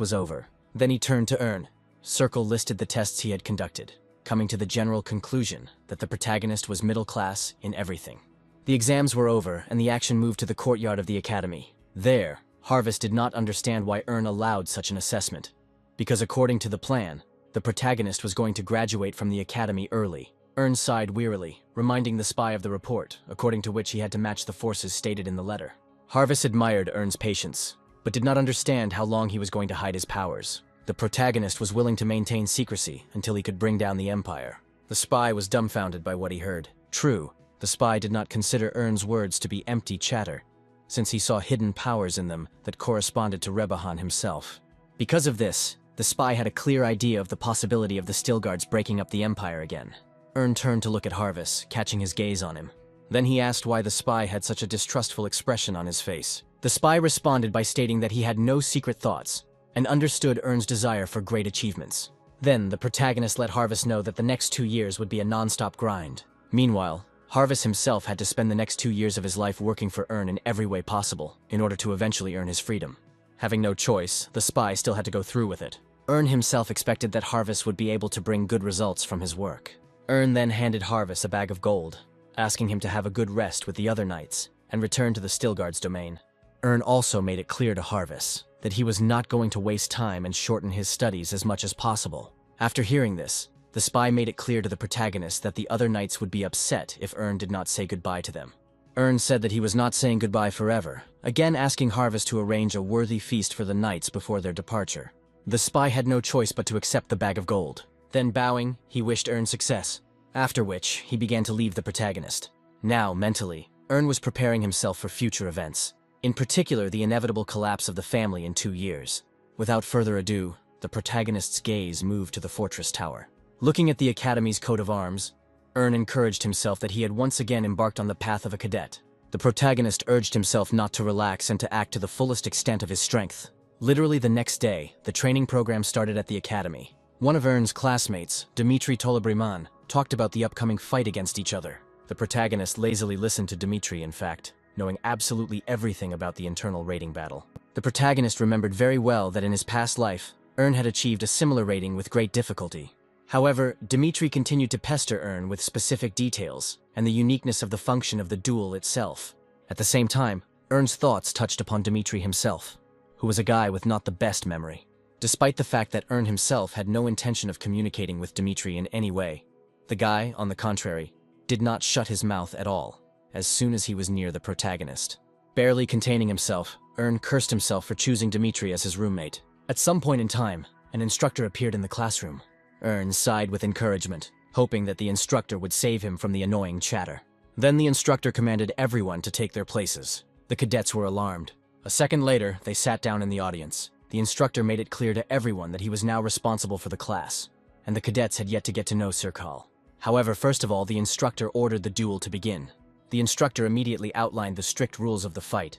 was over. Then he turned to Ern. Circle listed the tests he had conducted, coming to the general conclusion that the protagonist was middle class in everything. The exams were over, and the action moved to the courtyard of the academy. There, Harvest did not understand why Ern allowed such an assessment, because according to the plan, the protagonist was going to graduate from the academy early. Ern sighed wearily, reminding the spy of the report, according to which he had to match the forces stated in the letter. Harvest admired Ern's patience, but did not understand how long he was going to hide his powers. The protagonist was willing to maintain secrecy until he could bring down the Empire. The spy was dumbfounded by what he heard. True, the spy did not consider Ern's words to be empty chatter, since he saw hidden powers in them that corresponded to Rebahan himself. Because of this, the spy had a clear idea of the possibility of the Still Guards breaking up the Empire again. Ern turned to look at Harvest, catching his gaze on him. Then he asked why the spy had such a distrustful expression on his face. The spy responded by stating that he had no secret thoughts, and understood Ern's desire for great achievements. Then, the protagonist let Harvest know that the next 2 years would be a non-stop grind. Meanwhile, Harvest himself had to spend the next 2 years of his life working for Ern in every way possible, in order to eventually earn his freedom. Having no choice, the spy still had to go through with it. Ern himself expected that Harvest would be able to bring good results from his work. Ern then handed Harvest a bag of gold, asking him to have a good rest with the other knights, and return to the Still Guards' domain. Ern also made it clear to Harvest that he was not going to waste time and shorten his studies as much as possible. After hearing this, the spy made it clear to the protagonist that the other knights would be upset if Ern did not say goodbye to them. Ern said that he was not saying goodbye forever, again asking Harvest to arrange a worthy feast for the knights before their departure. The spy had no choice but to accept the bag of gold. Then bowing, he wished Ern success, after which he began to leave the protagonist. Now, mentally, Ern was preparing himself for future events, in particular the inevitable collapse of the family in 2 years. Without further ado, the protagonist's gaze moved to the fortress tower. Looking at the academy's coat of arms, Ern encouraged himself that he had once again embarked on the path of a cadet. The protagonist urged himself not to relax and to act to the fullest extent of his strength. Literally the next day, the training program started at the academy. One of Ern's classmates, Dmitry Tolobriman, talked about the upcoming fight against each other. The protagonist lazily listened to Dmitry, in fact, knowing absolutely everything about the internal rating battle. The protagonist remembered very well that in his past life, Ern had achieved a similar rating with great difficulty. However, Dmitry continued to pester Ern with specific details and the uniqueness of the function of the duel itself. At the same time, Ern's thoughts touched upon Dmitry himself, who was a guy with not the best memory. Despite the fact that Ern himself had no intention of communicating with Dmitry in any way, the guy, on the contrary, did not shut his mouth at all as soon as he was near the protagonist. Barely containing himself, Ern cursed himself for choosing Dmitry as his roommate. At some point in time, an instructor appeared in the classroom. Ern sighed with encouragement, hoping that the instructor would save him from the annoying chatter. Then the instructor commanded everyone to take their places. The cadets were alarmed. A second later, they sat down in the audience. The instructor made it clear to everyone that he was now responsible for the class, and the cadets had yet to get to know Sirkal. However, first of all, the instructor ordered the duel to begin. The instructor immediately outlined the strict rules of the fight,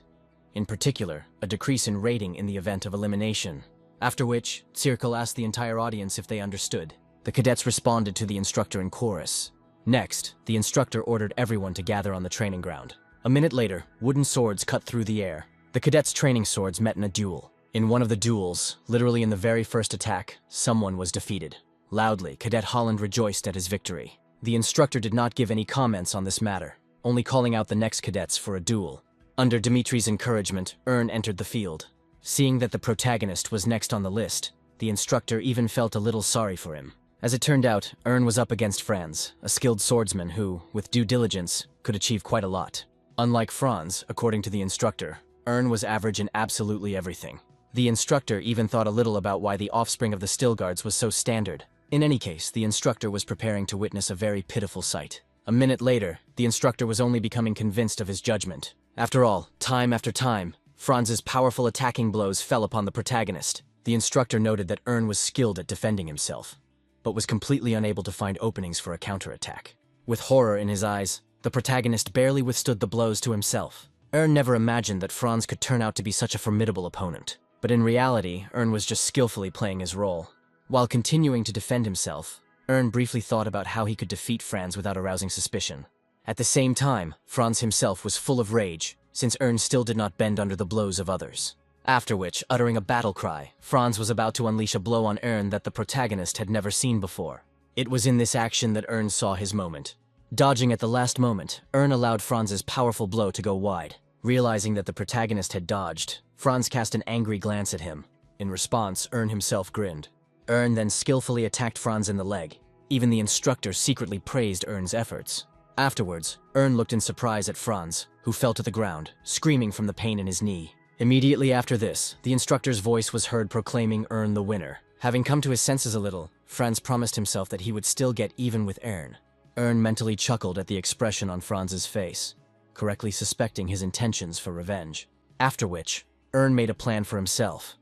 in particular, a decrease in rating in the event of elimination. After which, Sirkal asked the entire audience if they understood. The cadets responded to the instructor in chorus. Next, the instructor ordered everyone to gather on the training ground. A minute later, wooden swords cut through the air. The cadets' training swords met in a duel. In one of the duels, literally in the very first attack, someone was defeated. Loudly, Cadet Holland rejoiced at his victory. The instructor did not give any comments on this matter, only calling out the next cadets for a duel. Under Dmitry's encouragement, Ern entered the field. Seeing that the protagonist was next on the list, the instructor even felt a little sorry for him. As it turned out, Ern was up against Franz, a skilled swordsman who, with due diligence, could achieve quite a lot. Unlike Franz, according to the instructor, Ern was average in absolutely everything. The instructor even thought a little about why the offspring of the Still Guards was so standard. In any case, the instructor was preparing to witness a very pitiful sight. A minute later, the instructor was only becoming convinced of his judgment. After all, time after time, Franz's powerful attacking blows fell upon the protagonist. The instructor noted that Ern was skilled at defending himself, but was completely unable to find openings for a counterattack. With horror in his eyes, the protagonist barely withstood the blows to himself. Ern never imagined that Franz could turn out to be such a formidable opponent. But in reality, Ern was just skillfully playing his role. While continuing to defend himself, Ern briefly thought about how he could defeat Franz without arousing suspicion. At the same time, Franz himself was full of rage, since Ern still did not bend under the blows of others. After which, uttering a battle cry, Franz was about to unleash a blow on Ern that the protagonist had never seen before. It was in this action that Ern saw his moment. Dodging at the last moment, Ern allowed Franz's powerful blow to go wide. Realizing that the protagonist had dodged, Franz cast an angry glance at him. In response, Ern himself grinned. Ern then skillfully attacked Franz in the leg. Even the instructor secretly praised Ern's efforts. Afterwards, Ern looked in surprise at Franz, who fell to the ground, screaming from the pain in his knee. Immediately after this, the instructor's voice was heard proclaiming Ern the winner. Having come to his senses a little, Franz promised himself that he would still get even with Ern. Ern mentally chuckled at the expression on Franz's face, correctly suspecting his intentions for revenge. After which, Ern made a plan for himself,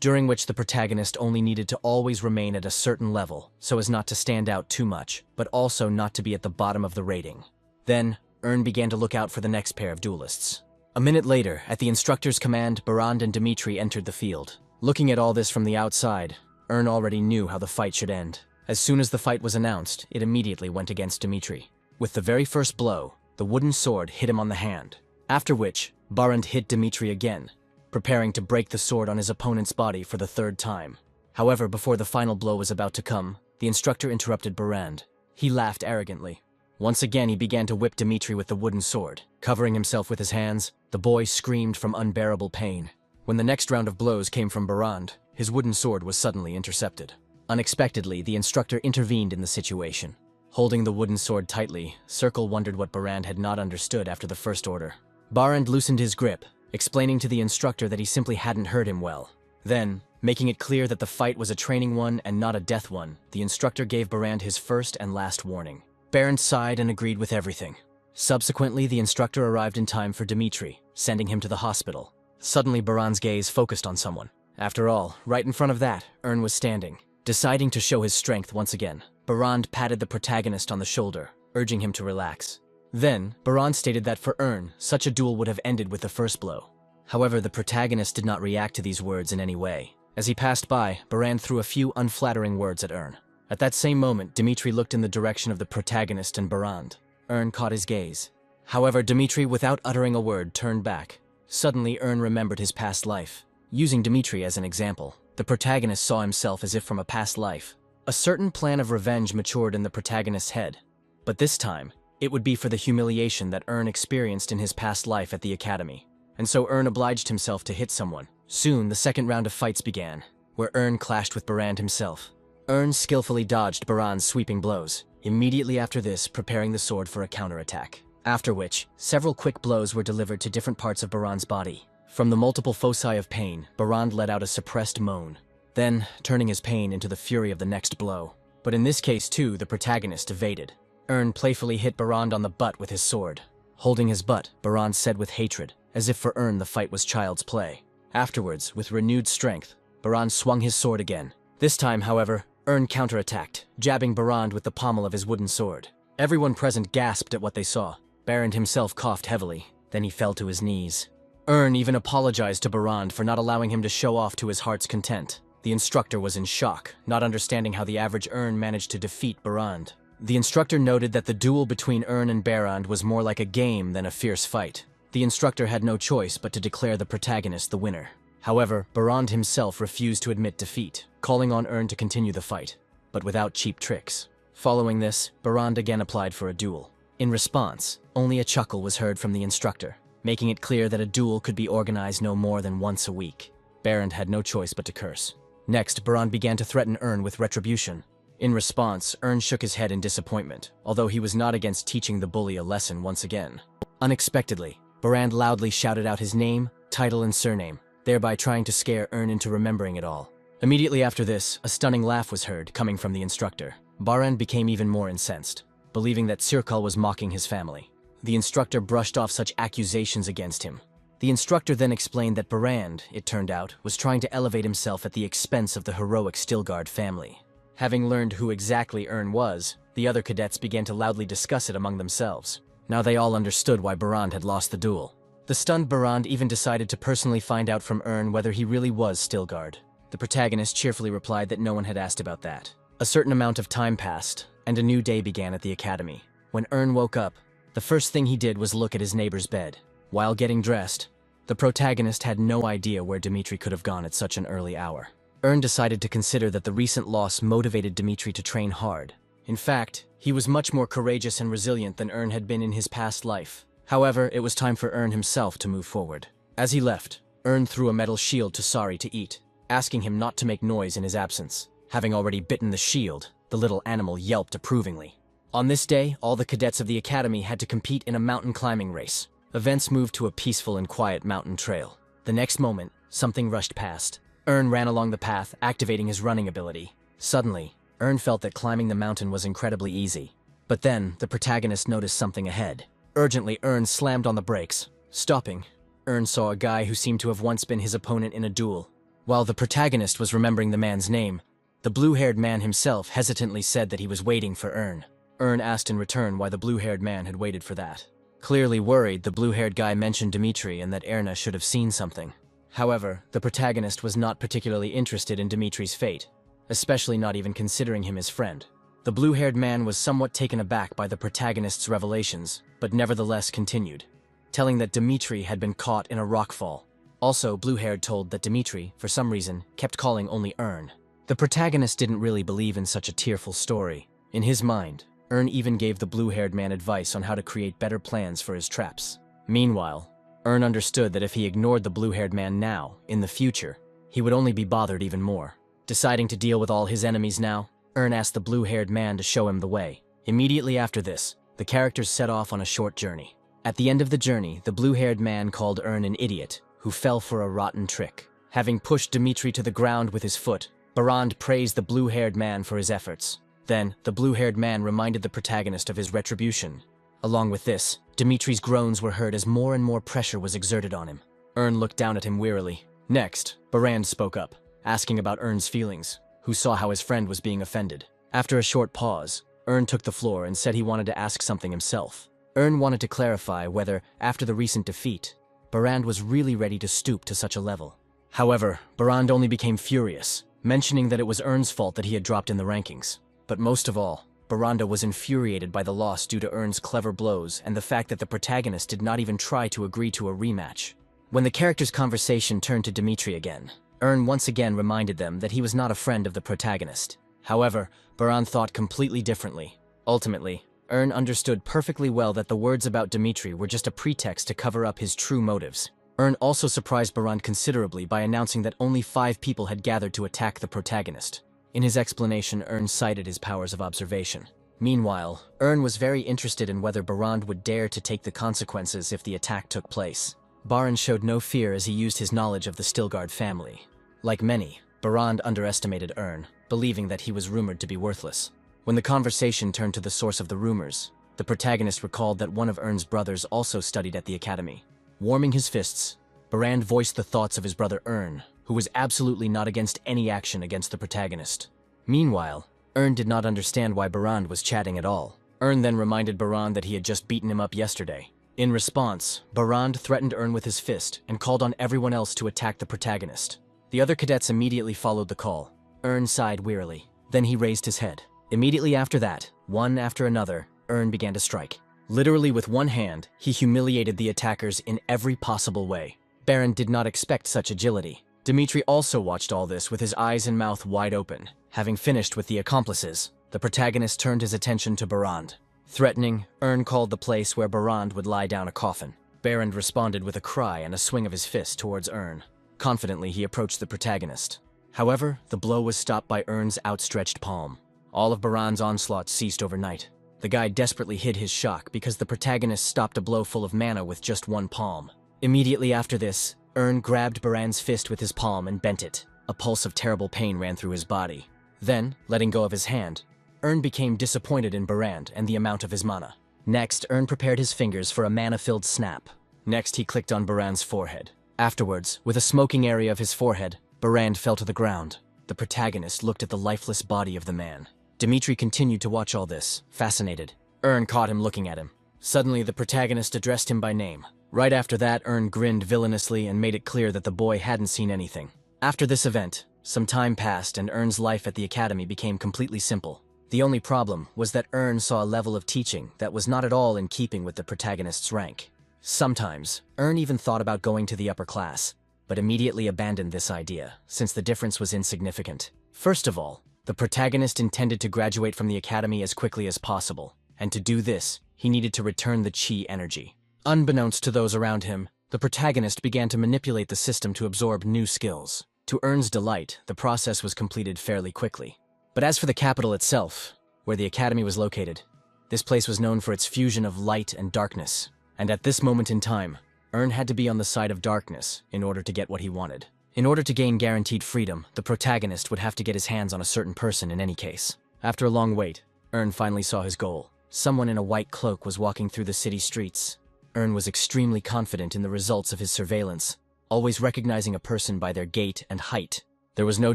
during which the protagonist only needed to always remain at a certain level so as not to stand out too much, but also not to be at the bottom of the rating. Then, Ern began to look out for the next pair of duelists. A minute later, at the instructor's command, Barand and Dmitri entered the field. Looking at all this from the outside, Ern already knew how the fight should end. As soon as the fight was announced, it immediately went against Dmitri. With the very first blow, the wooden sword hit him on the hand, after which, Barand hit Dmitri again, preparing to break the sword on his opponent's body for the third time. However, before the final blow was about to come, the instructor interrupted Barand. He laughed arrogantly. Once again, he began to whip Dmitri with the wooden sword. Covering himself with his hands, the boy screamed from unbearable pain. When the next round of blows came from Barand, his wooden sword was suddenly intercepted. Unexpectedly, the instructor intervened in the situation. Holding the wooden sword tightly, Circle wondered what Barand had not understood after the first order. Barand loosened his grip, explaining to the instructor that he simply hadn't heard him well. Then, making it clear that the fight was a training one and not a death one, the instructor gave Barand his first and last warning. Barand sighed and agreed with everything. Subsequently, the instructor arrived in time for Dmitri, sending him to the hospital. Suddenly, Barand's gaze focused on someone. After all, right in front of that, Ern was standing. Deciding to show his strength once again, Barand patted the protagonist on the shoulder, urging him to relax. Then, Barand stated that for Ern, such a duel would have ended with the first blow. However, the protagonist did not react to these words in any way. As he passed by, Barand threw a few unflattering words at Ern. At that same moment, Dmitri looked in the direction of the protagonist and Barand. Ern caught his gaze. However, Dmitri, without uttering a word, turned back. Suddenly, Ern remembered his past life. Using Dmitri as an example, the protagonist saw himself as if from a past life. A certain plan of revenge matured in the protagonist's head. But this time, it would be for the humiliation that Ern experienced in his past life at the academy. And so Ern obliged himself to hit someone. Soon, the second round of fights began, where Ern clashed with Barand himself. Ern skillfully dodged Barand's sweeping blows, immediately after this preparing the sword for a counterattack. After which, several quick blows were delivered to different parts of Barand's body. From the multiple foci of pain, Barand let out a suppressed moan, then turning his pain into the fury of the next blow. But in this case too, the protagonist evaded. Ern playfully hit Barand on the butt with his sword. Holding his butt, Barand said with hatred, as if for Ern the fight was child's play. Afterwards, with renewed strength, Barand swung his sword again. This time, however, Ern counterattacked, jabbing Barand with the pommel of his wooden sword. Everyone present gasped at what they saw. Barand himself coughed heavily, then he fell to his knees. Ern even apologized to Barand for not allowing him to show off to his heart's content. The instructor was in shock, not understanding how the average Ern managed to defeat Barand. The instructor noted that the duel between Ern and Barand was more like a game than a fierce fight. The instructor had no choice but to declare the protagonist the winner. However, Barand himself refused to admit defeat, calling on Ern to continue the fight, but without cheap tricks. Following this, Barand again applied for a duel. In response, only a chuckle was heard from the instructor, making it clear that a duel could be organized no more than once a week. Barand had no choice but to curse. Next, Barand began to threaten Ern with retribution. In response, Ern shook his head in disappointment, although he was not against teaching the bully a lesson once again. Unexpectedly, Barand loudly shouted out his name, title, and surname, thereby trying to scare Ern into remembering it all. Immediately after this, a stunning laugh was heard coming from the instructor. Barand became even more incensed, believing that Sirkal was mocking his family. The instructor brushed off such accusations against him. The instructor then explained that Barand, it turned out, was trying to elevate himself at the expense of the heroic Stilgard family. Having learned who exactly Ern was, the other cadets began to loudly discuss it among themselves. Now they all understood why Barand had lost the duel. The stunned Barand even decided to personally find out from Ern whether he really was Stilgard. The protagonist cheerfully replied that no one had asked about that. A certain amount of time passed, and a new day began at the academy. When Ern woke up, the first thing he did was look at his neighbor's bed. While getting dressed, the protagonist had no idea where Dimitri could have gone at such an early hour. Ern decided to consider that the recent loss motivated Dimitri to train hard. In fact, he was much more courageous and resilient than Ern had been in his past life. However, it was time for Ern himself to move forward. As he left, Ern threw a metal shield to Sari to eat, asking him not to make noise in his absence. Having already bitten the shield, the little animal yelped approvingly. On this day, all the cadets of the academy had to compete in a mountain climbing race. Events moved to a peaceful and quiet mountain trail. The next moment, something rushed past. Ern ran along the path, activating his running ability. Suddenly, Ern felt that climbing the mountain was incredibly easy. But then, the protagonist noticed something ahead. Urgently, Ern slammed on the brakes. Stopping, Ern saw a guy who seemed to have once been his opponent in a duel. While the protagonist was remembering the man's name, the blue-haired man himself hesitantly said that he was waiting for Ern. Ern asked in return why the blue-haired man had waited for that. Clearly worried, the blue-haired guy mentioned Dimitri and that Erna should have seen something. However, the protagonist was not particularly interested in Dimitri's fate, especially not even considering him his friend. The blue-haired man was somewhat taken aback by the protagonist's revelations, but nevertheless continued, telling that Dimitri had been caught in a rockfall. Also, blue-haired told that Dimitri, for some reason, kept calling only Ern. The protagonist didn't really believe in such a tearful story. In his mind, Ern even gave the blue-haired man advice on how to create better plans for his traps. Meanwhile, Ern understood that if he ignored the blue-haired man now, in the future, he would only be bothered even more. Deciding to deal with all his enemies now, Ern asked the blue-haired man to show him the way. Immediately after this, the characters set off on a short journey. At the end of the journey, the blue-haired man called Ern an idiot, who fell for a rotten trick. Having pushed Dimitri to the ground with his foot, Barand praised the blue-haired man for his efforts. Then, the blue-haired man reminded the protagonist of his retribution. Along with this, Dimitri's groans were heard as more and more pressure was exerted on him. Ern looked down at him wearily. Next, Barand spoke up, asking about Ern's feelings, who saw how his friend was being offended. After a short pause, Ern took the floor and said he wanted to ask something himself. Ern wanted to clarify whether, after the recent defeat, Barand was really ready to stoop to such a level. However, Barand only became furious, mentioning that it was Ern's fault that he had dropped in the rankings. But most of all, Baranda was infuriated by the loss due to Ern's clever blows and the fact that the protagonist did not even try to agree to a rematch. When the characters' conversation turned to Dimitri again, Ern once again reminded them that he was not a friend of the protagonist. However, Barand thought completely differently. Ultimately, Ern understood perfectly well that the words about Dimitri were just a pretext to cover up his true motives. Ern also surprised Barand considerably by announcing that only 5 people had gathered to attack the protagonist. In his explanation, Ern cited his powers of observation. Meanwhile, Ern was very interested in whether Barand would dare to take the consequences if the attack took place. Barand showed no fear as he used his knowledge of the Stilgard family. Like many, Barand underestimated Ern, believing that he was rumored to be worthless. When the conversation turned to the source of the rumors, the protagonist recalled that one of Ern's brothers also studied at the academy. Warming his fists, Barand voiced the thoughts of his brother Ern, who was absolutely not against any action against the protagonist. Meanwhile, Ern did not understand why Barand was chatting at all. Ern then reminded Barand that he had just beaten him up yesterday. In response, Barand threatened Ern with his fist and called on everyone else to attack the protagonist. The other cadets immediately followed the call. Ern sighed wearily. Then he raised his head. Immediately after that, one after another, Ern began to strike. Literally with one hand, he humiliated the attackers in every possible way. Barand did not expect such agility. Dimitri also watched all this with his eyes and mouth wide open. Having finished with the accomplices, the protagonist turned his attention to Barand. Threatening, Ern called the place where Barand would lie down a coffin. Barand responded with a cry and a swing of his fist towards Ern. Confidently, he approached the protagonist. However, the blow was stopped by Ern's outstretched palm. All of Barand's onslaught ceased overnight. The guy desperately hid his shock because the protagonist stopped a blow full of mana with just one palm. Immediately after this, Ern grabbed Barand's fist with his palm and bent it. A pulse of terrible pain ran through his body. Then, letting go of his hand, Ern became disappointed in Barand and the amount of his mana. Next, Ern prepared his fingers for a mana-filled snap. Next, he clicked on Barand's forehead. Afterwards, with a smoking area of his forehead, Barand fell to the ground. The protagonist looked at the lifeless body of the man. Dimitri continued to watch all this, fascinated. Ern caught him looking at him. Suddenly, the protagonist addressed him by name. Right after that, Ern grinned villainously and made it clear that the boy hadn't seen anything. After this event, Some time passed and Ern's life at the academy became completely simple. The only problem was that Ern saw a level of teaching that was not at all in keeping with the protagonist's rank. Sometimes, Ern even thought about going to the upper class, but immediately abandoned this idea, since the difference was insignificant. First of all, the protagonist intended to graduate from the academy as quickly as possible, and to do this, he needed to return the chi energy. Unbeknownst to those around him, the protagonist began to manipulate the system to absorb new skills. To Ern's delight, the process was completed fairly quickly. But as for the capital itself, where the academy was located, this place was known for its fusion of light and darkness. And at this moment in time, Ern had to be on the side of darkness in order to get what he wanted. In order to gain guaranteed freedom, the protagonist would have to get his hands on a certain person in any case. After a long wait, Ern finally saw his goal. Someone in a white cloak was walking through the city streets. Ern was extremely confident in the results of his surveillance, always recognizing a person by their gait and height. There was no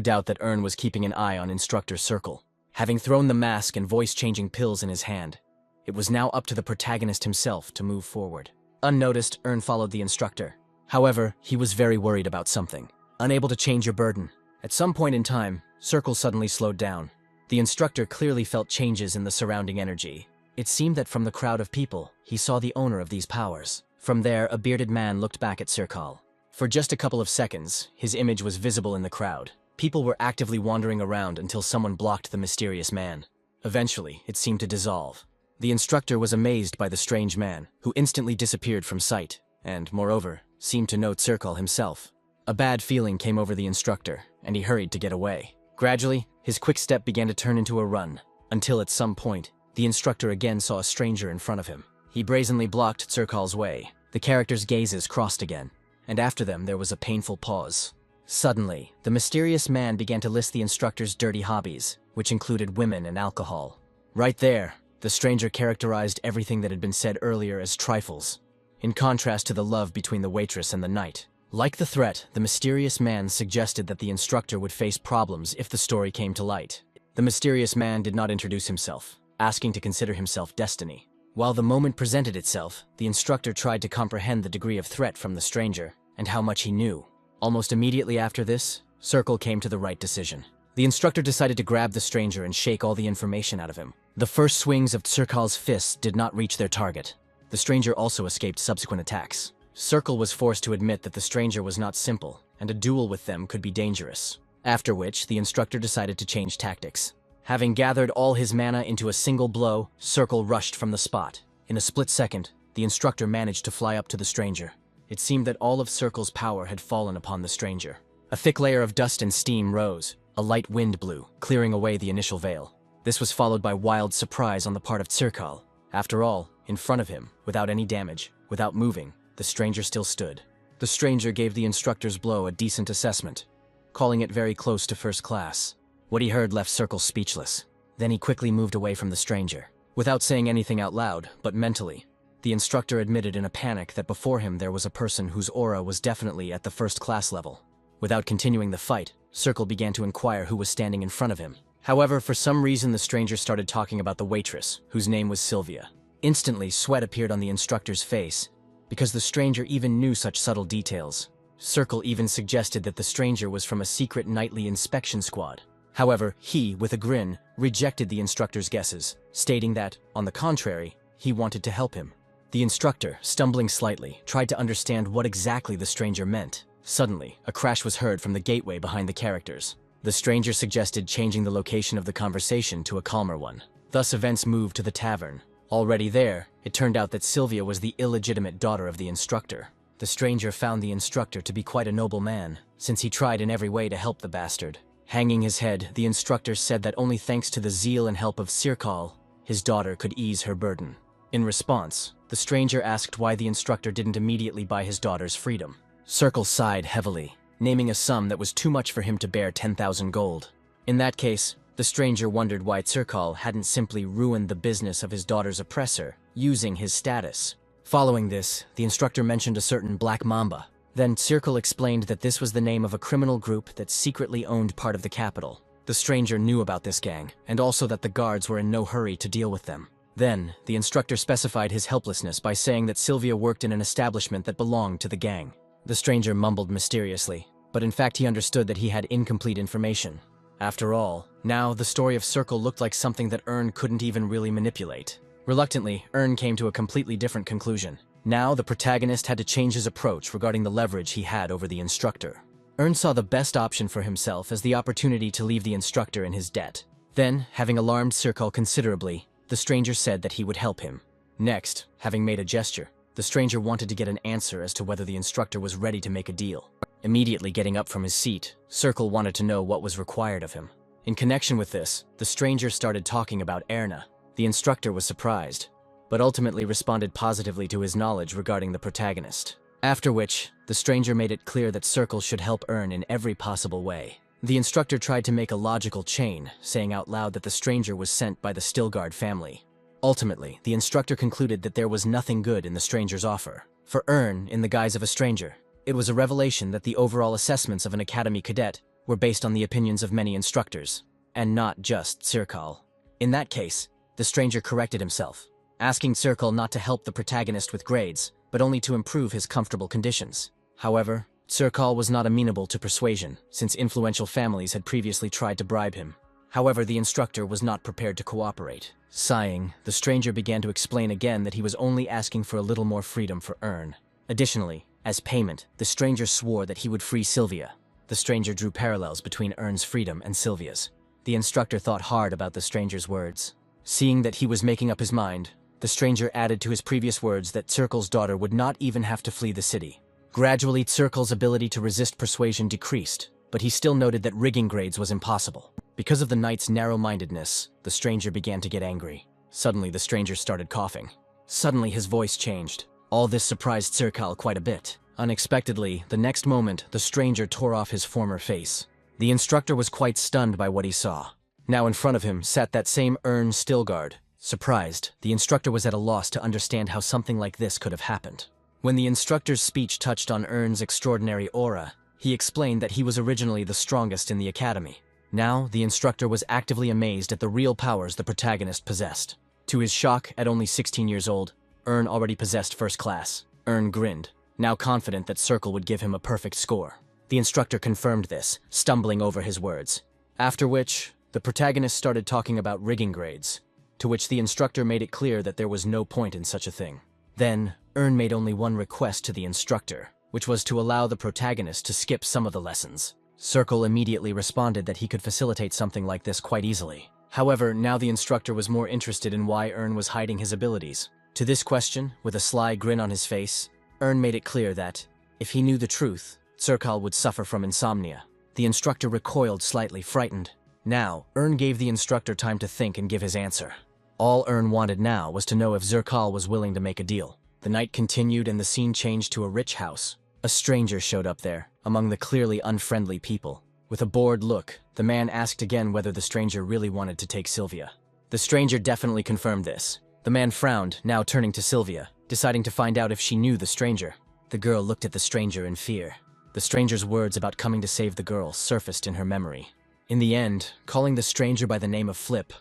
doubt that Ern was keeping an eye on Instructor Circle. Having thrown the mask and voice-changing pills in his hand, it was now up to the protagonist himself to move forward. Unnoticed, Ern followed the instructor. However, he was very worried about something. Unable to change your burden. At some point in time, Circle suddenly slowed down. The instructor clearly felt changes in the surrounding energy. It seemed that from the crowd of people, he saw the owner of these powers. From there, a bearded man looked back at Circle. For just a couple of seconds, his image was visible in the crowd. People were actively wandering around until someone blocked the mysterious man. Eventually, it seemed to dissolve. The instructor was amazed by the strange man, who instantly disappeared from sight, and, moreover, seemed to note Circle himself. A bad feeling came over the instructor, and he hurried to get away. Gradually, his quick step began to turn into a run, until at some point, the instructor again saw a stranger in front of him. He brazenly blocked Circle's way. The characters' gazes crossed again, and after them there was a painful pause. Suddenly, the mysterious man began to list the instructor's dirty hobbies, which included women and alcohol. Right there, the stranger characterized everything that had been said earlier as trifles, in contrast to the love between the waitress and the knight. Like the threat, the mysterious man suggested that the instructor would face problems if the story came to light. The mysterious man did not introduce himself, asking to consider himself Destiny. While the moment presented itself, the instructor tried to comprehend the degree of threat from the stranger, and how much he knew. Almost immediately after this, Circle came to the right decision. The instructor decided to grab the stranger and shake all the information out of him. The first swings of Circle's fists did not reach their target. The stranger also escaped subsequent attacks. Circle was forced to admit that the stranger was not simple, and a duel with them could be dangerous. After which, the instructor decided to change tactics. Having gathered all his mana into a single blow, Circle rushed from the spot. In a split second, the instructor managed to fly up to the stranger. It seemed that all of Circle's power had fallen upon the stranger. A thick layer of dust and steam rose. A light wind blew, clearing away the initial veil. This was followed by wild surprise on the part of Circle. After all, in front of him, without any damage, without moving, the stranger still stood. The stranger gave the instructor's blow a decent assessment, calling it very close to first class. What he heard left Circle speechless. Then he quickly moved away from the stranger. Without saying anything out loud, but mentally, the instructor admitted in a panic that before him there was a person whose aura was definitely at the first class level. Without continuing the fight, Circle began to inquire who was standing in front of him. However, for some reason the stranger started talking about the waitress, whose name was Sylvia. Instantly, sweat appeared on the instructor's face, because the stranger even knew such subtle details. Circle even suggested that the stranger was from a secret nightly inspection squad. However, he, with a grin, rejected the instructor's guesses, stating that, on the contrary, he wanted to help him. The instructor, stumbling slightly, tried to understand what exactly the stranger meant. Suddenly, a crash was heard from the gateway behind the characters. The stranger suggested changing the location of the conversation to a calmer one. Thus events moved to the tavern. Already there, it turned out that Sylvia was the illegitimate daughter of the instructor. The stranger found the instructor to be quite a noble man, since he tried in every way to help the bastard. Hanging his head, the instructor said that only thanks to the zeal and help of Circle, his daughter could ease her burden. In response, the stranger asked why the instructor didn't immediately buy his daughter's freedom. Circle sighed heavily, naming a sum that was too much for him to bear 10,000 gold. In that case, the stranger wondered why Circle hadn't simply ruined the business of his daughter's oppressor, using his status. Following this, the instructor mentioned a certain Black Mamba. Then Circle explained that this was the name of a criminal group that secretly owned part of the capital. The stranger knew about this gang, and also that the guards were in no hurry to deal with them. Then, the instructor specified his helplessness by saying that Sylvia worked in an establishment that belonged to the gang. The stranger mumbled mysteriously, but in fact he understood that he had incomplete information. After all, now the story of Circle looked like something that Ern couldn't even really manipulate. Reluctantly, Ern came to a completely different conclusion. Now the protagonist had to change his approach regarding the leverage he had over the instructor. Ern saw the best option for himself as the opportunity to leave the instructor in his debt. Then, having alarmed Circle considerably, the stranger said that he would help him. Next, having made a gesture, the stranger wanted to get an answer as to whether the instructor was ready to make a deal. Immediately getting up from his seat, Circle wanted to know what was required of him. In connection with this, the stranger started talking about Erna. The instructor was surprised, but ultimately responded positively to his knowledge regarding the protagonist. After which, the stranger made it clear that Circle should help Ern in every possible way. The instructor tried to make a logical chain, saying out loud that the stranger was sent by the Stilgard family. Ultimately, the instructor concluded that there was nothing good in the stranger's offer. For Ern, in the guise of a stranger, it was a revelation that the overall assessments of an academy cadet were based on the opinions of many instructors, and not just Circle. In that case, the stranger corrected himself, asking Circle not to help the protagonist with grades, but only to improve his comfortable conditions. However, Circle was not amenable to persuasion, since influential families had previously tried to bribe him. However, the instructor was not prepared to cooperate. Sighing, the stranger began to explain again that he was only asking for a little more freedom for Ern. Additionally, as payment, the stranger swore that he would free Sylvia. The stranger drew parallels between Ern's freedom and Sylvia's. The instructor thought hard about the stranger's words. Seeing that he was making up his mind, the stranger added to his previous words that Circle's daughter would not even have to flee the city. Gradually, Circle's ability to resist persuasion decreased, but he still noted that rigging grades was impossible. Because of the knight's narrow-mindedness, the stranger began to get angry. Suddenly, the stranger started coughing. Suddenly, his voice changed. All this surprised Circle quite a bit. Unexpectedly, the next moment, the stranger tore off his former face. The instructor was quite stunned by what he saw. Now in front of him sat that same Ern Stilgard. Surprised, the instructor was at a loss to understand how something like this could have happened. When the instructor's speech touched on Ern's extraordinary aura, he explained that he was originally the strongest in the academy. Now, the instructor was actively amazed at the real powers the protagonist possessed. To his shock, at only 16 years old, Ern already possessed first class. Ern grinned, now confident that Circle would give him a perfect score. The instructor confirmed this, stumbling over his words. After which, the protagonist started talking about rigging grades, to which the instructor made it clear that there was no point in such a thing. Then, Ern made only one request to the instructor, which was to allow the protagonist to skip some of the lessons. Circle immediately responded that he could facilitate something like this quite easily. However, now the instructor was more interested in why Ern was hiding his abilities. To this question, with a sly grin on his face, Ern made it clear that, if he knew the truth, Circle would suffer from insomnia. The instructor recoiled slightly, frightened. Now, Ern gave the instructor time to think and give his answer. All Ern wanted now was to know if Circle was willing to make a deal. The night continued and the scene changed to a rich house. A stranger showed up there, among the clearly unfriendly people. With a bored look, the man asked again whether the stranger really wanted to take Sylvia. The stranger definitely confirmed this. The man frowned, now turning to Sylvia, deciding to find out if she knew the stranger. The girl looked at the stranger in fear. The stranger's words about coming to save the girl surfaced in her memory. In the end, calling the stranger by the name of Flip,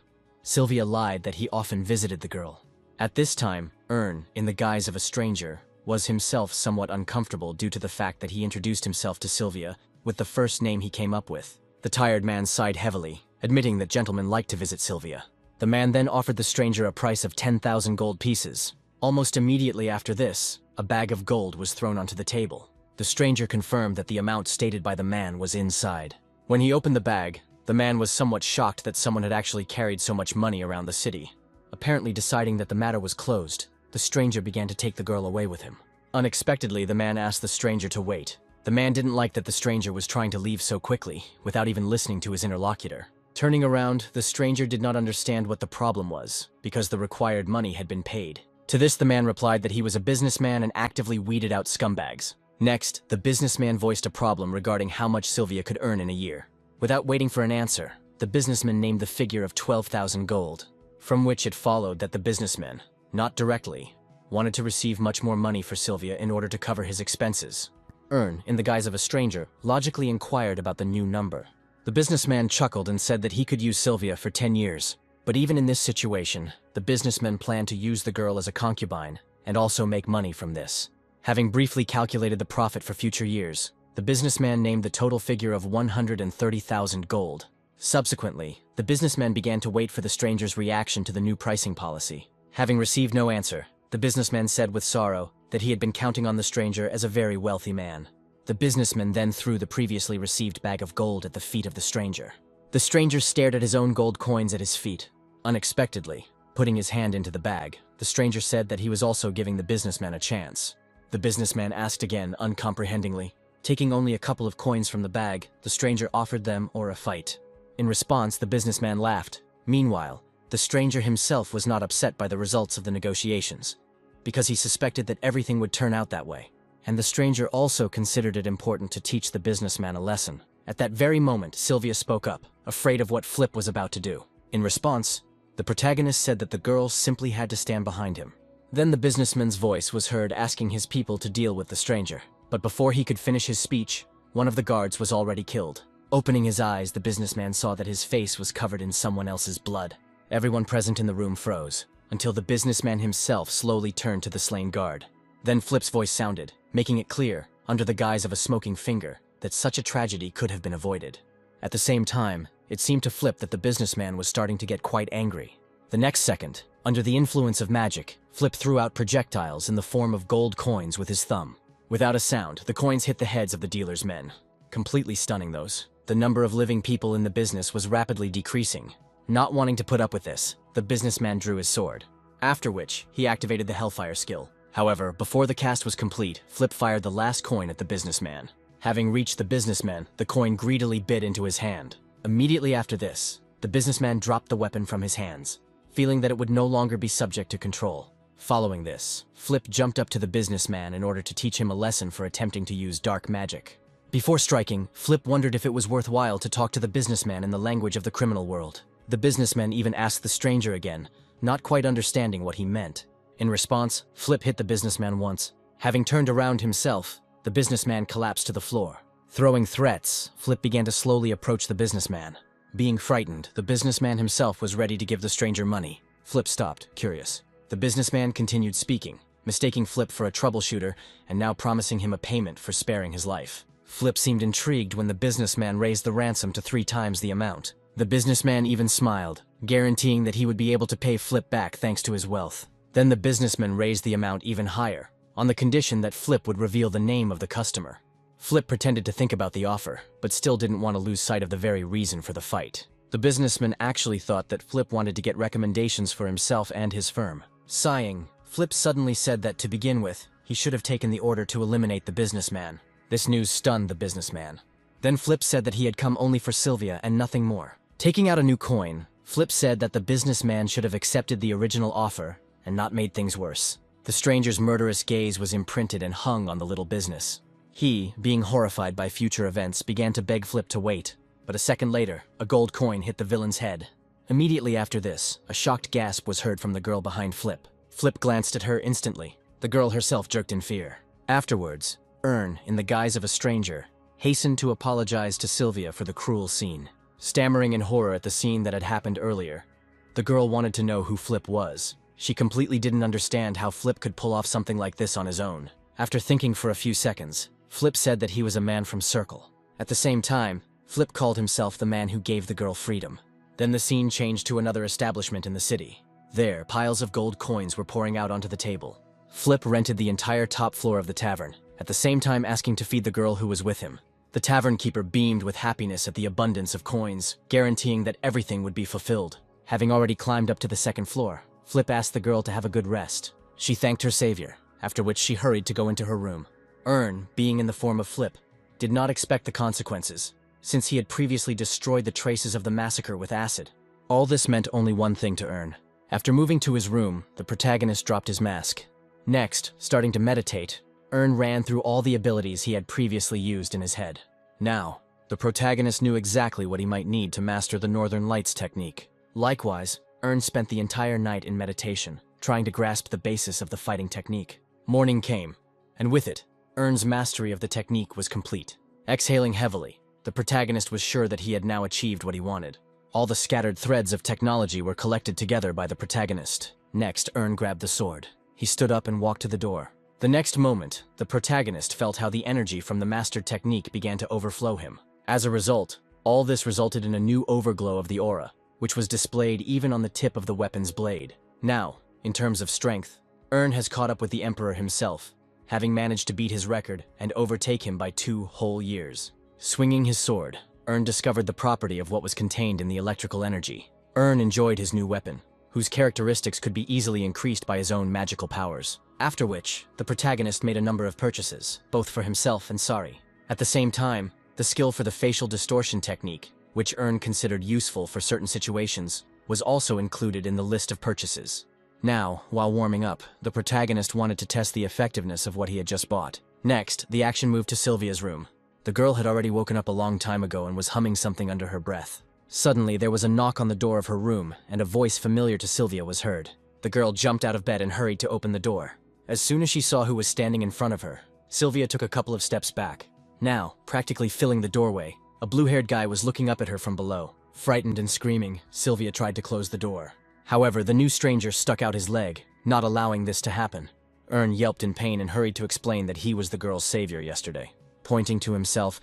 Sylvia lied that he often visited the girl. At this time, Ern, in the guise of a stranger, was himself somewhat uncomfortable due to the fact that he introduced himself to Sylvia with the first name he came up with. The tired man sighed heavily, admitting that gentlemen liked to visit Sylvia. The man then offered the stranger a price of 10,000 gold pieces. Almost immediately after this, a bag of gold was thrown onto the table. The stranger confirmed that the amount stated by the man was inside. When he opened the bag, the man was somewhat shocked that someone had actually carried so much money around the city. Apparently deciding that the matter was closed, the stranger began to take the girl away with him. Unexpectedly, the man asked the stranger to wait. The man didn't like that the stranger was trying to leave so quickly, without even listening to his interlocutor. Turning around, the stranger did not understand what the problem was, because the required money had been paid. To this, the man replied that he was a businessman and actively weeded out scumbags. Next, the businessman voiced a problem regarding how much Sylvia could earn in a year. Without waiting for an answer, the businessman named the figure of 12,000 gold, from which it followed that the businessman, not directly, wanted to receive much more money for Sylvia in order to cover his expenses. Ern, in the guise of a stranger, logically inquired about the new number. The businessman chuckled and said that he could use Sylvia for 10 years. But even in this situation, the businessman planned to use the girl as a concubine and also make money from this. Having briefly calculated the profit for future years, The businessman named the total figure of 130,000 gold. Subsequently, the businessman began to wait for the stranger's reaction to the new pricing policy. Having received no answer, the businessman said with sorrow that he had been counting on the stranger as a very wealthy man. The businessman then threw the previously received bag of gold at the feet of the stranger. The stranger stared at his own gold coins at his feet. Unexpectedly, putting his hand into the bag, the stranger said that he was also giving the businessman a chance. The businessman asked again, uncomprehendingly. Taking only a couple of coins from the bag, the stranger offered them or a fight. In response, the businessman laughed. Meanwhile, the stranger himself was not upset by the results of the negotiations, because he suspected that everything would turn out that way. And the stranger also considered it important to teach the businessman a lesson. At that very moment, Sylvia spoke up, afraid of what Flip was about to do. In response, the protagonist said that the girl simply had to stand behind him. Then the businessman's voice was heard asking his people to deal with the stranger. But before he could finish his speech, one of the guards was already killed. Opening his eyes, the businessman saw that his face was covered in someone else's blood. Everyone present in the room froze, until the businessman himself slowly turned to the slain guard. Then Flip's voice sounded, making it clear, under the guise of a smoking finger, that such a tragedy could have been avoided. At the same time, it seemed to Flip that the businessman was starting to get quite angry. The next second, under the influence of magic, Flip threw out projectiles in the form of gold coins with his thumb. Without a sound, the coins hit the heads of the dealer's men, completely stunning those. The number of living people in the business was rapidly decreasing. Not wanting to put up with this, the businessman drew his sword, after which he activated the Hellfire skill. However, before the cast was complete, Flip fired the last coin at the businessman. Having reached the businessman, the coin greedily bit into his hand. Immediately after this, the businessman dropped the weapon from his hands, feeling that it would no longer be subject to control. Following this, Flip jumped up to the businessman in order to teach him a lesson for attempting to use dark magic. Before striking, Flip wondered if it was worthwhile to talk to the businessman in the language of the criminal world. The businessman even asked the stranger again, not quite understanding what he meant. In response, Flip hit the businessman once. Having turned around himself, the businessman collapsed to the floor. Throwing threats, Flip began to slowly approach the businessman. Being frightened, the businessman himself was ready to give the stranger money. Flip stopped, curious. The businessman continued speaking, mistaking Flip for a troubleshooter and now promising him a payment for sparing his life. Flip seemed intrigued when the businessman raised the ransom to 3 times the amount. The businessman even smiled, guaranteeing that he would be able to pay Flip back thanks to his wealth. Then the businessman raised the amount even higher, on the condition that Flip would reveal the name of the customer. Flip pretended to think about the offer, but still didn't want to lose sight of the very reason for the fight. The businessman actually thought that Flip wanted to get recommendations for himself and his firm. Sighing, Flip suddenly said that to begin with, he should have taken the order to eliminate the businessman. This news stunned the businessman. Then Flip said that he had come only for Sylvia and nothing more. Taking out a new coin, Flip said that the businessman should have accepted the original offer and not made things worse. The stranger's murderous gaze was imprinted and hung on the little business. He, being horrified by future events, began to beg Flip to wait. But a second later, a gold coin hit the villain's head. Immediately after this, a shocked gasp was heard from the girl behind Flip. Flip glanced at her instantly. The girl herself jerked in fear. Afterwards, Ern, in the guise of a stranger, hastened to apologize to Sylvia for the cruel scene. Stammering in horror at the scene that had happened earlier, the girl wanted to know who Flip was. She completely didn't understand how Flip could pull off something like this on his own. After thinking for a few seconds, Flip said that he was a man from Circle. At the same time, Flip called himself the man who gave the girl freedom. Then the scene changed to another establishment in the city. There, piles of gold coins were pouring out onto the table. Flip rented the entire top floor of the tavern, at the same time asking to feed the girl who was with him. The tavern keeper beamed with happiness at the abundance of coins, guaranteeing that everything would be fulfilled. Having already climbed up to the 2nd floor, Flip asked the girl to have a good rest. She thanked her savior, after which she hurried to go into her room. Ern, being in the form of Flip, did not expect the consequences, since he had previously destroyed the traces of the massacre with acid. All this meant only one thing to Ern. After moving to his room, the protagonist dropped his mask. Next, starting to meditate, Ern ran through all the abilities he had previously used in his head. Now, the protagonist knew exactly what he might need to master the Northern Lights technique. Likewise, Ern spent the entire night in meditation, trying to grasp the basis of the fighting technique. Morning came, and with it, Ern's mastery of the technique was complete. Exhaling heavily, the protagonist was sure that he had now achieved what he wanted. All the scattered threads of technology were collected together by the protagonist. Next, Ern grabbed the sword. He stood up and walked to the door. The next moment, the protagonist felt how the energy from the mastered technique began to overflow him. As a result, all this resulted in a new overglow of the aura, which was displayed even on the tip of the weapon's blade. Now, in terms of strength, has caught up with the Emperor himself, having managed to beat his record and overtake him by 2 whole years. Swinging his sword, discovered the property of what was contained in the electrical energy. Enjoyed his new weapon, whose characteristics could be easily increased by his own magical powers. After which, the protagonist made a number of purchases, both for himself and Sari. At the same time, the skill for the facial distortion technique, which considered useful for certain situations, was also included in the list of purchases. Now, while warming up, the protagonist wanted to test the effectiveness of what he had just bought. Next, the action moved to Sylvia's room. The girl had already woken up a long time ago and was humming something under her breath. Suddenly, there was a knock on the door of her room, and a voice familiar to Sylvia was heard. The girl jumped out of bed and hurried to open the door. As soon as she saw who was standing in front of her, Sylvia took a couple of steps back. Now, practically filling the doorway, a blue-haired guy was looking up at her from below. Frightened and screaming, Sylvia tried to close the door. However, the new stranger stuck out his leg, not allowing this to happen. Yelped in pain and hurried to explain that he was the girl's savior yesterday. Pointing to himself,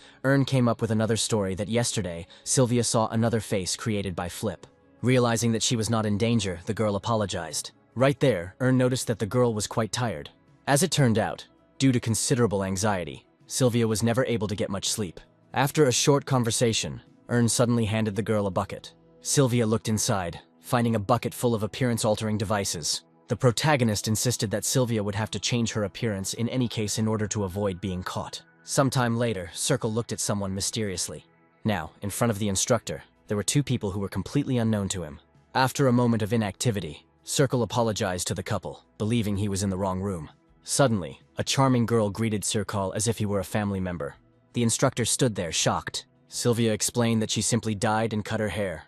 came up with another story that yesterday, Sylvia saw another face created by Flip. Realizing that she was not in danger, the girl apologized. Right there, noticed that the girl was quite tired. As it turned out, due to considerable anxiety, Sylvia was never able to get much sleep. After a short conversation, suddenly handed the girl a bucket. Sylvia looked inside, finding a bucket full of appearance-altering devices. The protagonist insisted that Sylvia would have to change her appearance in any case in order to avoid being caught. Sometime later, Circle looked at someone mysteriously. Now, in front of the instructor, there were 2 people who were completely unknown to him. After a moment of inactivity, Circle apologized to the couple, believing he was in the wrong room. Suddenly, a charming girl greeted Circle as if he were a family member. The instructor stood there, shocked. Sylvia explained that she simply dyed and cut her hair.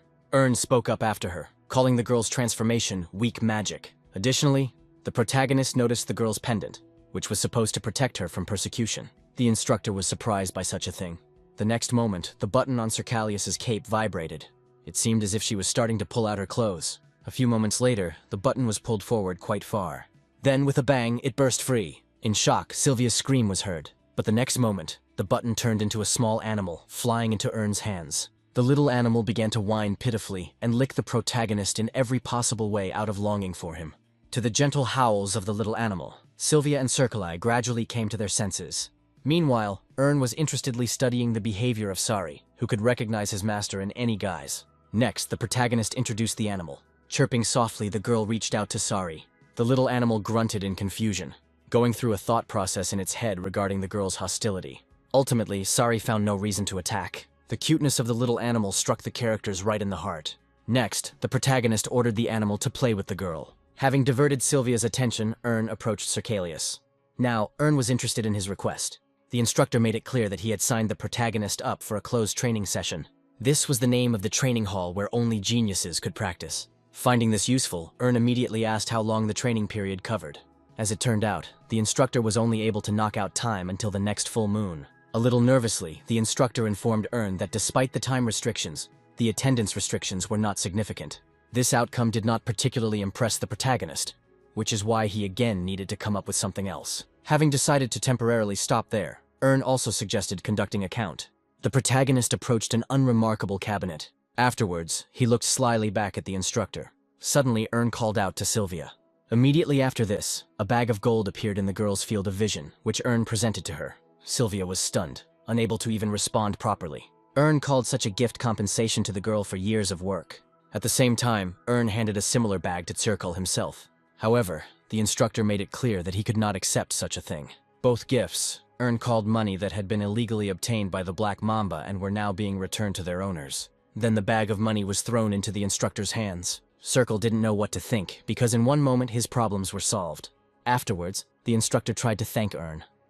Spoke up after her, calling the girl's transformation weak magic. Additionally, the protagonist noticed the girl's pendant, which was supposed to protect her from persecution. The instructor was surprised by such a thing. The next moment, the button on Circalius's cape vibrated. It seemed as if she was starting to pull out her clothes. A few moments later, the button was pulled forward quite far. Then, with a bang, it burst free. In shock, Sylvia's scream was heard. But the next moment, the button turned into a small animal, flying into hands. The little animal began to whine pitifully and lick the protagonist in every possible way out of longing for him. To the gentle howls of the little animal, Sylvia and Circali gradually came to their senses. Meanwhile, was interestedly studying the behavior of Sari, who could recognize his master in any guise. Next, the protagonist introduced the animal. Chirping softly, the girl reached out to Sari. The little animal grunted in confusion, going through a thought process in its head regarding the girl's hostility. Ultimately, Sari found no reason to attack. The cuteness of the little animal struck the characters right in the heart. Next, the protagonist ordered the animal to play with the girl. Having diverted Sylvia's attention, approached Circalius. Now, was interested in his request. The instructor made it clear that he had signed the protagonist up for a closed training session. This was the name of the training hall where only geniuses could practice. Finding this useful, immediately asked how long the training period covered. As it turned out, the instructor was only able to knock out time until the next full moon. A little nervously, the instructor informed that despite the time restrictions, the attendance restrictions were not significant. This outcome did not particularly impress the protagonist, which is why he again needed to come up with something else. Having decided to temporarily stop there, also suggested conducting a count. The protagonist approached an unremarkable cabinet. Afterwards, he looked slyly back at the instructor. Suddenly, called out to Sylvia. Immediately after this, a bag of gold appeared in the girl's field of vision, which presented to her. Sylvia was stunned, unable to even respond properly. Called such a gift compensation to the girl for years of work. At the same time, handed a similar bag to Circle himself. However, the instructor made it clear that he could not accept such a thing. Both gifts, called money that had been illegally obtained by the Black Mamba and were now being returned to their owners. Then the bag of money was thrown into the instructor's hands. Circle didn't know what to think, because in one moment his problems were solved. Afterwards, the instructor tried to thank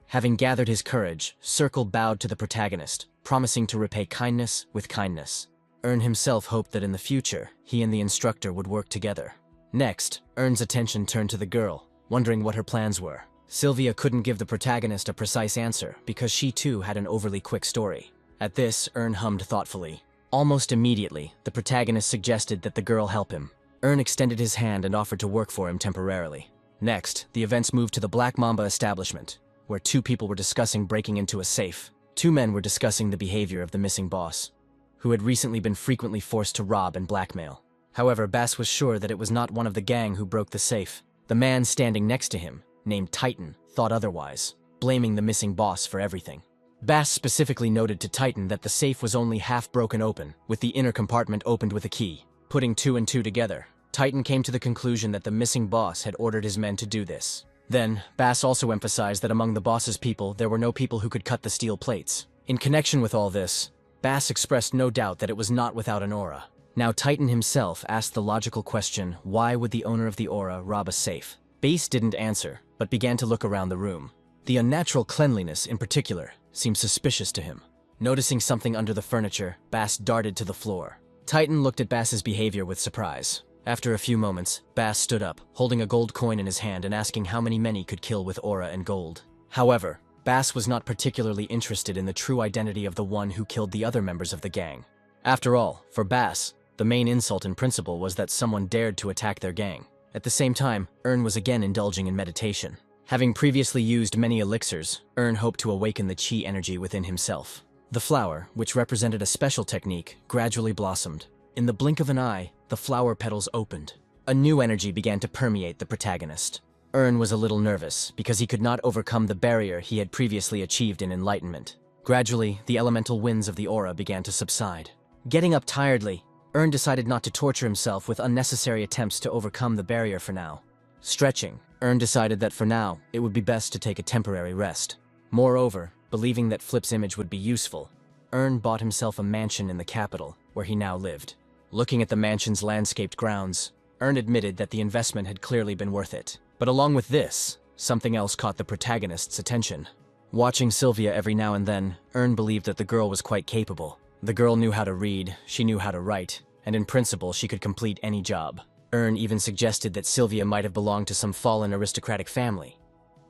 Having gathered his courage, Circle bowed to the protagonist, promising to repay kindness with kindness. Himself hoped that in the future, he and the instructor would work together. Next, attention turned to the girl, wondering what her plans were. Sylvia couldn't give the protagonist a precise answer because she too had an overly quick story. At this, hummed thoughtfully. Almost immediately, the protagonist suggested that the girl help him. Extended his hand and offered to work for him temporarily. Next, the events moved to the Black Mamba establishment, where two people were discussing breaking into a safe. Two men were discussing the behavior of the missing boss, who had recently been frequently forced to rob and blackmail. However, Bass was sure that it was not one of the gang who broke the safe. The man standing next to him, named Titan, thought otherwise, blaming the missing boss for everything. Bass specifically noted to Titan that the safe was only half broken open, with the inner compartment opened with a key. Putting two and two together, Titan came to the conclusion that the missing boss had ordered his men to do this. Then, Bass also emphasized that among the boss's people, there were no people who could cut the steel plates. In connection with all this, Bass expressed no doubt that it was not without an aura. Now Titan himself asked the logical question, why would the owner of the aura rob a safe? Bass didn't answer, but began to look around the room. The unnatural cleanliness, in particular, seemed suspicious to him. Noticing something under the furniture, Bass darted to the floor. Titan looked at Bass's behavior with surprise. After a few moments, Bass stood up, holding a gold coin in his hand and asking how many men he could kill with aura and gold. However, Bass was not particularly interested in the true identity of the one who killed the other members of the gang. After all, for Bass, the main insult in principle was that someone dared to attack their gang. At the same time, Ern was again indulging in meditation. Having previously used many elixirs, Ern hoped to awaken the chi energy within himself. The flower, which represented a special technique, gradually blossomed. In the blink of an eye, the flower petals opened. A new energy began to permeate the protagonist. Ern was a little nervous because he could not overcome the barrier he had previously achieved in enlightenment. Gradually, the elemental winds of the aura began to subside. Getting up tiredly, Ern decided not to torture himself with unnecessary attempts to overcome the barrier for now. Stretching, Ern decided that for now, it would be best to take a temporary rest. Moreover, believing that Flip's image would be useful, Ern bought himself a mansion in the capital, where he now lived. Looking at the mansion's landscaped grounds, Ern admitted that the investment had clearly been worth it. But along with this, something else caught the protagonist's attention. Watching Sylvia every now and then, Ern believed that the girl was quite capable. The girl knew how to read, she knew how to write, and in principle she could complete any job. Ern even suggested that Sylvia might have belonged to some fallen aristocratic family.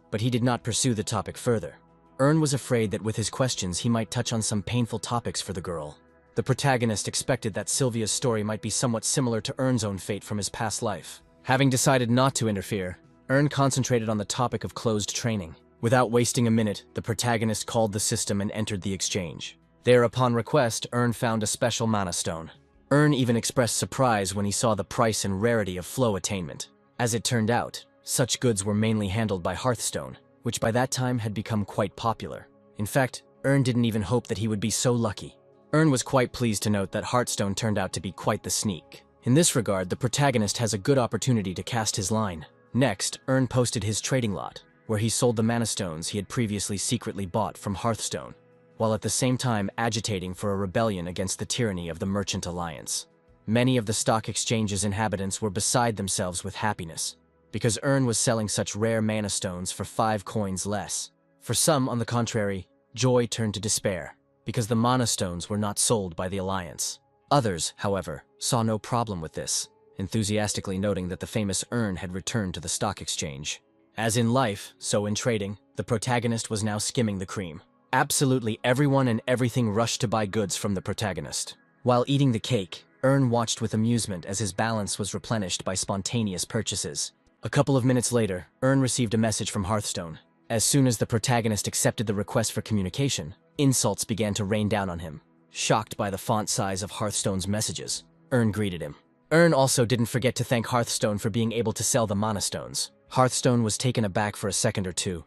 But he did not pursue the topic further. Ern was afraid that with his questions he might touch on some painful topics for the girl. The protagonist expected that Sylvia's story might be somewhat similar to Ern's own fate from his past life. Having decided not to interfere, Ern concentrated on the topic of closed training. Without wasting a minute, the protagonist called the system and entered the exchange. There, upon request, Ern found a special mana stone. Ern even expressed surprise when he saw the price and rarity of flow attainment. As it turned out, such goods were mainly handled by Hearthstone, which by that time had become quite popular. In fact, Ern didn't even hope that he would be so lucky. Ern was quite pleased to note that Hearthstone turned out to be quite the sneak. In this regard, the protagonist has a good opportunity to cast his line. Next, Ern posted his trading lot, where he sold the mana stones he had previously secretly bought from Hearthstone, while at the same time agitating for a rebellion against the tyranny of the Merchant Alliance. Many of the stock exchange's inhabitants were beside themselves with happiness, because Ern was selling such rare mana stones for 5 coins less. For some, on the contrary, joy turned to despair, because the mana stones were not sold by the Alliance. Others, however, saw no problem with this, enthusiastically noting that the famous Ern had returned to the stock exchange. As in life, so in trading, the protagonist was now skimming the cream. Absolutely everyone and everything rushed to buy goods from the protagonist. While eating the cake, Ern watched with amusement as his balance was replenished by spontaneous purchases. A couple of minutes later, Ern received a message from Hearthstone. As soon as the protagonist accepted the request for communication, insults began to rain down on him. Shocked by the font size of Hearthstone's messages, Ern greeted him. Ern also didn't forget to thank Hearthstone for being able to sell the mana stones. Hearthstone was taken aback for a second or two,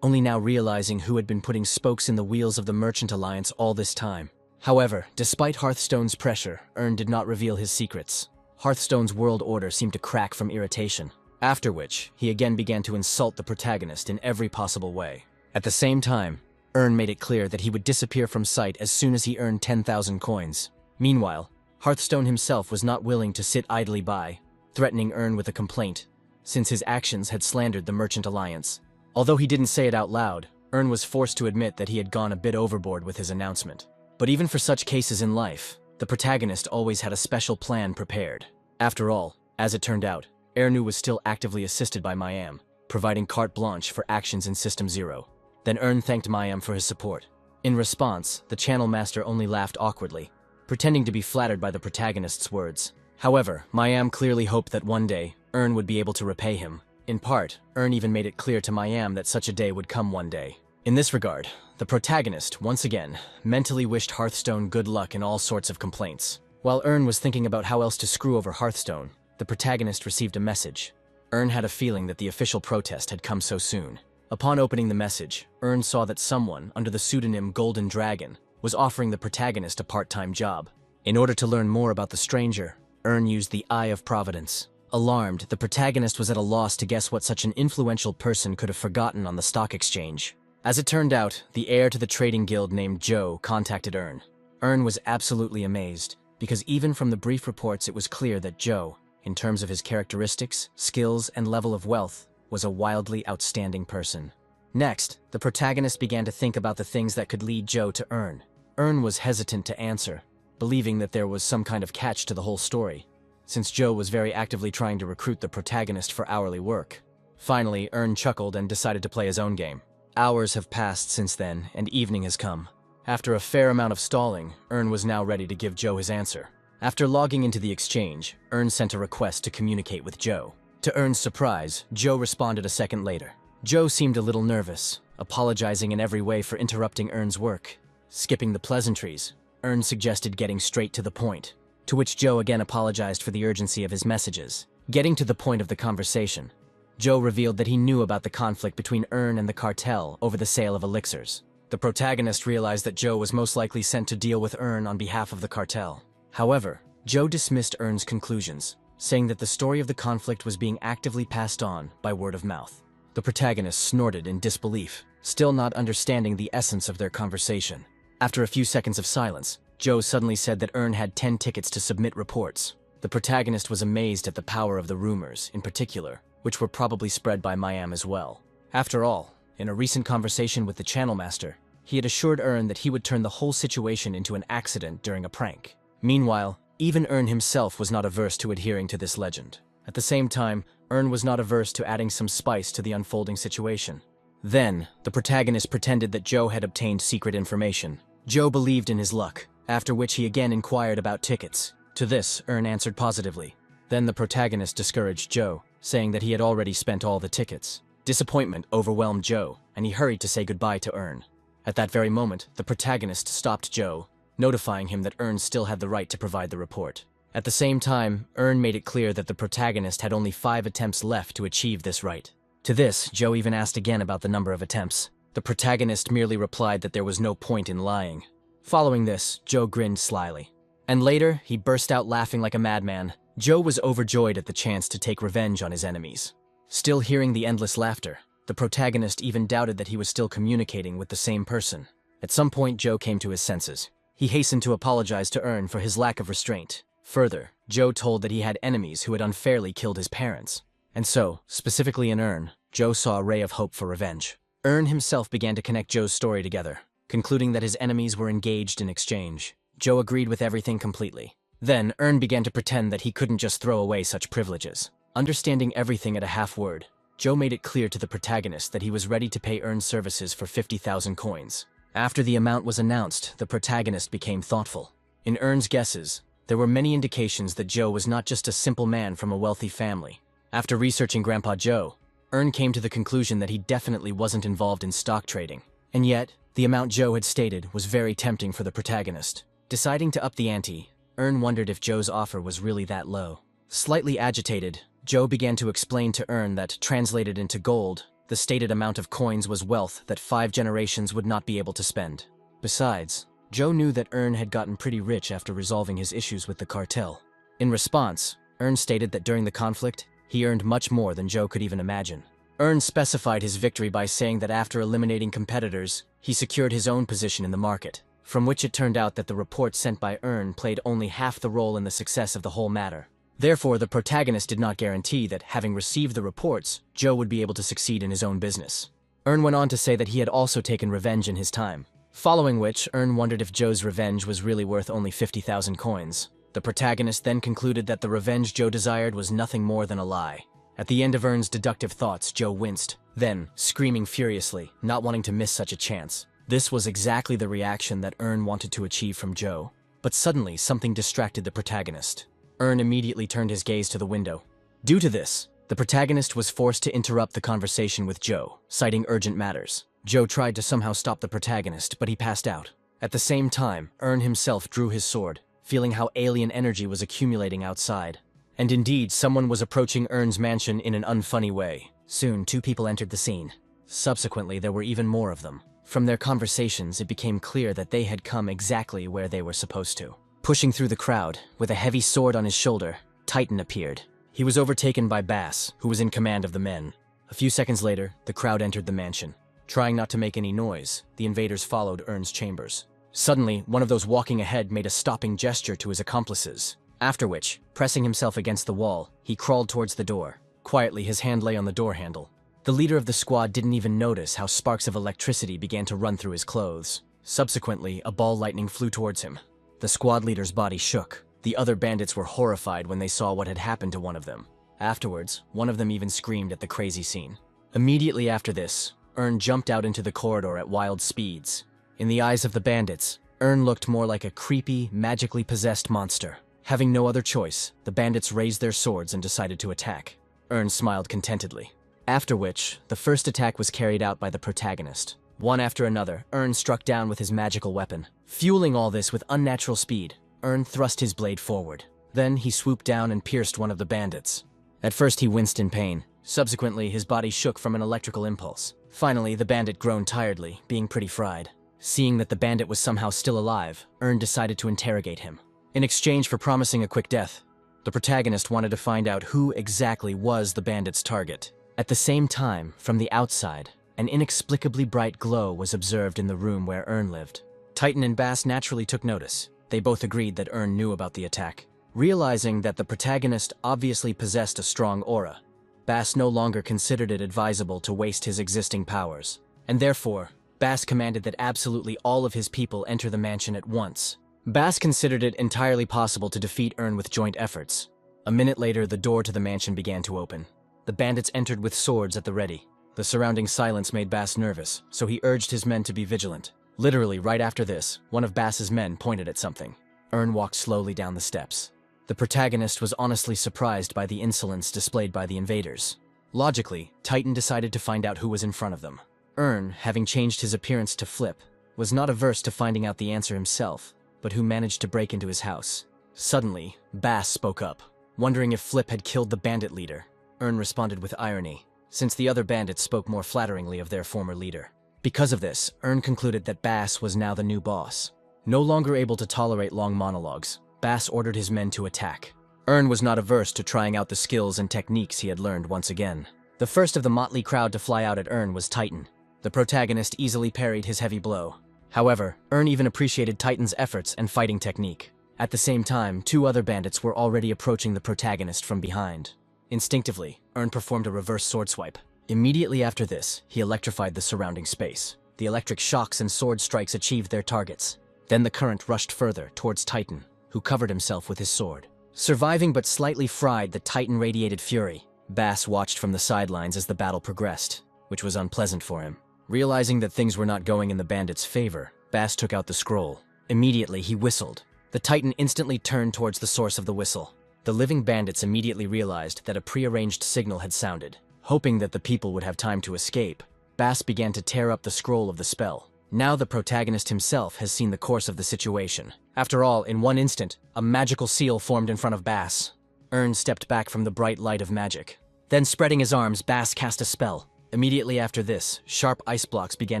only now realizing who had been putting spokes in the wheels of the Merchant Alliance all this time. However, despite Hearthstone's pressure, Ern did not reveal his secrets. Hearthstone's world order seemed to crack from irritation, after which he again began to insult the protagonist in every possible way. At the same time, Ern made it clear that he would disappear from sight as soon as he earned 10,000 coins. Meanwhile, Hearthstone himself was not willing to sit idly by, threatening Ern with a complaint, since his actions had slandered the Merchant Alliance. Although he didn't say it out loud, Ern was forced to admit that he had gone a bit overboard with his announcement. But even for such cases in life, the protagonist always had a special plan prepared. After all, as it turned out, Ernu was still actively assisted by Mayam, providing carte blanche for actions in System Zero. Then Ern thanked Mayam for his support. In response, the channel master only laughed awkwardly, pretending to be flattered by the protagonist's words. However, Mayam clearly hoped that one day, Ern would be able to repay him, In part, Earn even made it clear to Mayam that such a day would come one day. In this regard, the protagonist, once again, mentally wished Hearthstone good luck in all sorts of complaints. While Earn was thinking about how else to screw over Hearthstone, the protagonist received a message. Earn had a feeling that the official protest had come so soon. Upon opening the message, Earn saw that someone, under the pseudonym Golden Dragon, was offering the protagonist a part-time job. In order to learn more about the stranger, Earn used the Eye of Providence. Alarmed, the protagonist was at a loss to guess what such an influential person could have forgotten on the stock exchange. As it turned out, the heir to the trading guild named Joe contacted Earn. Earn was absolutely amazed, because even from the brief reports it was clear that Joe, in terms of his characteristics, skills, and level of wealth, was a wildly outstanding person. Next, the protagonist began to think about the things that could lead Joe to Earn. Earn was hesitant to answer, believing that there was some kind of catch to the whole story, since Joe was very actively trying to recruit the protagonist for hourly work. Finally, Earn chuckled and decided to play his own game. Hours have passed since then, and evening has come. After a fair amount of stalling, Earn was now ready to give Joe his answer. After logging into the exchange, Earn sent a request to communicate with Joe. To Earn's surprise, Joe responded a second later. Joe seemed a little nervous, apologizing in every way for interrupting Earn's work. Skipping the pleasantries, Earn suggested getting straight to the point, to which Joe again apologized for the urgency of his messages. Getting to the point of the conversation, Joe revealed that he knew about the conflict between Earn and the cartel over the sale of elixirs. The protagonist realized that Joe was most likely sent to deal with Earn on behalf of the cartel. However, Joe dismissed Earn's conclusions, saying that the story of the conflict was being actively passed on by word of mouth. The protagonist snorted in disbelief, still not understanding the essence of their conversation. After a few seconds of silence, Joe suddenly said that Earn had 10 tickets to submit reports. The protagonist was amazed at the power of the rumors, in particular, which were probably spread by Mayam as well. After all, in a recent conversation with the channel master, he had assured Earn that he would turn the whole situation into an accident during a prank. Meanwhile, even Earn himself was not averse to adhering to this legend. At the same time, Earn was not averse to adding some spice to the unfolding situation. Then, the protagonist pretended that Joe had obtained secret information. Joe believed in his luck, after which he again inquired about tickets. To this, Earn answered positively. Then the protagonist discouraged Joe, saying that he had already spent all the tickets. Disappointment overwhelmed Joe, and he hurried to say goodbye to Earn. At that very moment, the protagonist stopped Joe, notifying him that Earn still had the right to provide the report. At the same time, Earn made it clear that the protagonist had only 5 attempts left to achieve this right. To this, Joe even asked again about the number of attempts. The protagonist merely replied that there was no point in lying. Following this, Joe grinned slyly. And later, he burst out laughing like a madman. Joe was overjoyed at the chance to take revenge on his enemies. Still hearing the endless laughter, the protagonist even doubted that he was still communicating with the same person. At some point, Joe came to his senses. He hastened to apologize to Earn for his lack of restraint. Further, Joe told that he had enemies who had unfairly killed his parents. And so, specifically in Earn, Joe saw a ray of hope for revenge. Earn himself began to connect Joe's story together, concluding that his enemies were engaged in exchange. Joe agreed with everything completely. Then, Earn began to pretend that he couldn't just throw away such privileges. Understanding everything at a half-word, Joe made it clear to the protagonist that he was ready to pay Earn's services for 50,000 coins. After the amount was announced, the protagonist became thoughtful. In Earn's guesses, there were many indications that Joe was not just a simple man from a wealthy family. After researching Grandpa Joe, Earn came to the conclusion that he definitely wasn't involved in stock trading. And yet, the amount Joe had stated was very tempting for the protagonist. Deciding to up the ante, Earn wondered if Joe's offer was really that low. Slightly agitated, Joe began to explain to Earn that, translated into gold, the stated amount of coins was wealth that 5 generations would not be able to spend. Besides, Joe knew that Earn had gotten pretty rich after resolving his issues with the cartel. In response, Earn stated that during the conflict, he earned much more than Joe could even imagine. Earn specified his victory by saying that after eliminating competitors, he secured his own position in the market, from which it turned out that the report sent by Earn played only half the role in the success of the whole matter. Therefore, the protagonist did not guarantee that, having received the reports, Joe would be able to succeed in his own business. Earn went on to say that he had also taken revenge in his time, following which Earn wondered if Joe's revenge was really worth only 50,000 coins. The protagonist then concluded that the revenge Joe desired was nothing more than a lie. At the end of Earn's deductive thoughts, Joe winced, then, screaming furiously, not wanting to miss such a chance. This was exactly the reaction that Earn wanted to achieve from Joe. But suddenly, something distracted the protagonist. Earn immediately turned his gaze to the window. Due to this, The protagonist was forced to interrupt the conversation with Joe, citing urgent matters. Joe tried to somehow stop the protagonist, but he passed out. At the same time, Ern himself drew his sword, feeling how alien energy was accumulating outside. And indeed, someone was approaching Ern's mansion in an unfunny way. Soon, 2 people entered the scene. Subsequently, there were even more of them. From their conversations, it became clear that they had come exactly where they were supposed to. Pushing through the crowd, with a heavy sword on his shoulder, Titan appeared. He was overtaken by Bass, who was in command of the men. A few seconds later, the crowd entered the mansion. Trying not to make any noise, the invaders followed Ern's chambers. Suddenly, one of those walking ahead made a stopping gesture to his accomplices. After which, pressing himself against the wall, he crawled towards the door. Quietly, his hand lay on the door handle. The leader of the squad didn't even notice how sparks of electricity began to run through his clothes. Subsequently, a ball lightning flew towards him. The squad leader's body shook. The other bandits were horrified when they saw what had happened to one of them. Afterwards, one of them even screamed at the crazy scene. Immediately after this, Ern jumped out into the corridor at wild speeds. In the eyes of the bandits, Ern looked more like a creepy, magically possessed monster. Having no other choice, the bandits raised their swords and decided to attack. Ern smiled contentedly. After which, the first attack was carried out by the protagonist. One after another, Ern struck down with his magical weapon. Fueling all this with unnatural speed, Ern thrust his blade forward. Then he swooped down and pierced one of the bandits. At first he winced in pain. Subsequently, his body shook from an electrical impulse. Finally, the bandit groaned tiredly, being pretty fried. Seeing that the bandit was somehow still alive, Ern decided to interrogate him. In exchange for promising a quick death, the protagonist wanted to find out who exactly was the bandit's target. At the same time, from the outside, an inexplicably bright glow was observed in the room where Ern lived. Titan and Bass naturally took notice. They both agreed that Ern knew about the attack. Realizing that the protagonist obviously possessed a strong aura, Bass no longer considered it advisable to waste his existing powers. And therefore, Bass commanded that absolutely all of his people enter the mansion at once. Bass considered it entirely possible to defeat Ern with joint efforts. A minute later, the door to the mansion began to open. The bandits entered with swords at the ready. The surrounding silence made Bass nervous, so he urged his men to be vigilant. Literally, right after this, one of Bass's men pointed at something. Ern walked slowly down the steps. The protagonist was honestly surprised by the insolence displayed by the invaders. Logically, Titan decided to find out who was in front of them. Ern, having changed his appearance to Flip, was not averse to finding out the answer himself, but who managed to break into his house. Suddenly, Bass spoke up, wondering if Flip had killed the bandit leader. Ern responded with irony, since the other bandits spoke more flatteringly of their former leader. Because of this, Ern concluded that Bass was now the new boss. No longer able to tolerate long monologues, Bass ordered his men to attack. Ern was not averse to trying out the skills and techniques he had learned once again. The first of the motley crowd to fly out at Ern was Titan. The protagonist easily parried his heavy blow. However, Ern even appreciated Titan's efforts and fighting technique. At the same time, 2 other bandits were already approaching the protagonist from behind. Instinctively, Ern performed a reverse sword swipe. Immediately after this, he electrified the surrounding space. The electric shocks and sword strikes achieved their targets. Then the current rushed further towards Titan, who covered himself with his sword. Surviving but slightly fried, the Titan radiated fury. Bass watched from the sidelines as the battle progressed, which was unpleasant for him. Realizing that things were not going in the bandits' favor, Bass took out the scroll. Immediately, he whistled. The Titan instantly turned towards the source of the whistle. The living bandits immediately realized that a prearranged signal had sounded. Hoping that the people would have time to escape, Bass began to tear up the scroll of the spell. Now the protagonist himself has seen the course of the situation. After all, in one instant, a magical seal formed in front of Bass. Ern stepped back from the bright light of magic. Then spreading his arms, Bass cast a spell. Immediately after this, sharp ice blocks began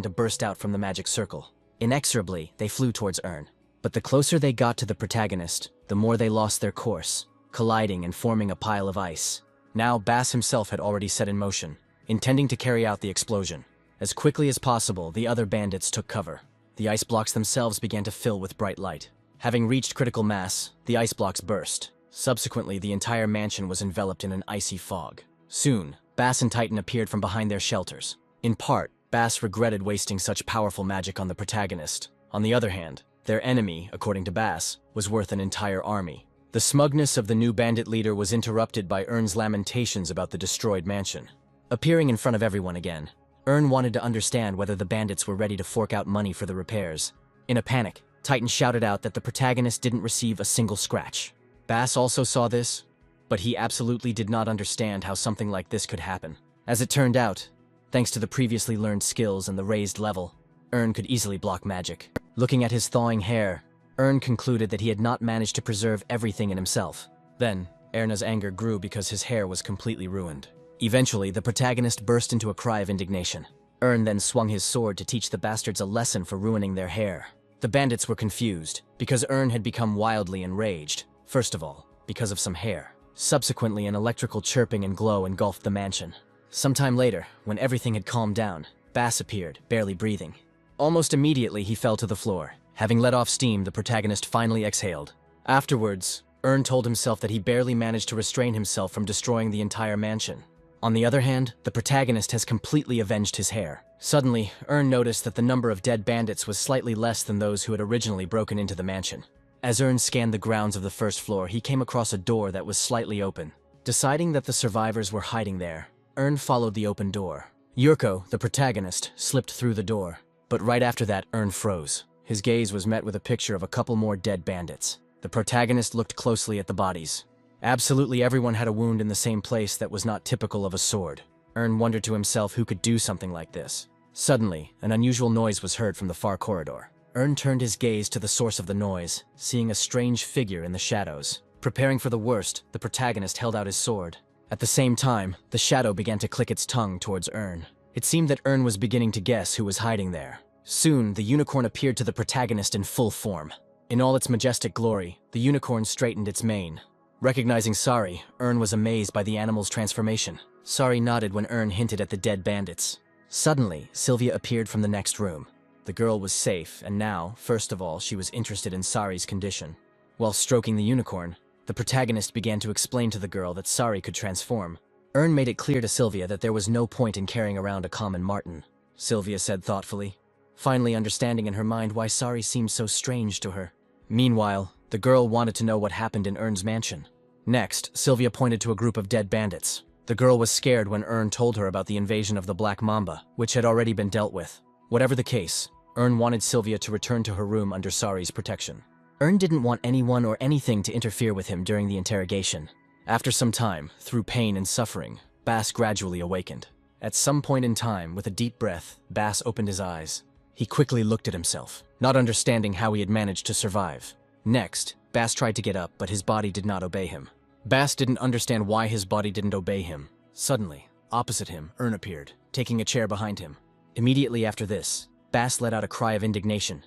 to burst out from the magic circle. Inexorably, they flew towards Ern. But the closer they got to the protagonist, the more they lost their course, colliding and forming a pile of ice. Now, Bass himself had already set in motion, intending to carry out the explosion. As quickly as possible, the other bandits took cover. The ice blocks themselves began to fill with bright light. Having reached critical mass, the ice blocks burst. Subsequently, the entire mansion was enveloped in an icy fog. Soon, Bass and Titan appeared from behind their shelters. In part, Bass regretted wasting such powerful magic on the protagonist. On the other hand, their enemy, according to Bass, was worth an entire army. The smugness of the new bandit leader was interrupted by Ern's lamentations about the destroyed mansion. Appearing in front of everyone again, Ern wanted to understand whether the bandits were ready to fork out money for the repairs. In a panic, Titan shouted out that the protagonist didn't receive a single scratch. Bass also saw this. but he absolutely did not understand how something like this could happen. As it turned out, thanks to the previously learned skills and the raised level, Ern could easily block magic. Looking at his thawing hair, Ern concluded that he had not managed to preserve everything in himself. Then, Erna's anger grew because his hair was completely ruined. Eventually, the protagonist burst into a cry of indignation. Ern then swung his sword to teach the bastards a lesson for ruining their hair. The bandits were confused, because Ern had become wildly enraged. First of all, because of some hair. Subsequently, an electrical chirping and glow engulfed the mansion. Sometime later, when everything had calmed down, Bass appeared, barely breathing. Almost immediately, he fell to the floor. Having let off steam, the protagonist finally exhaled. Afterwards, Ern told himself that he barely managed to restrain himself from destroying the entire mansion. On the other hand, the protagonist has completely avenged his hair. Suddenly, Ern noticed that the number of dead bandits was slightly less than those who had originally broken into the mansion. As Ern scanned the grounds of the first floor, he came across a door that was slightly open. Deciding that the survivors were hiding there, Ern followed the open door. Yurko, the protagonist, slipped through the door. But right after that, Ern froze. His gaze was met with a picture of a couple more dead bandits. The protagonist looked closely at the bodies. Absolutely everyone had a wound in the same place that was not typical of a sword. Ern wondered to himself who could do something like this. Suddenly, an unusual noise was heard from the far corridor. Ern turned his gaze to the source of the noise, seeing a strange figure in the shadows. Preparing for the worst, the protagonist held out his sword. At the same time, the shadow began to click its tongue towards Ern. It seemed that Ern was beginning to guess who was hiding there. Soon, the unicorn appeared to the protagonist in full form. In all its majestic glory, the unicorn straightened its mane. Recognizing Sari, Ern was amazed by the animal's transformation. Sari nodded when Ern hinted at the dead bandits. Suddenly, Sylvia appeared from the next room. The girl was safe, and now, first of all, she was interested in Sari's condition. While stroking the unicorn, the protagonist began to explain to the girl that Sari could transform. Ern made it clear to Sylvia that there was no point in carrying around a common marten. Sylvia said thoughtfully, finally understanding in her mind why Sari seemed so strange to her. Meanwhile, the girl wanted to know what happened in Ern's mansion. Next, Sylvia pointed to a group of dead bandits. The girl was scared when Ern told her about the invasion of the Black Mamba, which had already been dealt with. Whatever the case, Ern wanted Sylvia to return to her room under Sari's protection. Ern didn't want anyone or anything to interfere with him during the interrogation. After some time, through pain and suffering, Bass gradually awakened. At some point in time, with a deep breath, Bass opened his eyes. He quickly looked at himself, not understanding how he had managed to survive. Next, Bass tried to get up, but his body did not obey him. Bass didn't understand why his body didn't obey him. Suddenly, opposite him, Ern appeared, taking a chair behind him. Immediately after this, Bass let out a cry of indignation,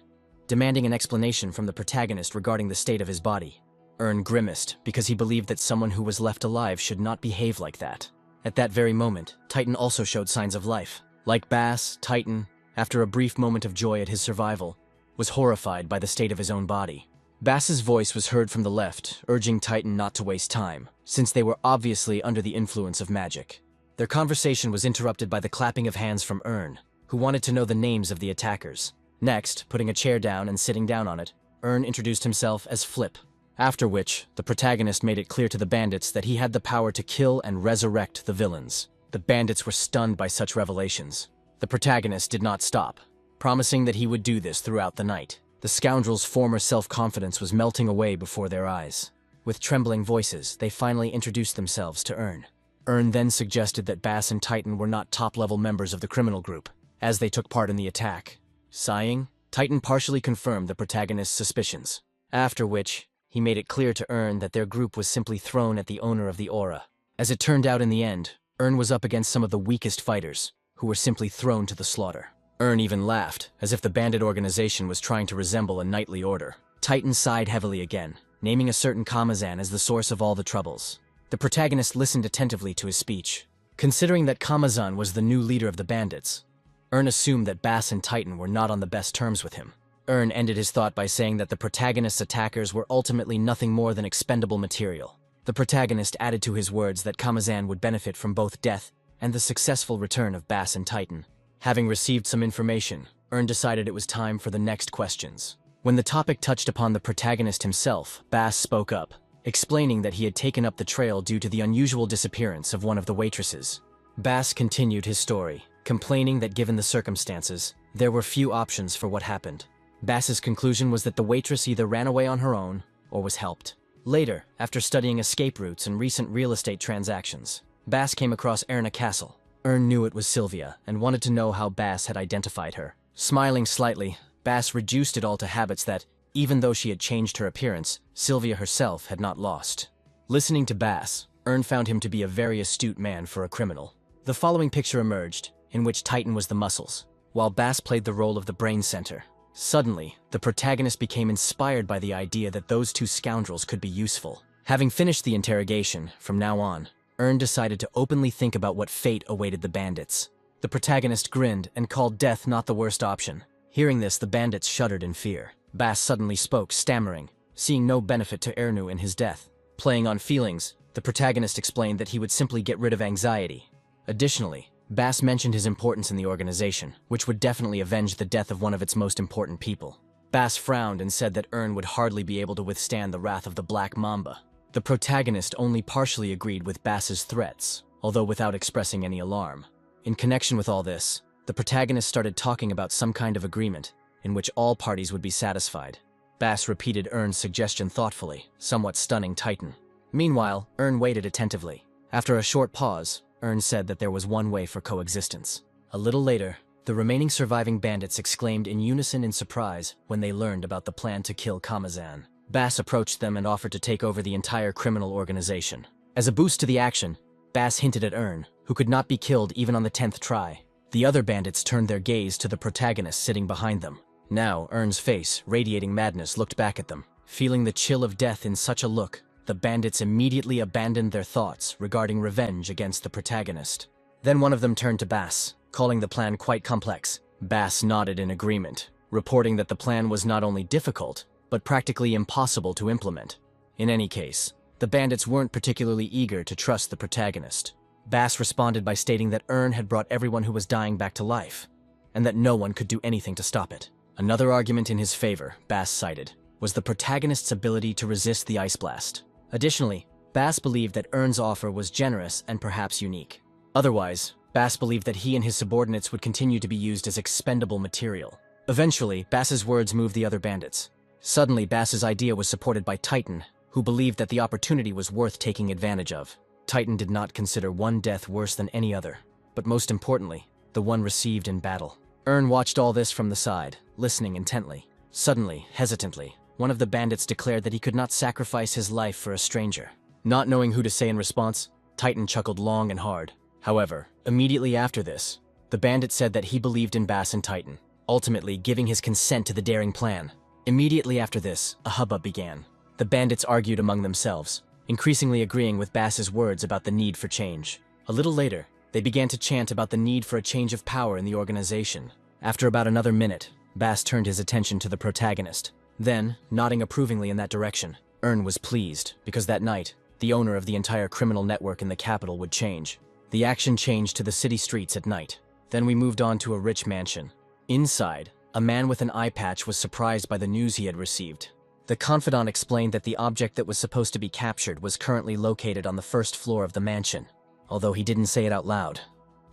demanding an explanation from the protagonist regarding the state of his body. Ern grimaced because he believed that someone who was left alive should not behave like that. At that very moment, Titan also showed signs of life. Like Bass, Titan, after a brief moment of joy at his survival, was horrified by the state of his own body. Bass's voice was heard from the left, urging Titan not to waste time, since they were obviously under the influence of magic. Their conversation was interrupted by the clapping of hands from Ern, who wanted to know the names of the attackers. Next, putting a chair down and sitting down on it, Ern introduced himself as Flip. After which, the protagonist made it clear to the bandits that he had the power to kill and resurrect the villains. The bandits were stunned by such revelations. The protagonist did not stop, promising that he would do this throughout the night. The scoundrel's former self-confidence was melting away before their eyes. With trembling voices, they finally introduced themselves to Ern. Ern then suggested that Bass and Titan were not top-level members of the criminal group, as they took part in the attack. Sighing, Titan partially confirmed the protagonist's suspicions, after which, he made it clear to Ern that their group was simply thrown at the owner of the aura. As it turned out in the end, Ern was up against some of the weakest fighters, who were simply thrown to the slaughter. Ern even laughed, as if the bandit organization was trying to resemble a knightly order. Titan sighed heavily again, naming a certain Kamazan as the source of all the troubles. The protagonist listened attentively to his speech. Considering that Kamazan was the new leader of the bandits, Ern assumed that Bass and Titan were not on the best terms with him. Ern ended his thought by saying that the protagonist's attackers were ultimately nothing more than expendable material. The protagonist added to his words that Kamazan would benefit from both death and the successful return of Bass and Titan. Having received some information, Ern decided it was time for the next questions. When the topic touched upon the protagonist himself, Bass spoke up, explaining that he had taken up the trail due to the unusual disappearance of one of the waitresses. Bass continued his story, complaining that given the circumstances, there were few options for what happened. Bass's conclusion was that the waitress either ran away on her own or was helped. Later, after studying escape routes and recent real estate transactions, Bass came across Erna Castle. Ern knew it was Sylvia and wanted to know how Bass had identified her. Smiling slightly, Bass reduced it all to habits that, even though she had changed her appearance, Sylvia herself had not lost. Listening to Bass, Ern found him to be a very astute man for a criminal. The following picture emerged, in which Titan was the muscles, while Bass played the role of the brain center. Suddenly, the protagonist became inspired by the idea that those two scoundrels could be useful. Having finished the interrogation, from now on, Ern decided to openly think about what fate awaited the bandits. The protagonist grinned and called death not the worst option. Hearing this, the bandits shuddered in fear. Bass suddenly spoke, stammering, seeing no benefit to Ernu in his death. Playing on feelings, the protagonist explained that he would simply get rid of anxiety. Additionally, Bass mentioned his importance in the organization, which would definitely avenge the death of one of its most important people. Bass frowned and said that Ern would hardly be able to withstand the wrath of the Black Mamba. The protagonist only partially agreed with Bass's threats, although without expressing any alarm. In connection with all this, the protagonist started talking about some kind of agreement, in which all parties would be satisfied. Bass repeated Ern's suggestion thoughtfully, somewhat stunning Titan. Meanwhile, Ern waited attentively. After a short pause, Ern said that there was one way for coexistence. A little later, the remaining surviving bandits exclaimed in unison in surprise when they learned about the plan to kill Kamazan. Bass approached them and offered to take over the entire criminal organization. As a boost to the action, Bass hinted at Ern, who could not be killed even on the 10th try. The other bandits turned their gaze to the protagonist sitting behind them. Now, Ern's face, radiating madness, looked back at them. Feeling the chill of death in such a look, the bandits immediately abandoned their thoughts regarding revenge against the protagonist. Then one of them turned to Bass, calling the plan quite complex. Bass nodded in agreement, reporting that the plan was not only difficult, but practically impossible to implement. In any case, the bandits weren't particularly eager to trust the protagonist. Bass responded by stating that Ern had brought everyone who was dying back to life, and that no one could do anything to stop it. Another argument in his favor, Bass cited, was the protagonist's ability to resist the ice blast. Additionally, Bass believed that Ern's offer was generous and perhaps unique. Otherwise, Bass believed that he and his subordinates would continue to be used as expendable material. Eventually, Bass's words moved the other bandits. Suddenly, Bass's idea was supported by Titan, who believed that the opportunity was worth taking advantage of. Titan did not consider one death worse than any other, but most importantly, the one received in battle. Ern watched all this from the side, listening intently. Suddenly, hesitantly, one of the bandits declared that he could not sacrifice his life for a stranger. Not knowing who to say in response, Titan chuckled long and hard. However, immediately after this, the bandit said that he believed in Bass and Titan, ultimately giving his consent to the daring plan. Immediately after this, a hubbub began. The bandits argued among themselves, increasingly agreeing with Bass's words about the need for change. A little later, they began to chant about the need for a change of power in the organization. After about another minute, Bass turned his attention to the protagonist. Then, nodding approvingly in that direction, Ern was pleased, because that night, the owner of the entire criminal network in the capital would change. The action changed to the city streets at night. Then we moved on to a rich mansion. Inside, a man with an eye patch was surprised by the news he had received. The confidant explained that the object that was supposed to be captured was currently located on the first floor of the mansion. Although he didn't say it out loud,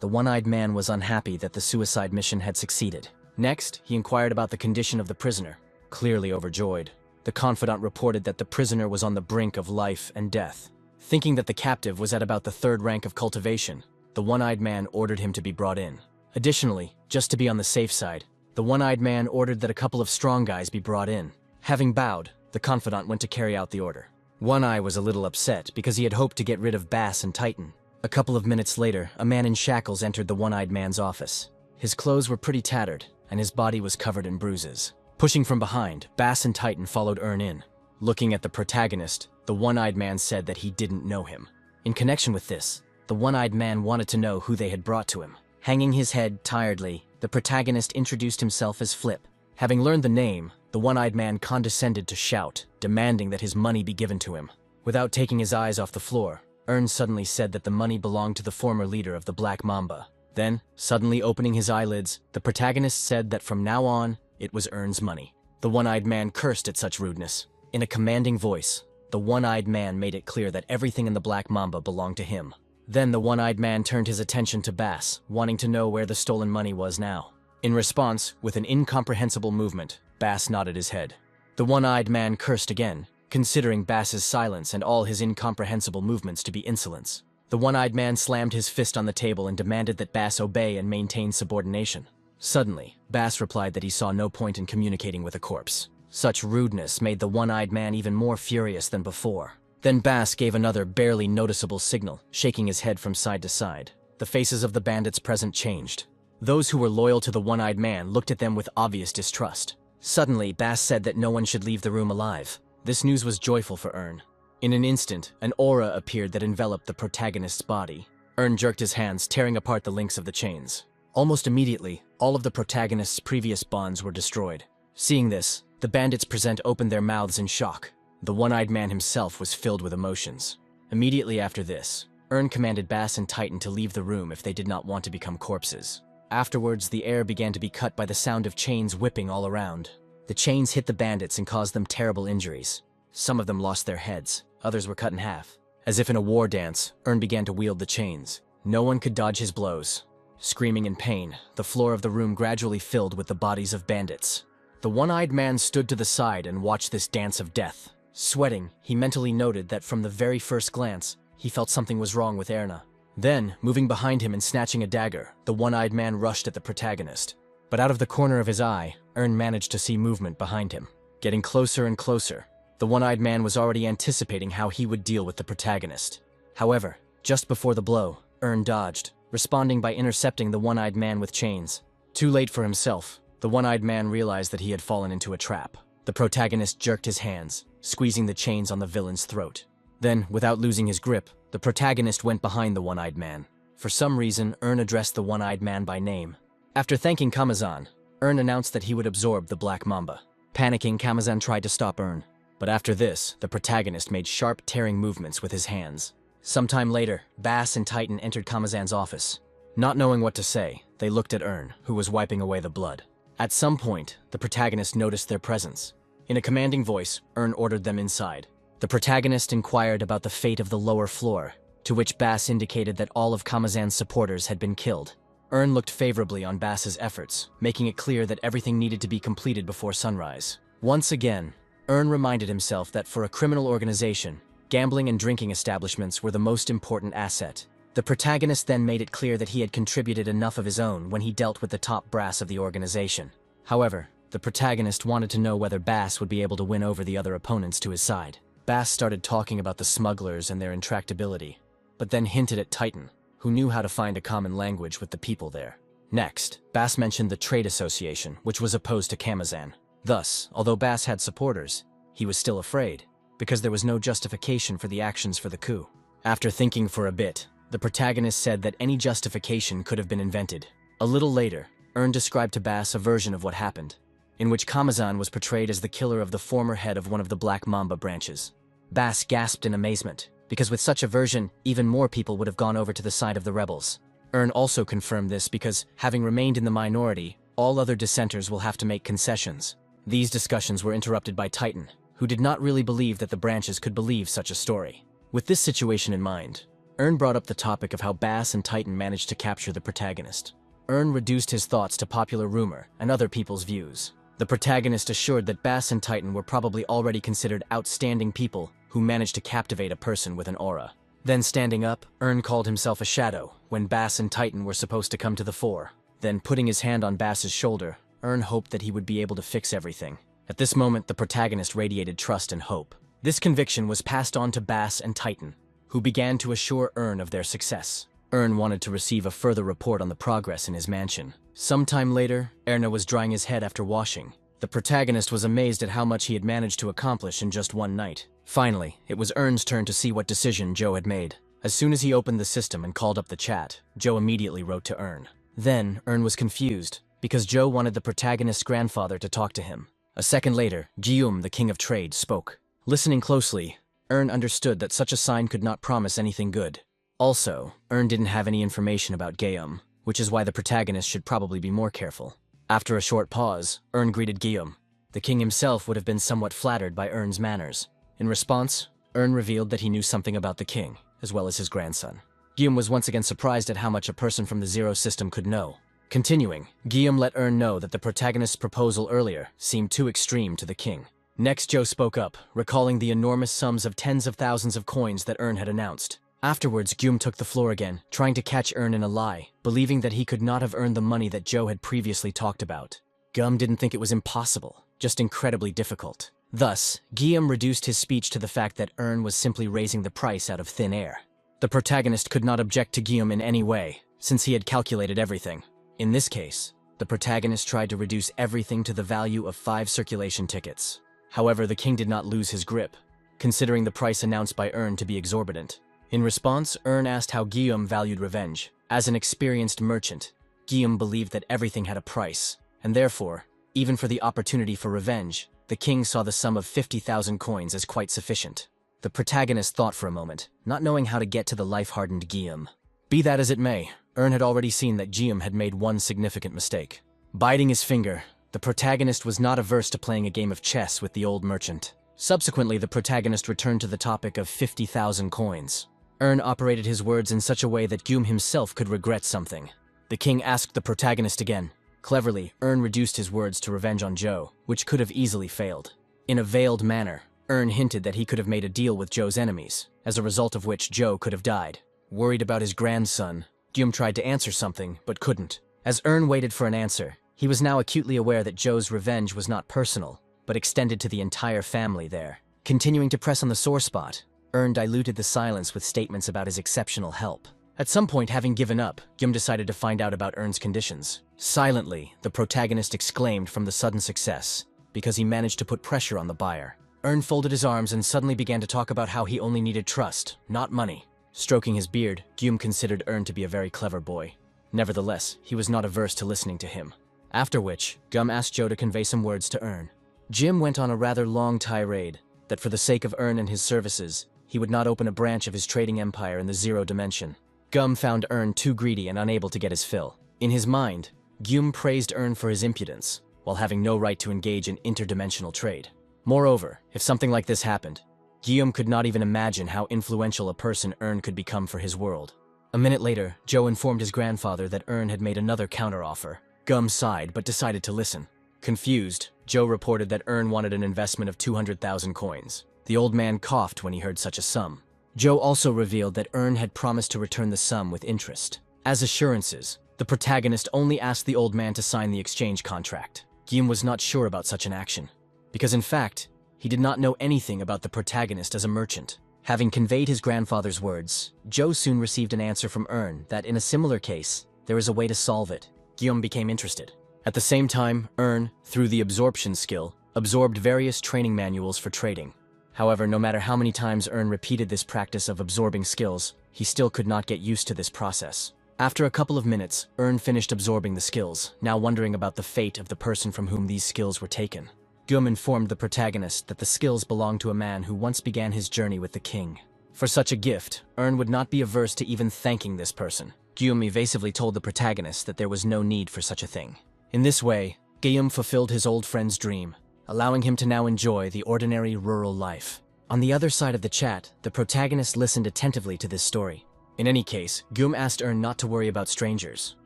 the one-eyed man was unhappy that the suicide mission had succeeded. Next, he inquired about the condition of the prisoner. Clearly overjoyed, the confidant reported that the prisoner was on the brink of life and death. Thinking that the captive was at about the 3rd rank of cultivation, the one-eyed man ordered him to be brought in. Additionally, just to be on the safe side, the one-eyed man ordered that a couple of strong guys be brought in. Having bowed, the confidant went to carry out the order. One Eye was a little upset because he had hoped to get rid of Bass and Titan. A couple of minutes later, a man in shackles entered the one-eyed man's office. His clothes were pretty tattered, and his body was covered in bruises. Pushing from behind, Bass and Titan followed Ern in. Looking at the protagonist, the one-eyed man said that he didn't know him. In connection with this, the one-eyed man wanted to know who they had brought to him. Hanging his head tiredly, the protagonist introduced himself as Flip. Having learned the name, the one-eyed man condescended to shout, demanding that his money be given to him. Without taking his eyes off the floor, Ern suddenly said that the money belonged to the former leader of the Black Mamba. Then, suddenly opening his eyelids, the protagonist said that from now on, it was Ern's money. The one-eyed man cursed at such rudeness. In a commanding voice, the one-eyed man made it clear that everything in the Black Mamba belonged to him. Then the one-eyed man turned his attention to Bass, wanting to know where the stolen money was now. In response, with an incomprehensible movement, Bass nodded his head. The one-eyed man cursed again, considering Bass's silence and all his incomprehensible movements to be insolence. The one-eyed man slammed his fist on the table and demanded that Bass obey and maintain subordination. Suddenly, Bass replied that he saw no point in communicating with a corpse. Such rudeness made the one-eyed man even more furious than before. Then Bass gave another barely noticeable signal, shaking his head from side to side. The faces of the bandits present changed. Those who were loyal to the one-eyed man looked at them with obvious distrust. Suddenly, Bass said that no one should leave the room alive. This news was joyful for Ern. In an instant, an aura appeared that enveloped the protagonist's body. Ern jerked his hands, tearing apart the links of the chains. Almost immediately, all of the protagonist's previous bonds were destroyed. Seeing this, the bandits present opened their mouths in shock. The one-eyed man himself was filled with emotions. Immediately after this, Ern commanded Bass and Titan to leave the room if they did not want to become corpses. Afterwards, the air began to be cut by the sound of chains whipping all around. The chains hit the bandits and caused them terrible injuries. Some of them lost their heads, others were cut in half. As if in a war dance, Ern began to wield the chains. No one could dodge his blows. Screaming in pain, the floor of the room gradually filled with the bodies of bandits. The one-eyed man stood to the side and watched this dance of death. Sweating, he mentally noted that from the very first glance, he felt something was wrong with Erna. Then, moving behind him and snatching a dagger, the one-eyed man rushed at the protagonist. But out of the corner of his eye, Ern managed to see movement behind him. Getting closer and closer, the one-eyed man was already anticipating how he would deal with the protagonist. However, just before the blow, Ern dodged, responding by intercepting the one-eyed man with chains. Too late for himself, the one-eyed man realized that he had fallen into a trap. The protagonist jerked his hands, squeezing the chains on the villain's throat. Then, without losing his grip, the protagonist went behind the one-eyed man. For some reason, Ern addressed the one-eyed man by name. After thanking Kamazan, Ern announced that he would absorb the Black Mamba. Panicking, Kamazan tried to stop Ern. But after this, the protagonist made sharp, tearing movements with his hands. Sometime later, Bass and Titan entered Kamazan's office. Not knowing what to say, they looked at Ern, who was wiping away the blood. At some point, the protagonist noticed their presence. In a commanding voice, Ern ordered them inside. The protagonist inquired about the fate of the lower floor, to which Bass indicated that all of Kamazan's supporters had been killed. Ern looked favorably on Bass's efforts, making it clear that everything needed to be completed before sunrise. Once again, Ern reminded himself that for a criminal organization, gambling and drinking establishments were the most important asset. The protagonist then made it clear that he had contributed enough of his own when he dealt with the top brass of the organization. However, the protagonist wanted to know whether Bass would be able to win over the other opponents to his side. Bass started talking about the smugglers and their intractability, but then hinted at Titan, who knew how to find a common language with the people there. Next, Bass mentioned the trade association, which was opposed to Kamazan. Thus, although Bass had supporters, he was still afraid, because there was no justification for the actions for the coup. After thinking for a bit, the protagonist said that any justification could have been invented. A little later, Ern described to Bass a version of what happened, in which Kamazan was portrayed as the killer of the former head of one of the Black Mamba branches. Bass gasped in amazement, because with such a version, even more people would have gone over to the side of the rebels. Ern also confirmed this because, having remained in the minority, all other dissenters will have to make concessions. These discussions were interrupted by Titan, who did not really believe that the branches could believe such a story. With this situation in mind, Ern brought up the topic of how Bass and Titan managed to capture the protagonist. Ern reduced his thoughts to popular rumor and other people's views. The protagonist assured that Bass and Titan were probably already considered outstanding people who managed to captivate a person with an aura. Then standing up, Ern called himself a shadow when Bass and Titan were supposed to come to the fore. Then putting his hand on Bass's shoulder, Ern hoped that he would be able to fix everything. At this moment, the protagonist radiated trust and hope. This conviction was passed on to Bass and Titan, who began to assure Ern of their success. Ern wanted to receive a further report on the progress in his mansion. Sometime later, Erna was drying his head after washing. The protagonist was amazed at how much he had managed to accomplish in just one night. Finally, it was Ern's turn to see what decision Joe had made. As soon as he opened the system and called up the chat, Joe immediately wrote to Ern. Then, Ern was confused, because Joe wanted the protagonist's grandfather to talk to him. A second later, Guillaume, the king of trade, spoke. Listening closely, Ern understood that such a sign could not promise anything good. Also, Ern didn't have any information about Guillaume, which is why the protagonist should probably be more careful. After a short pause, Ern greeted Guillaume. The king himself would have been somewhat flattered by Ern's manners. In response, Ern revealed that he knew something about the king, as well as his grandson. Guillaume was once again surprised at how much a person from the Zero system could know. Continuing, Guillaume let Ern know that the protagonist's proposal earlier seemed too extreme to the king. Next, Joe spoke up, recalling the enormous sums of tens of thousands of coins that Ern had announced. Afterwards, Gyum took the floor again, trying to catch Ern in a lie, believing that he could not have earned the money that Joe had previously talked about. Gyum didn't think it was impossible, just incredibly difficult. Thus, Gyum reduced his speech to the fact that Ern was simply raising the price out of thin air. The protagonist could not object to Gyum in any way, since he had calculated everything. In this case, the protagonist tried to reduce everything to the value of 5 circulation tickets. However, the king did not lose his grip, considering the price announced by Ern to be exorbitant. In response, Ern asked how Gyum valued revenge. As an experienced merchant, Gyum believed that everything had a price, and therefore, even for the opportunity for revenge, the king saw the sum of 50,000 coins as quite sufficient. The protagonist thought for a moment, not knowing how to get to the life-hardened Gyum. Be that as it may, Ern had already seen that Gyum had made one significant mistake. Biting his finger, the protagonist was not averse to playing a game of chess with the old merchant. Subsequently, the protagonist returned to the topic of 50,000 coins. Ern operated his words in such a way that Gyum himself could regret something. The king asked the protagonist again. Cleverly, Ern reduced his words to revenge on Joe, which could have easily failed. In a veiled manner, Ern hinted that he could have made a deal with Joe's enemies, as a result of which Joe could have died. Worried about his grandson, Gyum tried to answer something, but couldn't. As Ern waited for an answer, he was now acutely aware that Joe's revenge was not personal, but extended to the entire family there. Continuing to press on the sore spot, Ern diluted the silence with statements about his exceptional help. At some point, having given up, Gyum decided to find out about Ern's conditions. Silently, the protagonist exclaimed from the sudden success, because he managed to put pressure on the buyer. Ern folded his arms and suddenly began to talk about how he only needed trust, not money. Stroking his beard, Gyum considered Ern to be a very clever boy. Nevertheless, he was not averse to listening to him. After which, Gyum asked Joe to convey some words to Ern. Jim went on a rather long tirade that for the sake of Ern and his services, he would not open a branch of his trading empire in the Zero Dimension. Gyum found Ern too greedy and unable to get his fill. In his mind, Gyum praised Ern for his impudence, while having no right to engage in interdimensional trade. Moreover, if something like this happened, Gyum could not even imagine how influential a person Ern could become for his world. A minute later, Joe informed his grandfather that Ern had made another counteroffer. Gyum sighed but decided to listen. Confused, Joe reported that Ern wanted an investment of 200,000 coins. The old man coughed when he heard such a sum. Joe also revealed that Ern had promised to return the sum with interest. As assurances, the protagonist only asked the old man to sign the exchange contract. Gyum was not sure about such an action, because in fact, he did not know anything about the protagonist as a merchant. Having conveyed his grandfather's words, Joe soon received an answer from Ern that in a similar case, there is a way to solve it. Gyum became interested. At the same time, Ern, through the absorption skill, absorbed various training manuals for trading. However, no matter how many times Ern repeated this practice of absorbing skills, he still could not get used to this process. After a couple of minutes, Ern finished absorbing the skills, now wondering about the fate of the person from whom these skills were taken. Gyum informed the protagonist that the skills belonged to a man who once began his journey with the king. For such a gift, Ern would not be averse to even thanking this person. Gyum evasively told the protagonist that there was no need for such a thing. In this way, Gyum fulfilled his old friend's dream, allowing him to now enjoy the ordinary rural life. On the other side of the chat, the protagonist listened attentively to this story. In any case, Gyum asked Ern not to worry about strangers.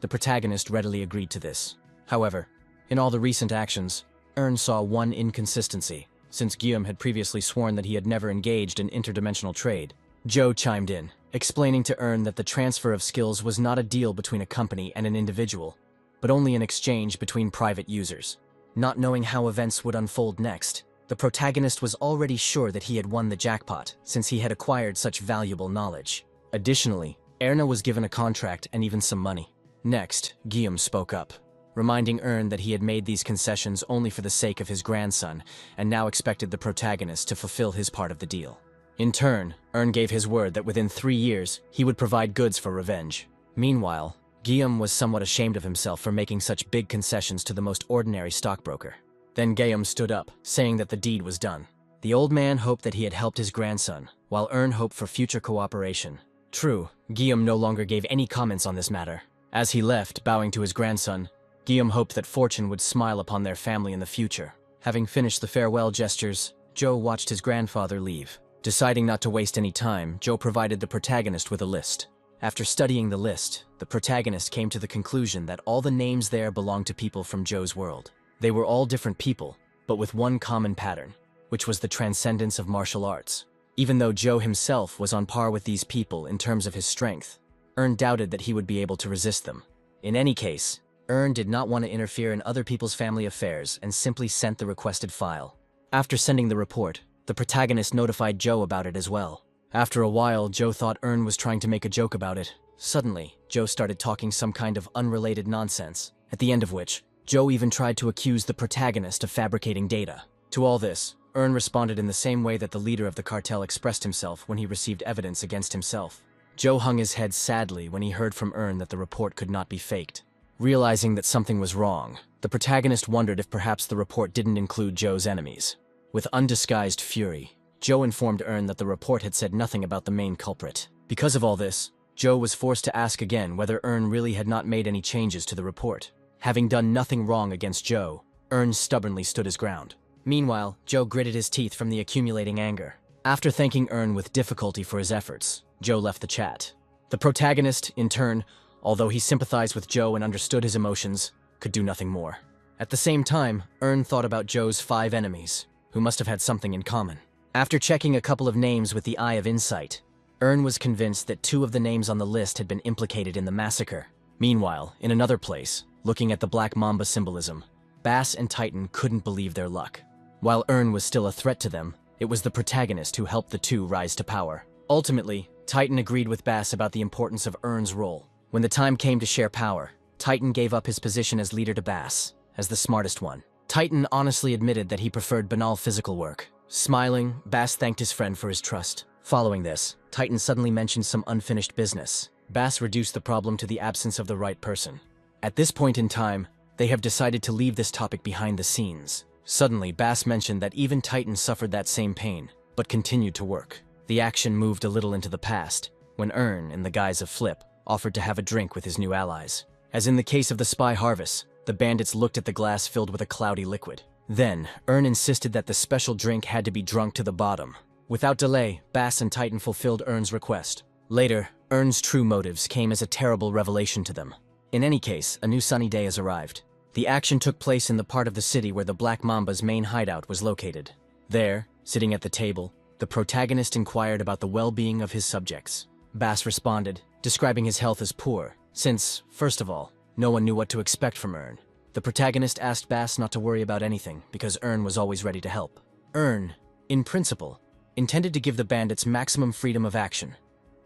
The protagonist readily agreed to this. However, in all the recent actions, Ern saw one inconsistency. Since Gyum had previously sworn that he had never engaged in interdimensional trade, Joe chimed in, explaining to Ern that the transfer of skills was not a deal between a company and an individual, but only an exchange between private users. Not knowing how events would unfold next, the protagonist was already sure that he had won the jackpot, since he had acquired such valuable knowledge. Additionally, Erna was given a contract and even some money. Next, Gyum spoke up, reminding Ern that he had made these concessions only for the sake of his grandson, and now expected the protagonist to fulfill his part of the deal. In turn, Ern gave his word that within 3 years, he would provide goods for revenge. Meanwhile, Gyum was somewhat ashamed of himself for making such big concessions to the most ordinary stockbroker. Then Gyum stood up, saying that the deed was done. The old man hoped that he had helped his grandson, while Ern hoped for future cooperation. True, Gyum no longer gave any comments on this matter. As he left, bowing to his grandson, Gyum hoped that fortune would smile upon their family in the future. Having finished the farewell gestures, Joe watched his grandfather leave. Deciding not to waste any time, Joe provided the protagonist with a list. After studying the list, the protagonist came to the conclusion that all the names there belonged to people from Joe's world. They were all different people, but with one common pattern. which was the transcendence of martial arts. Even though Joe himself was on par with these people in terms of his strength, Earn doubted that he would be able to resist them. In any case, Earn did not want to interfere in other people's family affairs and simply sent the requested file. After sending the report, the protagonist notified Joe about it as well. After a while, Joe thought Earn was trying to make a joke about it. Suddenly, Joe started talking some kind of unrelated nonsense, at the end of which, Joe even tried to accuse the protagonist of fabricating data. To all this, Earn responded in the same way that the leader of the cartel expressed himself when he received evidence against himself. Joe hung his head sadly when he heard from Earn that the report could not be faked. Realizing that something was wrong, the protagonist wondered if perhaps the report didn't include Joe's enemies. With undisguised fury, Joe informed Earn that the report had said nothing about the main culprit. Because of all this, Joe was forced to ask again whether Earn really had not made any changes to the report. Having done nothing wrong against Joe, Earn stubbornly stood his ground. Meanwhile, Joe gritted his teeth from the accumulating anger. After thanking Earn with difficulty for his efforts, Joe left the chat. The protagonist, in turn, although he sympathized with Joe and understood his emotions, could do nothing more. At the same time, Earn thought about Joe's 5 enemies, who must have had something in common. After checking a couple of names with the Eye of Insight, Earn was convinced that 2 of the names on the list had been implicated in the massacre. Meanwhile, in another place, looking at the Black Mamba symbolism, Bass and Titan couldn't believe their luck. While Earn was still a threat to them, it was the protagonist who helped the 2 rise to power. Ultimately, Titan agreed with Bass about the importance of Earn's role. When the time came to share power, Titan gave up his position as leader to Bass, as the smartest one. Titan honestly admitted that he preferred banal physical work. Smiling, Bass thanked his friend for his trust. Following this, Titan suddenly mentioned some unfinished business. Bass reduced the problem to the absence of the right person. At this point in time, they have decided to leave this topic behind the scenes. Suddenly, Bass mentioned that even Titan suffered that same pain, but continued to work. The action moved a little into the past, when Earn, in the guise of Flip, offered to have a drink with his new allies. As in the case of the spy Harvest, the bandits looked at the glass filled with a cloudy liquid. Then, Earn insisted that the special drink had to be drunk to the bottom. Without delay, Bass and Titan fulfilled Earn's request. Later, Earn's true motives came as a terrible revelation to them. In any case, a new sunny day has arrived. The action took place in the part of the city where the Black Mamba's main hideout was located. There, sitting at the table, the protagonist inquired about the well-being of his subjects. Bass responded, describing his health as poor, since, first of all, no one knew what to expect from Earn. The protagonist asked Bass not to worry about anything, because Earn was always ready to help. Earn, in principle, intended to give the bandits maximum freedom of action,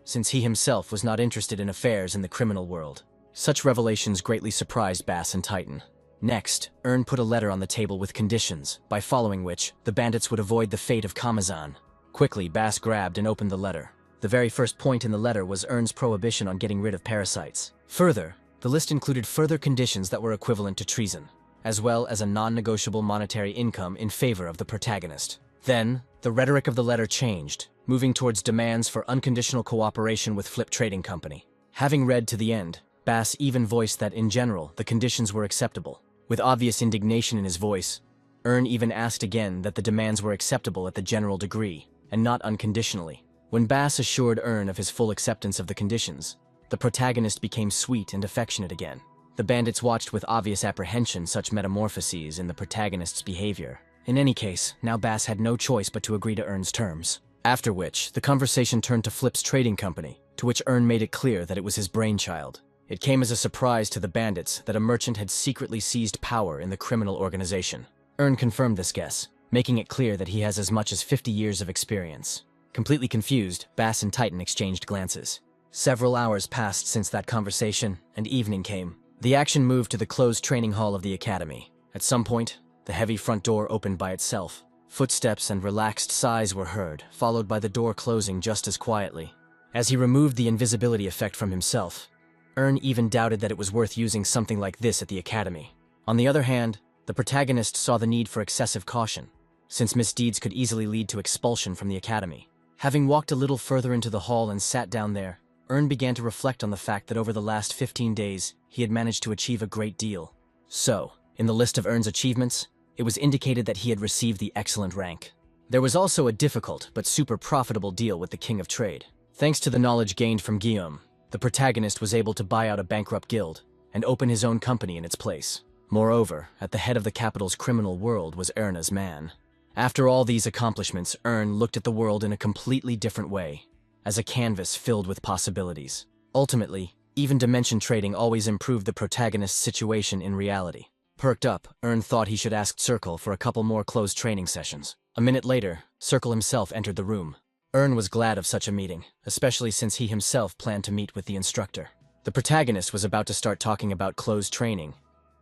since he himself was not interested in affairs in the criminal world. Such revelations greatly surprised Bass and Titan. Next, Earn put a letter on the table with conditions, by following which, the bandits would avoid the fate of Kamazan. Quickly, Bass grabbed and opened the letter. The very first point in the letter was Earn's prohibition on getting rid of parasites. Further, the list included further conditions that were equivalent to treason, as well as a non-negotiable monetary income in favor of the protagonist. Then, the rhetoric of the letter changed, moving towards demands for unconditional cooperation with Flip Trading Company. Having read to the end, Bass even voiced that, in general, the conditions were acceptable. With obvious indignation in his voice, Earn even asked again that the demands were acceptable at the general degree, and not unconditionally. When Bass assured Earn of his full acceptance of the conditions, the protagonist became sweet and affectionate again. The bandits watched with obvious apprehension such metamorphoses in the protagonist's behavior. In any case, now Bass had no choice but to agree to Earn's terms. After which, the conversation turned to Flip's trading company, to which Earn made it clear that it was his brainchild. It came as a surprise to the bandits that a merchant had secretly seized power in the criminal organization. Earn confirmed this guess, making it clear that he has as much as 50 years of experience. Completely confused, Bass and Titan exchanged glances. Several hours passed since that conversation, and evening came. The action moved to the closed training hall of the academy. At some point, the heavy front door opened by itself. Footsteps and relaxed sighs were heard, followed by the door closing just as quietly. As he removed the invisibility effect from himself, Earn even doubted that it was worth using something like this at the academy. On the other hand, the protagonist saw the need for excessive caution, since misdeeds could easily lead to expulsion from the academy. Having walked a little further into the hall and sat down there, Earn began to reflect on the fact that over the last 15 days, he had managed to achieve a great deal. So, in the list of Earn's achievements, it was indicated that he had received the excellent rank. There was also a difficult but super profitable deal with the King of Trade. Thanks to the knowledge gained from Guillaume, the protagonist was able to buy out a bankrupt guild and open his own company in its place. Moreover, at the head of the capital's criminal world was Erna's man. After all these accomplishments, Ern looked at the world in a completely different way, as a canvas filled with possibilities. Ultimately, even dimension trading always improved the protagonist's situation in reality. Perked up, Ern thought he should ask Circle for a couple more closed training sessions. A minute later, Circle himself entered the room. Ern was glad of such a meeting, especially since he himself planned to meet with the instructor. The protagonist was about to start talking about closed training,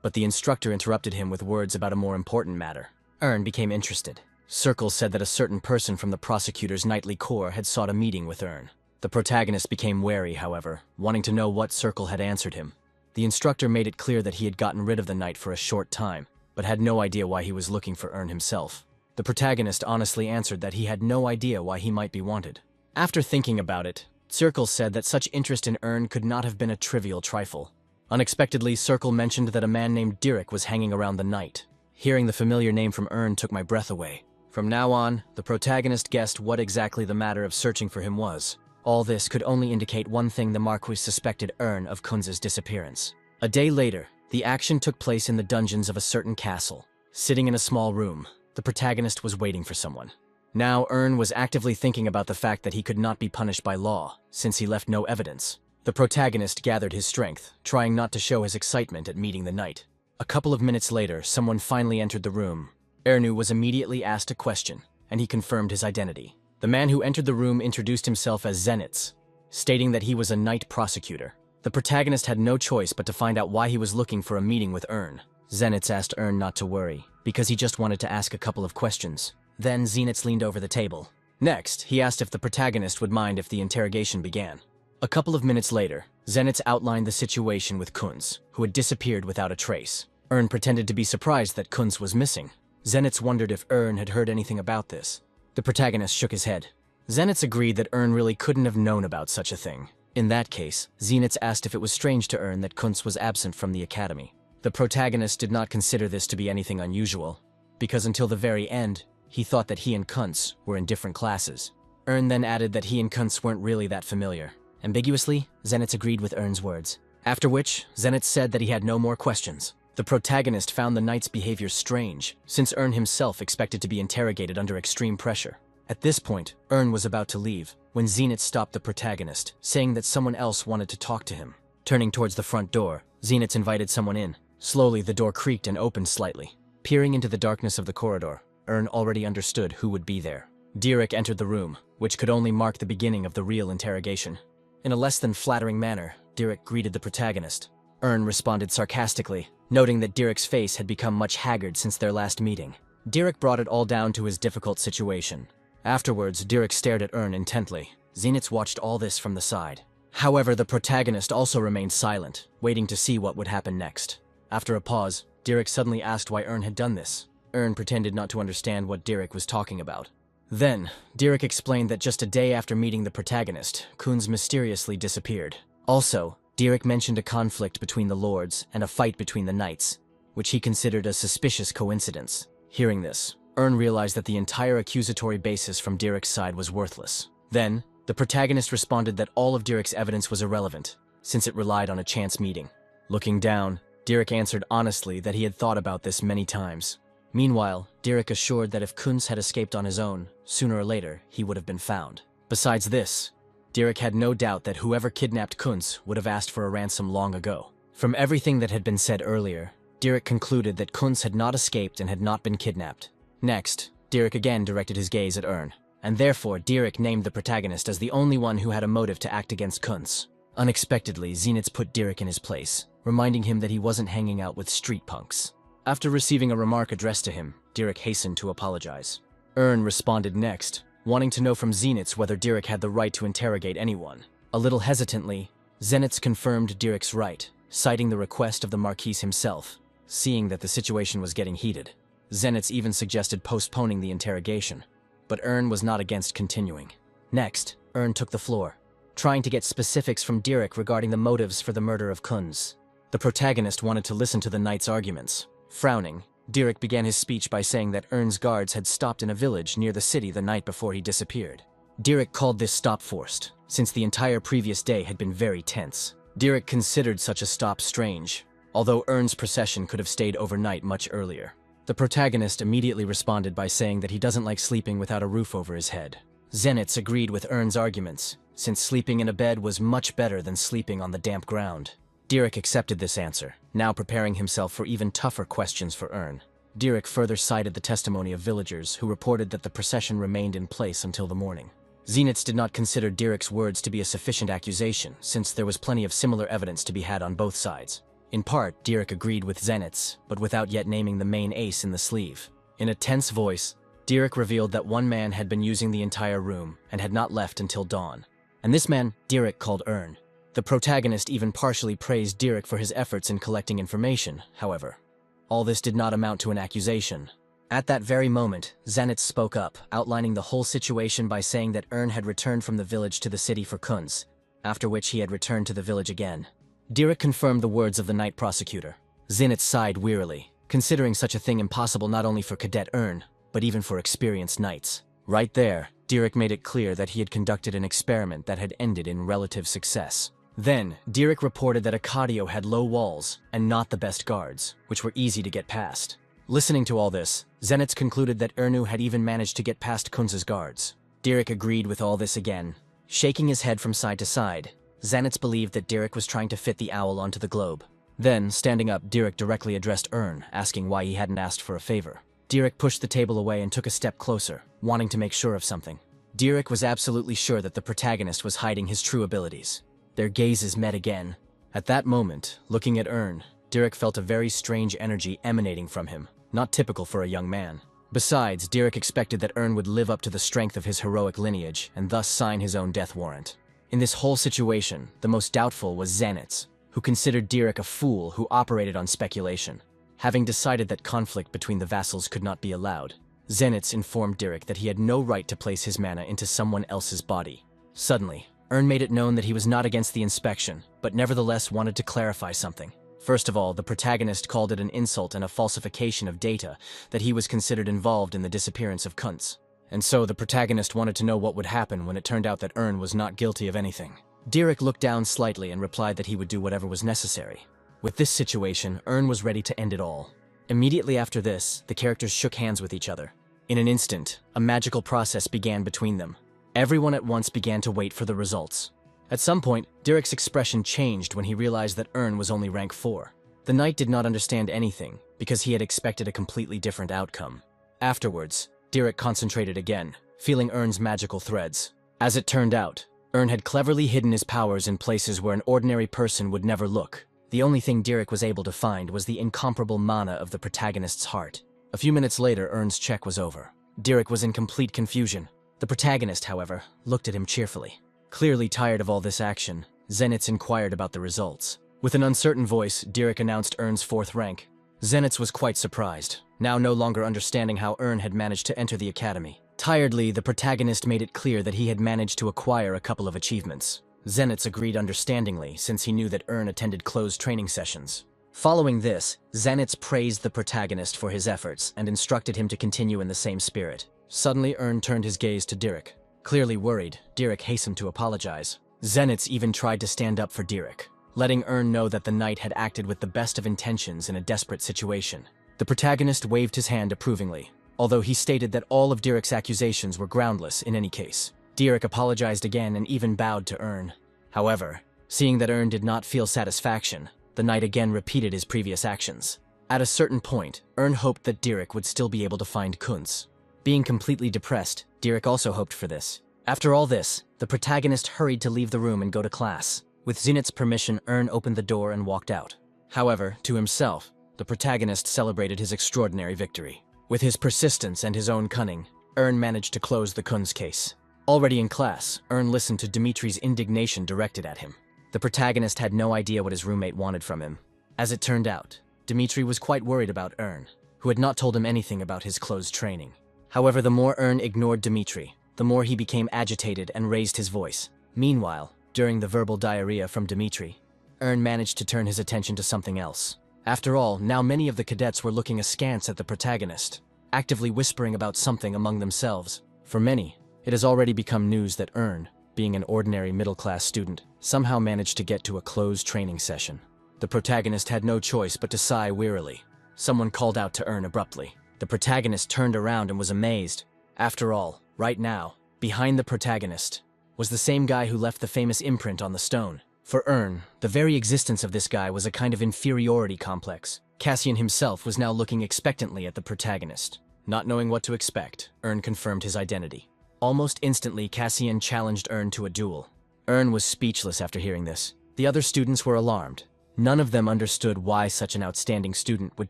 but the instructor interrupted him with words about a more important matter. Ern became interested. Circle said that a certain person from the prosecutor's nightly corps had sought a meeting with Ern. The protagonist became wary, however, wanting to know what Circle had answered him. The instructor made it clear that he had gotten rid of the knight for a short time, but had no idea why he was looking for Ern himself. The protagonist honestly answered that he had no idea why he might be wanted. After thinking about it, Circle said that such interest in Ern could not have been a trivial trifle. Unexpectedly, Circle mentioned that a man named Dirk was hanging around the knight. Hearing the familiar name from Ern took my breath away. From now on, the protagonist guessed what exactly the matter of searching for him was. All this could only indicate one thing: the Marquis suspected Ern of Kunz's disappearance. A day later, the action took place in the dungeons of a certain castle. Sitting in a small room, the protagonist was waiting for someone. Now Ern was actively thinking about the fact that he could not be punished by law, since he left no evidence. The protagonist gathered his strength, trying not to show his excitement at meeting the knight. A couple of minutes later, someone finally entered the room. Ernu was immediately asked a question, and he confirmed his identity. The man who entered the room introduced himself as Zenitz, stating that he was a knight prosecutor. The protagonist had no choice but to find out why he was looking for a meeting with Ern. Zenitz asked Ern not to worry, because he just wanted to ask a couple of questions. Then Zenitz leaned over the table. Next, he asked if the protagonist would mind if the interrogation began. A couple of minutes later, Zenitz outlined the situation with Kunz, who had disappeared without a trace. Ern pretended to be surprised that Kunz was missing. Zenitz wondered if Ern had heard anything about this. The protagonist shook his head. Zenitz agreed that Ern really couldn't have known about such a thing. In that case, Zenitz asked if it was strange to Ern that Kunz was absent from the academy. The protagonist did not consider this to be anything unusual, because until the very end, he thought that he and Kunz were in different classes. Ern then added that he and Kunz weren't really that familiar. Ambiguously, Zenitz agreed with Ern's words. After which, Zenitz said that he had no more questions. The protagonist found the knight's behavior strange, since Ern himself expected to be interrogated under extreme pressure. At this point, Ern was about to leave, when Zenitz stopped the protagonist, saying that someone else wanted to talk to him. Turning towards the front door, Zenitz invited someone in. Slowly, the door creaked and opened slightly. Peering into the darkness of the corridor, Ern already understood who would be there. Dirk entered the room, which could only mark the beginning of the real interrogation. In a less than flattering manner, Dirk greeted the protagonist. Ern responded sarcastically, noting that Dirk's face had become much haggard since their last meeting. Dirk brought it all down to his difficult situation. Afterwards, Dirk stared at Ern intently. Zenitz watched all this from the side. However, the protagonist also remained silent, waiting to see what would happen next. After a pause, Dirk suddenly asked why Ern had done this. Ern pretended not to understand what Dirk was talking about. Then, Dirk explained that just a day after meeting the protagonist, Kunz mysteriously disappeared. Also, Dirk mentioned a conflict between the lords and a fight between the knights, which he considered a suspicious coincidence. Hearing this, Ern realized that the entire accusatory basis from Dirk's side was worthless. Then, the protagonist responded that all of Dirk's evidence was irrelevant, since it relied on a chance meeting. Looking down, Dirk answered honestly that he had thought about this many times. Meanwhile, Dirk assured that if Kunz had escaped on his own, sooner or later he would have been found. Besides this, Dirk had no doubt that whoever kidnapped Kunz would have asked for a ransom long ago. From everything that had been said earlier, Dirk concluded that Kunz had not escaped and had not been kidnapped. Next, Dirk again directed his gaze at Ern, and therefore Dirk named the protagonist as the only one who had a motive to act against Kunz. Unexpectedly, Zenitz put Dirk in his place, reminding him that he wasn't hanging out with street punks. After receiving a remark addressed to him, Dirk hastened to apologize. Ern responded next, wanting to know from Zenitz whether Dirk had the right to interrogate anyone. A little hesitantly, Zenitz confirmed Dirk's right, citing the request of the Marquis himself. Seeing that the situation was getting heated, Zenitz even suggested postponing the interrogation, but Ern was not against continuing. Next, Ern took the floor, trying to get specifics from Dirk regarding the motives for the murder of Kunz. The protagonist wanted to listen to the knight's arguments. Frowning, Dirk began his speech by saying that Ern's guards had stopped in a village near the city the night before he disappeared. Dirk called this stop forced, since the entire previous day had been very tense. Dirk considered such a stop strange, although Ern's procession could have stayed overnight much earlier. The protagonist immediately responded by saying that he doesn't like sleeping without a roof over his head. Zenitz agreed with Ern's arguments, since sleeping in a bed was much better than sleeping on the damp ground. Dirk accepted this answer, now preparing himself for even tougher questions for Ern. Dirk further cited the testimony of villagers who reported that the procession remained in place until the morning. Zenitz did not consider Dirk's words to be a sufficient accusation, since there was plenty of similar evidence to be had on both sides. In part, Dirk agreed with Zenitz, but without yet naming the main ace in the sleeve. In a tense voice, Dirk revealed that one man had been using the entire room and had not left until dawn. And this man, Dirk called Ern. The protagonist even partially praised Dirk for his efforts in collecting information, however. All this did not amount to an accusation. At that very moment, Zenitz spoke up, outlining the whole situation by saying that Ern had returned from the village to the city for Kunz, after which he had returned to the village again. Dirk confirmed the words of the night prosecutor. Zenitz sighed wearily, considering such a thing impossible not only for Cadet Ern, but even for experienced knights. Right there, Dirk made it clear that he had conducted an experiment that had ended in relative success. Then, Dirk reported that Akadio had low walls and not the best guards, which were easy to get past. Listening to all this, Zenitz concluded that Ernu had even managed to get past Kunz's guards. Dirk agreed with all this again. Shaking his head from side to side, Zenitz believed that Dirk was trying to fit the owl onto the globe. Then, standing up, Dirk directly addressed Ern, asking why he hadn't asked for a favor. Dirk pushed the table away and took a step closer, wanting to make sure of something. Dirk was absolutely sure that the protagonist was hiding his true abilities. Their gazes met again. At that moment, looking at Ern, Dirk felt a very strange energy emanating from him, not typical for a young man. Besides, Dirk expected that Ern would live up to the strength of his heroic lineage and thus sign his own death warrant. In this whole situation, the most doubtful was Zenitz, who considered Dirk a fool who operated on speculation. Having decided that conflict between the vassals could not be allowed, Zenitz informed Dirk that he had no right to place his mana into someone else's body. Suddenly, Ern made it known that he was not against the inspection, but nevertheless wanted to clarify something. First of all, the protagonist called it an insult and a falsification of data that he was considered involved in the disappearance of Kuntz. And so the protagonist wanted to know what would happen when it turned out that Ern was not guilty of anything. Dirk looked down slightly and replied that he would do whatever was necessary. With this situation, Ern was ready to end it all. Immediately after this, the characters shook hands with each other. In an instant, a magical process began between them. Everyone at once began to wait for the results. At some point, Dirk's expression changed when he realized that Ern was only rank 4. The knight did not understand anything, because he had expected a completely different outcome. Afterwards, Dirk concentrated again, feeling Ern's magical threads. As it turned out, Ern had cleverly hidden his powers in places where an ordinary person would never look. The only thing Dirk was able to find was the incomparable mana of the protagonist's heart. A few minutes later, Ern's check was over. Dirk was in complete confusion. The protagonist, however, looked at him cheerfully. Clearly tired of all this action, Zenitz inquired about the results. With an uncertain voice, Dirk announced Ern's 4th rank. Zenitz was quite surprised, now no longer understanding how Ern had managed to enter the academy. Tiredly, the protagonist made it clear that he had managed to acquire a couple of achievements. Zenitz agreed understandingly, since he knew that Ern attended closed training sessions. Following this, Zenitz praised the protagonist for his efforts and instructed him to continue in the same spirit. Suddenly, Ern turned his gaze to Dirk. Clearly worried, Dirk hastened to apologize. Zenitz even tried to stand up for Dirk, letting Ern know that the knight had acted with the best of intentions in a desperate situation. The protagonist waved his hand approvingly, although he stated that all of Dirk's accusations were groundless in any case. Dirk apologized again and even bowed to Ern. However, seeing that Ern did not feel satisfaction, the knight again repeated his previous actions. At a certain point, Ern hoped that Dirk would still be able to find Kuntz. Being completely depressed, Dirk also hoped for this. After all this, the protagonist hurried to leave the room and go to class. With Zenitz's permission, Ern opened the door and walked out. However, to himself, the protagonist celebrated his extraordinary victory. With his persistence and his own cunning, Ern managed to close the Kunz case. Already in class, Ern listened to Dimitri's indignation directed at him. The protagonist had no idea what his roommate wanted from him. As it turned out, Dimitri was quite worried about Ern, who had not told him anything about his closed training. However, the more Ern ignored Dimitri, the more he became agitated and raised his voice. Meanwhile, during the verbal diarrhea from Dimitri, Ern managed to turn his attention to something else. After all, now many of the cadets were looking askance at the protagonist, actively whispering about something among themselves. For many, it has already become news that Ern, being an ordinary middle-class student, somehow managed to get to a closed training session. The protagonist had no choice but to sigh wearily. Someone called out to Ern abruptly. The protagonist turned around and was amazed. After all, right now, behind the protagonist, was the same guy who left the famous imprint on the stone. For Ern, the very existence of this guy was a kind of inferiority complex. Cassian himself was now looking expectantly at the protagonist. Not knowing what to expect, Ern confirmed his identity. Almost instantly, Cassian challenged Ern to a duel. Ern was speechless after hearing this. The other students were alarmed. None of them understood why such an outstanding student would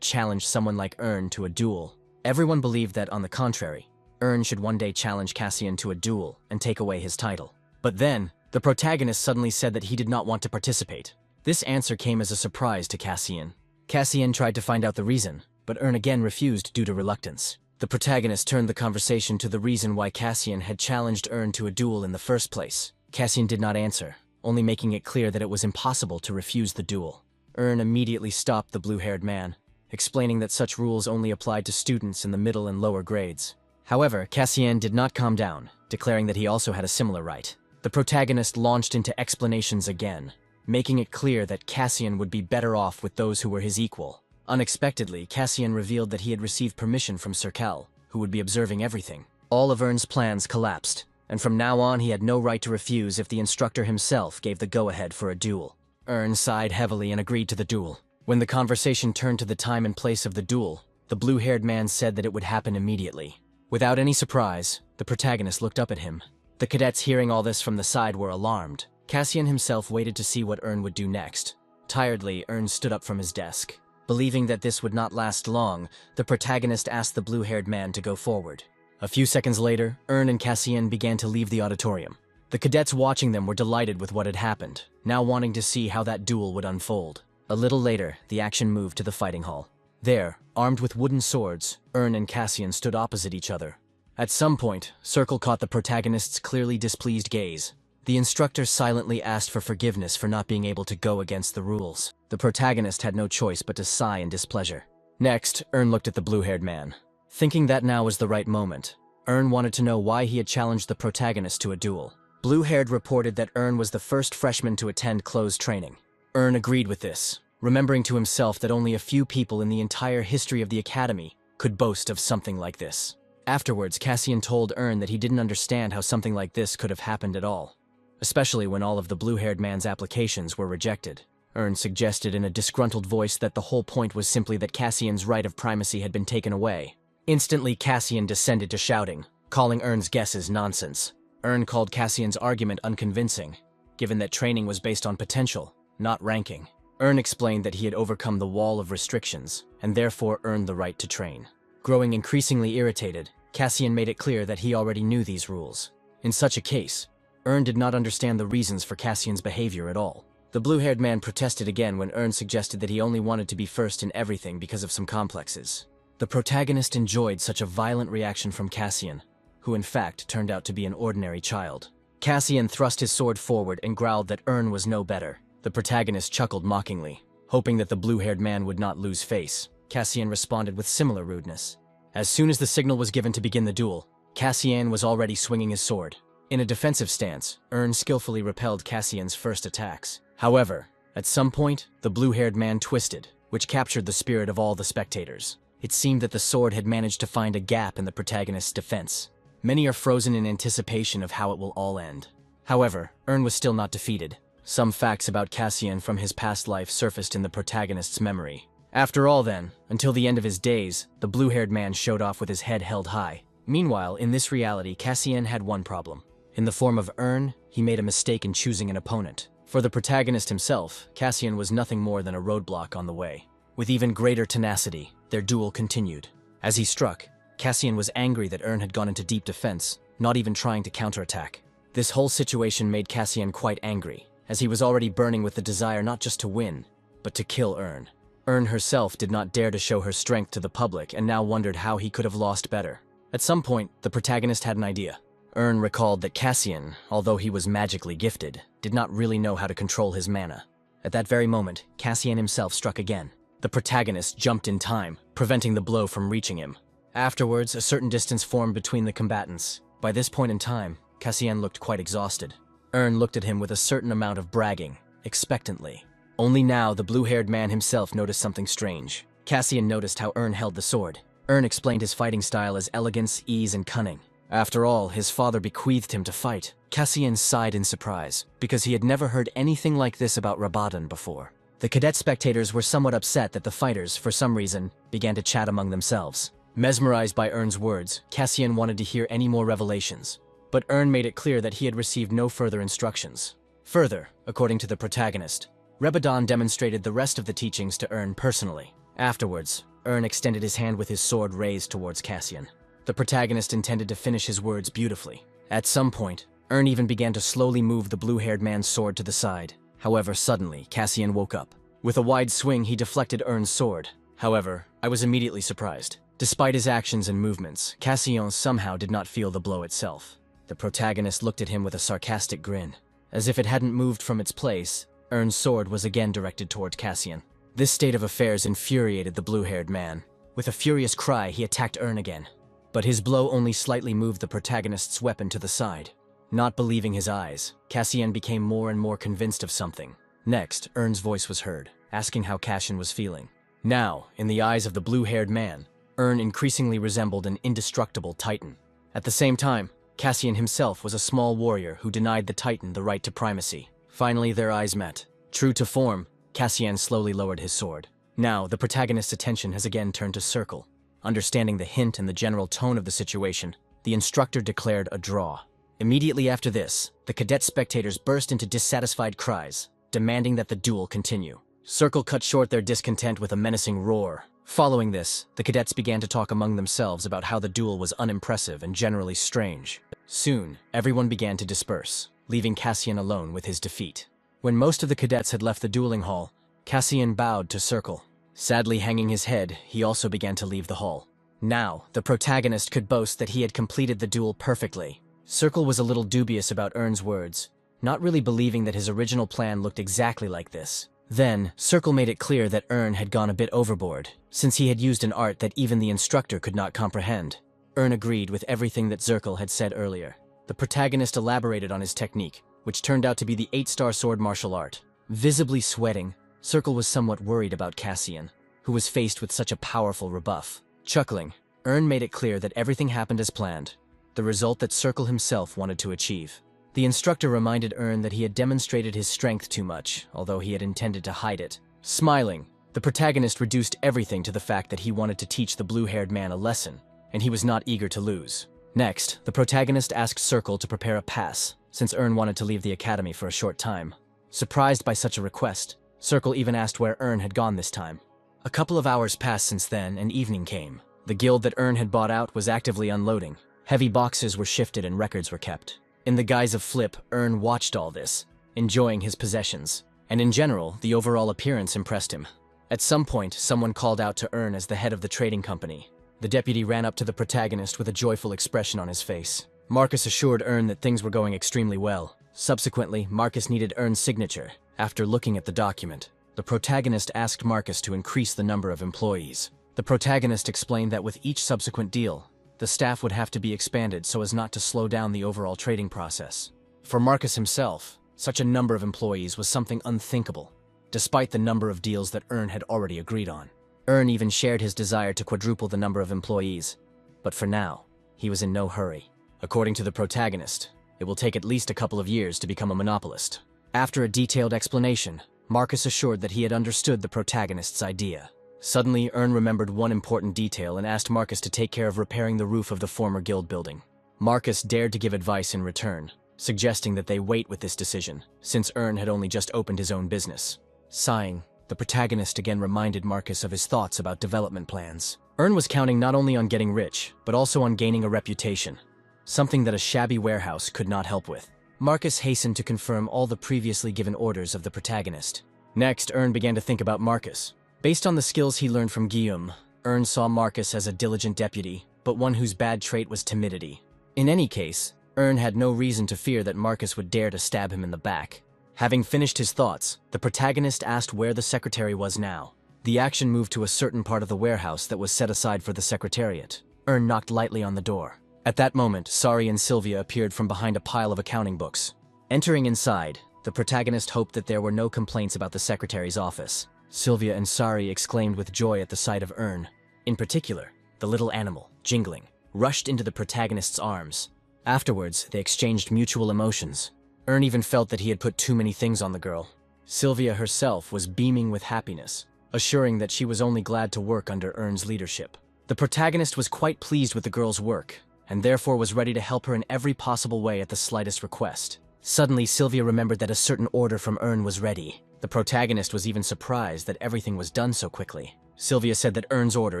challenge someone like Ern to a duel. Everyone believed that, on the contrary, Ern should one day challenge Cassian to a duel and take away his title. But then, the protagonist suddenly said that he did not want to participate. This answer came as a surprise to Cassian. Cassian tried to find out the reason, but Ern again refused due to reluctance. The protagonist turned the conversation to the reason why Cassian had challenged Ern to a duel in the first place. Cassian did not answer, only making it clear that it was impossible to refuse the duel. Ern immediately stopped the blue-haired man, explaining that such rules only applied to students in the middle and lower grades. However, Cassian did not calm down, declaring that he also had a similar right. The protagonist launched into explanations again, making it clear that Cassian would be better off with those who were his equal. Unexpectedly, Cassian revealed that he had received permission from Sir Cal, who would be observing everything. All of Ern's plans collapsed, and from now on he had no right to refuse if the instructor himself gave the go-ahead for a duel. Ern sighed heavily and agreed to the duel. When the conversation turned to the time and place of the duel, the blue-haired man said that it would happen immediately. Without any surprise, the protagonist looked up at him. The cadets hearing all this from the side were alarmed. Cassian himself waited to see what Ern would do next. Tiredly, Ern stood up from his desk. Believing that this would not last long, the protagonist asked the blue-haired man to go forward. A few seconds later, Ern and Cassian began to leave the auditorium. The cadets watching them were delighted with what had happened, now wanting to see how that duel would unfold. A little later, the action moved to the fighting hall. There, armed with wooden swords, Ern and Cassian stood opposite each other. At some point, Circle caught the protagonist's clearly displeased gaze. The instructor silently asked for forgiveness for not being able to go against the rules. The protagonist had no choice but to sigh in displeasure. Next, Ern looked at the blue-haired man. Thinking that now was the right moment, Ern wanted to know why he had challenged the protagonist to a duel. Blue-haired reported that Ern was the first freshman to attend closed training. Ern agreed with this, remembering to himself that only a few people in the entire history of the academy could boast of something like this. Afterwards, Cassian told Ern that he didn't understand how something like this could have happened at all, especially when all of the blue-haired man's applications were rejected. Ern suggested in a disgruntled voice that the whole point was simply that Cassian's right of primacy had been taken away. Instantly, Cassian descended to shouting, calling Ern's guesses nonsense. Ern called Cassian's argument unconvincing, given that training was based on potential, not ranking. Ern explained that he had overcome the wall of restrictions, and therefore earned the right to train. Growing increasingly irritated, Cassian made it clear that he already knew these rules. In such a case, Ern did not understand the reasons for Cassian's behavior at all. The blue-haired man protested again when Ern suggested that he only wanted to be first in everything because of some complexes. The protagonist enjoyed such a violent reaction from Cassian, who in fact turned out to be an ordinary child. Cassian thrust his sword forward and growled that Ern was no better. The protagonist chuckled mockingly, hoping that the blue-haired man would not lose face. Cassian responded with similar rudeness. As soon as the signal was given to begin the duel, Cassian was already swinging his sword. In a defensive stance, Ern skillfully repelled Cassian's first attacks. However, at some point, the blue-haired man twisted, which captured the spirit of all the spectators. It seemed that the sword had managed to find a gap in the protagonist's defense. Many are frozen in anticipation of how it will all end. However, Ern was still not defeated. Some facts about Cassian from his past life surfaced in the protagonist's memory. After all then, until the end of his days, the blue-haired man showed off with his head held high. Meanwhile, in this reality, Cassian had one problem. In the form of Ern, he made a mistake in choosing an opponent. For the protagonist himself, Cassian was nothing more than a roadblock on the way. With even greater tenacity, their duel continued. As he struck, Cassian was angry that Ern had gone into deep defense, not even trying to counterattack. This whole situation made Cassian quite angry, as he was already burning with the desire not just to win, but to kill Ern. Ern herself did not dare to show her strength to the public and now wondered how he could have lost better. At some point, the protagonist had an idea. Ern recalled that Cassian, although he was magically gifted, did not really know how to control his mana. At that very moment, Cassian himself struck again. The protagonist jumped in time, preventing the blow from reaching him. Afterwards, a certain distance formed between the combatants. By this point in time, Cassian looked quite exhausted. Ern looked at him with a certain amount of bragging, expectantly. Only now the blue-haired man himself noticed something strange. Cassian noticed how Ern held the sword. Ern explained his fighting style as elegance, ease, and cunning. After all, his father bequeathed him to fight. Cassian sighed in surprise, because he had never heard anything like this about Rabadan before. The cadet spectators were somewhat upset that the fighters, for some reason, began to chat among themselves. Mesmerized by Ern's words, Cassian wanted to hear any more revelations. But Ern made it clear that he had received no further instructions. Further, according to the protagonist, Rabadan demonstrated the rest of the teachings to Ern personally. Afterwards, Ern extended his hand with his sword raised towards Cassian. The protagonist intended to finish his words beautifully. At some point, Ern even began to slowly move the blue-haired man's sword to the side. However, suddenly, Cassian woke up. With a wide swing, he deflected Ern's sword. However, I was immediately surprised. Despite his actions and movements, Cassian somehow did not feel the blow itself. The protagonist looked at him with a sarcastic grin. As if it hadn't moved from its place, Ern's sword was again directed toward Cassian. This state of affairs infuriated the blue-haired man. With a furious cry, he attacked Ern again. But his blow only slightly moved the protagonist's weapon to the side. Not believing his eyes, Cassian became more and more convinced of something. Next, Ern's voice was heard, asking how Cassian was feeling. Now, in the eyes of the blue-haired man, Ern increasingly resembled an indestructible titan. At the same time, Cassian himself was a small warrior who denied the titan the right to primacy. Finally, their eyes met. True to form, Cassian slowly lowered his sword. Now, the protagonist's attention has again turned to Circle. Understanding the hint and the general tone of the situation, the instructor declared a draw. Immediately after this, the cadet spectators burst into dissatisfied cries, demanding that the duel continue. Circle cut short their discontent with a menacing roar. Following this, the cadets began to talk among themselves about how the duel was unimpressive and generally strange. Soon, everyone began to disperse, leaving Cassian alone with his defeat. When most of the cadets had left the dueling hall, Cassian bowed to Circle. Sadly hanging his head, he also began to leave the hall. Now, the protagonist could boast that he had completed the duel perfectly. Circle was a little dubious about Ern's words, not really believing that his original plan looked exactly like this. Then, Circle made it clear that Ern had gone a bit overboard, since he had used an art that even the instructor could not comprehend. Ern agreed with everything that Circle had said earlier. The protagonist elaborated on his technique, which turned out to be the 8-star sword martial art. Visibly sweating, Circle was somewhat worried about Cassian, who was faced with such a powerful rebuff. Chuckling, Ern made it clear that everything happened as planned, the result that Circle himself wanted to achieve. The instructor reminded Ern that he had demonstrated his strength too much, although he had intended to hide it. Smiling, the protagonist reduced everything to the fact that he wanted to teach the blue-haired man a lesson, and he was not eager to lose. Next, the protagonist asked Circle to prepare a pass, since Ern wanted to leave the academy for a short time. Surprised by such a request, Circle even asked where Ern had gone this time. A couple of hours passed since then, and evening came. The guild that Ern had bought out was actively unloading. Heavy boxes were shifted and records were kept. In the guise of flip, Ern watched all this, enjoying his possessions, and in general, the overall appearance impressed him. At some point, someone called out to Ern as the head of the trading company. The deputy ran up to the protagonist with a joyful expression on his face. Marcus assured Ern that things were going extremely well. Subsequently, Marcus needed Ern's signature. After looking at the document, the protagonist asked Marcus to increase the number of employees. The protagonist explained that with each subsequent deal, the staff would have to be expanded so as not to slow down the overall trading process. For Marcus himself, such a number of employees was something unthinkable, despite the number of deals that Ern had already agreed on. Ern even shared his desire to quadruple the number of employees, but for now, he was in no hurry. According to the protagonist, it will take at least a couple of years to become a monopolist. After a detailed explanation, Marcus assured that he had understood the protagonist's idea. Suddenly, Ern remembered one important detail and asked Marcus to take care of repairing the roof of the former guild building. Marcus dared to give advice in return, suggesting that they wait with this decision, since Ern had only just opened his own business. Sighing, the protagonist again reminded Marcus of his thoughts about development plans. Ern was counting not only on getting rich, but also on gaining a reputation, something that a shabby warehouse could not help with. Marcus hastened to confirm all the previously given orders of the protagonist. Next, Ern began to think about Marcus. Based on the skills he learned from Guillaume, Ern saw Marcus as a diligent deputy, but one whose bad trait was timidity. In any case, Ern had no reason to fear that Marcus would dare to stab him in the back. Having finished his thoughts, the protagonist asked where the secretary was now. The action moved to a certain part of the warehouse that was set aside for the secretariat. Ern knocked lightly on the door. At that moment, Sari and Sylvia appeared from behind a pile of accounting books. Entering inside, the protagonist hoped that there were no complaints about the secretary's office. Sylvia and Sari exclaimed with joy at the sight of Ern. In particular, the little animal, jingling, rushed into the protagonist's arms. Afterwards, they exchanged mutual emotions. Ern even felt that he had put too many things on the girl. Sylvia herself was beaming with happiness, assuring that she was only glad to work under Ern's leadership. The protagonist was quite pleased with the girl's work, and therefore was ready to help her in every possible way at the slightest request. Suddenly, Sylvia remembered that a certain order from Ern was ready. The protagonist was even surprised that everything was done so quickly. Sylvia said that Ern's order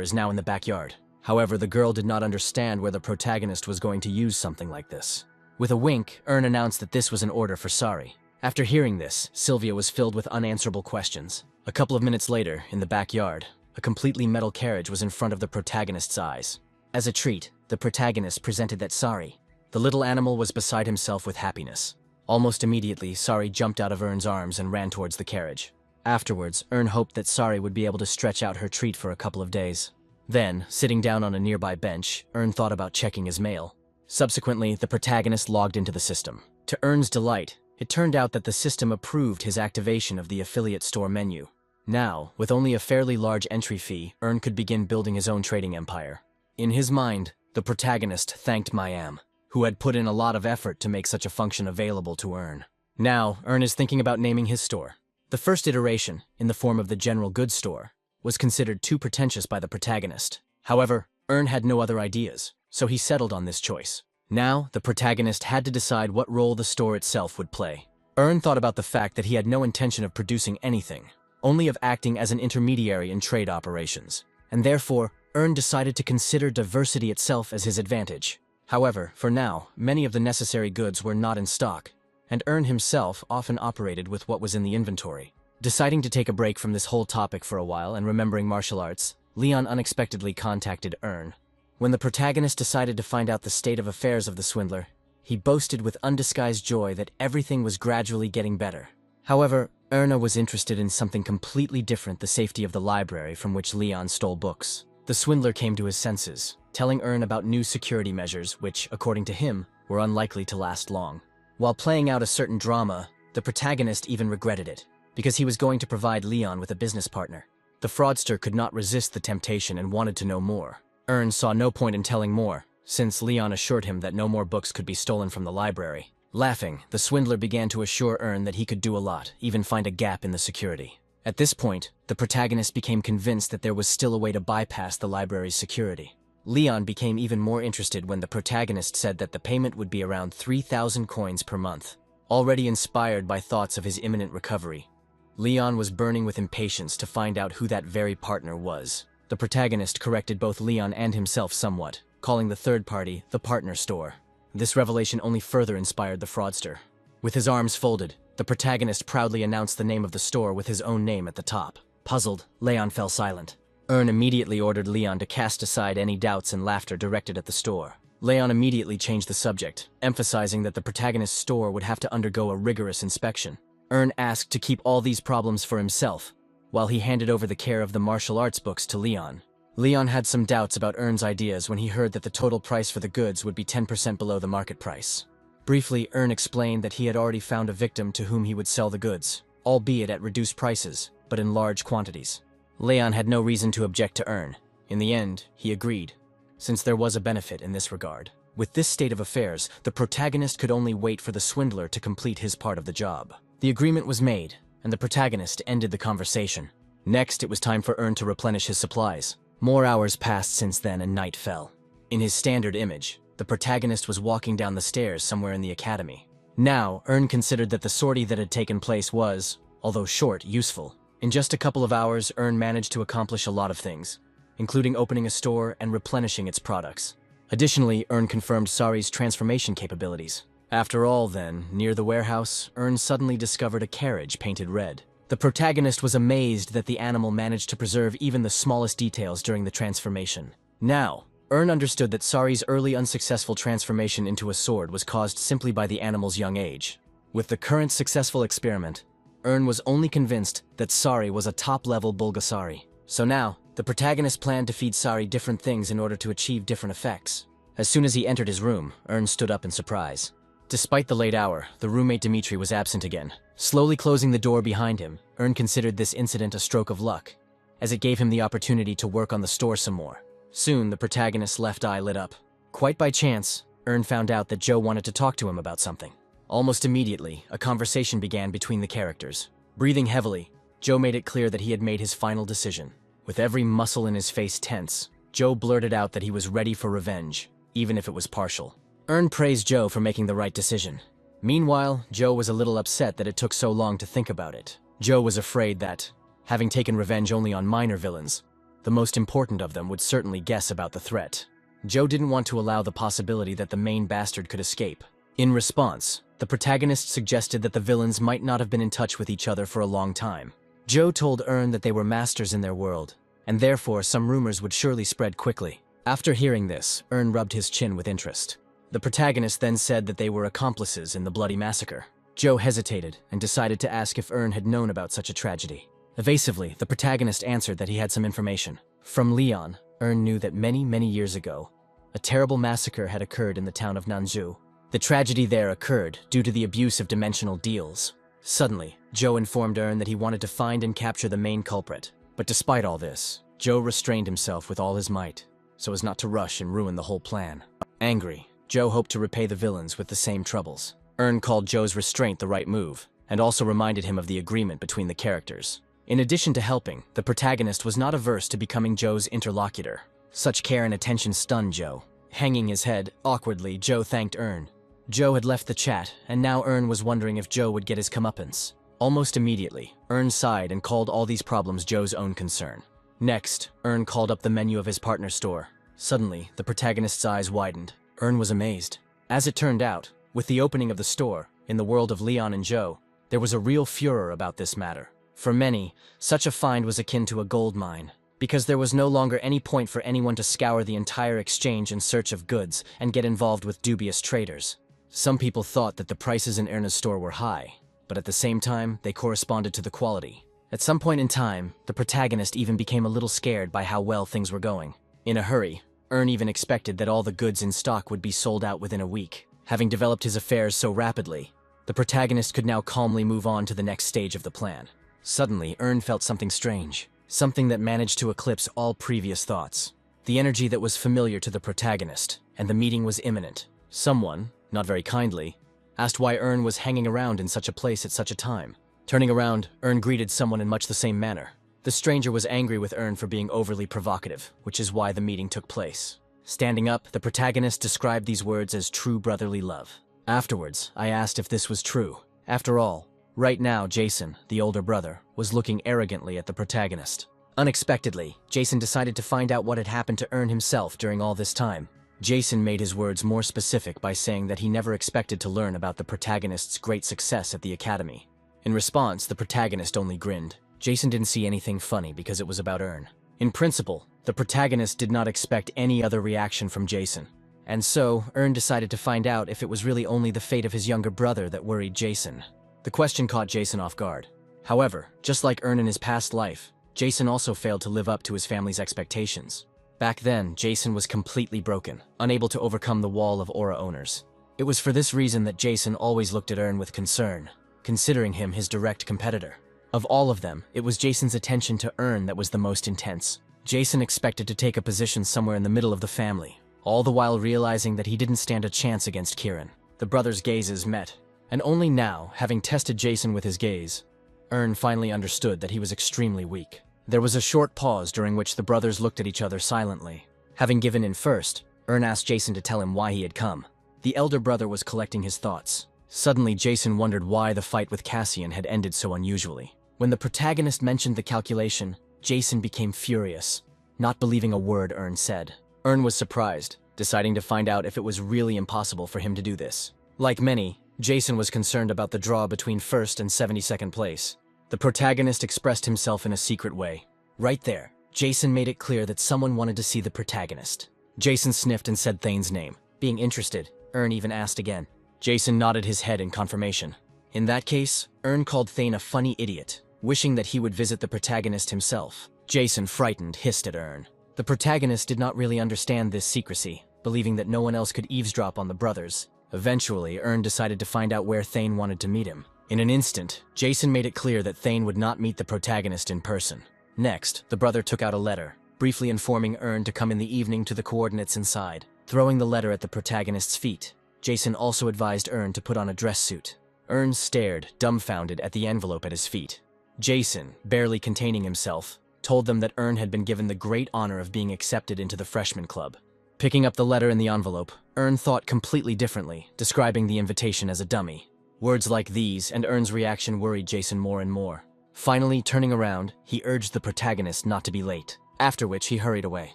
is now in the backyard. However, the girl did not understand where the protagonist was going to use something like this. With a wink, Ern announced that this was an order for Sari. After hearing this, Sylvia was filled with unanswerable questions. A couple of minutes later, in the backyard, a completely metal carriage was in front of the protagonist's eyes. As a treat, the protagonist presented that Sari. The little animal was beside himself with happiness. Almost immediately, Sari jumped out of Ern's arms and ran towards the carriage. Afterwards, Ern hoped that Sari would be able to stretch out her treat for a couple of days. Then, sitting down on a nearby bench, Ern thought about checking his mail. Subsequently, the protagonist logged into the system. To Ern's delight, it turned out that the system approved his activation of the affiliate store menu. Now, with only a fairly large entry fee, Ern could begin building his own trading empire. In his mind, the protagonist thanked Mayam, who had put in a lot of effort to make such a function available to Ern. Now, Ern is thinking about naming his store. The first iteration, in the form of the general goods store, was considered too pretentious by the protagonist. However, Ern had no other ideas, so he settled on this choice. Now, the protagonist had to decide what role the store itself would play. Ern thought about the fact that he had no intention of producing anything, only of acting as an intermediary in trade operations, and therefore, Ern decided to consider diversity itself as his advantage. However, for now, many of the necessary goods were not in stock, and Ern himself often operated with what was in the inventory. Deciding to take a break from this whole topic for a while and remembering martial arts, Leon unexpectedly contacted Ern. When the protagonist decided to find out the state of affairs of the swindler, he boasted with undisguised joy that everything was gradually getting better. However, Erna was interested in something completely different: the safety of the library from which Leon stole books. The swindler came to his senses, telling Ern about new security measures which, according to him, were unlikely to last long. While playing out a certain drama, the protagonist even regretted it, because he was going to provide Leon with a business partner. The fraudster could not resist the temptation and wanted to know more. Ern saw no point in telling more, since Leon assured him that no more books could be stolen from the library. Laughing, the swindler began to assure Ern that he could do a lot, even find a gap in the security. At this point, the protagonist became convinced that there was still a way to bypass the library's security. Leon became even more interested when the protagonist said that the payment would be around 3,000 coins per month. Already inspired by thoughts of his imminent recovery, Leon was burning with impatience to find out who that very partner was. The protagonist corrected both Leon and himself somewhat, calling the third party the partner store. This revelation only further inspired the fraudster. With his arms folded, the protagonist proudly announced the name of the store with his own name at the top. Puzzled, Leon fell silent. Ern immediately ordered Leon to cast aside any doubts and laughter directed at the store. Leon immediately changed the subject, emphasizing that the protagonist's store would have to undergo a rigorous inspection. Ern asked to keep all these problems for himself, while he handed over the care of the martial arts books to Leon. Leon had some doubts about Ern's ideas when he heard that the total price for the goods would be 10% below the market price. Briefly, Ern explained that he had already found a victim to whom he would sell the goods, albeit at reduced prices, but in large quantities. Leon had no reason to object to Ern. In the end, he agreed, since there was a benefit in this regard. With this state of affairs, the protagonist could only wait for the swindler to complete his part of the job. The agreement was made, and the protagonist ended the conversation. Next, it was time for Ern to replenish his supplies. More hours passed since then and night fell. In his standard image, the protagonist was walking down the stairs somewhere in the academy. Now, Ern considered that the sortie that had taken place was, although short, useful. In just a couple of hours, Ern managed to accomplish a lot of things, including opening a store and replenishing its products. Additionally, Ern confirmed Sari's transformation capabilities. After all, then, near the warehouse, Ern suddenly discovered a carriage painted red. The protagonist was amazed that the animal managed to preserve even the smallest details during the transformation. Now, Ern understood that Sari's early unsuccessful transformation into a sword was caused simply by the animal's young age. With the current successful experiment, Ern was only convinced that Sari was a top-level Bulgasari. So now, the protagonist planned to feed Sari different things in order to achieve different effects. As soon as he entered his room, Ern stood up in surprise. Despite the late hour, the roommate Dmitri was absent again. Slowly closing the door behind him, Ern considered this incident a stroke of luck, as it gave him the opportunity to work on the store some more. Soon, the protagonist's left eye lit up. Quite by chance, Ern found out that Joe wanted to talk to him about something. Almost immediately, a conversation began between the characters. Breathing heavily, Joe made it clear that he had made his final decision. With every muscle in his face tense, Joe blurted out that he was ready for revenge, even if it was partial. Ern praised Joe for making the right decision. Meanwhile, Joe was a little upset that it took so long to think about it. Joe was afraid that, having taken revenge only on minor villains, the most important of them would certainly guess about the threat. Joe didn't want to allow the possibility that the main bastard could escape. In response, the protagonist suggested that the villains might not have been in touch with each other for a long time. Joe told Ern that they were masters in their world, and therefore some rumors would surely spread quickly. After hearing this, Ern rubbed his chin with interest. The protagonist then said that they were accomplices in the bloody massacre. Joe hesitated and decided to ask if Ern had known about such a tragedy. Evasively, the protagonist answered that he had some information. From Leon, Ern knew that many years ago, a terrible massacre had occurred in the town of Nanzhou. The tragedy there occurred due to the abuse of dimensional deals. Suddenly, Joe informed Ern that he wanted to find and capture the main culprit. But despite all this, Joe restrained himself with all his might, so as not to rush and ruin the whole plan. Angry, Joe hoped to repay the villains with the same troubles. Ern called Joe's restraint the right move, and also reminded him of the agreement between the characters. In addition to helping, the protagonist was not averse to becoming Joe's interlocutor. Such care and attention stunned Joe. Hanging his head, awkwardly, Joe thanked Ern. Joe had left the chat, and now Ern was wondering if Joe would get his comeuppance. Almost immediately, Ern sighed and called all these problems Joe's own concern. Next, Ern called up the menu of his partner's store. Suddenly, the protagonist's eyes widened. Ern was amazed. As it turned out, with the opening of the store, in the world of Leon and Joe, there was a real furor about this matter. For many, such a find was akin to a gold mine, because there was no longer any point for anyone to scour the entire exchange in search of goods and get involved with dubious traders. Some people thought that the prices in Erna's store were high, but at the same time, they corresponded to the quality. At some point in time, the protagonist even became a little scared by how well things were going. In a hurry, Ern even expected that all the goods in stock would be sold out within a week. Having developed his affairs so rapidly, the protagonist could now calmly move on to the next stage of the plan. Suddenly, Ern felt something strange, something that managed to eclipse all previous thoughts. The energy that was familiar to the protagonist, and the meeting was imminent. Someone, not very kindly, asked why Ern was hanging around in such a place at such a time. Turning around, Ern greeted someone in much the same manner. The stranger was angry with Ern for being overly provocative, which is why the meeting took place. Standing up, the protagonist described these words as true brotherly love. Afterwards, I asked if this was true. After all, right now Jason, the older brother, was looking arrogantly at the protagonist. Unexpectedly, Jason decided to find out what had happened to Ern himself during all this time. Jason made his words more specific by saying that he never expected to learn about the protagonist's great success at the academy. In response, the protagonist only grinned. Jason didn't see anything funny because it was about Ern. In principle, the protagonist did not expect any other reaction from Jason. And so, Ern decided to find out if it was really only the fate of his younger brother that worried Jason. The question caught Jason off guard. However, just like Ern in his past life, Jason also failed to live up to his family's expectations. Back then, Jason was completely broken, unable to overcome the wall of aura owners. It was for this reason that Jason always looked at Ern with concern, considering him his direct competitor. Of all of them, it was Jason's attention to Ern that was the most intense. Jason expected to take a position somewhere in the middle of the family, all the while realizing that he didn't stand a chance against Kieran. The brothers' gazes met, and only now, having tested Jason with his gaze, Ern finally understood that he was extremely weak. There was a short pause during which the brothers looked at each other silently. Having given in first, Ern asked Jason to tell him why he had come. The elder brother was collecting his thoughts. Suddenly, Jason wondered why the fight with Cassian had ended so unusually. When the protagonist mentioned the calculation, Jason became furious, not believing a word Ern said. Ern was surprised, deciding to find out if it was really impossible for him to do this. Like many, Jason was concerned about the draw between first and 72nd place. The protagonist expressed himself in a secret way. Right there, Jason made it clear that someone wanted to see the protagonist. Jason sniffed and said Thane's name. Being interested, Ern even asked again. Jason nodded his head in confirmation. In that case, Ern called Thane a funny idiot, wishing that he would visit the protagonist himself. Jason, frightened, hissed at Ern. The protagonist did not really understand this secrecy, believing that no one else could eavesdrop on the brothers, Eventually, Ern decided to find out where Thane wanted to meet him. In an instant, Jason made it clear that Thane would not meet the protagonist in person. Next, the brother took out a letter, briefly informing Ern to come in the evening to the coordinates inside. Throwing the letter at the protagonist's feet, Jason also advised Ern to put on a dress suit. Ern stared, dumbfounded, at the envelope at his feet. Jason, barely containing himself, told them that Ern had been given the great honor of being accepted into the freshman club. Picking up the letter in the envelope, Ern thought completely differently, describing the invitation as a dummy. Words like these and Ern's reaction worried Jason more and more. Finally, turning around, he urged the protagonist not to be late, after which he hurried away.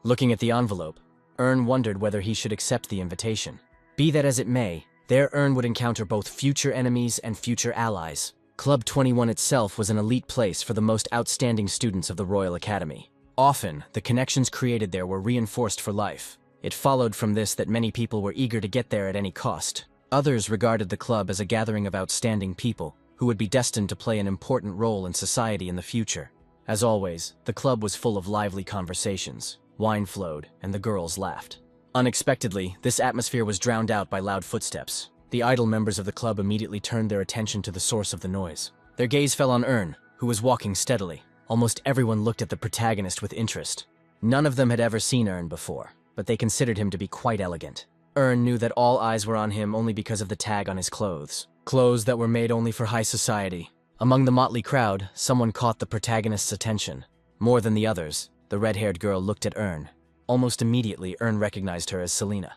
Looking at the envelope, Ern wondered whether he should accept the invitation. Be that as it may, there Ern would encounter both future enemies and future allies. Club 21 itself was an elite place for the most outstanding students of the Royal Academy. Often, the connections created there were reinforced for life. It followed from this that many people were eager to get there at any cost. Others regarded the club as a gathering of outstanding people who would be destined to play an important role in society in the future. As always, the club was full of lively conversations. Wine flowed, and the girls laughed. Unexpectedly, this atmosphere was drowned out by loud footsteps. The idle members of the club immediately turned their attention to the source of the noise. Their gaze fell on Ern, who was walking steadily. Almost everyone looked at the protagonist with interest. None of them had ever seen Ern before, but they considered him to be quite elegant. Ern knew that all eyes were on him only because of the tag on his clothes. Clothes that were made only for high society. Among the motley crowd, someone caught the protagonist's attention. More than the others, the red-haired girl looked at Ern. Almost immediately, Ern recognized her as Selena.